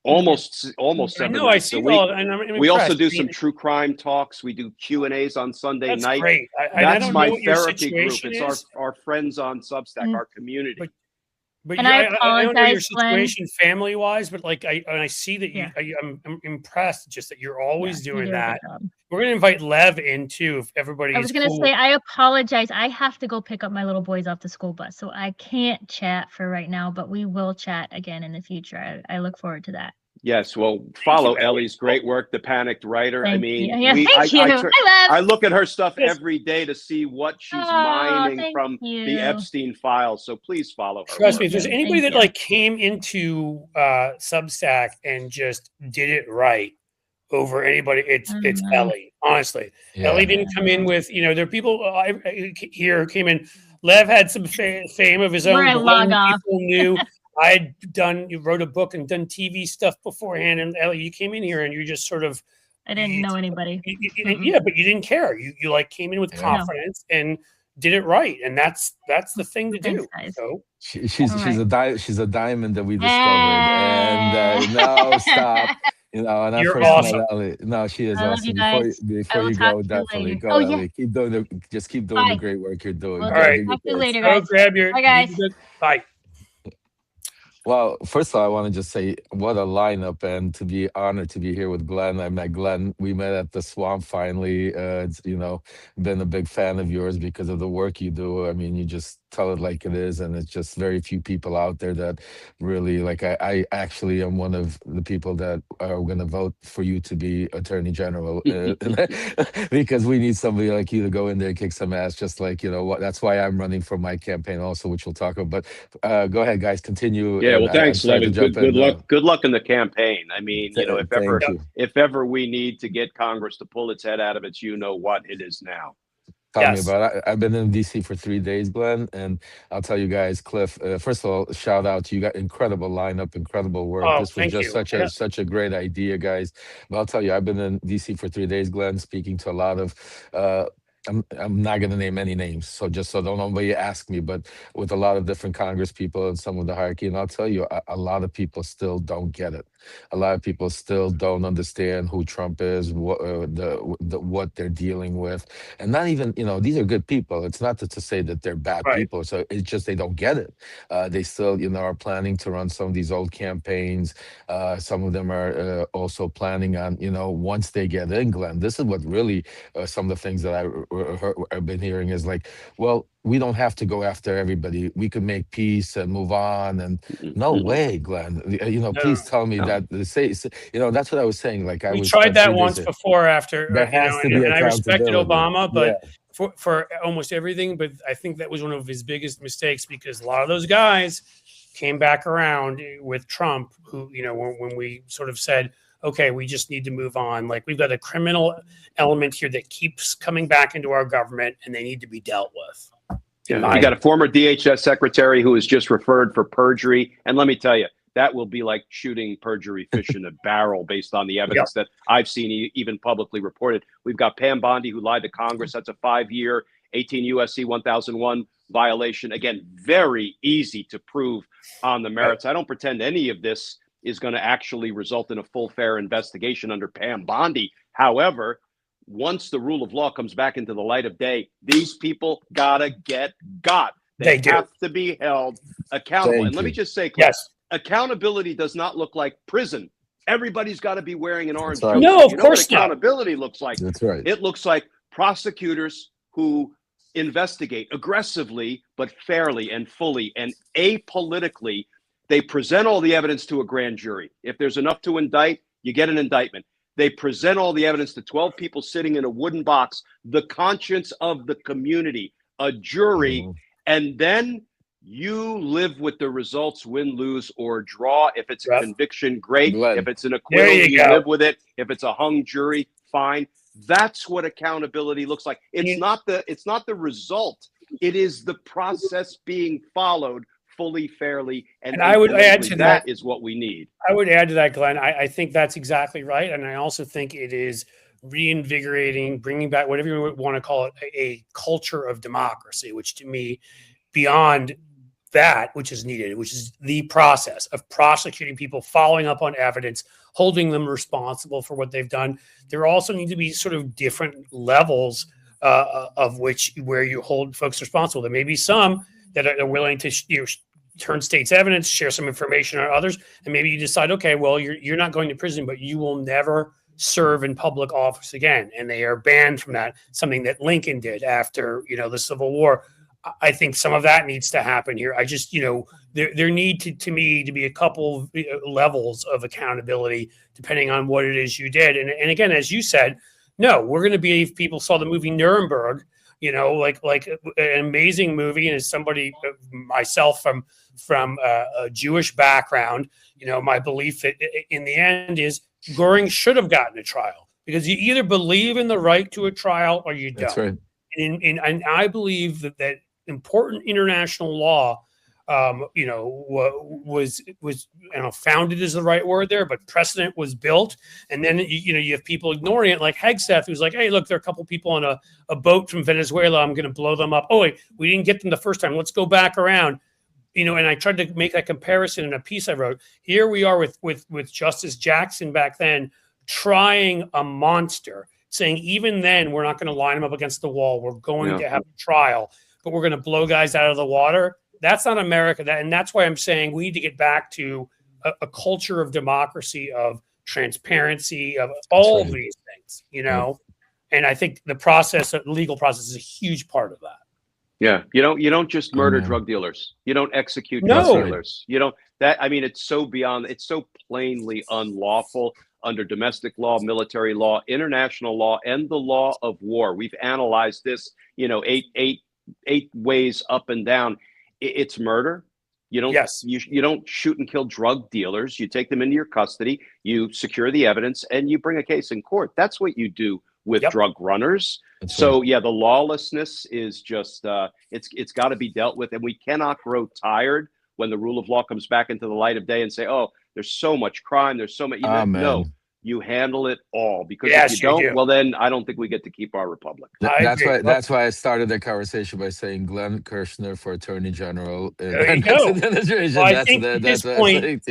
Almost I 7 know. I nights see a week. all, and I'm We also impressed. do some true crime talks. We do Q&As on Sunday That's night. great. I That's don't my know what your therapy group. situation It's is. our friends on Substack, our community. But And I I don't know your apologize, Glenn. situation family wise, but like I see that I'm impressed just that you're always you doing do a good that. job. We're gonna invite Lev in too if everybody I is was going to cool. say, I apologize. I have to go pick up my little boys off the school bus, so I can't chat for right now, but we will chat again in the future. I look forward to that. Yes, well, follow Ellie's great work, The Panicked Writer. Thank I mean, you. Yeah, thank you. I look at her stuff every day to see what she's mining thank from you. the Epstein files. So please follow her. Trust work. me, if there's anybody that like came into Substack and just did it right over anybody, it's Ellie. Honestly, Ellie didn't come in with there are people here who came in. Lev had some fame of his own. Where I log off. People knew. You wrote a book and done TV stuff beforehand, and Ellie, you came in here and you just sort of. I didn't know anybody. Yeah, but you didn't care. You like came in with confidence and did it right, and that's the thing to do. So she's a diamond that we discovered, and no, stop. And I You're first awesome. met Ellie. No, she is I love awesome. you guys. Before you go, definitely go, Ellie. Keep doing the great work you're doing. All right. Talk to you later, Go guys. grab your. Bye, guys. Bye. Well, first of all, I want to just say what a lineup, and to be honored to be here with Glenn. I met Glenn. We met at the Swamp finally. It's, been a big fan of yours because of the work you do. I mean, you just tell it like it is, and it's just very few people out there that really like. I actually am one of the people that are going to vote for you to be Attorney General because we need somebody like you to go in there and kick some ass. Just like that's why I'm running for my campaign also, which we'll talk about. But go ahead, guys, continue. Yeah, well, thanks, Levin. Good luck. Good luck in the campaign. I mean, if ever we need to get Congress to pull its head out of its, what it is now. Tell me about it. I've been in DC for 3 days, Glenn, and I'll tell you guys, Cliff. First of all, shout out, you got incredible lineup, incredible work. This was just such a great idea, guys. But I'll tell you, I've been in DC for 3 days, Glenn, speaking to a lot of. I'm not going to name any names, so just so don't nobody ask me, but with a lot of different Congress people and some of the hierarchy, and I'll tell you, a lot of people still don't get it. A lot of people still don't understand who Trump is, what they're dealing with, and not even these are good people. It's not to say that they're bad people. So it's just they don't get it. They still are planning to run some of these old campaigns. Some of them are also planning on once they get in, Glenn. This is what really some of the things that I've been hearing is like, well, we don't have to go after everybody. We could make peace and move on. And no way, Glenn. Please tell me that. That's what I was saying. Like we tried that once before. After there has to be and I respected Obama, but yeah. for almost everything. But I think that was one of his biggest mistakes because a lot of those guys came back around with Trump. Who when we sort of said, okay, we just need to move on. Like we've got a criminal element here that keeps coming back into our government, and they need to be dealt with. Yeah, you got a former DHS secretary who was just referred for perjury, and let me tell you, that will be like shooting perjury fish in a barrel based on the evidence that I've seen even publicly reported. We've got Pam Bondi who lied to Congress. That's a 5-year, 18 U.S.C. 1001 violation. Again, very easy to prove on the merits. I don't pretend any of this is going to actually result in a full, fair investigation under Pam Bondi. However, once the rule of law comes back into the light of day, these people gotta get got. They have to be held accountable. And let me just say, Cliff, accountability does not look like prison. Everybody's got to be wearing an orange jumpsuit. No, of you know course what accountability looks like? That's right. It looks like prosecutors who investigate aggressively, but fairly and fully and apolitically. They present all the evidence to a grand jury. If there's enough to indict, you get an indictment. They present all the evidence to 12 people sitting in a wooden box, the conscience of the community, a jury, and then you live with the results, win, lose, or draw. If it's a conviction, great. If it's an acquittal, you live with it. If it's a hung jury, fine. That's what accountability looks like. It's not the result. It is the process being followed fully, fairly, and I would add to that is what we need. I would add to that, Glenn. I think that's exactly right, and I also think it is reinvigorating, bringing back whatever you want to call it, a culture of democracy, which to me, beyond that, which is needed, which is the process of prosecuting people, following up on evidence, holding them responsible for what they've done. There also need to be sort of different levels of where you hold folks responsible. There may be some that are willing to turn state's evidence, share some information on others, and maybe you decide, okay, well, you're not going to prison, but you will never serve in public office again, and they are banned from that. Something that Lincoln did after the Civil War. I think some of that needs to happen here. I just there need to me to be a couple levels of accountability depending on what it is you did. And again, as you said, no, we're going to be. If people saw the movie Nuremberg, like an amazing movie, and as somebody myself from a Jewish background, my belief in the end is Goring should have gotten a trial, because you either believe in the right to a trial or you don't. That's right. And I believe that important international law, was founded is the right word there, but precedent was built. And then, you have people ignoring it, like Hegseth, who's like, hey, look, there are a couple people on a boat from Venezuela. I'm going to blow them up. Oh, wait, we didn't get them the first time. Let's go back around. And I tried to make that comparison in a piece I wrote. Here we are with Justice Jackson back then, trying a monster, saying even then we're not going to line them up against the wall. We're going to have a trial, but we're going to blow guys out of the water. That's not America. And that's why I'm saying we need to get back to a culture of democracy, of transparency, of all of these things, And I think the legal process is a huge part of that. Yeah, you don't just murder drug dealers. You don't execute drug dealers. You don't. It's so beyond. It's so plainly unlawful under domestic law, military law, international law, and the law of war. We've analyzed this, 8 ways up and down. It's murder. You don't. You don't shoot and kill drug dealers. You take them into your custody. You secure the evidence, and you bring a case in court. That's what you do with drug runners. So the lawlessness is just it's got to be dealt with, and we cannot grow tired when the rule of law comes back into the light of day and say, oh, there's so much crime, there's so much. No, you handle it all, because if you don't, well, then I don't think we get to keep our republic. That's why I started the conversation by saying Glenn Kirshner for Attorney General. There you go. Well, I think at this point,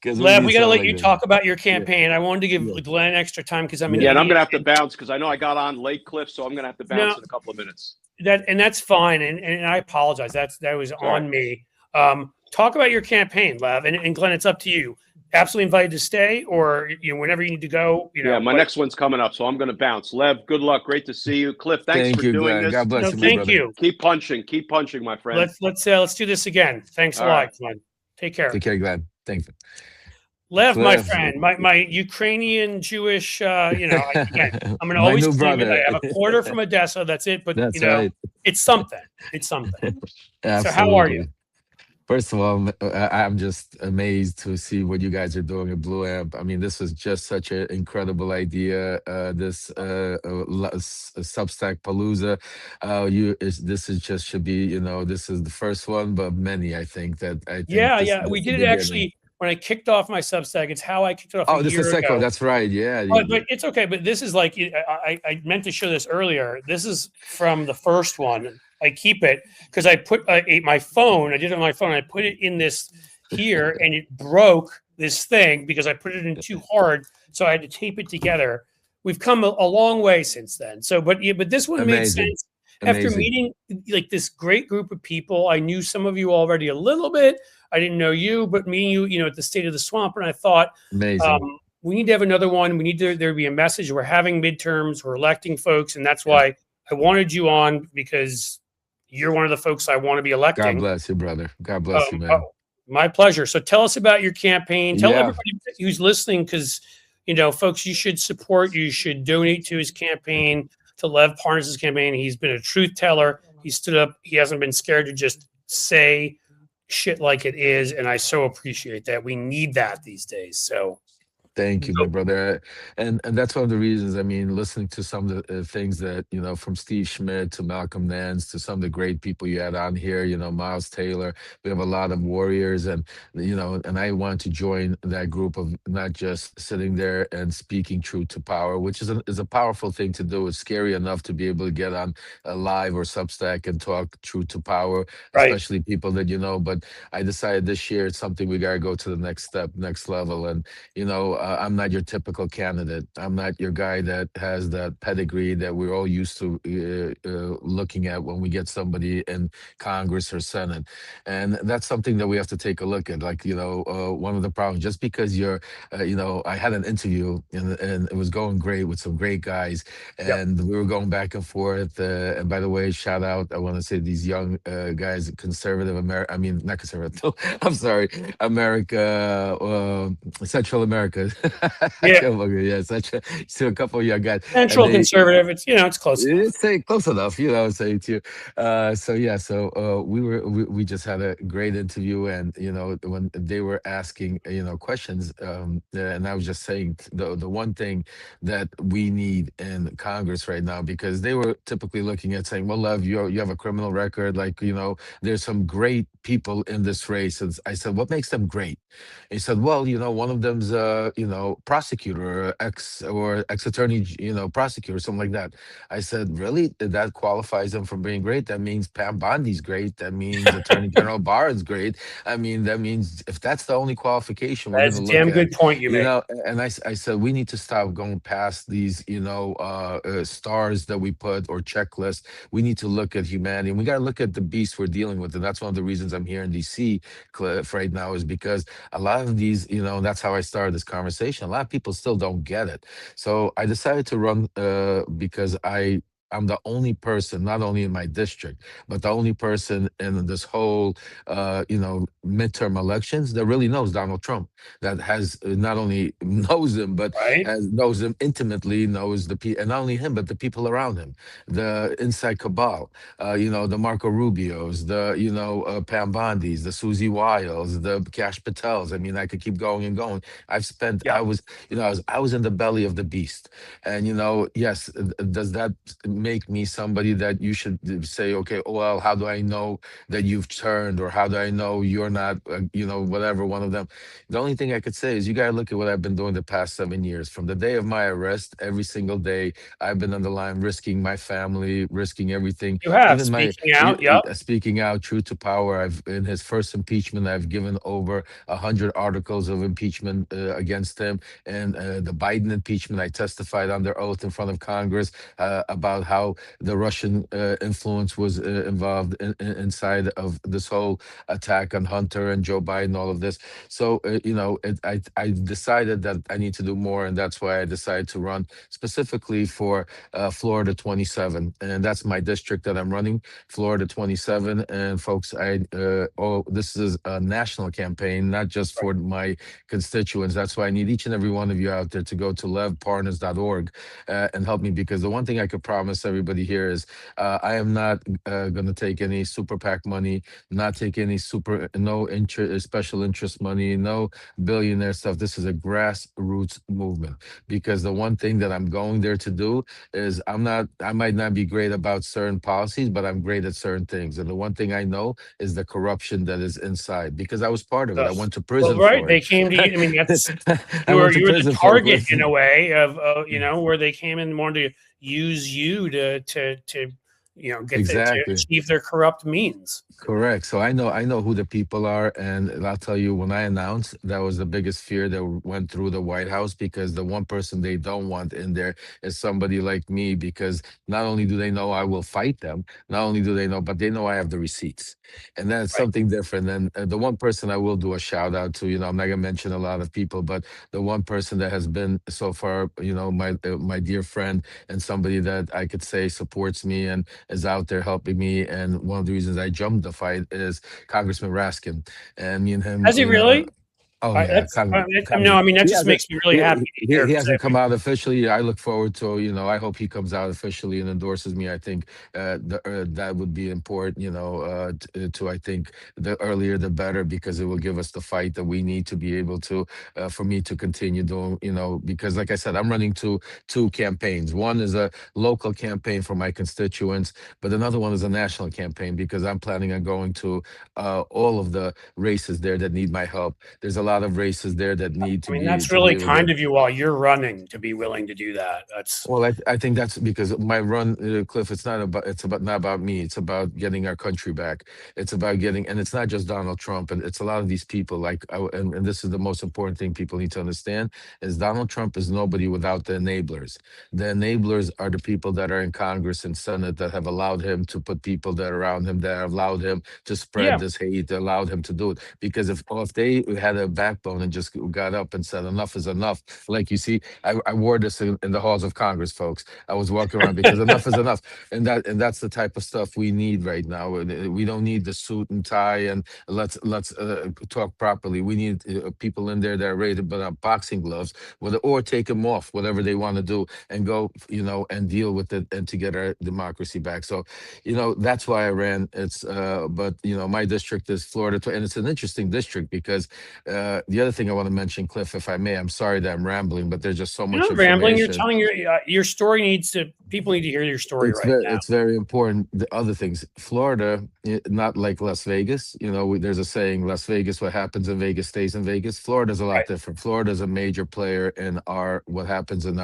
Lev, we got to let you talk about your campaign. I wanted to give Glenn extra time because I'm and I'm going to have to bounce because I know I got on late, Cliff, so I'm going to have to bounce in a couple of minutes. That's fine, and I apologize. That was on me. Talk about your campaign, Lev, and Glenn, it's up to you. Absolutely invited to stay, or whenever you need to go. My next one's coming up, so I'm going to bounce. Lev, good luck. Great to see you. Cliff, thanks for doing Glenn. this. God bless you. Thank you. Keep punching, my friend. Let's do this again. Thanks a lot, Glenn. Take care. Take care, Glenn. Thanks. Lev, my friend, my Ukrainian Jewish. Again, I'm going to always claim it. I have a quarter from Odessa. That's it. But it's something. It's something. So how are you? First of all, I'm just amazed to see what you guys are doing at Blue Amp. I mean, this is just such an incredible idea. This Substack-A-Palooza. Should be, this is the first one, but many, I think that. We did it actually when I kicked off my Substack. It's how I kicked it off. Oh, this is the second one. That's right. Yeah. But it's okay. But this is like I meant to show this earlier. This is from the first one. I keep it because I put my phone. I did it on my phone. I put it in this here, and it broke this thing because I put it in too hard. So I had to tape it together. we've come a long way since then. So, but this one made sense after meeting like this great group of people. I knew some of you already a little bit. I didn't know you, but meeting you, at the State of the Swamp, and I thought, we need to have another one. We need there to be a message. We're having midterms. We're electing folks, and that's why I wanted you on, because you're one of the folks I want to be electing. God bless you, brother. God bless you, man. My pleasure. So tell us about your campaign. Tell everybody who's listening, because, folks, you should support, you should donate to his campaign, to Lev Parnas' campaign. He's been a truth teller. He stood up. He hasn't been scared to just say shit like it is. And I so appreciate that. We need that these days. So thank you, my brother. And that's one of the reasons, listening to some of the things that, from Steve Schmidt to Malcolm Nance to some of the great people you had on here, Miles Taylor, we have a lot of warriors, and, and I want to join that group of not just sitting there and speaking truth to power, which is a powerful thing to do. It's scary enough to be able to get on a live or Substack and talk truth to power, especially people that, but I decided this year it's something we got to go to the next step, next level. And, I'm not your typical candidate. I'm not your guy that has that pedigree that we're all used to looking at when we get somebody in Congress or Senate. And that's something that we have to take a look at. Like, one of the problems, just because you're, I had an interview and it was going great with some great guys, and we were going back and forth. And by the way, shout out, I want to say these young guys, conservative America, not conservative, I'm sorry, Central America. So a couple of young guys. Central conservative. It's it's close. It's close enough, I'm saying to you. We just had a great interview, and when they were asking questions, and I was just saying the one thing that we need in Congress right now, because they were typically looking at saying, well, Lev, you have a criminal record, like there's some great people in this race. And I said, what makes them great? He said, well, one of them's prosecutor or ex-attorney, prosecutor, something like that. I said, really? That qualifies them for being great? That means Pam Bondi's great. That means Attorney General Barr is great. That means if that's the only qualification, we're that's a damn good point you made. And I said, we need to stop going past these, stars that we put or checklists. We need to look at humanity, and we got to look at the beast we're dealing with. And that's one of the reasons I'm here in DC, Cliff, right now, is because a lot of these, that's how I started this conversation. A lot of people still don't get it. So I decided to run because I'm the only person, not only in my district, but the only person in this whole, midterm elections that really knows Donald Trump, that has not only knows him, but knows him intimately, knows and not only him, but the people around him, the inside cabal, the Marco Rubios, the Pam Bondis, the Susie Wiles, the Kash Patels. I could keep going and going. I was in the belly of the beast. And, yes, does that make me somebody that you should say, okay, well, how do I know that you've turned, or how do I know you're not, whatever, one of them? The only thing I could say is you got to look at what I've been doing the past 7 years. From the day of my arrest, every single day, I've been on the line, risking my family, risking everything. You have, speaking out, true to power. In his first impeachment, I've given over 100 articles of impeachment against him. And the Biden impeachment, I testified under oath in front of Congress about how the Russian influence was involved inside of this whole attack on Hunter and Joe Biden, all of this. So, I decided that I need to do more, and that's why I decided to run specifically for Florida 27. And that's my district that I'm running, Florida 27. And folks, this is a national campaign, not just for my constituents. That's why I need each and every one of you out there to go to levparnas.org and help me, because the one thing I could promise everybody here is I am not going to take any super PAC money, not take any special interest money, no billionaire stuff. This is a grassroots movement, because the one thing that I'm going there to do is I might not be great about certain policies, but I'm great at certain things. And the one thing I know is the corruption that is inside, because I was part of it. I went to prison. Well, right. For they it. came to you. That's you were the target in a way of where they came in and wanted to use you to get to Exactly. achieve their corrupt means. Correct. So I know who the people are, and I'll tell you, when I announced, that was the biggest fear that went through the White House, because the one person they don't want in there is somebody like me, because not only do they know I will fight them, not only do they know, but they know I have the receipts, and that's Right. something different. And the one person I will do a shout out to, I'm not gonna mention a lot of people, but the one person that has been so far, my dear friend, and somebody that I could say supports me and is out there helping me. And one of the reasons I jumped the fight is Congressman Raskin, and me and him. Has he really? Oh yeah, No, I mean, that he just hasn't. makes me really happy to hear. He hasn't come out officially. I look forward to. I hope he comes out officially and endorses me. I think that would be important. I think the earlier the better, because it will give us the fight that we need to be able to, for me to continue doing. Because like I said, I'm running two campaigns. One is a local campaign for my constituents, but another one is a national campaign, because I'm planning on going to all of the races there that need my help. There's a lot of races there that need to be. That's really kind of you while you're running to be willing to do that. That's well, I think that's because my run, Cliff. It's not about me. It's about getting our country back. It's about getting, and it's not just Donald Trump, and it's a lot of these people. And this is the most important thing people need to understand: is Donald Trump is nobody without the enablers. The enablers are the people that are in Congress and Senate that have allowed him to put people that are around him, that have allowed him to spread this hate, that allowed him to do it. Because if they had a backbone and just got up and said enough is enough, like you see, I wore this in the halls of Congress, folks. I was walking around because enough is enough, and that's the type of stuff we need right now. We don't need the suit and tie and let's talk properly. We need people in there that are ready to put on boxing gloves, or take them off, whatever they want to do, and go, and deal with it, and to get our democracy back. So, that's why I ran. But my district is Florida, and it's an interesting district because the other thing I want to mention, Cliff, if I may, I'm sorry that I'm rambling, but there's just so much You're not rambling. You're information. telling your story people need to hear your story now. It's very important. The other things, Florida, not like Las Vegas. There's a saying, Las Vegas, what happens in Vegas stays in Vegas. Florida's a lot different. Florida's a major player in what happens in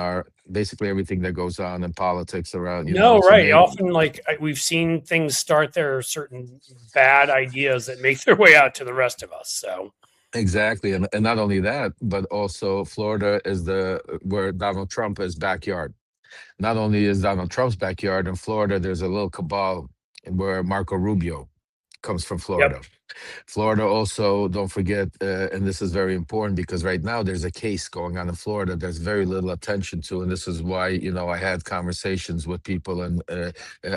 basically everything that goes on in politics around. Right. Often, we've seen things start there, certain bad ideas that make their way out to the rest of us. So. Exactly, and not only that, but also Florida is where Donald Trump is backyard. Not only is Donald Trump's backyard in Florida, there's a little cabal where Marco Rubio comes from Florida. Yep. Florida also, don't forget, and this is very important because right now there's a case going on in Florida there's very little attention to, and this is why I had conversations with people in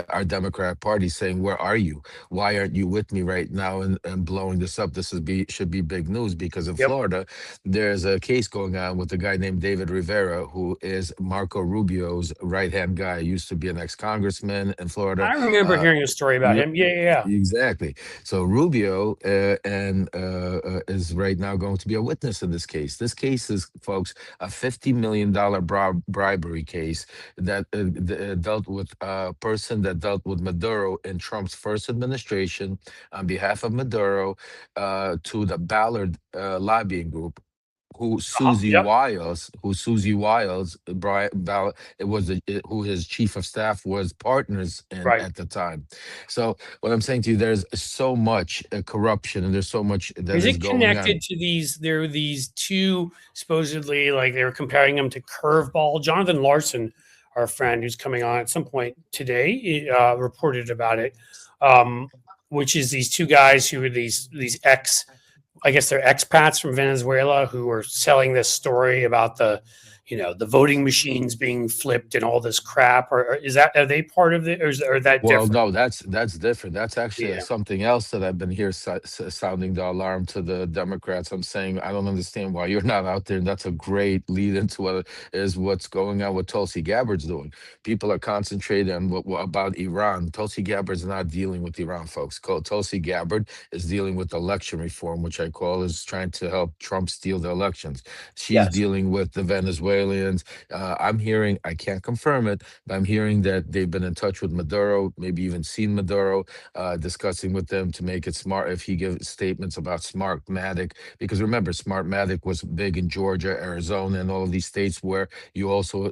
our Democratic Party saying, where are you? Why aren't you with me right now and blowing this up? This should be big news, because in Florida there's a case going on with a guy named David Rivera, who is Marco Rubio's right-hand guy. Used to be an ex-congressman in Florida. I remember hearing a story about him. Yeah. Exactly. So Rubio is right now going to be a witness in this case. This case is, folks, a $50 million bribery case that dealt with a person that dealt with Maduro in Trump's first administration on behalf of Maduro to the Ballard lobbying group, who Susie Wiles, who his chief of staff was partners in at the time. So what I'm saying to you, there's so much corruption, and there's so much that is going on. Connected to these? There are these two supposedly, they were comparing them to curveball. Jonathan Larson, our friend who's coming on at some point today, reported about it, which is these two guys who are these I guess they're expats from Venezuela who are selling this story about the voting machines being flipped and all this crap. Or are they part of it, or that different? No, that's different. That's actually something else that I've been here sounding the alarm to the Democrats. I'm saying I don't understand why you're not out there, and that's a great lead into what's going on, what Tulsi Gabbard's doing. People are concentrated on about Iran. Tulsi Gabbard's not dealing with Iran, folks. Tulsi Gabbard is dealing with election reform, which I call is trying to help Trump steal the elections. She's dealing with the Venezuela Venezuelans. I'm hearing, I can't confirm it, but I'm hearing that they've been in touch with Maduro, maybe even seen Maduro, discussing with them to make it smart if he gives statements about Smartmatic. Because remember, Smartmatic was big in Georgia, Arizona, and all of these states where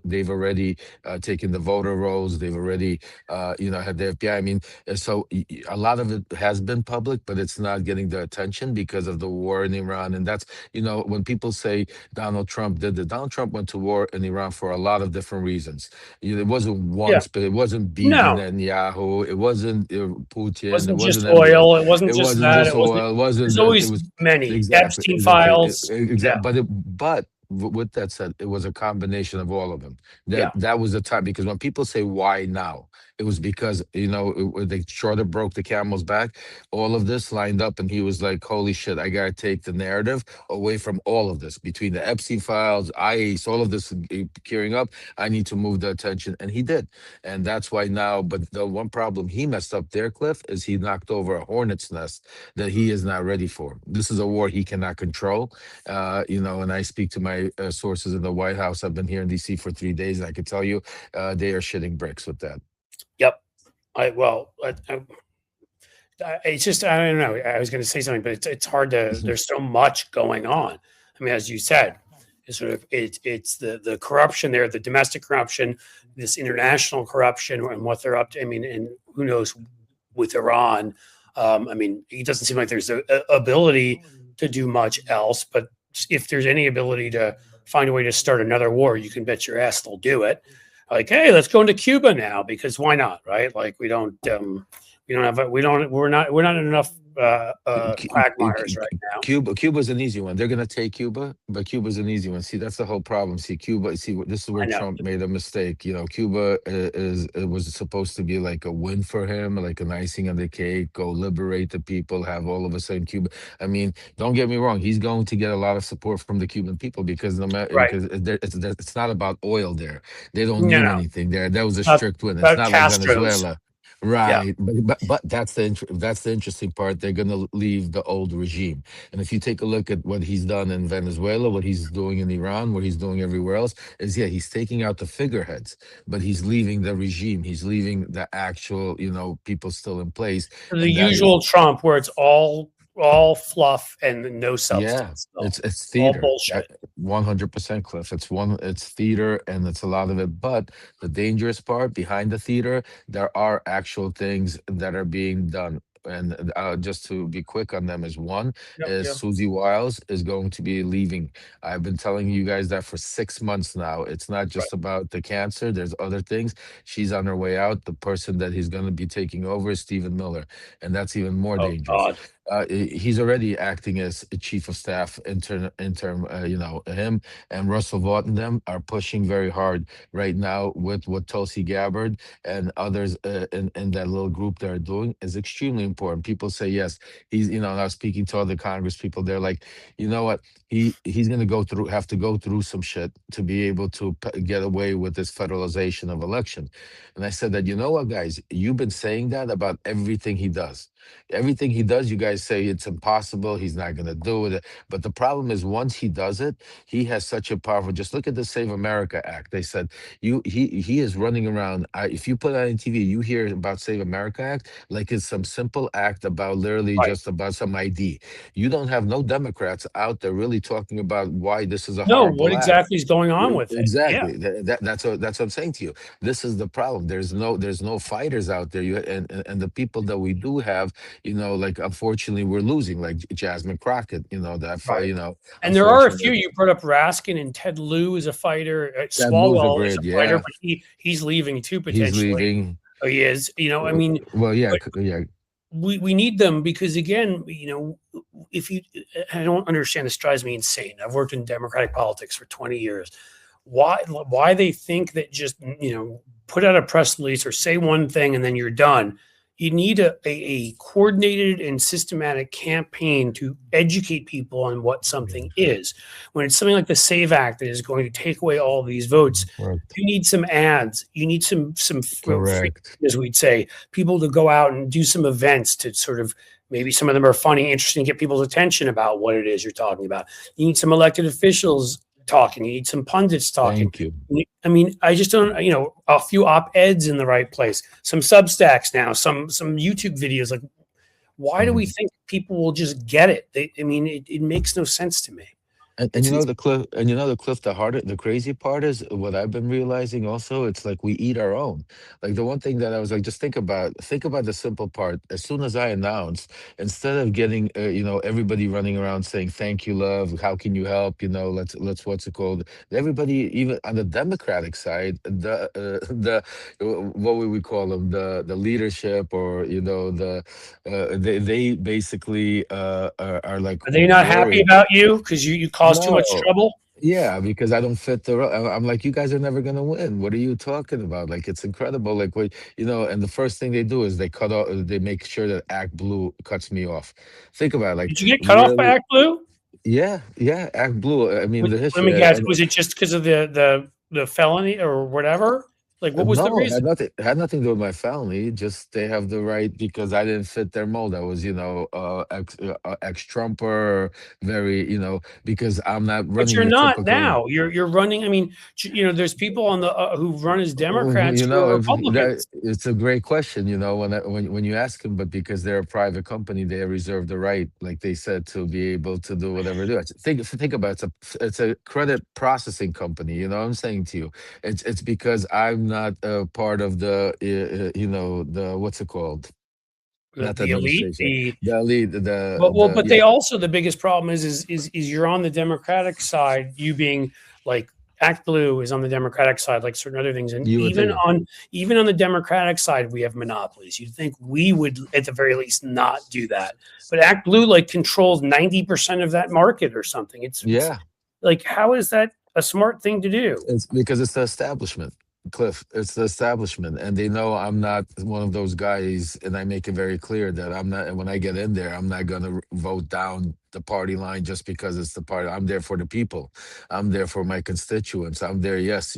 they've already taken the voter rolls. They've already, had the FBI. I mean, so a lot of it has been public, but it's not getting the attention because of the war in Iran. And that's, when people say Donald Trump did it, Donald Trump went to war in Iran for a lot of different reasons. It wasn't once, but it wasn't Bibi Netanyahu. It wasn't Putin. It wasn't just MBS. oil. It wasn't It just wasn't that. just oil. It wasn't. There's always It was many. exactly Epstein files. Exactly. But with that said, it was a combination of all of them. That was the time, because when people say why now, it was because they sort of broke the camel's back. All of this lined up, and he was like, "Holy shit! I gotta take the narrative away from all of this, between the Epstein files, ICE, all of this gearing up. I need to move the attention," and he did, and that's why now. But the one problem he messed up there, Cliff, is he knocked over a hornet's nest that he is not ready for. This is a war he cannot control, and I speak to my sources in the White House. I've been here in DC for 3 days, and I can tell you they are shitting bricks with that. Yep. It's just, I don't know. I was going to say something, but it's hard to. There's so much going on. I mean, as you said, it's the corruption there, the domestic corruption, this international corruption, and what they're up to. I mean, and who knows with Iran. I mean, it doesn't seem like there's an ability to do much else. But if there's any ability to find a way to start another war, you can bet your ass they'll do it. Like, hey, let's go into Cuba now, because why not, right? Like, we're not in enough quagmires right now. Cuba's an easy one. They're going to take Cuba, but Cuba's an easy one. See, that's the whole problem. See, Cuba. See, this is where Trump made a mistake. Cuba it was supposed to be like a win for him, like an icing on the cake. Go liberate the people. Have all of a sudden Cuba. I mean, don't get me wrong. He's going to get a lot of support from the Cuban people, because because it's not about oil there. They don't need anything there. That was a strict win. It's not like Venezuela. Right, but that's the interesting part. They're going to leave the old regime, and if you take a look at what he's done in Venezuela, what he's doing in Iran, what he's doing everywhere else, is he's taking out the figureheads, but he's leaving the regime. He's leaving the actual people still in place. The usual Trump, where it's all fluff and no substance. Yeah, it's theater. All bullshit. 100%, Cliff. It's theater, and it's a lot of it. But the dangerous part behind the theater, there are actual things that are being done. And just to be quick on them, Susie Wiles is going to be leaving. I've been telling you guys that for 6 months now. It's not just about the cancer. There's other things. She's on her way out. The person that he's going to be taking over is Stephen Miller, and that's even more dangerous. God. He's already acting as a chief of staff interim. Him and Russell Vought and them are pushing very hard right now with what Tulsi Gabbard and others in that little group that are doing is extremely important. People say, yes, he's, now speaking to other Congress people, they're like, you know what, he's going to have to go through some shit to be able to get away with this federalization of election. And I said that, you know what, guys, you've been saying that about everything he does. Everything he does, you guys say it's impossible. He's not going to do it. But the problem is, once he does it, he has such a powerful. Just look at the Save America Act. They said he is running around. If you put it on TV, you hear about Save America Act like it's some simple act about literally just about some ID. You don't have no Democrats out there really talking about why this is a horrible what act. exactly is going on with it? Exactly. That's what I'm saying to you. This is the problem. There's no fighters out there. And the people that we do have, like, unfortunately we're losing, like Jasmine Crockett, and there are a few. You brought up Raskin, and Ted Lieu is a fighter. Swalwell is a fighter, but he's leaving too, potentially. He's leaving. Oh, he is. I mean, well, yeah. We need them, because again, I don't understand. This drives me insane. I've worked in Democratic politics for 20 years. Why they think that just put out a press release or say one thing and then you're done. You need a coordinated and systematic campaign to educate people on what something is. When it's something like the SAVE Act that is going to take away all of these votes, you need some ads. You need some as we'd say, people to go out and do some events to sort of, maybe some of them are funny, interesting, get people's attention about what it is you're talking about. You need some elected officials talking. You need some pundits talking. Thank you. I mean, I just don't, a few op-eds in the right place, some Substacks now, some YouTube videos. Like, why do we think people will just get it? It makes no sense to me. And you know the Cliff, the crazy part is what I've been realizing also. It's like we eat our own. Like the one thing that I was like, just think about the simple part. As soon as I announce, instead of getting everybody running around saying thank you, love, how can you help? Let's what's it called? Everybody, even on the Democratic side, the what would we call them? The leadership, or they basically are like. Are they not happy about you because you cause too much trouble? Yeah, because I don't fit I'm like, you guys are never gonna win. What are you talking about? Like, it's incredible. Like, and the first thing they do is they make sure that Act Blue cuts me off. Think about it. Like, did you get cut off by Act Blue? Yeah, Act Blue. I mean, the history. Let me guess. Was it just because of the felony or whatever? Like, what was the reason? It had nothing to do with my family. Just they have the right, because I didn't fit their mold. I was, ex-Trumper, very, because I'm not running. But you're not now. You're running. I mean, there's people on the who run as Democrats who are Republicans. It's a great question. When you ask them, but because they're a private company, they reserve the right, like they said, to be able to do whatever they do. Think about it. It's a credit processing company. You know what I'm saying to you? It's because I'm not a part of the the what's it called, not the elite, the elite, but they also, the biggest problem is you're on the Democratic side, you being like Act Blue is on the Democratic side, like certain other things, and even on the Democratic side we have monopolies. You'd think we would at the very least not do that, but Act Blue like controls 90% of that market or something. It's like, how is that a smart thing to do? It's because it's the establishment. Cliff, it's the establishment, and they know I'm not one of those guys, and I make it very clear that I'm not. And when I get in there, I'm not going to vote down the party line just because it's the party. I'm there for the people. I'm there for my constituents. I'm there. Yes,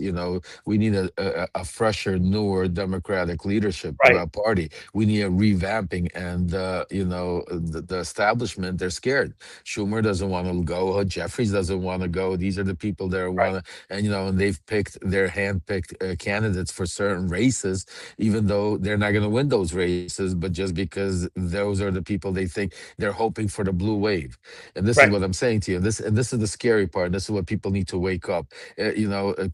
we need a fresher, newer Democratic leadership to our party. We need a revamping, and the establishment, they're scared. Schumer doesn't want to go. Jeffries doesn't want to go. These are the people that want to, and they've picked their hand-picked candidates for certain races, even though they're not going to win those races, but just because those are the people they think they're hoping for the blue wave. And this is what I'm saying to you. This is the scary part. This is what people need to wake up.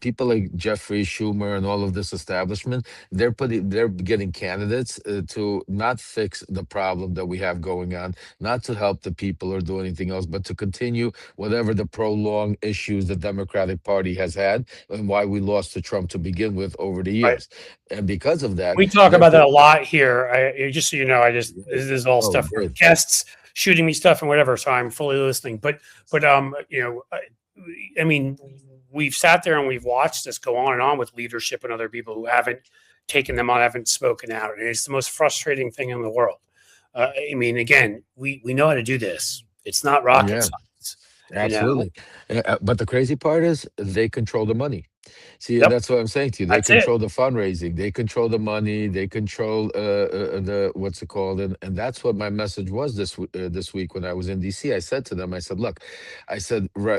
People like Jeffrey, Schumer, and all of this establishment, they're getting candidates to not fix the problem that we have going on, not to help the people or do anything else, but to continue whatever the prolonged issues the Democratic Party has had and why we lost to Trump to begin with over the years. And because of that, we talk about that a lot here. Just so you know, this is all stuff for guests shooting me stuff and whatever, so I'm fully listening. But I mean, we've sat there and we've watched this go on and on with leadership and other people who haven't taken them on, haven't spoken out, and it's the most frustrating thing in the world. I mean, again, we know how to do this. It's not rocket science. Absolutely. But the crazy part is they control the money. See, that's what I'm saying to you. They control the fundraising. They control the money. They control the what's it called, and that's what my message was this week when I was in DC. I said to them, I said, look, I'm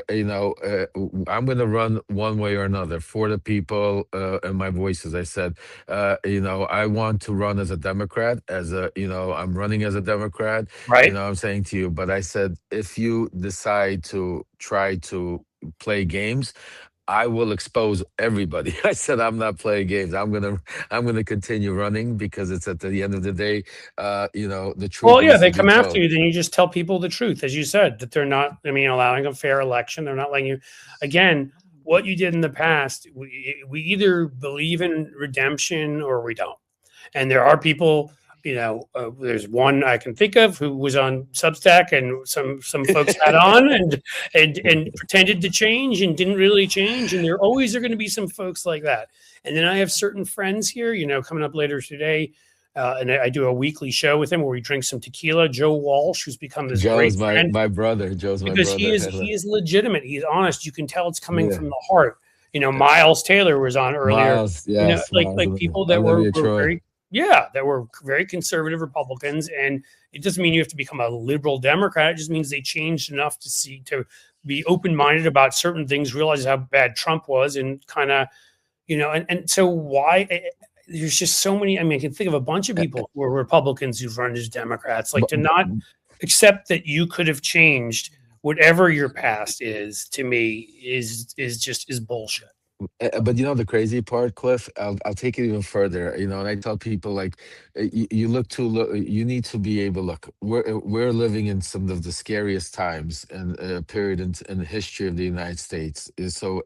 going to run one way or another for the people and my voices. I said, I want to run as a Democrat, I'm running as a Democrat. Right. I'm saying to you, but I said, if you decide to try to play games, I will expose everybody. I said, I'm not playing games. I'm gonna continue running, because it's at the end of the day, the truth. Well, yeah, they come after you, then you just tell people the truth, as you said, that they're not, allowing a fair election. They're not letting you, again, what you did in the past, we either believe in redemption or we don't. And there are people, there's one I can think of who was on Substack, and some folks had on and pretended to change and didn't really change. And there always are going to be some folks like that. And then I have certain friends here, coming up later today. And I do a weekly show with him where we drink some tequila. Joe Walsh, who's become this great friend. my brother. Joe's my brother. Because he is legitimate. He's honest. You can tell it's coming from the heart. Miles Taylor was on earlier. Miles, yes, like people that were very, Yeah, that were very conservative Republicans, and it doesn't mean you have to become a liberal Democrat. It just means they changed enough to be open minded about certain things, realize how bad Trump was, and kind of and so why there's just so many. I mean, I can think of a bunch of people who are Republicans who've run as Democrats. Like, to not accept that you could have changed whatever your past is, to me, is bullshit. But the crazy part, Cliff, I'll take it even further. And I tell people, like, you you need to be able, look, we're living in some of the scariest times and period in the history of the United States. So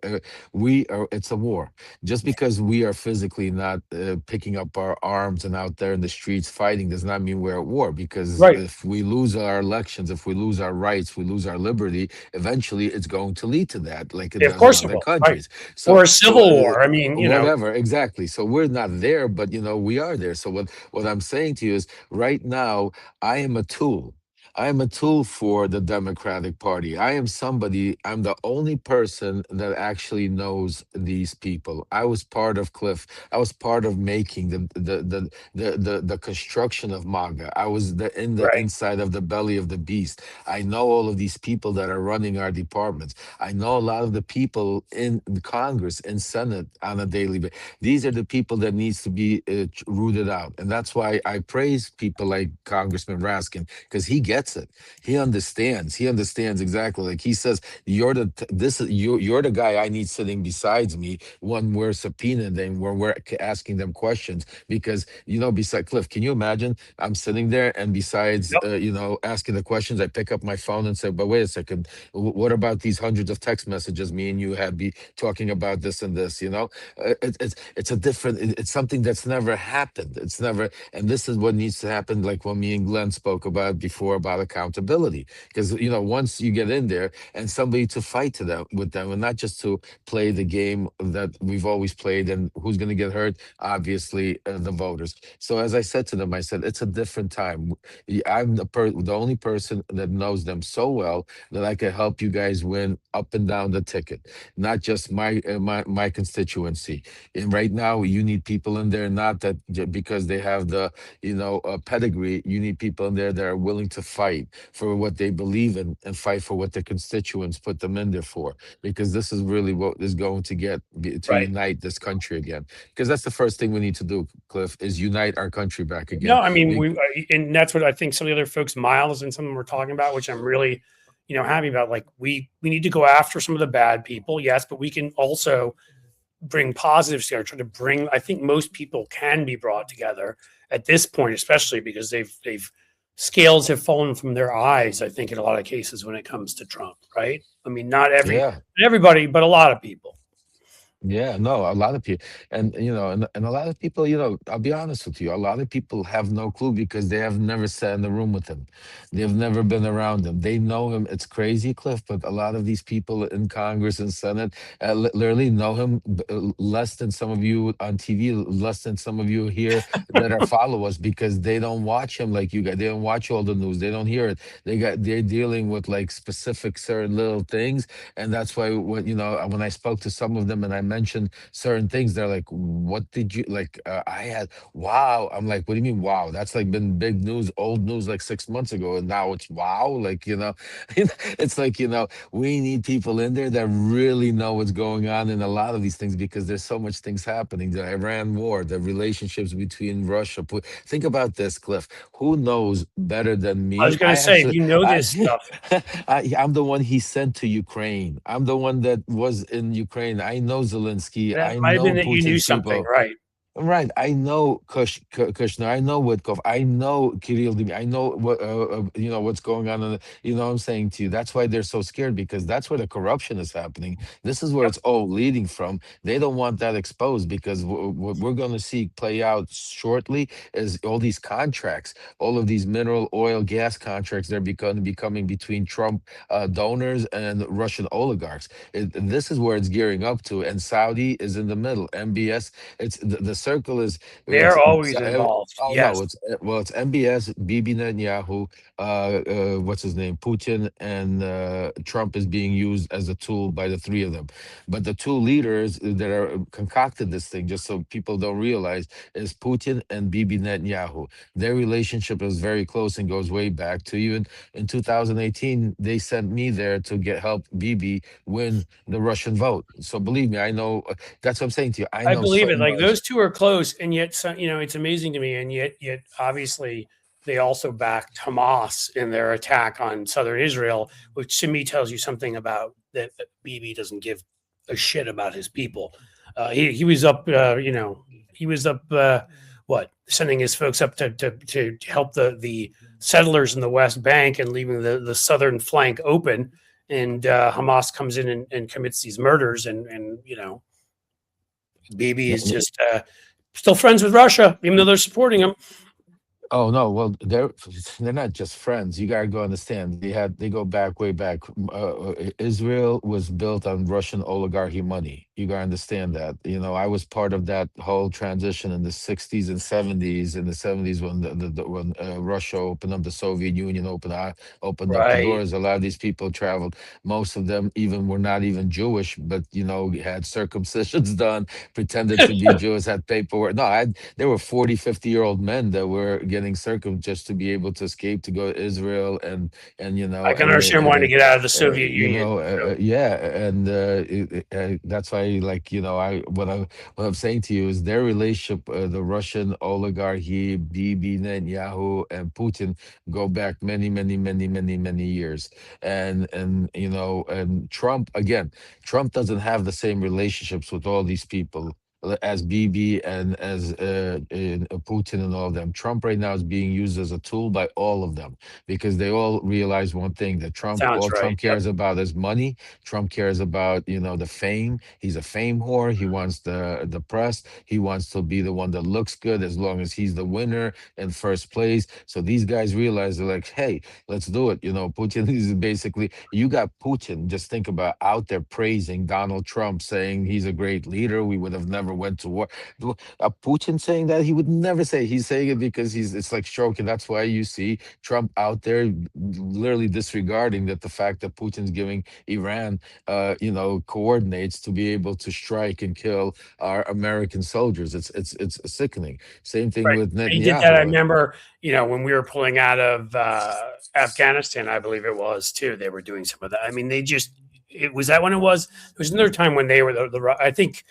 it's a war. Just because we are physically not picking up our arms and out there in the streets fighting does not mean we're at war. Because Right. if we lose our elections, if we lose our rights, we lose our liberty, eventually it's going to lead to that, like it Yeah, of does course in it other will. Right. countries. Or a civil war. I mean, Whatever, exactly. So we're not there, but we are there. So what I'm saying to you is, right now, I am a tool. I am a tool for the Democratic Party. I'm the only person that actually knows these people. I was part of Cliff. I was part of making the construction of MAGA. I was in the Right. inside of the belly of the beast. I know all of these people that are running our departments. I know a lot of the people in Congress and Senate on a daily basis. These are the people that needs to be rooted out, and that's why I praise people like Congressman Raskin, because he gets it. He understands. He understands exactly. Like he says, you're the guy I need sitting besides me when we're subpoenaed and when we're asking them questions. Because beside Cliff, can you imagine? I'm sitting there, and besides, asking the questions, I pick up my phone and say, "But wait a second, what about these hundreds of text messages me and you had be talking about this and this?" It's a different. It's something that's never happened. It's never, and this is what needs to happen. Like what me and Glenn spoke about before about accountability, because once you get in there and somebody to fight to them with them, and not just to play the game that we've always played, and who's going to get hurt? Obviously, the voters. So as I said to them, I said it's a different time. I'm the only person that knows them so well that I can help you guys win up and down the ticket, not just my constituency. And right now, you need people in there, not that because they have the pedigree. You need people in there that are willing to fight for what they believe in and fight for what their constituents put them in there for. Because this is really what is going to Right. unite this country again. Because that's the first thing we need to do, Cliff, is unite our country back again. No, I mean, and that's what I think some of the other folks, Miles and some of them were talking about, which I'm really, happy about. Like, we need to go after some of the bad people, yes, but we can also bring positives together, try to bring, I think most people can be brought together at this point, especially because they've scales have fallen from their eyes, I think, in a lot of cases when it comes to Trump, right? I mean, not everybody, but a lot of people. Yeah, no, a lot of people, and and a lot of people, I'll be honest with you, a lot of people have no clue because they have never sat in the room with him. They've never been around him. They know him. It's crazy, Cliff, but a lot of these people in Congress and Senate literally know him less than some of you on TV, less than some of you here that are followers, because they don't watch him like you guys. They don't watch all the news. They don't hear it. They're dealing with like specific certain little things, and that's why when I spoke to some of them and I mentioned certain things, they're like, "What did you like?" I had wow. I'm like, "What do you mean wow? That's like been big news, old news, like 6 months ago, and now it's wow." Like it's like we need people in there that really know what's going on in a lot of these things, because there's so much things happening. The Iran war, the relationships between Russia. Think about this, Cliff. Who knows better than me? I was going to say, this stuff. I'm the one he sent to Ukraine. I'm the one that was in Ukraine. I know Zelensky. That I might have know been that you knew Putin's something, people. right? Right. I know Kushner. I know Witkov. I know Kirill. I know what's going on. I'm saying to you, that's why they're so scared, because that's where the corruption is happening. This is where it's all leading from. They don't want that exposed, because what we're going to see play out shortly is all these contracts, all of these mineral oil, gas contracts. They're becoming between Trump donors and Russian oligarchs. This is where it's gearing up to, and Saudi is in the middle. MBS. It's the circle is They're always involved. oh Yes. no, it's MBS, Bibi Netanyahu, what's his name, Putin, and Trump is being used as a tool by the three of them. But the two leaders that are concocted this thing, just so people don't realize, is Putin and Bibi Netanyahu. Their relationship is very close and goes way back to even in 2018. They sent me there to get help Bibi win the Russian vote. So believe me, I know. That's what I'm saying to you. I I know believe so it. Like much. those two are close, and yet it's amazing to me. And yet obviously they also backed Hamas in their attack on southern Israel, which to me tells you something about that Bibi doesn't give a shit about his people. He was up, he was up, sending his folks up to help the settlers in the West Bank and leaving the southern flank open. And Hamas comes in and commits these murders, and Bibi is just still friends with Russia, even though they're supporting him. Oh no, well they're not just friends. You gotta go understand. They go back way back. Israel was built on Russian oligarchy money. You gotta understand that. I was part of that whole transition in the '60s and '70s. In the '70s, when Russia opened up, the Soviet Union opened up the doors. A lot of these people traveled. Most of them even were not even Jewish, but had circumcisions done, pretended to be Jews, had paperwork. No, there were 40, 50-year-old men that were getting circum just to be able to escape to go to Israel and I can understand wanting to get out of the Soviet Union. That's why what I'm saying to you is their relationship, the Russian oligarchy, Bibi Netanyahu and Putin go back many, many, many, many, many years. And Trump, again, Trump doesn't have the same relationships with all these people as Bibi and as Putin and all of them. Trump right now is being used as a tool by all of them because they all realize one thing, that Trump cares about is money. Trump cares about, the fame. He's a fame whore. He wants the press. He wants to be the one that looks good as long as he's the winner in first place. So these guys realize, they're like, hey, let's do it. Putin is basically, you got Putin, just think about, out there praising Donald Trump, saying he's a great leader. We would have never went to war. Putin saying that, he would never say. He's saying it because it's like stroking. That's why you see Trump out there literally disregarding the fact that Putin's giving Iran coordinates to be able to strike and kill our American soldiers. It's sickening. Same thing with Netanyahu. He did that. I remember, when we were pulling out of Afghanistan, I believe it was too. They were doing some of that. I mean, was that when it was? There was another time when they were I think.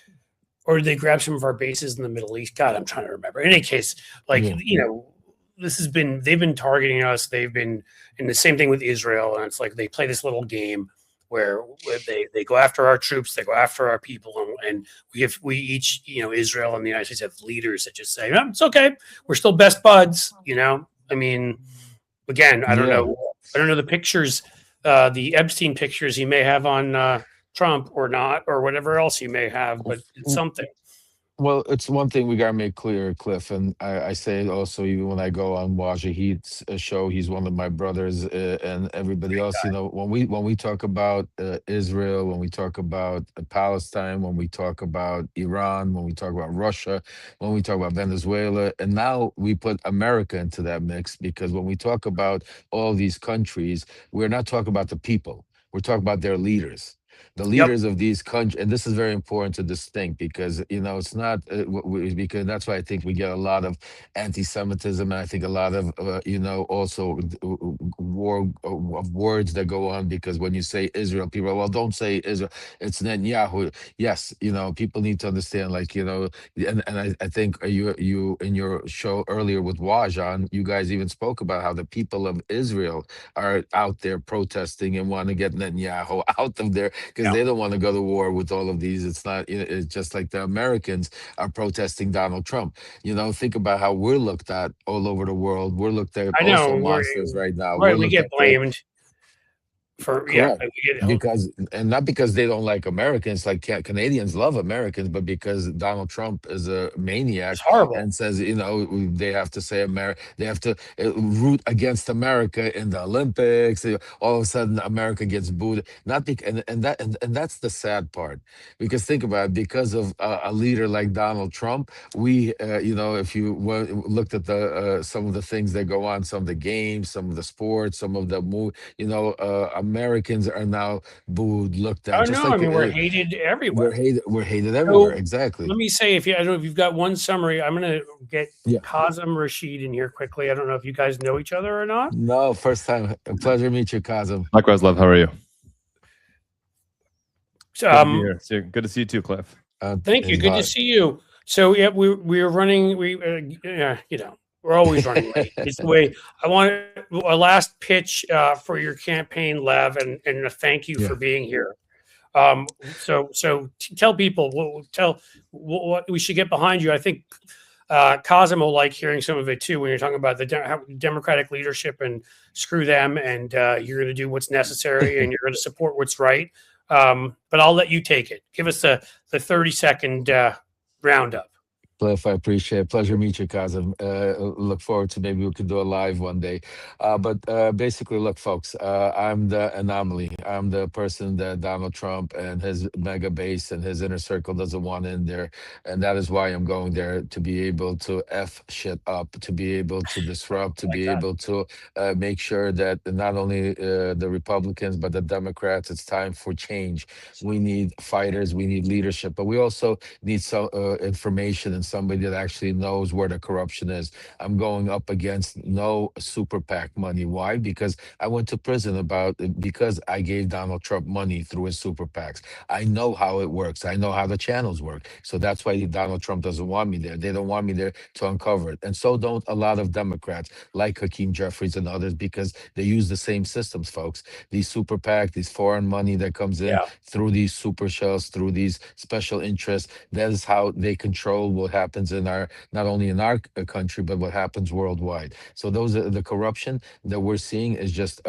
Or did they grab some of our bases in the Middle East? God, I'm trying to remember. In any case, they've been targeting us. They've been, and the same thing with Israel. And it's like they play this little game where they go after our troops, they go after our people, and we each, Israel and the United States have leaders that just say, it's okay, we're still best buds. I mean, again, I don't know the pictures, the Epstein pictures he may have on Trump or not, or whatever else he may have, but it's something. Well, it's one thing we gotta make clear, Cliff, and I say it also even when I go on Wajahid's show. He's one of my brothers, and everybody else. When we talk about Israel, when we talk about Palestine, when we talk about Iran, when we talk about Russia, when we talk about Venezuela, and now we put America into that mix, because when we talk about all these countries, we're not talking about the people. We're talking about their leaders. The leaders of these countries, and this is very important to distinct, because it's not because that's why I think we get a lot of anti-Semitism, and I think a lot of also war of words that go on, because when you say Israel, people are, well, don't say Israel, it's Netanyahu. Yes, people need to understand, and I think you in your show earlier with Wajan, you guys even spoke about how the people of Israel are out there protesting and want to get Netanyahu out of there, because they don't want to go to war with all of these. It's not, it's just like the Americans are protesting Donald Trump. Think about how we're looked at all over the world. We're looked at also monsters right now. Right, we get blamed. Correct. Because, and not because they don't like Americans, like Canadians love Americans, but because Donald Trump is a maniac and says, they have to say they have to root against America in the Olympics. All of a sudden, America gets booed. Not because, and that's the sad part. Because think about it, because of a leader like Donald Trump, we, if you looked at the some of the things that go on, some of the games, some of the sports, some of the Americans are now booed, looked at. Oh Just no, like we're hated everywhere. We're hated everywhere. So, exactly. Let me say, I don't know if you've got one summary. I'm going to get Kazem Rashid in here quickly. I don't know if you guys know each other or not. No, first time. A pleasure to meet you, Kazem. Likewise, love. How are you? So, good to see you too, Cliff. Thank you. Good to see you. So yeah, we're running. We're always running late. It's the way. I want a last pitch for your campaign, Lev, and a thank you for being here. So tell people, what we should get behind you. I think Kazem will like hearing some of it too when you're talking about the Democratic leadership and screw them, and you're going to do what's necessary and you're going to support what's right. But I'll let you take it. Give us the 30-second roundup. Cliff, I appreciate it. Pleasure to meet you, Kazem. Look forward to maybe we could do a live one day. But basically, look, folks, I'm the anomaly. I'm the person that Donald Trump and his mega base and his inner circle doesn't want in there. And that is why I'm going there, to be able to F shit up, to be able to disrupt, to be able to make sure that not only the Republicans, but the Democrats, it's time for change. We need fighters, we need leadership, but we also need some information and somebody that actually knows where the corruption is. I'm going up against no super PAC money. Why? Because I went to prison because I gave Donald Trump money through his super PACs. I know how it works. I know how the channels work. So that's why Donald Trump doesn't want me there. They don't want me there to uncover it. And so don't a lot of Democrats like Hakeem Jeffries and others, because they use the same systems, folks. These super PAC, these foreign money that comes in through these super shells, through these special interests, that is how they control what happens in not only in our country, but what happens worldwide. So those are the corruption that we're seeing is just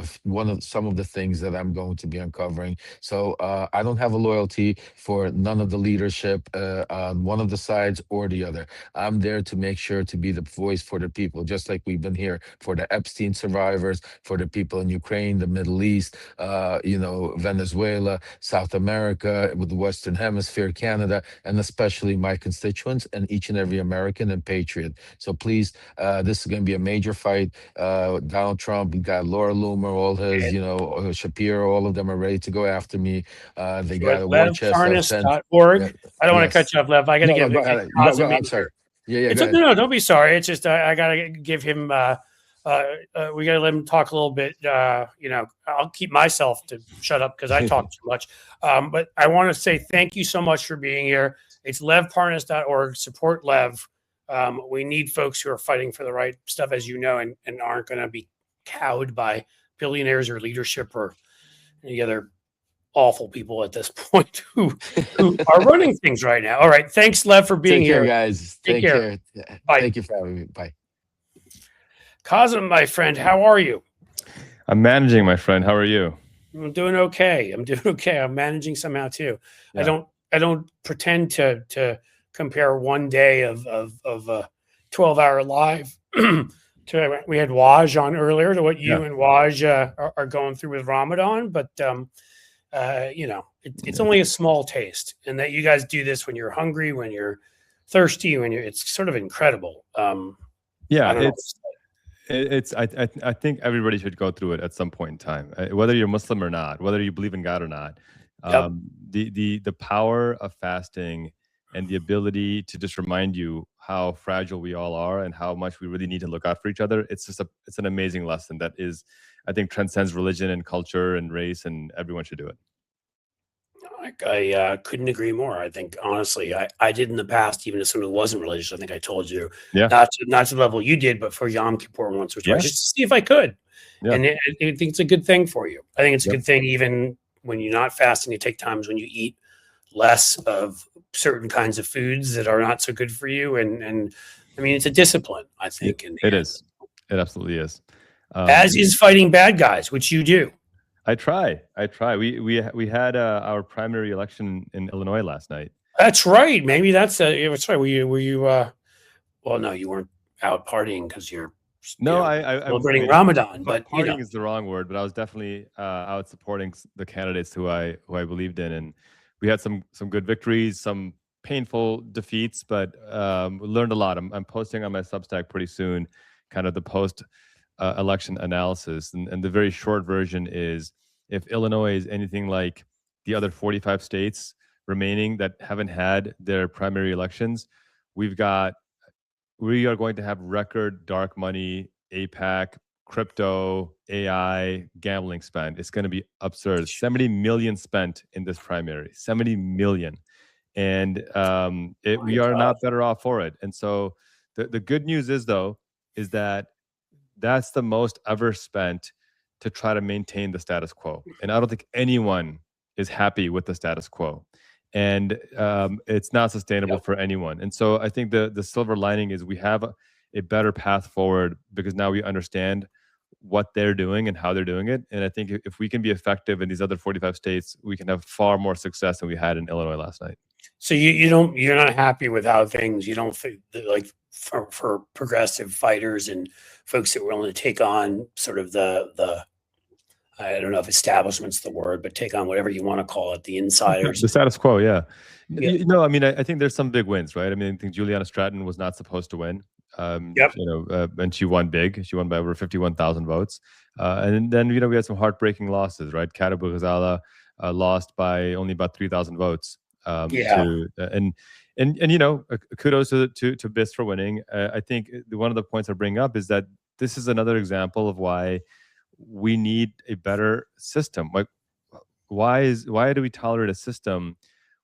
some of the things that I'm going to be uncovering. So I don't have a loyalty for none of the leadership on one of the sides or the other. I'm there to make sure to be the voice for the people, just like we've been here for the Epstein survivors, for the people in Ukraine, the Middle East, Venezuela, South America, with the Western Hemisphere, Canada, and especially my constituents and each and every American and patriot. So please, this is going to be a major fight. Donald Trump, we got Laura Loomer, all his, Shapiro, all of them are ready to go after me. They got a war chest. LevHarness.org. I don't want to cut you off, Lev. I got to give him. I'm sorry. No, don't be sorry. It's just I got to give him. We got to let him talk a little bit. I'll keep myself to shut up because I talk too much. But I want to say thank you so much for being here. It's LevHarness.org. Support Lev. We need folks who are fighting for the right stuff, as you know, and aren't going to be cowed by billionaires or leadership or any other awful people at this point who are running things right now. All right. Thanks, Lev, for being here. Guys. Take care. Bye. Thank you for having me. Bye. Kazem, my friend, how are you? I'm managing, my friend. How are you? I'm doing okay. I'm managing somehow too. Yeah. I don't pretend to compare one day of a 12-hour live to we had Waj on earlier to what you and Waj are going through with Ramadan, but it's only a small taste, and that you guys do this when you're hungry, when you're thirsty, it's sort of incredible. I think everybody should go through it at some point in time, whether you're Muslim or not, whether you believe in God or not. The power of fasting and the ability to just remind you how fragile we all are and how much we really need to look out for each other. It's an amazing lesson that I think transcends religion and culture and race, and everyone should do it. I couldn't agree more. I think, honestly, I did in the past, even as someone who wasn't religious. I think I told you, not to the level you did, but for Yom Kippur once or twice, just to see if I could. And I think it's a good thing for you. I think it's a good thing, even when you're not fasting, you take times when you eat less of certain kinds of foods that are not so good for you. And I mean, it's a discipline, I think. It is. It absolutely is. As is fighting bad guys, which you do. I try. We had our primary election in Illinois last night. That's right. Maybe that's that's right. Were you well, no, you weren't out partying because you're No, celebrating Ramadan, but partying is the wrong word. But I was definitely out supporting the candidates who I believed in, and we had some good victories, some painful defeats, but we learned a lot. I'm posting on my Substack pretty soon, kind of the post election analysis, and the very short version is, if Illinois is anything like the other 45 states remaining that haven't had their primary elections, we are going to have record dark money, APAC, crypto, AI, gambling spend. It's going to be absurd. 70 million spent in this primary, 70 million. And we are not better off for it. And so the good news is, though, is that that's the most ever spent to try to maintain the status quo. And I don't think anyone is happy with the status quo. And it's not sustainable for anyone. And so I think the silver lining is we have a better path forward because now we understand what they're doing and how they're doing it. And I think if we can be effective in these other 45 states, we can have far more success than we had in Illinois last night. So you're not happy with how things, you don't think that, like, for progressive fighters and folks that were willing to take on sort of the I don't know if establishment's the word, but take on whatever you want to call it, the insiders. The status quo, yeah. I mean, I think there's some big wins, right? I mean, I think Juliana Stratton was not supposed to win. And she won big. She won by over 51,000 votes. And then, we had some heartbreaking losses, right? Karem lost by only about 3,000 votes. And kudos to BIS for winning. I think one of the points I bring up is that this is another example of why we need a better system. Like, why do we tolerate a system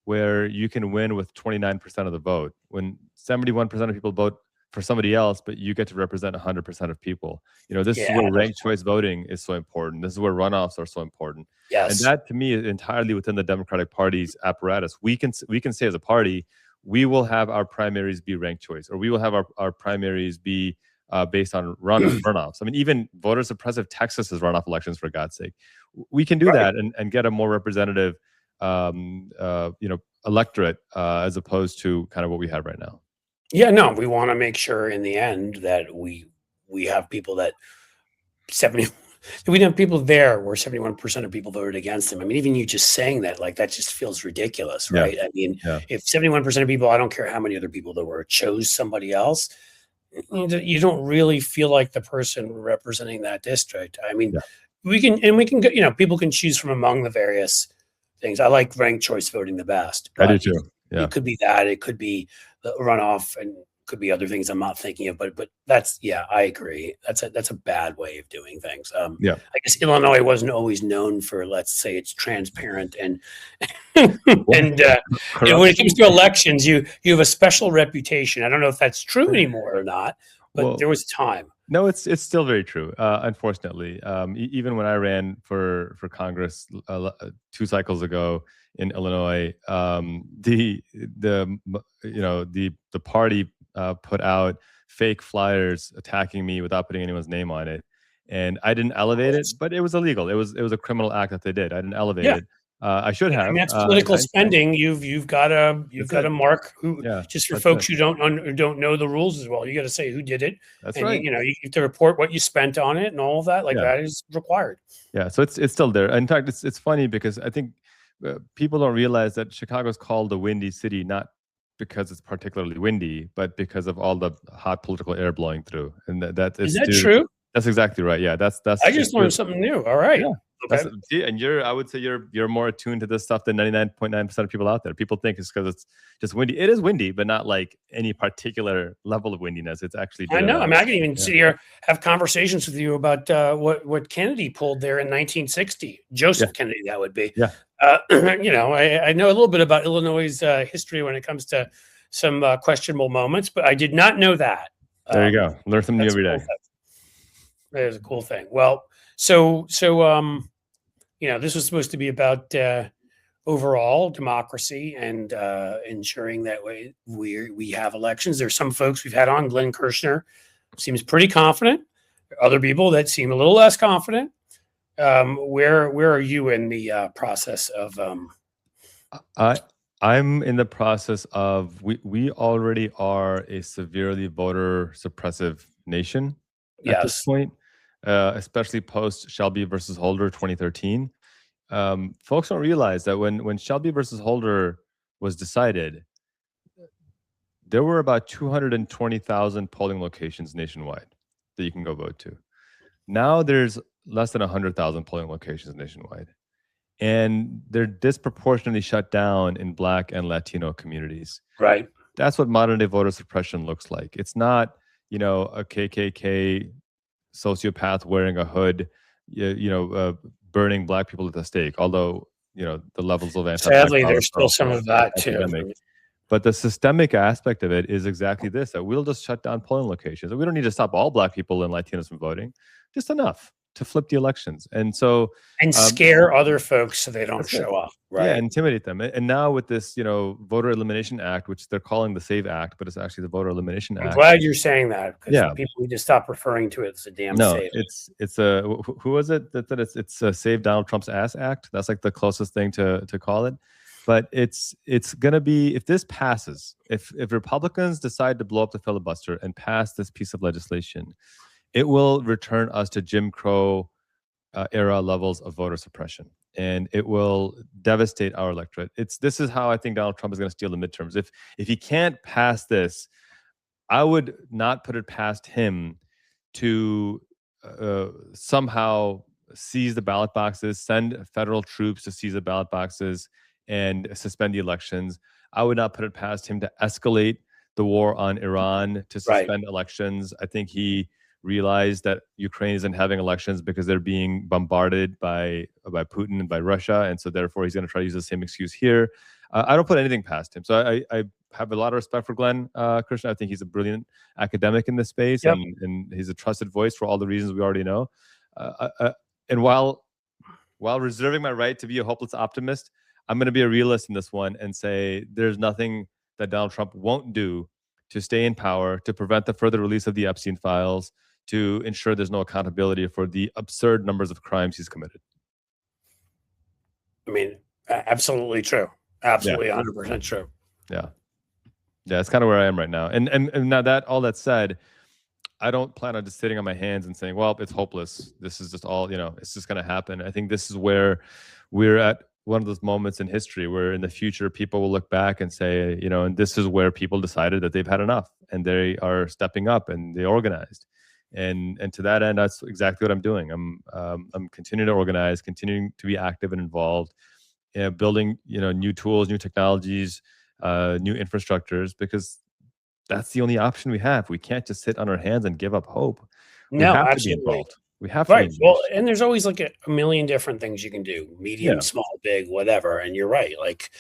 where you can win with 29% of the vote when 71% of people vote for somebody else, but you get to represent 100% of people? This is where ranked choice voting is so important. This is where runoffs are so important. Yes. And that, to me, is entirely within the Democratic Party's apparatus. We can say as a party, we will have our primaries be ranked choice, or we will have our primaries be based on runoffs. I mean, even voter suppressive Texas is runoff elections, for God's sake. We can do that and get a more representative, electorate as opposed to kind of what we have right now. Yeah, no, we want to make sure in the end that we have people that we have people there where 71% of people voted against them. I mean, even you just saying that, like, that just feels ridiculous, right? I mean, if 71% of people, I don't care how many other people there were, chose somebody else, you don't really feel like the person representing that district. I mean, we can go, people can choose from among the various things. I like ranked choice voting the best. I do too. Yeah. It could be that. It could be the runoff, and could be other things I'm not thinking of. But that's, I agree. That's a bad way of doing things. I guess Illinois wasn't always known for, let's say, it's transparent and and when it comes to elections, you have a special reputation. I don't know if that's true anymore or not, but there was a time. No, it's still very true. Unfortunately, even when I ran for Congress 2 cycles ago in Illinois, the party put out fake flyers attacking me without putting anyone's name on it, and I didn't elevate it, but it was illegal. It was a criminal act that they did. I didn't elevate it. I should have. I mean, that's political spending. You've got to mark who. Just for folks who don't know the rules as well, you got to say who did it. That's and right. You have to report what you spent on it and all of that. That is required. Yeah. So it's still there. In fact, it's funny because I think people don't realize that Chicago is called the Windy City not because it's particularly windy, but because of all the hot political air blowing through. And is that true? That's exactly right. Yeah. That's. I just learned something new. All right. Yeah. Okay. And I would say you're more attuned to this stuff than 99.9% of people out there. People think it's because it's just windy. It is windy, but not like any particular level of windiness. It's actually. I know. I mean, I can even sit here, have conversations with you about what Kennedy pulled there in 1960. Joseph Kennedy, that would be. Yeah. I know a little bit about Illinois' history when it comes to some questionable moments, but I did not know that. There you go. Learn something new every day. That is a cool thing. Well, so this was supposed to be about overall democracy and ensuring that we have elections. There's some folks we've had on. Glenn Kirshner seems pretty confident. There are other people that seem a little less confident. Where are you in the process of? I'm in the process of we already are a severely voter suppressive nation at this Yes. point, especially post Shelby versus Holder 2013. Folks don't realize that when Shelby versus Holder was decided, there were about 220,000 polling locations nationwide that you can go vote to. Now there's less than 100,000 polling locations nationwide. And they're disproportionately shut down in Black and Latino communities. Right. That's what modern day voter suppression looks like. It's not, a KKK sociopath wearing a hood, burning Black people at the stake. Although, the levels of anti-Black Sadly, violence there's are still some also of that epidemic. too. But the systemic aspect of it is exactly this: that we'll just shut down polling locations. We don't need to stop all Black people and Latinos from voting, just enough to flip the elections. And so, and scare other folks so they don't show up. Right. Yeah, intimidate them. And now with this, Voter Elimination Act, which they're calling the SAVE Act, but it's actually the Voter Elimination Act. I'm glad you're saying that, because Yeah. people need to stop referring to it as a damn No, save. it's a who was it that it's a Save Donald Trump's Ass Act. That's like the closest thing to call it. But it's gonna be, if this passes, if Republicans decide to blow up the filibuster and pass this piece of legislation, it will return us to Jim Crow era levels of voter suppression, and it will devastate our electorate. This is how I think Donald Trump is going to steal the midterms. If he can't pass this, I would not put it past him to somehow seize the ballot boxes, send federal troops to seize the ballot boxes, and suspend the elections. I would not put it past him to escalate the war on Iran, to suspend elections. I think he realized that Ukraine isn't having elections because they're being bombarded by Putin and by Russia, and so therefore he's going to try to use the same excuse here. I don't put anything past him. So I have a lot of respect for Glenn Christian. I think he's a brilliant academic in this space, and he's a trusted voice for all the reasons we already know. And while reserving my right to be a hopeless optimist, I'm going to be a realist in this one and say there's nothing that Donald Trump won't do to stay in power, to prevent the further release of the Epstein files, to ensure there's no accountability for the absurd numbers of crimes he's committed. I mean, absolutely true. Absolutely 100% true. Yeah. That's kind of where I am right now. And now that all that said, I don't plan on just sitting on my hands and saying, well, it's hopeless. This is just all, it's just going to happen. I think this is where we're at one of those moments in history where in the future people will look back and say, and this is where people decided that they've had enough and they are stepping up and they organized. And to that end, that's exactly what I'm doing. I'm continuing to organize, continuing to be active and involved, building new tools, new technologies, new infrastructures, because that's the only option we have. We can't just sit on our hands and give up hope. We have to be involved. We have to. Right. Well, and there's always like a million different things you can do: medium, small, big, whatever. And you're right. Like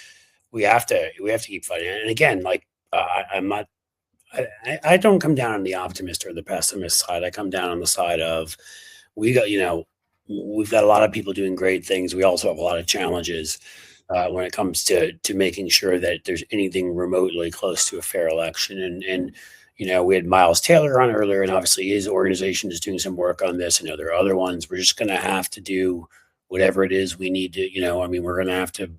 we have to keep fighting. And again, like I'm not. I don't come down on the optimist or the pessimist side. I come down on the side of we've got a lot of people doing great things. We also have a lot of challenges when it comes to making sure that there's anything remotely close to a fair election. And we had Miles Taylor on earlier, and obviously his organization is doing some work on this. And there are other ones. We're just going to have to do whatever it is we need to. We're going to have to.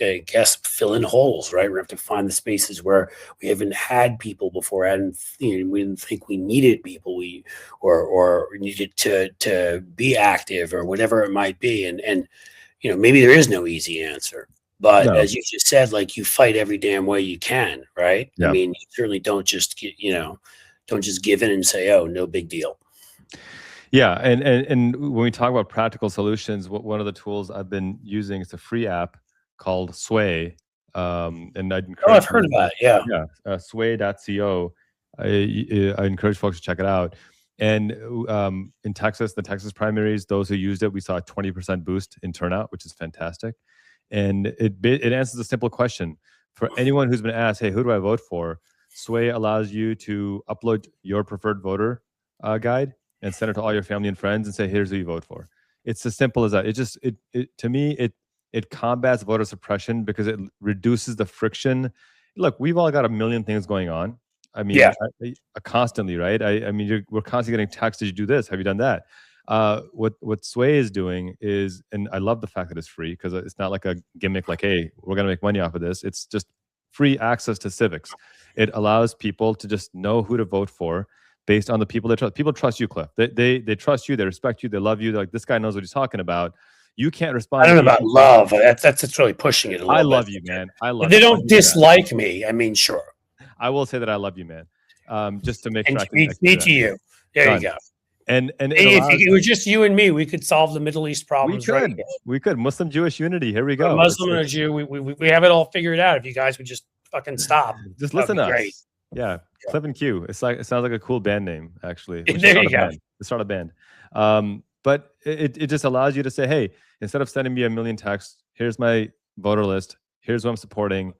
I guess fill in holes, right? We have to find the spaces where we haven't had people before, we didn't think we needed people, or needed to be active or whatever it might be, and maybe there is no easy answer, but as you just said, like you fight every damn way you can, right? I mean, you certainly don't just give in and say, oh, no big deal. Yeah, and when we talk about practical solutions, one of the tools I've been using is a free app called Sway, and I'd encourage. I've heard of that. Yeah, sway.co. I encourage folks to check it out. And in Texas, the Texas primaries, those who used it, we saw a 20% boost in turnout, which is fantastic. And it answers a simple question for anyone who's been asked, "Hey, who do I vote for?" Sway allows you to upload your preferred voter guide and send it to all your family and friends and say, "Here's who you vote for." It's as simple as that. To me, it combats voter suppression because it reduces the friction. Look, we've all got a million things going on. I mean, constantly, right? I mean, we're constantly getting texts. Did you do this? Have you done that? What Sway is doing is, and I love the fact that it's free because it's not like a gimmick like, hey, we're going to make money off of this. It's just free access to civics. It allows people to just know who to vote for based on the people they trust. People trust you, Cliff. They trust you. They respect you. They love you. They're like, this guy knows what he's talking about. You can't respond. I don't know about love. That's really pushing it a little bit. I love you, man. I love. They don't dislike me. I mean, sure. I will say that I love you, man. Just to make sure. Me to you. There you go. And if it was just you and me, we could solve the Middle East problems. We could Muslim Jewish unity. Here we go. Muslim and a Jew. We have it all figured out. If you guys would just fucking stop, just listen to us. Yeah, Cliff and Q. It sounds like a cool band name, actually. There you go. Start a band. But it just allows you to say, hey, instead of sending me a million texts, here's my voter list. Here's who I'm supporting.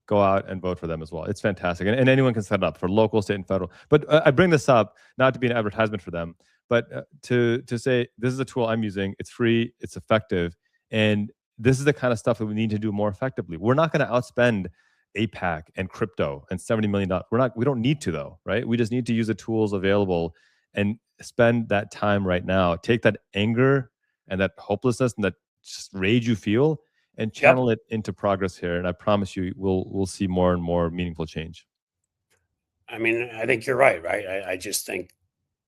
Go out and vote for them as well. It's fantastic, and anyone can set it up for local, state, and federal. But I bring this up not to be an advertisement for them, but to say this is a tool I'm using. It's free. It's effective, and this is the kind of stuff that we need to do more effectively. We're not going to outspend APAC and crypto and $70 million. We don't need to, though, right? We just need to use the tools available and spend that time right now. Take that anger and that hopelessness and that just rage you feel and channel it into progress here. And I promise you, we'll see more and more meaningful change. I mean, I think you're right. I just think,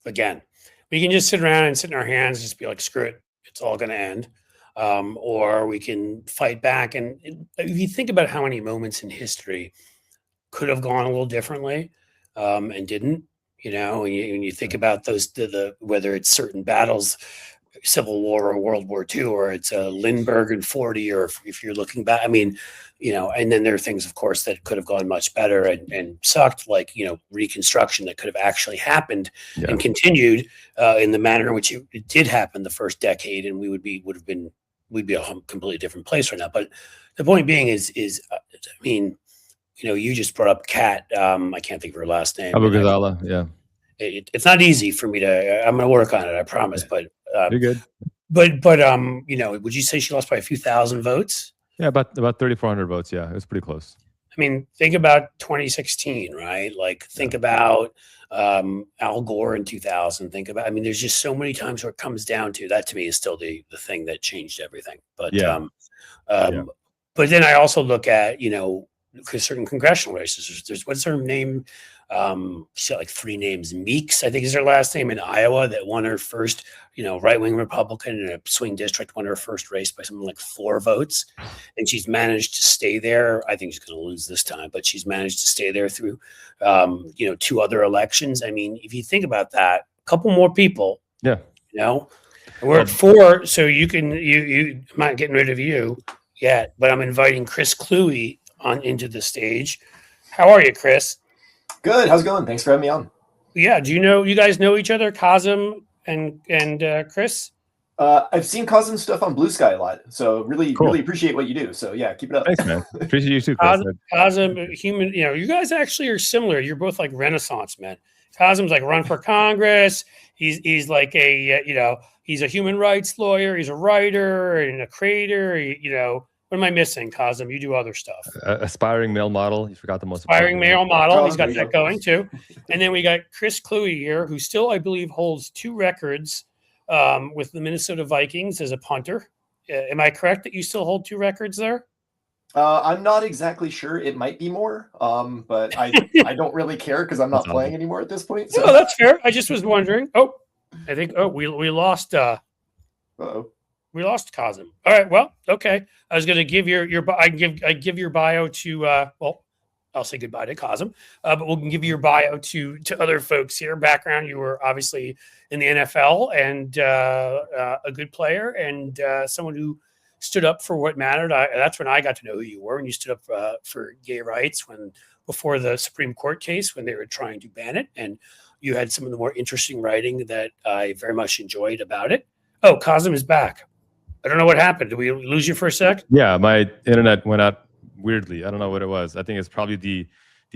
again, we can just sit around and sit in our hands, and just be like, screw it, it's all going to end. Or we can fight back. And if you think about how many moments in history could have gone a little differently and didn't, when you think about those, whether it's certain battles, Civil War or World War II, or it's Lindbergh in 40, or if you're looking back, I mean, and then there are things, of course, that could have gone much better and sucked, like, Reconstruction that could have actually happened and continued in the manner in which it did happen the first decade, and we'd be a completely different place right now. But the point being is I mean, you just brought up Kat. I can't think of her last name. Abu Ghazala, yeah. It's not easy for me to. I'm going to work on it, I promise. But you're good. But would you say she lost by a few thousand votes? Yeah, about 3,400 votes. Yeah, it was pretty close. I mean, think about 2016, right? Like, think about Al Gore in 2000. Think about. I mean, there's just so many times where it comes down to that. To me, is still the thing that changed everything. But but then I also look at certain congressional races. There's what's her name? She's got like 3 names. Meeks, I think, is her last name, in Iowa, that won her first, right-wing Republican in a swing district, won her first race by something like 4 votes. And she's managed to stay there. I think she's going to lose this time, but she's managed to stay there through, 2 other elections. I mean, if you think about that, a couple more people, we're at 4. So I'm not getting rid of you yet, but I'm inviting Chris Kluwe into the stage. How are you, Chris? Good. How's it going? Thanks for having me on. Yeah. Do you guys know each other, Kazem and Chris? I've seen Kazem stuff on Blue Sky a lot, so really appreciate what you do. So yeah, keep it up. Thanks, man. Appreciate you too, Chris. Kazem, human. You guys actually are similar. You're both like Renaissance men. Kazem's like run for Congress. He's like he's a human rights lawyer. He's a writer and a creator. What am I missing, Kazem? You do other stuff. Aspiring male model. You forgot the most aspiring male model. He's got that going too. And then we got Chris Kluwe here, who still, I believe, holds 2 records with the Minnesota Vikings as a punter. Am I correct that you still hold 2 records there? I'm not exactly sure. It might be more, but I don't really care because I'm not playing anymore at this point. So. No, that's fair. I just was wondering. I think we lost. We lost Kazem. All right. Well, okay. I was going to give I give your bio to I'll say goodbye to Kazem, but we'll give your bio to other folks here. Background: you were obviously in the NFL and a good player and someone who stood up for what mattered. That's when I got to know who you were, and you stood up for gay rights before the Supreme Court case when they were trying to ban it, and you had some of the more interesting writing that I very much enjoyed about it. Oh, Kazem is back. I don't know what happened. Did we lose you for a sec? Yeah, my internet went out weirdly. I don't know what it was. I think it's probably the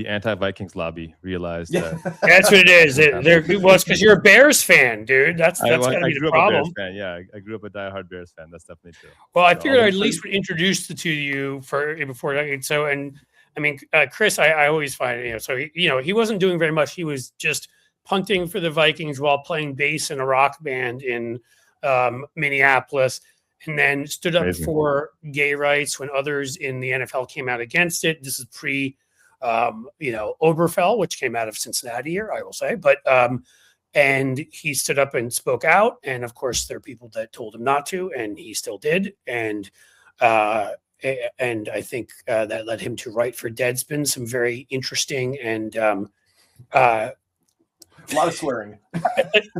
anti-Vikings lobby realized that. That's what it is. It's because you're a Bears fan, dude. That's got to be the problem. A Bears fan. Yeah, I grew up a diehard Bears fan. That's definitely true. Well, I figured I at least would introduce the two of you before. So, and I mean, Chris, I always find so he wasn't doing very much. He was just punting for the Vikings while playing bass in a rock band in Minneapolis, and then stood up Amazing. for gay rights when others in the NFL came out against it. This is pre, Oberfell, which came out of Cincinnati here, I will say. But and he stood up and spoke out. And of course, there are people that told him not to, and he still did. And I think that led him to write for Deadspin some very interesting and a lot of swearing.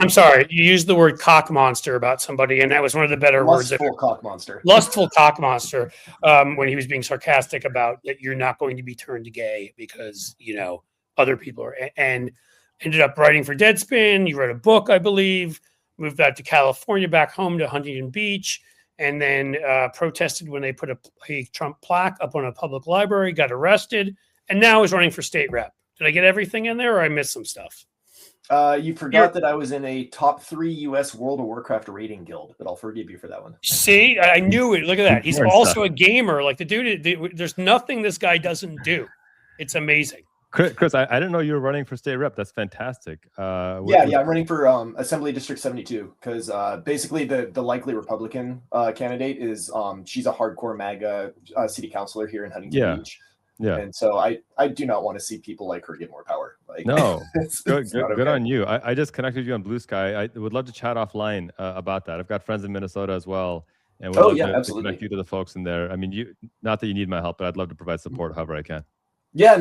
I'm sorry, you used the word cock monster about somebody, and that was one of the better words. Lustful cock monster. Lustful cock monster. When he was being sarcastic about that you're not going to be turned gay because other people are, and ended up writing for Deadspin. You wrote a book, I believe. Moved out to California, back home to Huntington Beach, and then protested when they put a Trump plaque up on a public library. Got arrested, and now is running for state rep. Did I get everything in there, or I missed some stuff? You forgot that I was in a top 3 U.S. World of Warcraft rating guild, but I'll forgive you for that one. See, I knew it. Look at that. He's also a gamer. Like the dude, there's nothing this guy doesn't do. It's amazing. Chris, I didn't know you were running for state rep. That's fantastic. I'm running for Assembly District 72 because basically the likely Republican candidate is she's a hardcore MAGA city councilor here in Huntington Beach. Yeah. And so I do not want to see people like her get more power. Like, no, good okay. on you. I just connected you on Blue Sky. I would love to chat offline about that. I've got friends in Minnesota as well. And would love to absolutely. connect you to the folks in there. I mean, not that you need my help, but I'd love to provide support however I can. Yeah,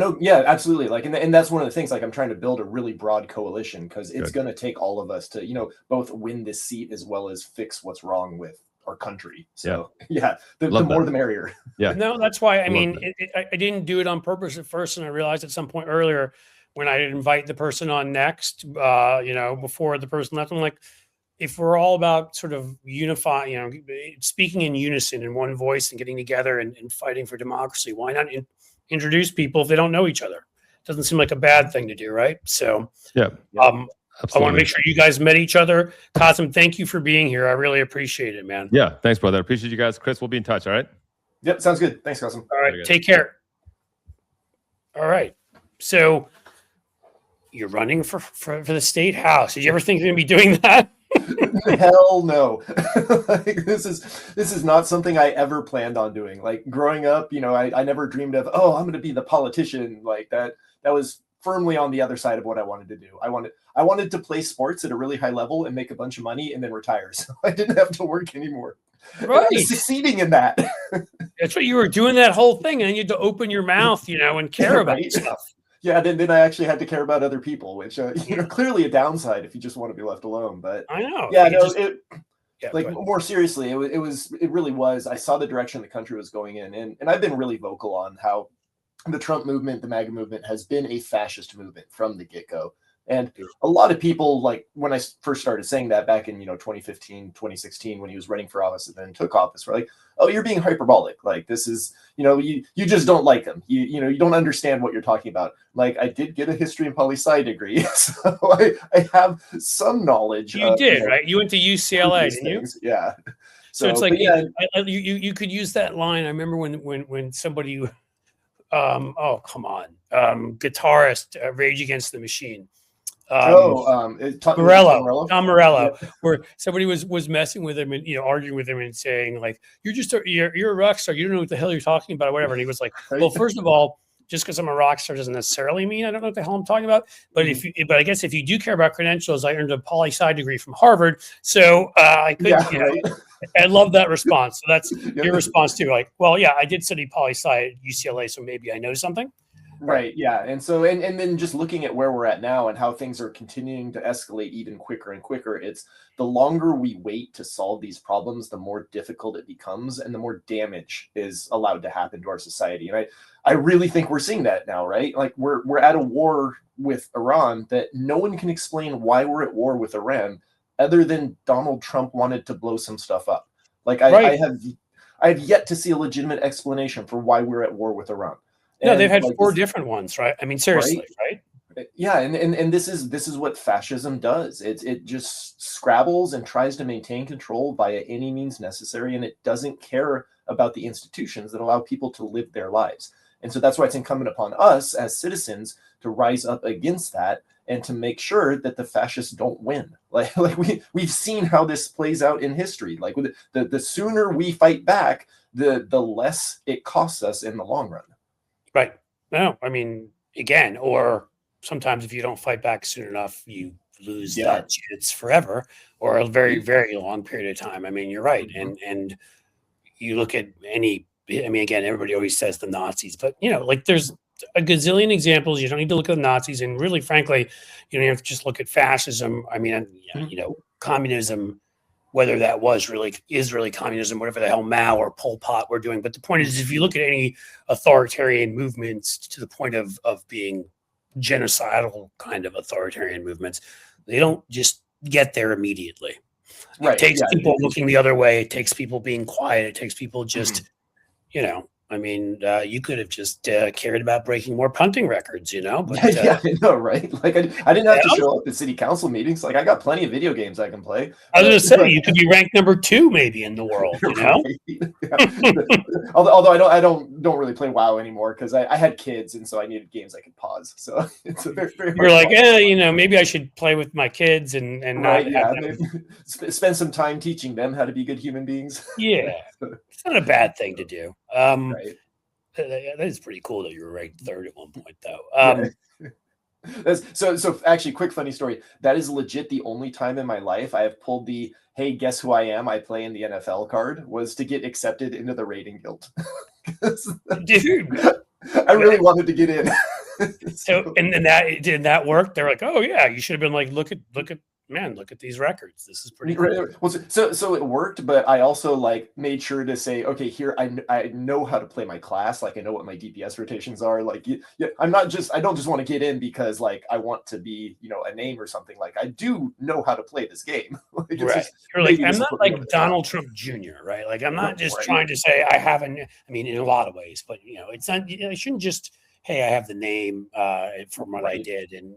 absolutely. Like, and that's one of the things, like I'm trying to build a really broad coalition because it's going to take all of us to, both win this seat as well as fix what's wrong with our country. So the more the merrier. Yeah. No, that's why, I mean, I didn't do it on purpose at first. And I realized at some point earlier when I invite the person on next, before the person left, I'm like, if we're all about sort of unifying, speaking in unison in one voice and getting together and fighting for democracy, why not introduce people if they don't know each other? It doesn't seem like a bad thing to do, right? So, absolutely. I want to make sure you guys met each other. Kasim, thank you for being here. I really appreciate it, man. Yeah, thanks, brother. I appreciate you guys. Chris, we'll be in touch, all right? Yep, sounds good. Thanks, Kasim. All right, take care. All right. So you're running for the state house. Did you ever think you're going to be doing that? Hell no. Like, this is not something I ever planned on doing. Like growing up, I never dreamed of, I'm going to be the politician like that. That was firmly on the other side of what I wanted to do. I wanted to play sports at a really high level and make a bunch of money and then retire. So I didn't have to work anymore. Right. I'm succeeding in that. That's what you were doing, that whole thing. And then you had to open your mouth, and care about stuff. Yeah, then I actually had to care about other people, which clearly a downside if you just want to be left alone. But I know. Yeah, no, more seriously, it really was. I saw the direction the country was going in, and I've been really vocal on how the Trump movement, the MAGA movement, has been a fascist movement from the get-go. And a lot of people, like when I first started saying that back in 2015, 2016, when he was running for office and then took office, were like, "Oh, you're being hyperbolic. Like this is, you just don't like him. You don't understand what you're talking about." Like I did get a history and poli-sci degree, so I have some knowledge. You did, right? You went to UCLA, didn't you? Yeah. So it's like you could use that line. I remember when somebody, come on, guitarist, Rage Against the Machine. Tom Morello, where somebody was messing with him and arguing with him and saying like, you're a rock star, you don't know what the hell you're talking about or whatever. And he was like, well, first of all, just because I'm a rock star doesn't necessarily mean I don't know what the hell I'm talking about. But but I guess if you do care about credentials, I earned a poli-sci degree from Harvard, so I could. I love that response. So that's your response too. Like, well, yeah, I did study poli-sci at UCLA, so maybe I know something. Right. Yeah. And so, and then just looking at where we're at now and how things are continuing to escalate even quicker and quicker, it's the longer we wait to solve these problems, the more difficult it becomes and the more damage is allowed to happen to our society. And I really think we're seeing that now, right? Like we're at a war with Iran that no one can explain why we're at war with Iran other than Donald Trump wanted to blow some stuff up. Like I have yet to see a legitimate explanation for why we're at war with Iran. No, they've had 4 different ones, right? I mean, seriously, right? Yeah, and this is what fascism does. It just scrabbles and tries to maintain control via any means necessary, and it doesn't care about the institutions that allow people to live their lives. And so that's why it's incumbent upon us as citizens to rise up against that and to make sure that the fascists don't win. Like we've seen how this plays out in history. Like the sooner we fight back, the less it costs us in the long run. Right. No, I mean, again, or sometimes if you don't fight back soon enough, you lose that chance forever, or a very, very long period of time. I mean, you're right. And you look at any, I mean, again, everybody always says the Nazis, but like there's a gazillion examples. You don't need to look at the Nazis, and really, frankly, you don't have to just look at fascism. I mean, communism, whether that is really communism, whatever the hell Mao or Pol Pot were doing. But the point is, if you look at any authoritarian movements to the point of being genocidal kind of authoritarian movements, they don't just get there immediately. It takes people looking the other way. It takes people being quiet. It takes people just, I mean, you could have just cared about breaking more punting records, But, I know, right? Like I didn't have to show up at city council meetings. Like I got plenty of video games I can play. I was going to say you could be ranked number 2 maybe in the world, Although I don't really play WoW anymore because I had kids, and so I needed games I could pause. So it's a very, very you're like, maybe I should play with my kids and not spend some time teaching them how to be good human beings. Yeah, it's not a bad thing to do. That is pretty cool that you were ranked 3rd at one point, though. So actually, quick funny story. That is legit the only time in my life I have pulled the "Hey, guess who I am? I play in the NFL" card, was to get accepted into the raiding guild. Dude, I really wanted to get in. So and then did that work? They're like, oh yeah, you should have been like, look at these records. This is pretty cool. Well, so it worked, but I also like made sure to say, okay, here I know how to play my class. Like I know what my DPS rotations are. Like I don't just want to get in because like I want to be a name or something. Like I do know how to play this game. Like, right. You're like, I'm not like Donald Trump Jr. Right? Like I'm not just trying to say I haven't. I mean, in a lot of ways, but it's not. I shouldn't just. Hey, I have the name from what I did, and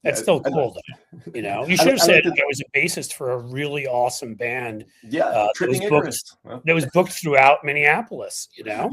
that's still cool, though. You should have said I was a bassist for a really awesome band. Yeah, that was booked throughout Minneapolis. Yeah,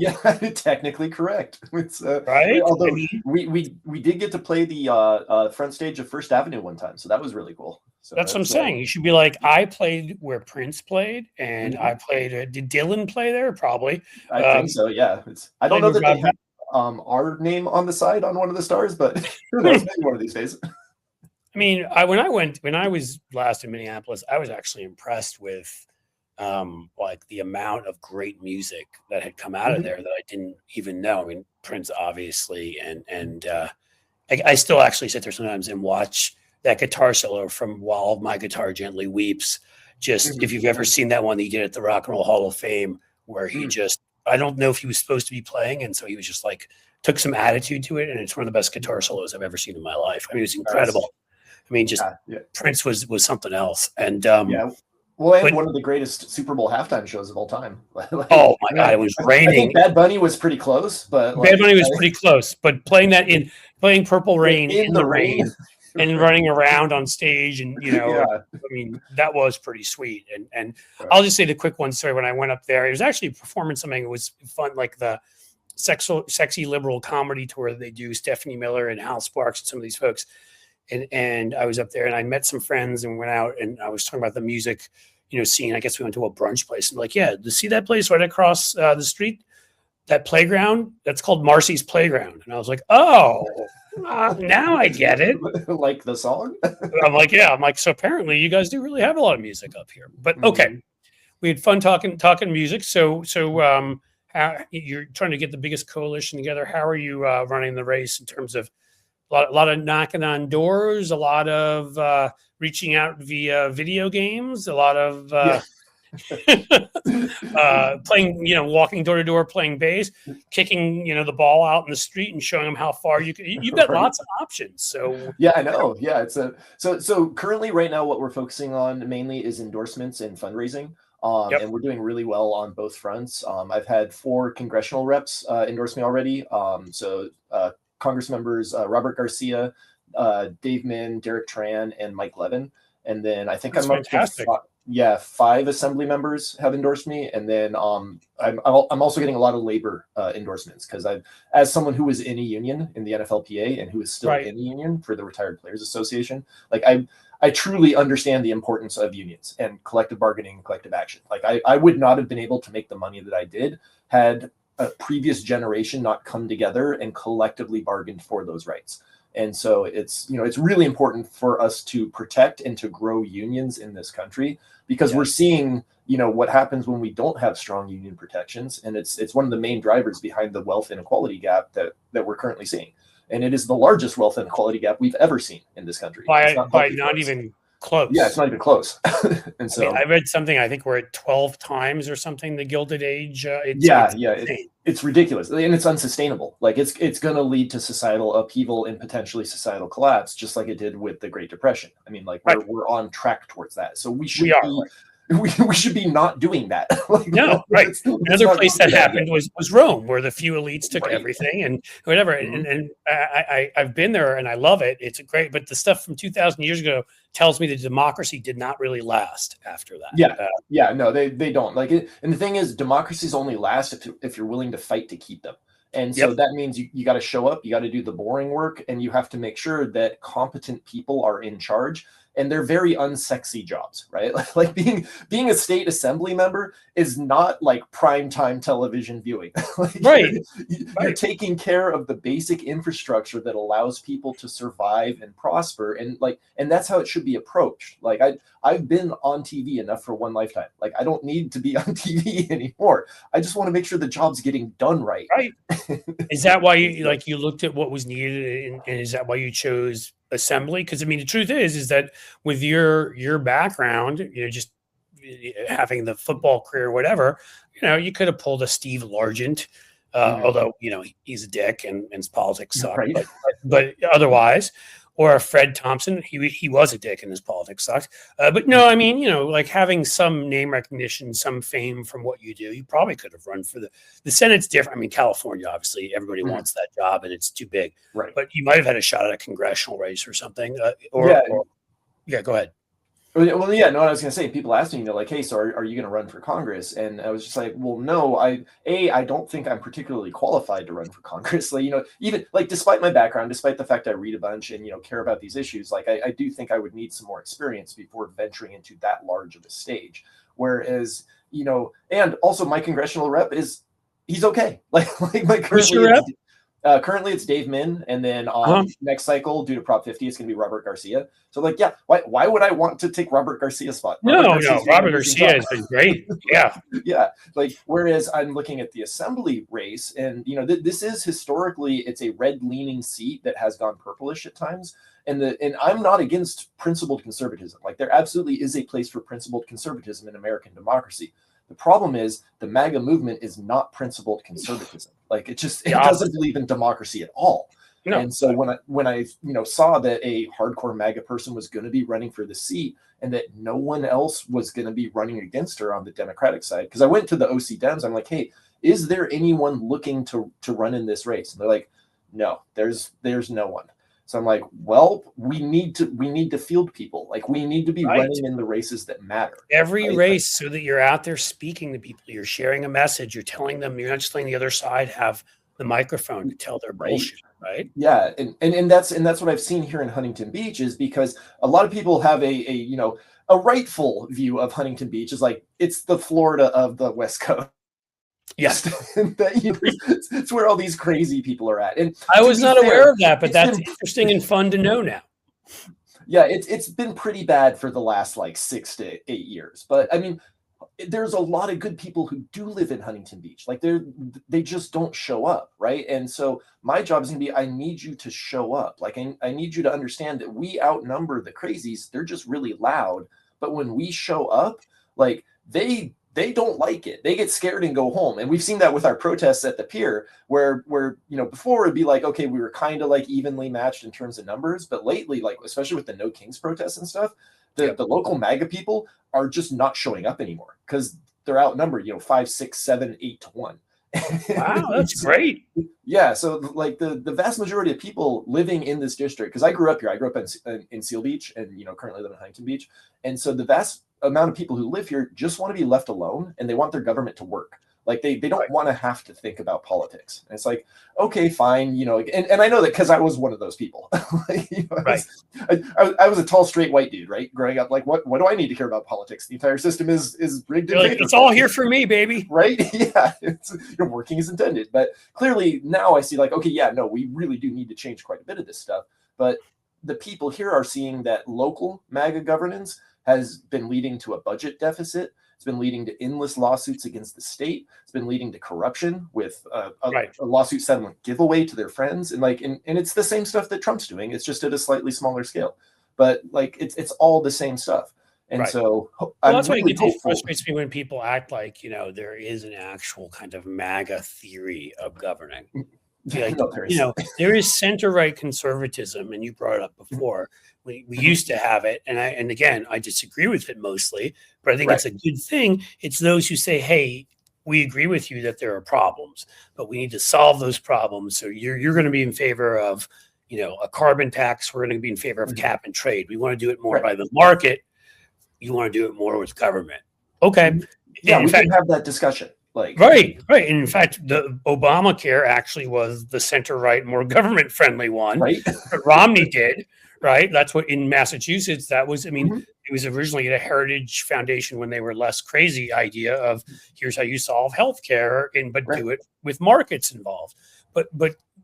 technically correct. It's, right. Although we did get to play the front stage of First Avenue one time, so that was really cool. So that's what I'm saying. You should be like, I played where Prince played, and I played. Did Dylan play there? Probably. I think so. Yeah. I don't know that they have our name on the side on one of the stars, but who knows? Maybe one of these days. I mean, when I was last in Minneapolis, I was actually impressed with like the amount of great music that had come out of there that I didn't even know. I mean, Prince, obviously, and I still actually sit there sometimes and watch that guitar solo from "While My Guitar Gently Weeps." Just if you've ever seen that one that he did at the Rock and Roll Hall of Fame, where he just, I don't know if he was supposed to be playing, and so he was just like took some attitude to it, and it's one of the best guitar solos I've ever seen in my life. I mean, it was incredible. I mean, just Prince was something else. And well, and one of the greatest Super Bowl halftime shows of all time. Oh my God, it was raining. I think Bad Bunny was pretty close, but Bad Bunny was pretty close. But playing Purple Rain in the rain and running around on stage, and I mean, that was pretty sweet. And I'll just say the quick one story. When I went up there, it was actually a performance. Something that was fun, like the sexy liberal comedy tour that they do. Stephanie Miller and Hal Sparks and some of these folks. And I was up there and I met some friends and went out and I was talking about the music, scene. I guess we went to a brunch place and like, yeah, to see that place right across the street, that playground, that's called Marcy's Playground. And I was like, oh, now I get it. Like the song? I'm like, so apparently you guys do really have a lot of music up here. But okay, we had fun talking music. So how, you're trying to get the biggest coalition together. How are you running the race in terms of a lot of knocking on doors, a lot of reaching out via video games, a lot of playing, walking door to door, playing bass, kicking, the ball out in the street and showing them how far you can. You've got lots of options. So yeah, I know. Yeah, it's so currently right now what we're focusing on mainly is endorsements and fundraising. And we're doing really well on both fronts. I've had 4 congressional reps endorse me already. Congress members Robert Garcia, Dave Min, Derek Tran, and Mike Levin. And then I think I'm up to 5 assembly members have endorsed me, and then I'm also getting a lot of labor endorsements, because as someone who was in a union in the NFLPA and who is still in the union for the Retired Players Association, like I truly understand the importance of unions and collective bargaining and collective action. Like I would not have been able to make the money that I did had a previous generation not come together and collectively bargained for those rights. And so it's really important for us to protect and to grow unions in this country, because we're seeing, what happens when we don't have strong union protections. And it's one of the main drivers behind the wealth inequality gap that we're currently seeing. And it is the largest wealth inequality gap we've ever seen in this country. By not even close. Yeah, it's not even close. And so I read something, I think we're at 12 times or something, the Gilded Age. It's ridiculous, and it's unsustainable. Like it's going to lead to societal upheaval and potentially societal collapse, just like it did with the Great Depression. I mean, like we're on track towards that. So we should we should be not doing that. Another place that happened was Rome, where the few elites took everything and whatever. And I've been there and I love it. It's great, but the stuff from 2,000 years ago tells me that democracy did not really last after that. No, they don't like it. And the thing is, democracies only last if you're willing to fight to keep them. And so that means you got to show up, you got to do the boring work, and you have to make sure that competent people are in charge. And they're very unsexy jobs, right? Like being a state assembly member is not like primetime television viewing. You're taking care of the basic infrastructure that allows people to survive and prosper, and that's how it should be approached. Like I've been on TV enough for one lifetime. Like I don't need to be on TV anymore. I just want to make sure the job's getting done right. Is that why you looked at what was needed, and is that why you chose assembly? Because I mean, the truth is that with your background, just having the football career or whatever, you could have pulled a Steve Largent, although he's a dick and his politics suck, but otherwise, or a Fred Thompson. He was a dick and his politics sucked. But no, I mean, like having some name recognition, some fame from what you do, you probably could have run for the Senate's different. I mean, California, obviously, everybody wants that job and it's too big. Right. But you might have had a shot at a congressional race or something. Go ahead. No, what I was going to say, people asked me, like, hey, so are you going to run for Congress? And I was just like, well, no, I don't think I'm particularly qualified to run for Congress. Like, even like, despite my background, despite the fact I read a bunch and, care about these issues, like, I do think I would need some more experience before venturing into that large of a stage. Whereas, and also my congressional rep he's okay. Currently it's Dave Min, and then next cycle, due to Prop 50, it's going to be Robert Garcia. So why would I want to take Robert Garcia's spot? Robert Garcia has been great. Whereas I'm looking at the assembly race, and this is historically, it's a red leaning seat that has gone purplish at times. And I'm not against principled conservatism. Like there absolutely is a place for principled conservatism in American democracy. The problem is the MAGA movement is not principled conservatism. Like it doesn't believe in democracy at all. No. And so when I saw that a hardcore MAGA person was going to be running for the seat, and that no one else was going to be running against her on the Democratic side, because I went to the OC Dems, I'm like, hey, is there anyone looking to run in this race? And they're like, no, there's no one. So I'm like, well, we need to field people. Like we need to be running in the races that matter. Every race, so that you're out there speaking to people, you're sharing a message, you're telling them, you're not just letting the other side have the microphone to tell their bullshit, right? Yeah, and that's what I've seen here in Huntington Beach, is because a lot of people have a rightful view of Huntington Beach is like it's the Florida of the West Coast. Yes, it's where all these crazy people are at. And I was not aware of that, but that's interesting and fun to know now. Yeah, it's been pretty bad for the last 6 to 8 years. But I mean, there's a lot of good people who do live in Huntington Beach. Like they just don't show up, right? And so my job is gonna be, I need you to show up. Like I need you to understand that we outnumber the crazies. They're just really loud. But when we show up, like they don't like it. They get scared and go home. And we've seen that with our protests at the pier where before it'd be like, okay, we were kind of evenly matched in terms of numbers. But lately, especially with the No Kings protests and stuff, the local MAGA people are just not showing up anymore because they're outnumbered, 5, 6, 7, 8 to 1. Wow, that's great. Yeah. So the vast majority of people living in this district, because I grew up here, I grew up in Seal Beach and, currently live in Huntington Beach. And so the vast amount of people who live here just want to be left alone, and they want their government to work. Like they don't want to have to think about politics. And it's like, okay, fine, and I know that because I was one of those people. I was a tall, straight white dude, right? Growing up, like, what do I need to care about politics? The entire system is rigged. It's all here for me, baby. Right? Yeah, you're working as intended. But clearly now I see, like, okay, yeah, no, we really do need to change quite a bit of this stuff. But the people here are seeing that local MAGA governance has been leading to a budget deficit. It's been leading to endless lawsuits against the state. It's been leading to corruption with a lawsuit settlement giveaway to their friends. And it's the same stuff that Trump's doing. It's just at a slightly smaller scale. But like it's all the same stuff. And so that's why it frustrates me when people act like, there is an actual kind of MAGA theory of governing. Like, there is center-right conservatism, and you brought it up before. We used to have it, and again, I disagree with it mostly, but I think it's a good thing. It's those who say, "Hey, we agree with you that there are problems, but we need to solve those problems." So you're going to be in favor of, a carbon tax. We're going to be in favor of cap and trade. We want to do it more by the market. You want to do it more with government. Okay, yeah, we can have that discussion. Right. And in fact, the Obamacare actually was the center-right, more government-friendly one. Right. But Romney did. Right. That's what in Massachusetts, that was, it was originally a Heritage Foundation when they were less crazy idea of here's how you solve healthcare, but do it with markets involved. But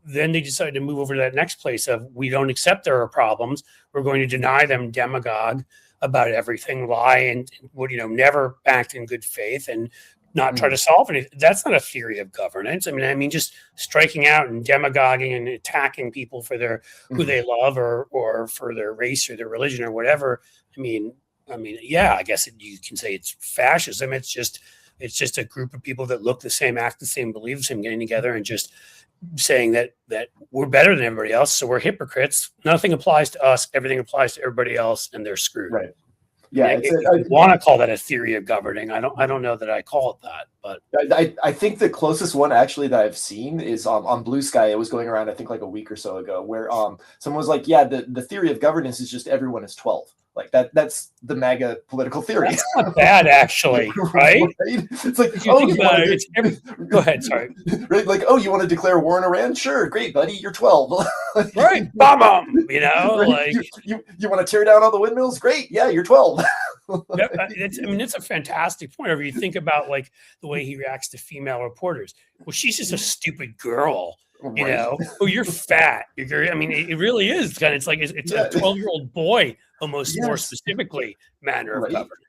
then they decided to move over to that next place of we don't accept there are problems. We're going to deny them demagogue about everything, lie and would, never act in good faith and not try to solve anything. That's not a theory of governance. I mean, just striking out and demagoguing and attacking people for their who they love or for their race or their religion or whatever. I mean, yeah, I guess you can say it's fascism. It's just a group of people that look the same, act the same, believe the same, getting together and just saying that we're better than everybody else. So we're hypocrites. Nothing applies to us. Everything applies to everybody else, and they're screwed. Right. Yeah, I want to call that a theory of governing. I don't know that I call it that, but I think the closest one actually that I've seen is on Blue Sky. It was going around, I think, like a week or so ago, where someone was like, "Yeah, the theory of governance is just everyone is 12." Like that's the MAGA political theory. That's not bad, actually, right? It's like, go ahead, sorry. Right? Like, you want to declare war on Iran? Sure, great, buddy, you're 12. Right, bomb them. Right? You want to tear down all the windmills? Great, yeah, you're 12. It's a fantastic point. Whenever you think about like the way he reacts to female reporters, well, she's just a stupid girl. You're fat. It really is kind of. It's like it's a 12-year-old boy, almost more specifically, manner of government.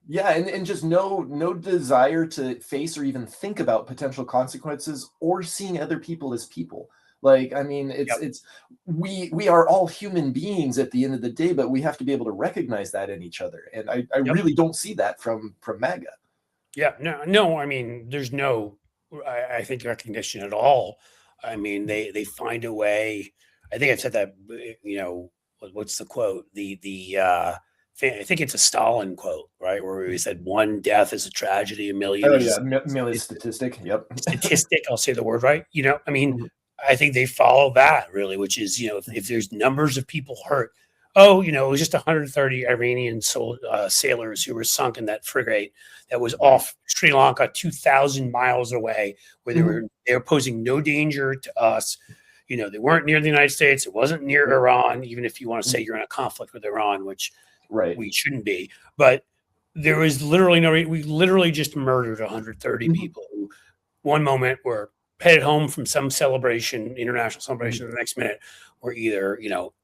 Yeah, and just no desire to face or even think about potential consequences or seeing other people as people. Like, I mean, it's we are all human beings at the end of the day, but we have to be able to recognize that in each other. And I really don't see that from MAGA. Yeah, no. I mean, there's no, I think, recognition at all. I mean, they find a way. I think I've said that. What's the quote? I think it's a Stalin quote, right? Where he said, "One death is a tragedy, a million." Million statistic. Yep. Statistic. I'll say the word right. I think they follow that really, which is, if there's numbers of people hurt. It was just 130 Iranian sailors who were sunk in that frigate that was off Sri Lanka, 2,000 miles away, where they were posing no danger to us. They weren't near the United States. It wasn't near Iran, even if you want to say you're in a conflict with Iran, which we shouldn't be. But there was literally we literally just murdered 130 people who one moment were headed home from some celebration, international celebration, the next minute were either,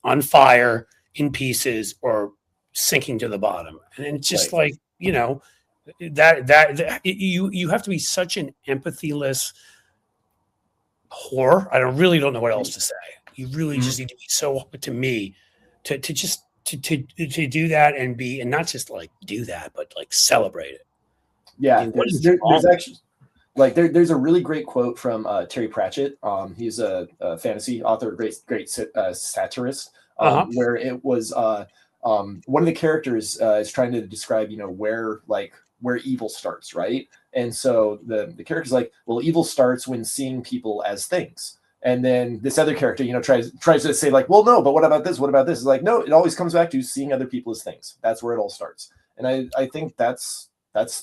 on fire, in pieces, or sinking to the bottom. And it's just like, you have to be such an empathyless whore. I really don't know what else to say. You really just need to be so, to me, to do that and not just like do that, but like celebrate it. Yeah, there's actually there's a really great quote from Terry Pratchett. He's a fantasy author, great satirist. Where it was one of the characters is trying to describe, where evil starts, right? And so the character's like, well, evil starts when seeing people as things. And then this other character, tries to say like, well, no, but what about this? What about this? It's like, no, it always comes back to seeing other people as things. That's where it all starts. And I think that's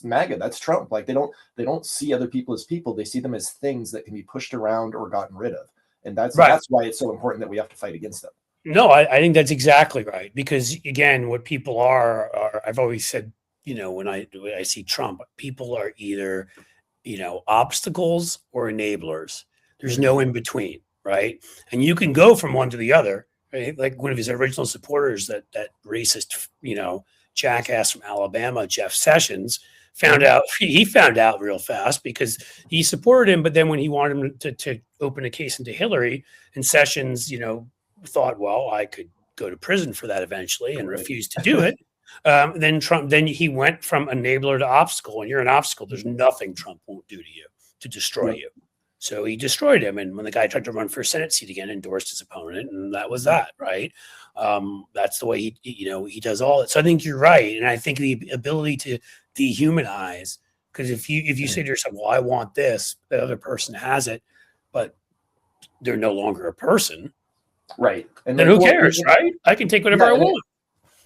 MAGA, that's Trump. Like they don't see other people as people. They see them as things that can be pushed around or gotten rid of. And that's why it's so important that we have to fight against them. No, I think that's exactly right. Because again, what people are I've always said, when I see Trump, people are either, obstacles or enablers. There's no in between, right? And you can go from one to the other, right? Like one of his original supporters, that racist, jackass from Alabama, Jeff Sessions, found out real fast because he supported him. But then when he wanted him to open a case into Hillary, and Sessions, thought, well, I could go to prison for that eventually, and refused to do it. Then he went from enabler to obstacle, and you're an obstacle. There's nothing Trump won't do to you to destroy you. So he destroyed him. And when the guy tried to run for a Senate seat again, endorsed his opponent, and that was that, right? That's the way he does all it. So I think you're right, and I think the ability to dehumanize, because if you say to yourself, well, I want this, the other person has it, but they're no longer a person. Right. And then who cares, right? I can take whatever I want.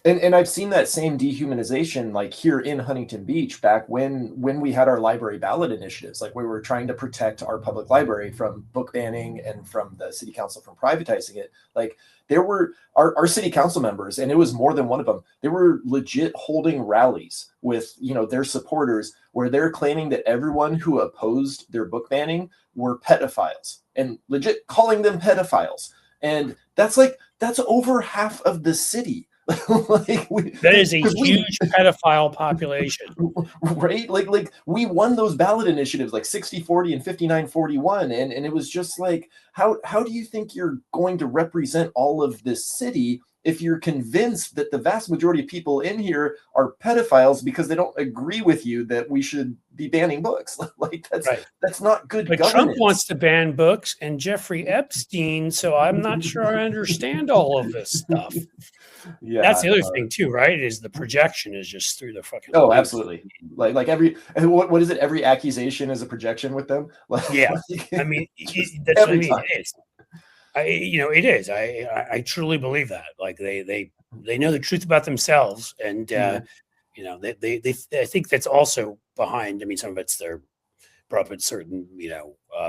And I've seen that same dehumanization like here in Huntington Beach back when we had our library ballot initiatives, like we were trying to protect our public library from book banning and from the city council from privatizing it. Like there were our city council members, and it was more than one of them. They were legit holding rallies with, their supporters where they're claiming that everyone who opposed their book banning were pedophiles, and legit calling them pedophiles. And that's over half of the city. That is a huge pedophile population, right? Like we won those ballot initiatives like 60-40 and 59-41, and it was just like, how do you think you're going to represent all of this city if you're convinced that the vast majority of people in here are pedophiles because they don't agree with you that we should be banning books? Like that's not good governance. Trump wants to ban books and Jeffrey Epstein, so I'm not sure I understand all of this stuff. Yeah, that's the other thing too, right? Is the projection is just through the fucking. Oh, absolutely. Like every what is it? Every accusation is a projection with them. Like, I mean, that's what I mean. It is. It is. I truly believe that. Like they know the truth about themselves, and they I think that's also behind. I mean, some of it's they're brought up in certain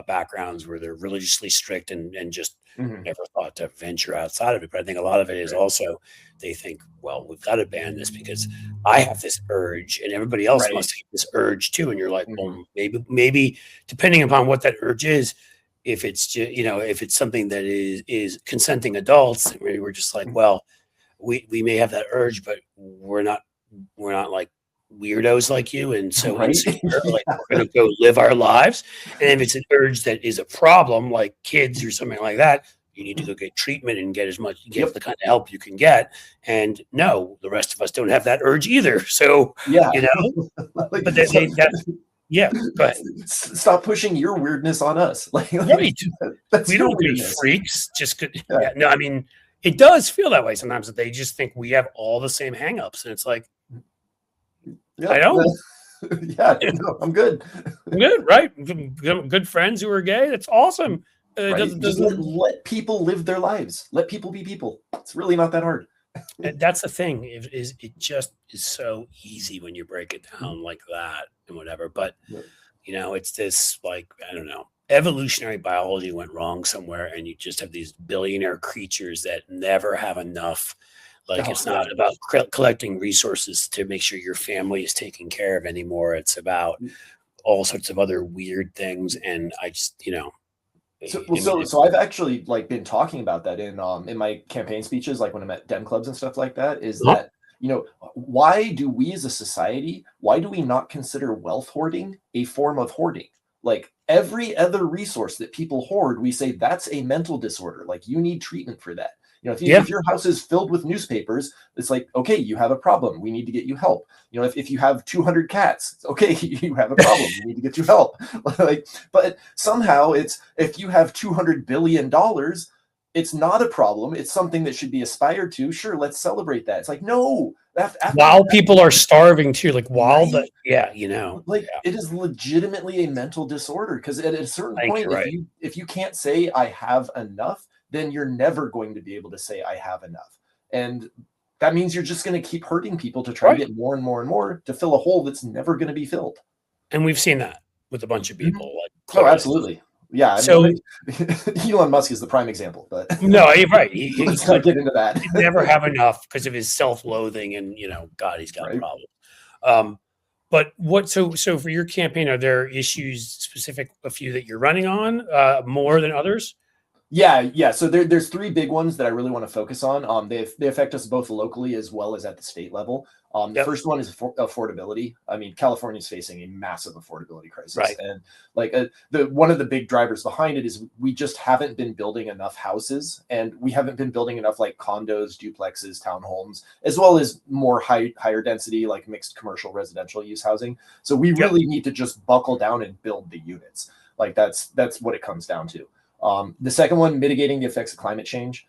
backgrounds where they're religiously strict and just never thought to venture outside of it. But I think a lot of it is also they think, well, we've got to ban this because I have this urge and everybody else must have this urge too. And you're like, well, maybe depending upon what that urge is, if it's just, if it's something that is consenting adults, we're just like, well, we may have that urge, but we're not like weirdos like you, and so insecure, like we're going to go live our lives. And if it's an urge that is a problem, like kids or something like that, you need to go get treatment and get the kind of help you can get. And no, the rest of us don't have that urge either. So but go ahead. Stop pushing your weirdness on us. Like we don't be freaks. Just good. Yeah. No, I mean, it does feel that way sometimes, that they just think we have all the same hangups, and it's like, I don't. I'm good. I'm good, right? Good friends who are gay. That's awesome. Doesn't let people live their lives. Let people be people. It's really not that hard. That's the thing. It just is so easy when you break it down like that and whatever. But it's this, like, I don't know. Evolutionary biology went wrong somewhere, and you just have these billionaire creatures that never have enough. Like, it's not about collecting resources to make sure your family is taken care of anymore. It's about all sorts of other weird things. And I just, So I've actually been talking about that in my campaign speeches, like when I'm at Dem clubs and stuff like that, is that, why do we as a society, why do we not consider wealth hoarding a form of hoarding? Like every other resource that people hoard, we say that's a mental disorder. Like you need treatment for that. If your house is filled with newspapers, it's like, okay, you have a problem. We need to get you help. If you have 200 cats, it's okay, you have a problem. We need to get you help. But somehow it's, if you have $200 billion, it's not a problem. It's something that should be aspired to. Sure, let's celebrate that. It's like, no. While people are starving too, like it is legitimately a mental disorder, because at a certain point, if you can't say I have enough, then you're never going to be able to say I have enough. And that means you're just going to keep hurting people to try to get more and more and more to fill a hole that's never going to be filled. And we've seen that with a bunch of people. Oh, absolutely. Yeah. So Elon Musk is the prime example, but no, you're right. Let's not get into that. He'd never have enough because of his self-loathing, and God, he's got problems. But so for your campaign, are there issues specific, a few that you're running on more than others? Yeah. So there's three big ones that I really want to focus on. They affect us both locally as well as at the state level. The first one is affordability. I mean, California is facing a massive affordability crisis, right? And like one of the big drivers behind it is we just haven't been building enough houses, and we haven't been building enough like condos, duplexes, townhomes, as well as more higher density like mixed commercial residential use housing. So we really need to just buckle down and build the units. Like that's what it comes down to. The second one, mitigating the effects of climate change.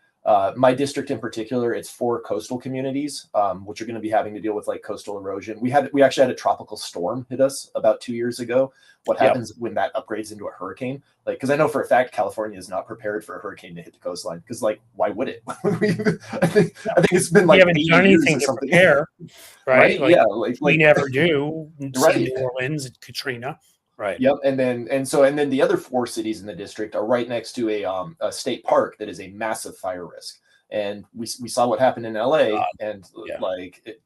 My district in particular, it's 4 coastal communities, which are going to be having to deal with like coastal erosion. We actually had a tropical storm hit us about 2 years ago. What happens when that upgrades into a hurricane? Like, because I know for a fact California is not prepared for a hurricane to hit the coastline. Because like, why would it? I think it's been like we haven't done anything to prepare, right? Like, yeah, we never do. Right. New Orleans and Katrina. Right. Yep. And then the other 4 cities in the district are right next to a state park that is a massive fire risk. And we saw what happened in LA, and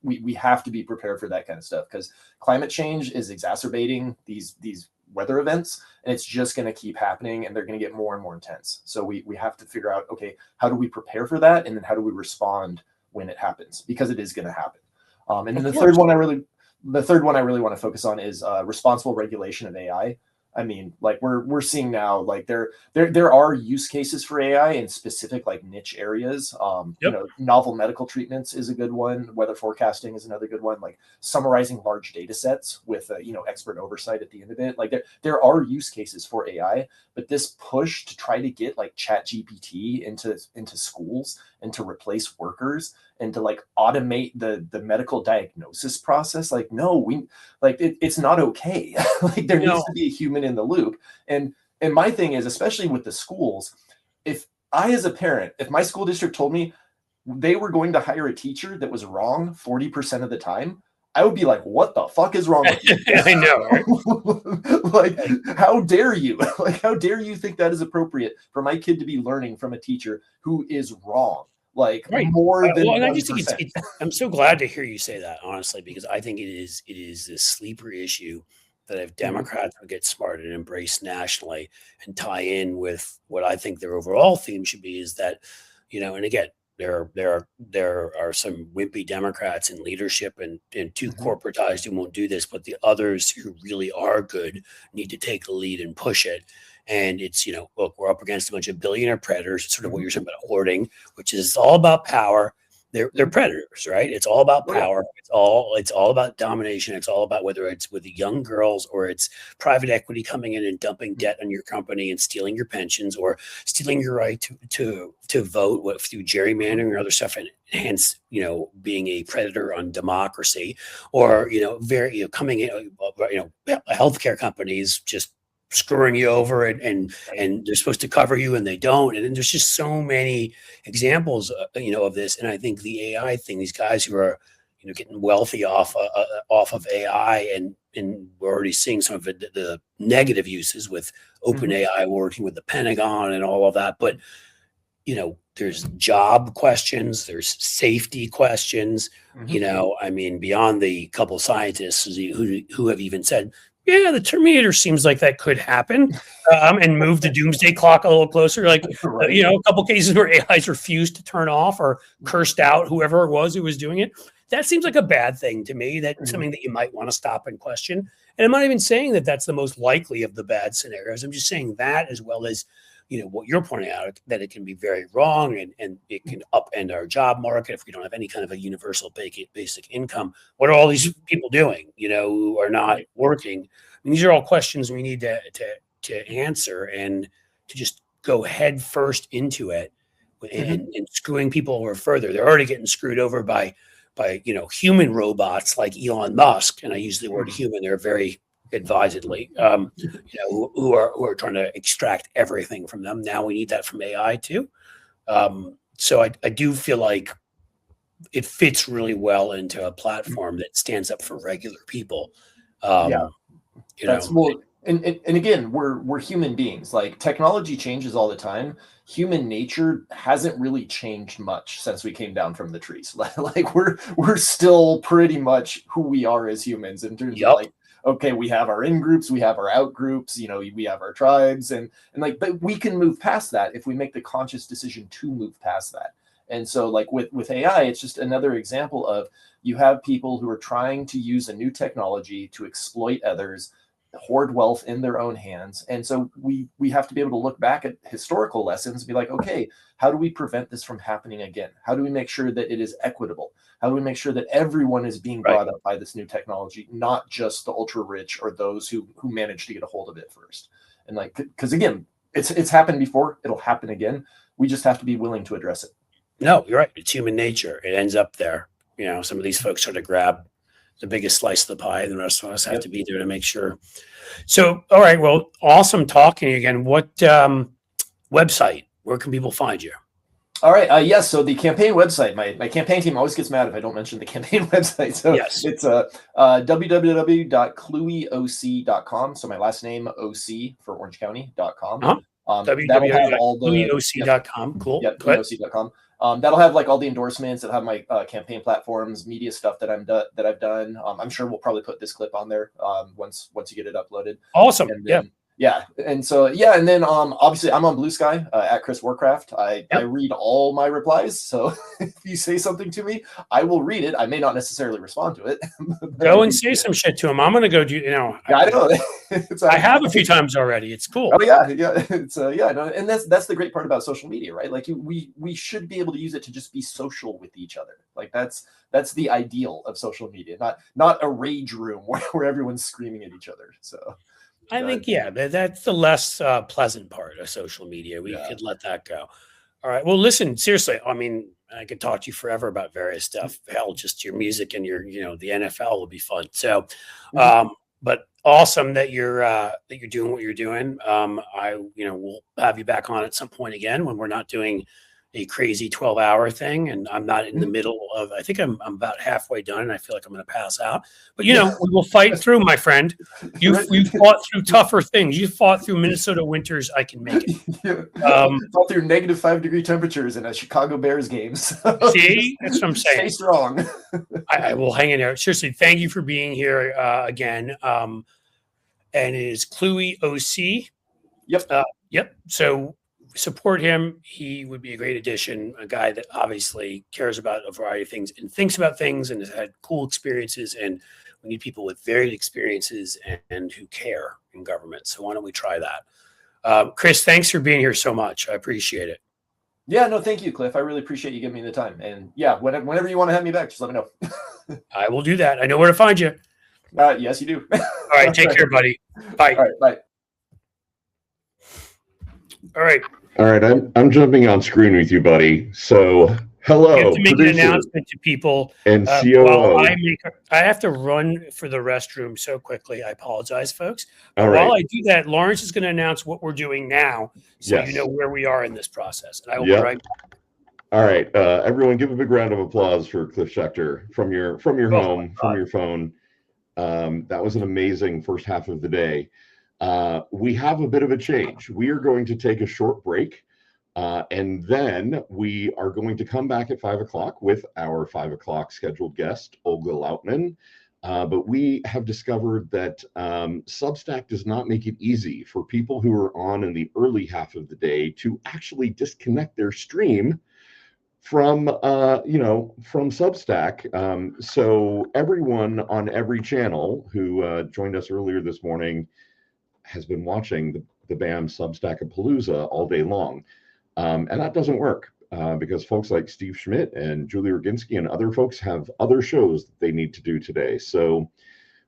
we have to be prepared for that kind of stuff, because climate change is exacerbating these weather events, and it's just going to keep happening, and they're going to get more and more intense. So we have to figure out, okay, how do we prepare for that, and then how do we respond when it happens, because it is going to happen. And then the third one I really want to focus on is responsible regulation of AI. I mean, like we're seeing now, like there are use cases for AI in specific like niche areas. Novel medical treatments is a good one. Weather forecasting is another good one. Like summarizing large data sets with expert oversight at the end of it. Like there are use cases for AI, but this push to try to get like ChatGPT into schools and to replace workers and to like automate the medical diagnosis process, like no, it's not okay. Like there needs to be a human in the loop. And my thing is, especially with the schools, if I as a parent, if my school district told me they were going to hire a teacher that was wrong 40% of the time, I would be like, what the fuck is wrong with you? I know, right? Like, how dare you? Like, how dare you think that is appropriate for my kid to be learning from a teacher who is wrong? Like more than well, and I just think I'm so glad to hear you say that, honestly, because I think it is this sleeper issue that if Democrats would get smart and embrace nationally and tie in with what I think their overall theme should be, is that, and again, there are some wimpy Democrats in leadership and too corporatized who won't do this, but the others who really are good need to take the lead and push it. And it's, look, we're up against a bunch of billionaire predators. It's sort of what you're saying about hoarding, which is all about power. They're predators, right? It's all about power. It's all about domination. It's all about whether it's with the young girls or it's private equity coming in and dumping debt on your company and stealing your pensions or stealing your right to vote through gerrymandering or other stuff, and hence being a predator on democracy, or coming in, healthcare companies just screwing you over and they're supposed to cover you and they don't. And then there's just so many examples, of this. And I think the AI thing, these guys who are, getting wealthy off of AI, and we're already seeing some of the negative uses with OpenAI working with the Pentagon and all of that. But, there's job questions, there's safety questions, beyond the couple of scientists who have even said, yeah, the Terminator seems like that could happen, and move the doomsday clock a little closer. Like, a couple cases where AIs refused to turn off or cursed out whoever it was who was doing it. That seems like a bad thing to me. That's something that you might want to stop and question. And I'm not even saying that that's the most likely of the bad scenarios. I'm just saying that, as well as, what you're pointing out, that it can be very wrong and it can upend our job market if we don't have any kind of a universal basic income. What are all these people doing, who are not working? I mean, these are all questions we need to answer, and to just go head first into it and screwing people over further. They're already getting screwed over by human robots like Elon Musk. And I use the word human there very advisedly, who are trying to extract everything from them. Now we need that from AI too. So I do feel like it fits really well into a platform that stands up for regular people. Yeah, you that's know, well, and again, we're human beings. Like technology changes all the time. Human nature hasn't really changed much since we came down from the trees. Like we're still pretty much who we are as humans in terms of like, okay, we have our in groups, we have our out groups, you know, we have our tribes, and like, but we can move past that if we make the conscious decision to move past that. And so like with AI, it's just another example of you have people who are trying to use a new technology to exploit others, hoard wealth in their own hands. And so we have to be able to look back at historical lessons and be like, okay, how do we prevent this from happening again? How do we make sure that it is equitable? How do we make sure that everyone is being brought up by this new technology, not just the ultra rich or those who managed to get a hold of it first? And like, because again, it's happened before, it'll happen again. We just have to be willing to address it. No, you're right. It's human nature. It ends up there. You know, some of these folks sort of grab the biggest slice of the pie, and the rest of us have to be there to make sure. So, all right. Well, awesome talking to you again. What website? Where can people find you? All right. Yes. So the campaign website, my campaign team always gets mad if I don't mention the campaign website. So it's www.clueyoc.com. So my last name, OC for Orange County.com. That'll have all the clueyoc.com. Cool. Yep. clueyoc.com. That'll have like all the endorsements. That'll have my campaign platforms, media stuff that I've done. I'm sure we'll probably put this clip on there once you get it uploaded. Awesome. Then, yeah. And so, yeah. And then obviously I'm on Blue Sky at Chris Warcraft. I read all my replies. So if you say something to me, I will read it. I may not necessarily respond to it. Go and say some shit to him. I'm going to go do, I know. I have a few times already. It's cool. Oh yeah. Yeah. It's no, and that's the great part about social media, right? Like we should be able to use it to just be social with each other. Like that's the ideal of social media, not a rage room where everyone's screaming at each other. So I think, that's the less pleasant part of social media. We could let that go. All right. Well, listen, seriously, I mean, I could talk to you forever about various stuff. Hell, just your music and your, the NFL will be fun. So, but awesome that you're doing what you're doing. We'll have you back on at some point again when we're not doing a crazy 12-hour thing, and I'm not in the middle of. I think I'm about halfway done, and I feel like I'm going to pass out. But we will fight through, my friend. You fought through tougher things. You fought through Minnesota winters. I can make it. Fought through -5-degree temperatures in a Chicago Bears games. See, that's what I'm saying. Stay strong. I will hang in there. Seriously, thank you for being here again. And it is Cluey OC. Yep. Yep. So support him. He would be a great addition, a guy that obviously cares about a variety of things and thinks about things and has had cool experiences. And we need people with varied experiences and who care in government. So why don't we try that? Chris, thanks for being here so much. I appreciate it. Yeah, no, thank you, Cliff. I really appreciate you giving me the time. And yeah, whenever you want to have me back, just let me know. I will do that. I know where to find you. Yes, you do. All right. Take care, buddy. Bye. All right. Bye. All right. All right, I'm jumping on screen with you, buddy. So, hello. You have to make an announcement to people. And COO. While I have to run for the restroom so quickly. I apologize, folks. All right. While I do that, Lawrence is going to announce what we're doing now, so you know where we are in this process. And I will be right back. All right, everyone, give a big round of applause for Cliff Schecter from your home, from your phone. That was an amazing first half of the day. We have a bit of a change. We are going to take a short break, and then we are going to come back at 5 o'clock with our 5 o'clock scheduled guest, Olga Lautman. But we have discovered that Substack does not make it easy for people who are on in the early half of the day to actually disconnect their stream from Substack. So everyone on every channel who joined us earlier this morning has been watching the BAM Substack-A-Palooza all day long. And that doesn't work because folks like Steve Schmidt and Julie Roginski and other folks have other shows that they need to do today. So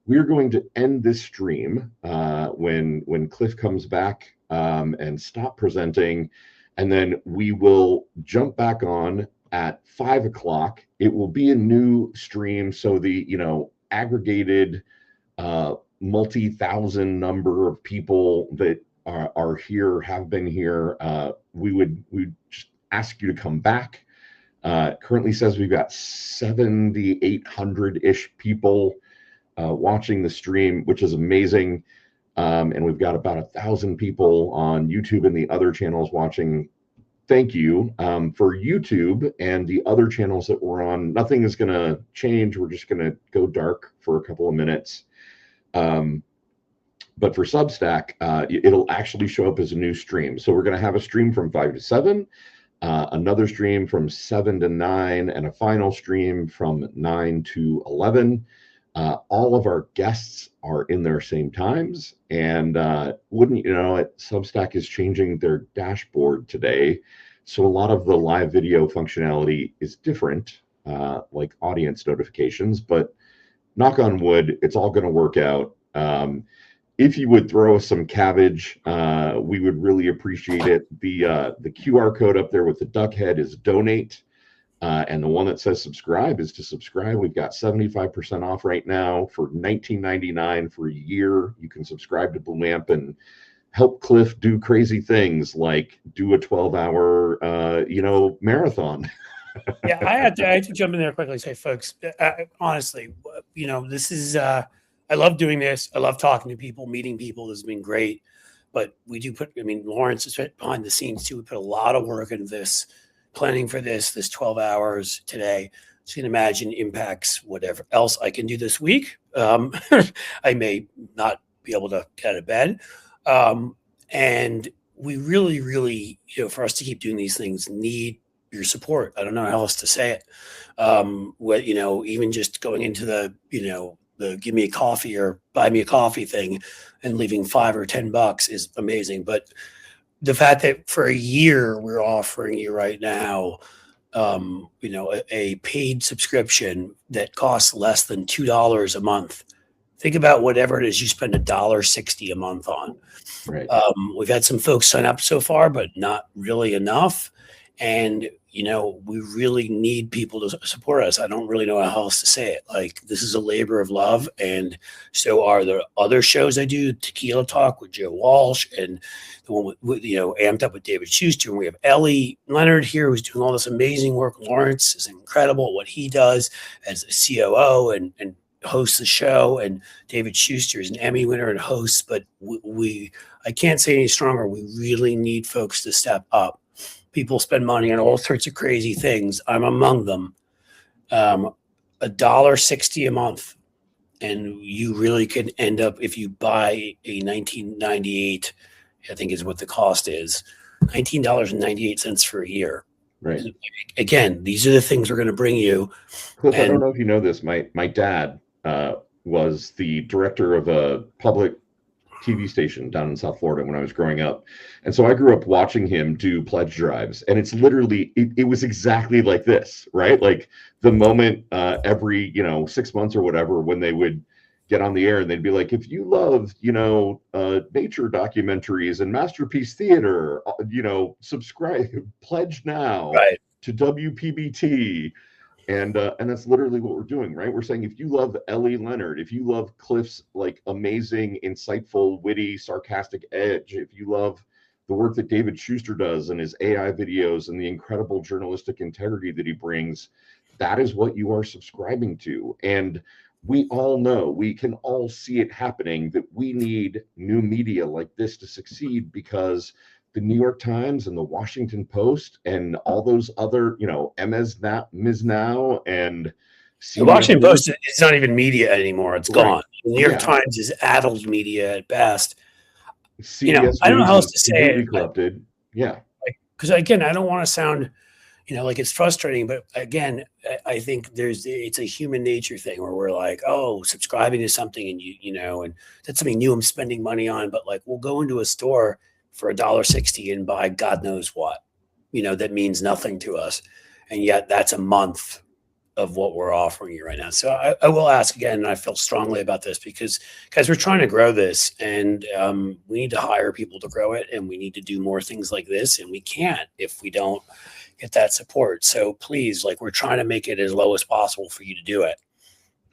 we're going to end this stream when Cliff comes back and stop presenting. And then we will jump back on at 5 o'clock. It will be a new stream. So the, aggregated multi-thousand number of people that are here, have been here, we would just ask you to come back Currently says we've got 7,800-ish people watching the stream, which is amazing. And we've got about 1,000 people on YouTube and the other channels watching. Thank you. For YouTube and the other channels that we're on, nothing is going to change. We're just going to go dark for a couple of minutes. But for Substack, it'll actually show up as a new stream. So we're going to have a stream from 5 to 7, another stream from 7 to 9, and a final stream from 9 to 11. All of our guests are in their same times. And wouldn't you know it, Substack is changing their dashboard today. So a lot of the live video functionality is different, like audience notifications. But knock on wood, it's all going to work out. If you would throw us some cabbage, we would really appreciate it. The QR code up there with the duck head is donate. And the one that says subscribe is to subscribe. We've got 75% off right now for $19.99 for a year. You can subscribe to Blue Amp and help Cliff do crazy things like do a 12-hour, marathon. Yeah, I had to jump in there quickly and say, folks, honestly, this is, I love doing this. I love talking to people, meeting people. This has been great. But we do Lawrence is behind the scenes too. We put a lot of work into this, planning for this 12 hours today. So you can imagine impacts whatever else I can do this week. I may not be able to get out of bed. And we really, really, for us to keep doing these things, need your support. I don't know how else to say it. Even just going into the give me a coffee or buy me a coffee thing and leaving $5 or $10 is amazing. But the fact that for a year we're offering you right now, a paid subscription that costs less than $2 a month. Think about whatever it is you spend $1.60 a month on. Right. We've had some folks sign up so far, but not really enough. And we really need people to support us. I don't really know how else to say it. Like, this is a labor of love. And so are the other shows I do, Tequila Talk with Joe Walsh, and the one with Amped Up with David Schecter. And we have Ellie Leonard here, who's doing all this amazing work. Lawrence is incredible at what he does as a COO and hosts the show. And David Schecter is an Emmy winner and hosts. But I can't say any stronger. We really need folks to step up. People spend money on all sorts of crazy things. I'm among them. $1.60 a month. And you really could end up, if you buy a $19.98, I think is what the cost is, $19.98 for a year. Right. And again, these are the things we're going to bring you. Cliff, I don't know if you know this. My dad was the director of a public TV station down in South Florida when I was growing up. And so I grew up watching him do pledge drives. And it's literally, it was exactly like this, right? Like the moment every, 6 months or whatever, when they would get on the air and they'd be like, if you love, nature documentaries and masterpiece theater, subscribe, pledge now to WPBT. And that's literally what we're doing, right? We're saying, if you love Ellie Leonard, if you love Cliff's like amazing, insightful, witty, sarcastic edge, if you love the work that David Schecter does and his AI videos and the incredible journalistic integrity that he brings, that is what you are subscribing to. And we all know, we can all see it happening, that we need new media like this to succeed, because the New York Times and the Washington Post and all those other, Ms. Now and the Washington Post is not even media anymore. It's gone. The New York Times is addled media at best. CBS I don't know how else to is say it. corrupted. Yeah. Because again, I don't want to sound, like it's frustrating, but again, I think it's a human nature thing where we're like, oh, subscribing to something and and that's something new I'm spending money on, but like we'll go into a store for $1.60 and buy God knows what, that means nothing to us. And yet that's a month of what we're offering you right now. So I will ask again, and I feel strongly about this because guys, we're trying to grow this, and we need to hire people to grow it, and we need to do more things like this. And we can't if we don't get that support. So please, we're trying to make it as low as possible for you to do it.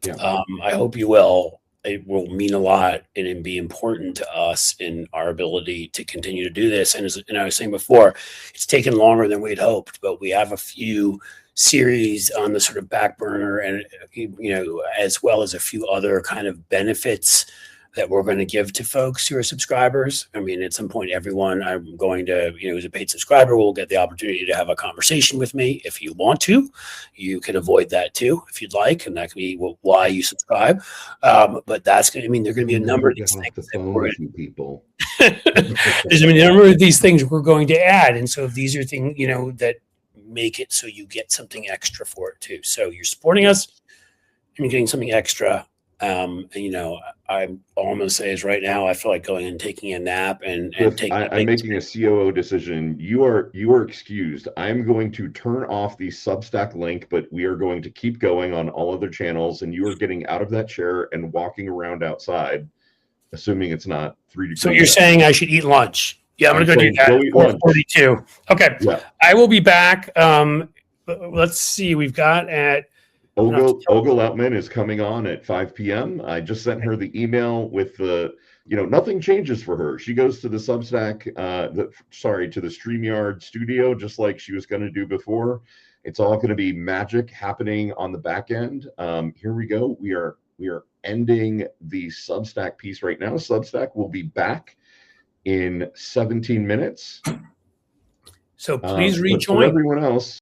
Yeah. I hope you will. It will mean a lot and be important to us in our ability to continue to do this. And as I was saying before, it's taken longer than we'd hoped, but we have a few series on the sort of back burner, and as well as a few other kind of benefits that we're going to give to folks who are subscribers. I mean, at some point, everyone I'm going to, who's a paid subscriber will get the opportunity to have a conversation with me. If you want to, you can avoid that too, if you'd like. And that can be why you subscribe. But that's going to mean there are going to be a number of these things that we're going to people. There's a number of these things we're going to add. And so these are things, that make it so you get something extra for it too. So you're supporting us and you're getting something extra. I'm all I'm going to say is right now I feel like going and taking a nap and taking. I'm making a COO decision. You are excused. I'm going to turn off the Substack link, but we are going to keep going on all other channels. And you are getting out of that chair and walking around outside, assuming it's not 3 degrees. So you're saying I should eat lunch? Yeah, I'm going to go do that. 4:42. Okay, yeah. I will be back. Let's see. We've got at. Olga Lautman is coming on at 5 p.m. I just sent her the email with the, nothing changes for her. She goes to the Substack, to the StreamYard studio, just like she was going to do before. It's all going to be magic happening on the back end. Here we go. We are ending the Substack piece right now. Substack will be back in 17 minutes. So please rejoin. For everyone else,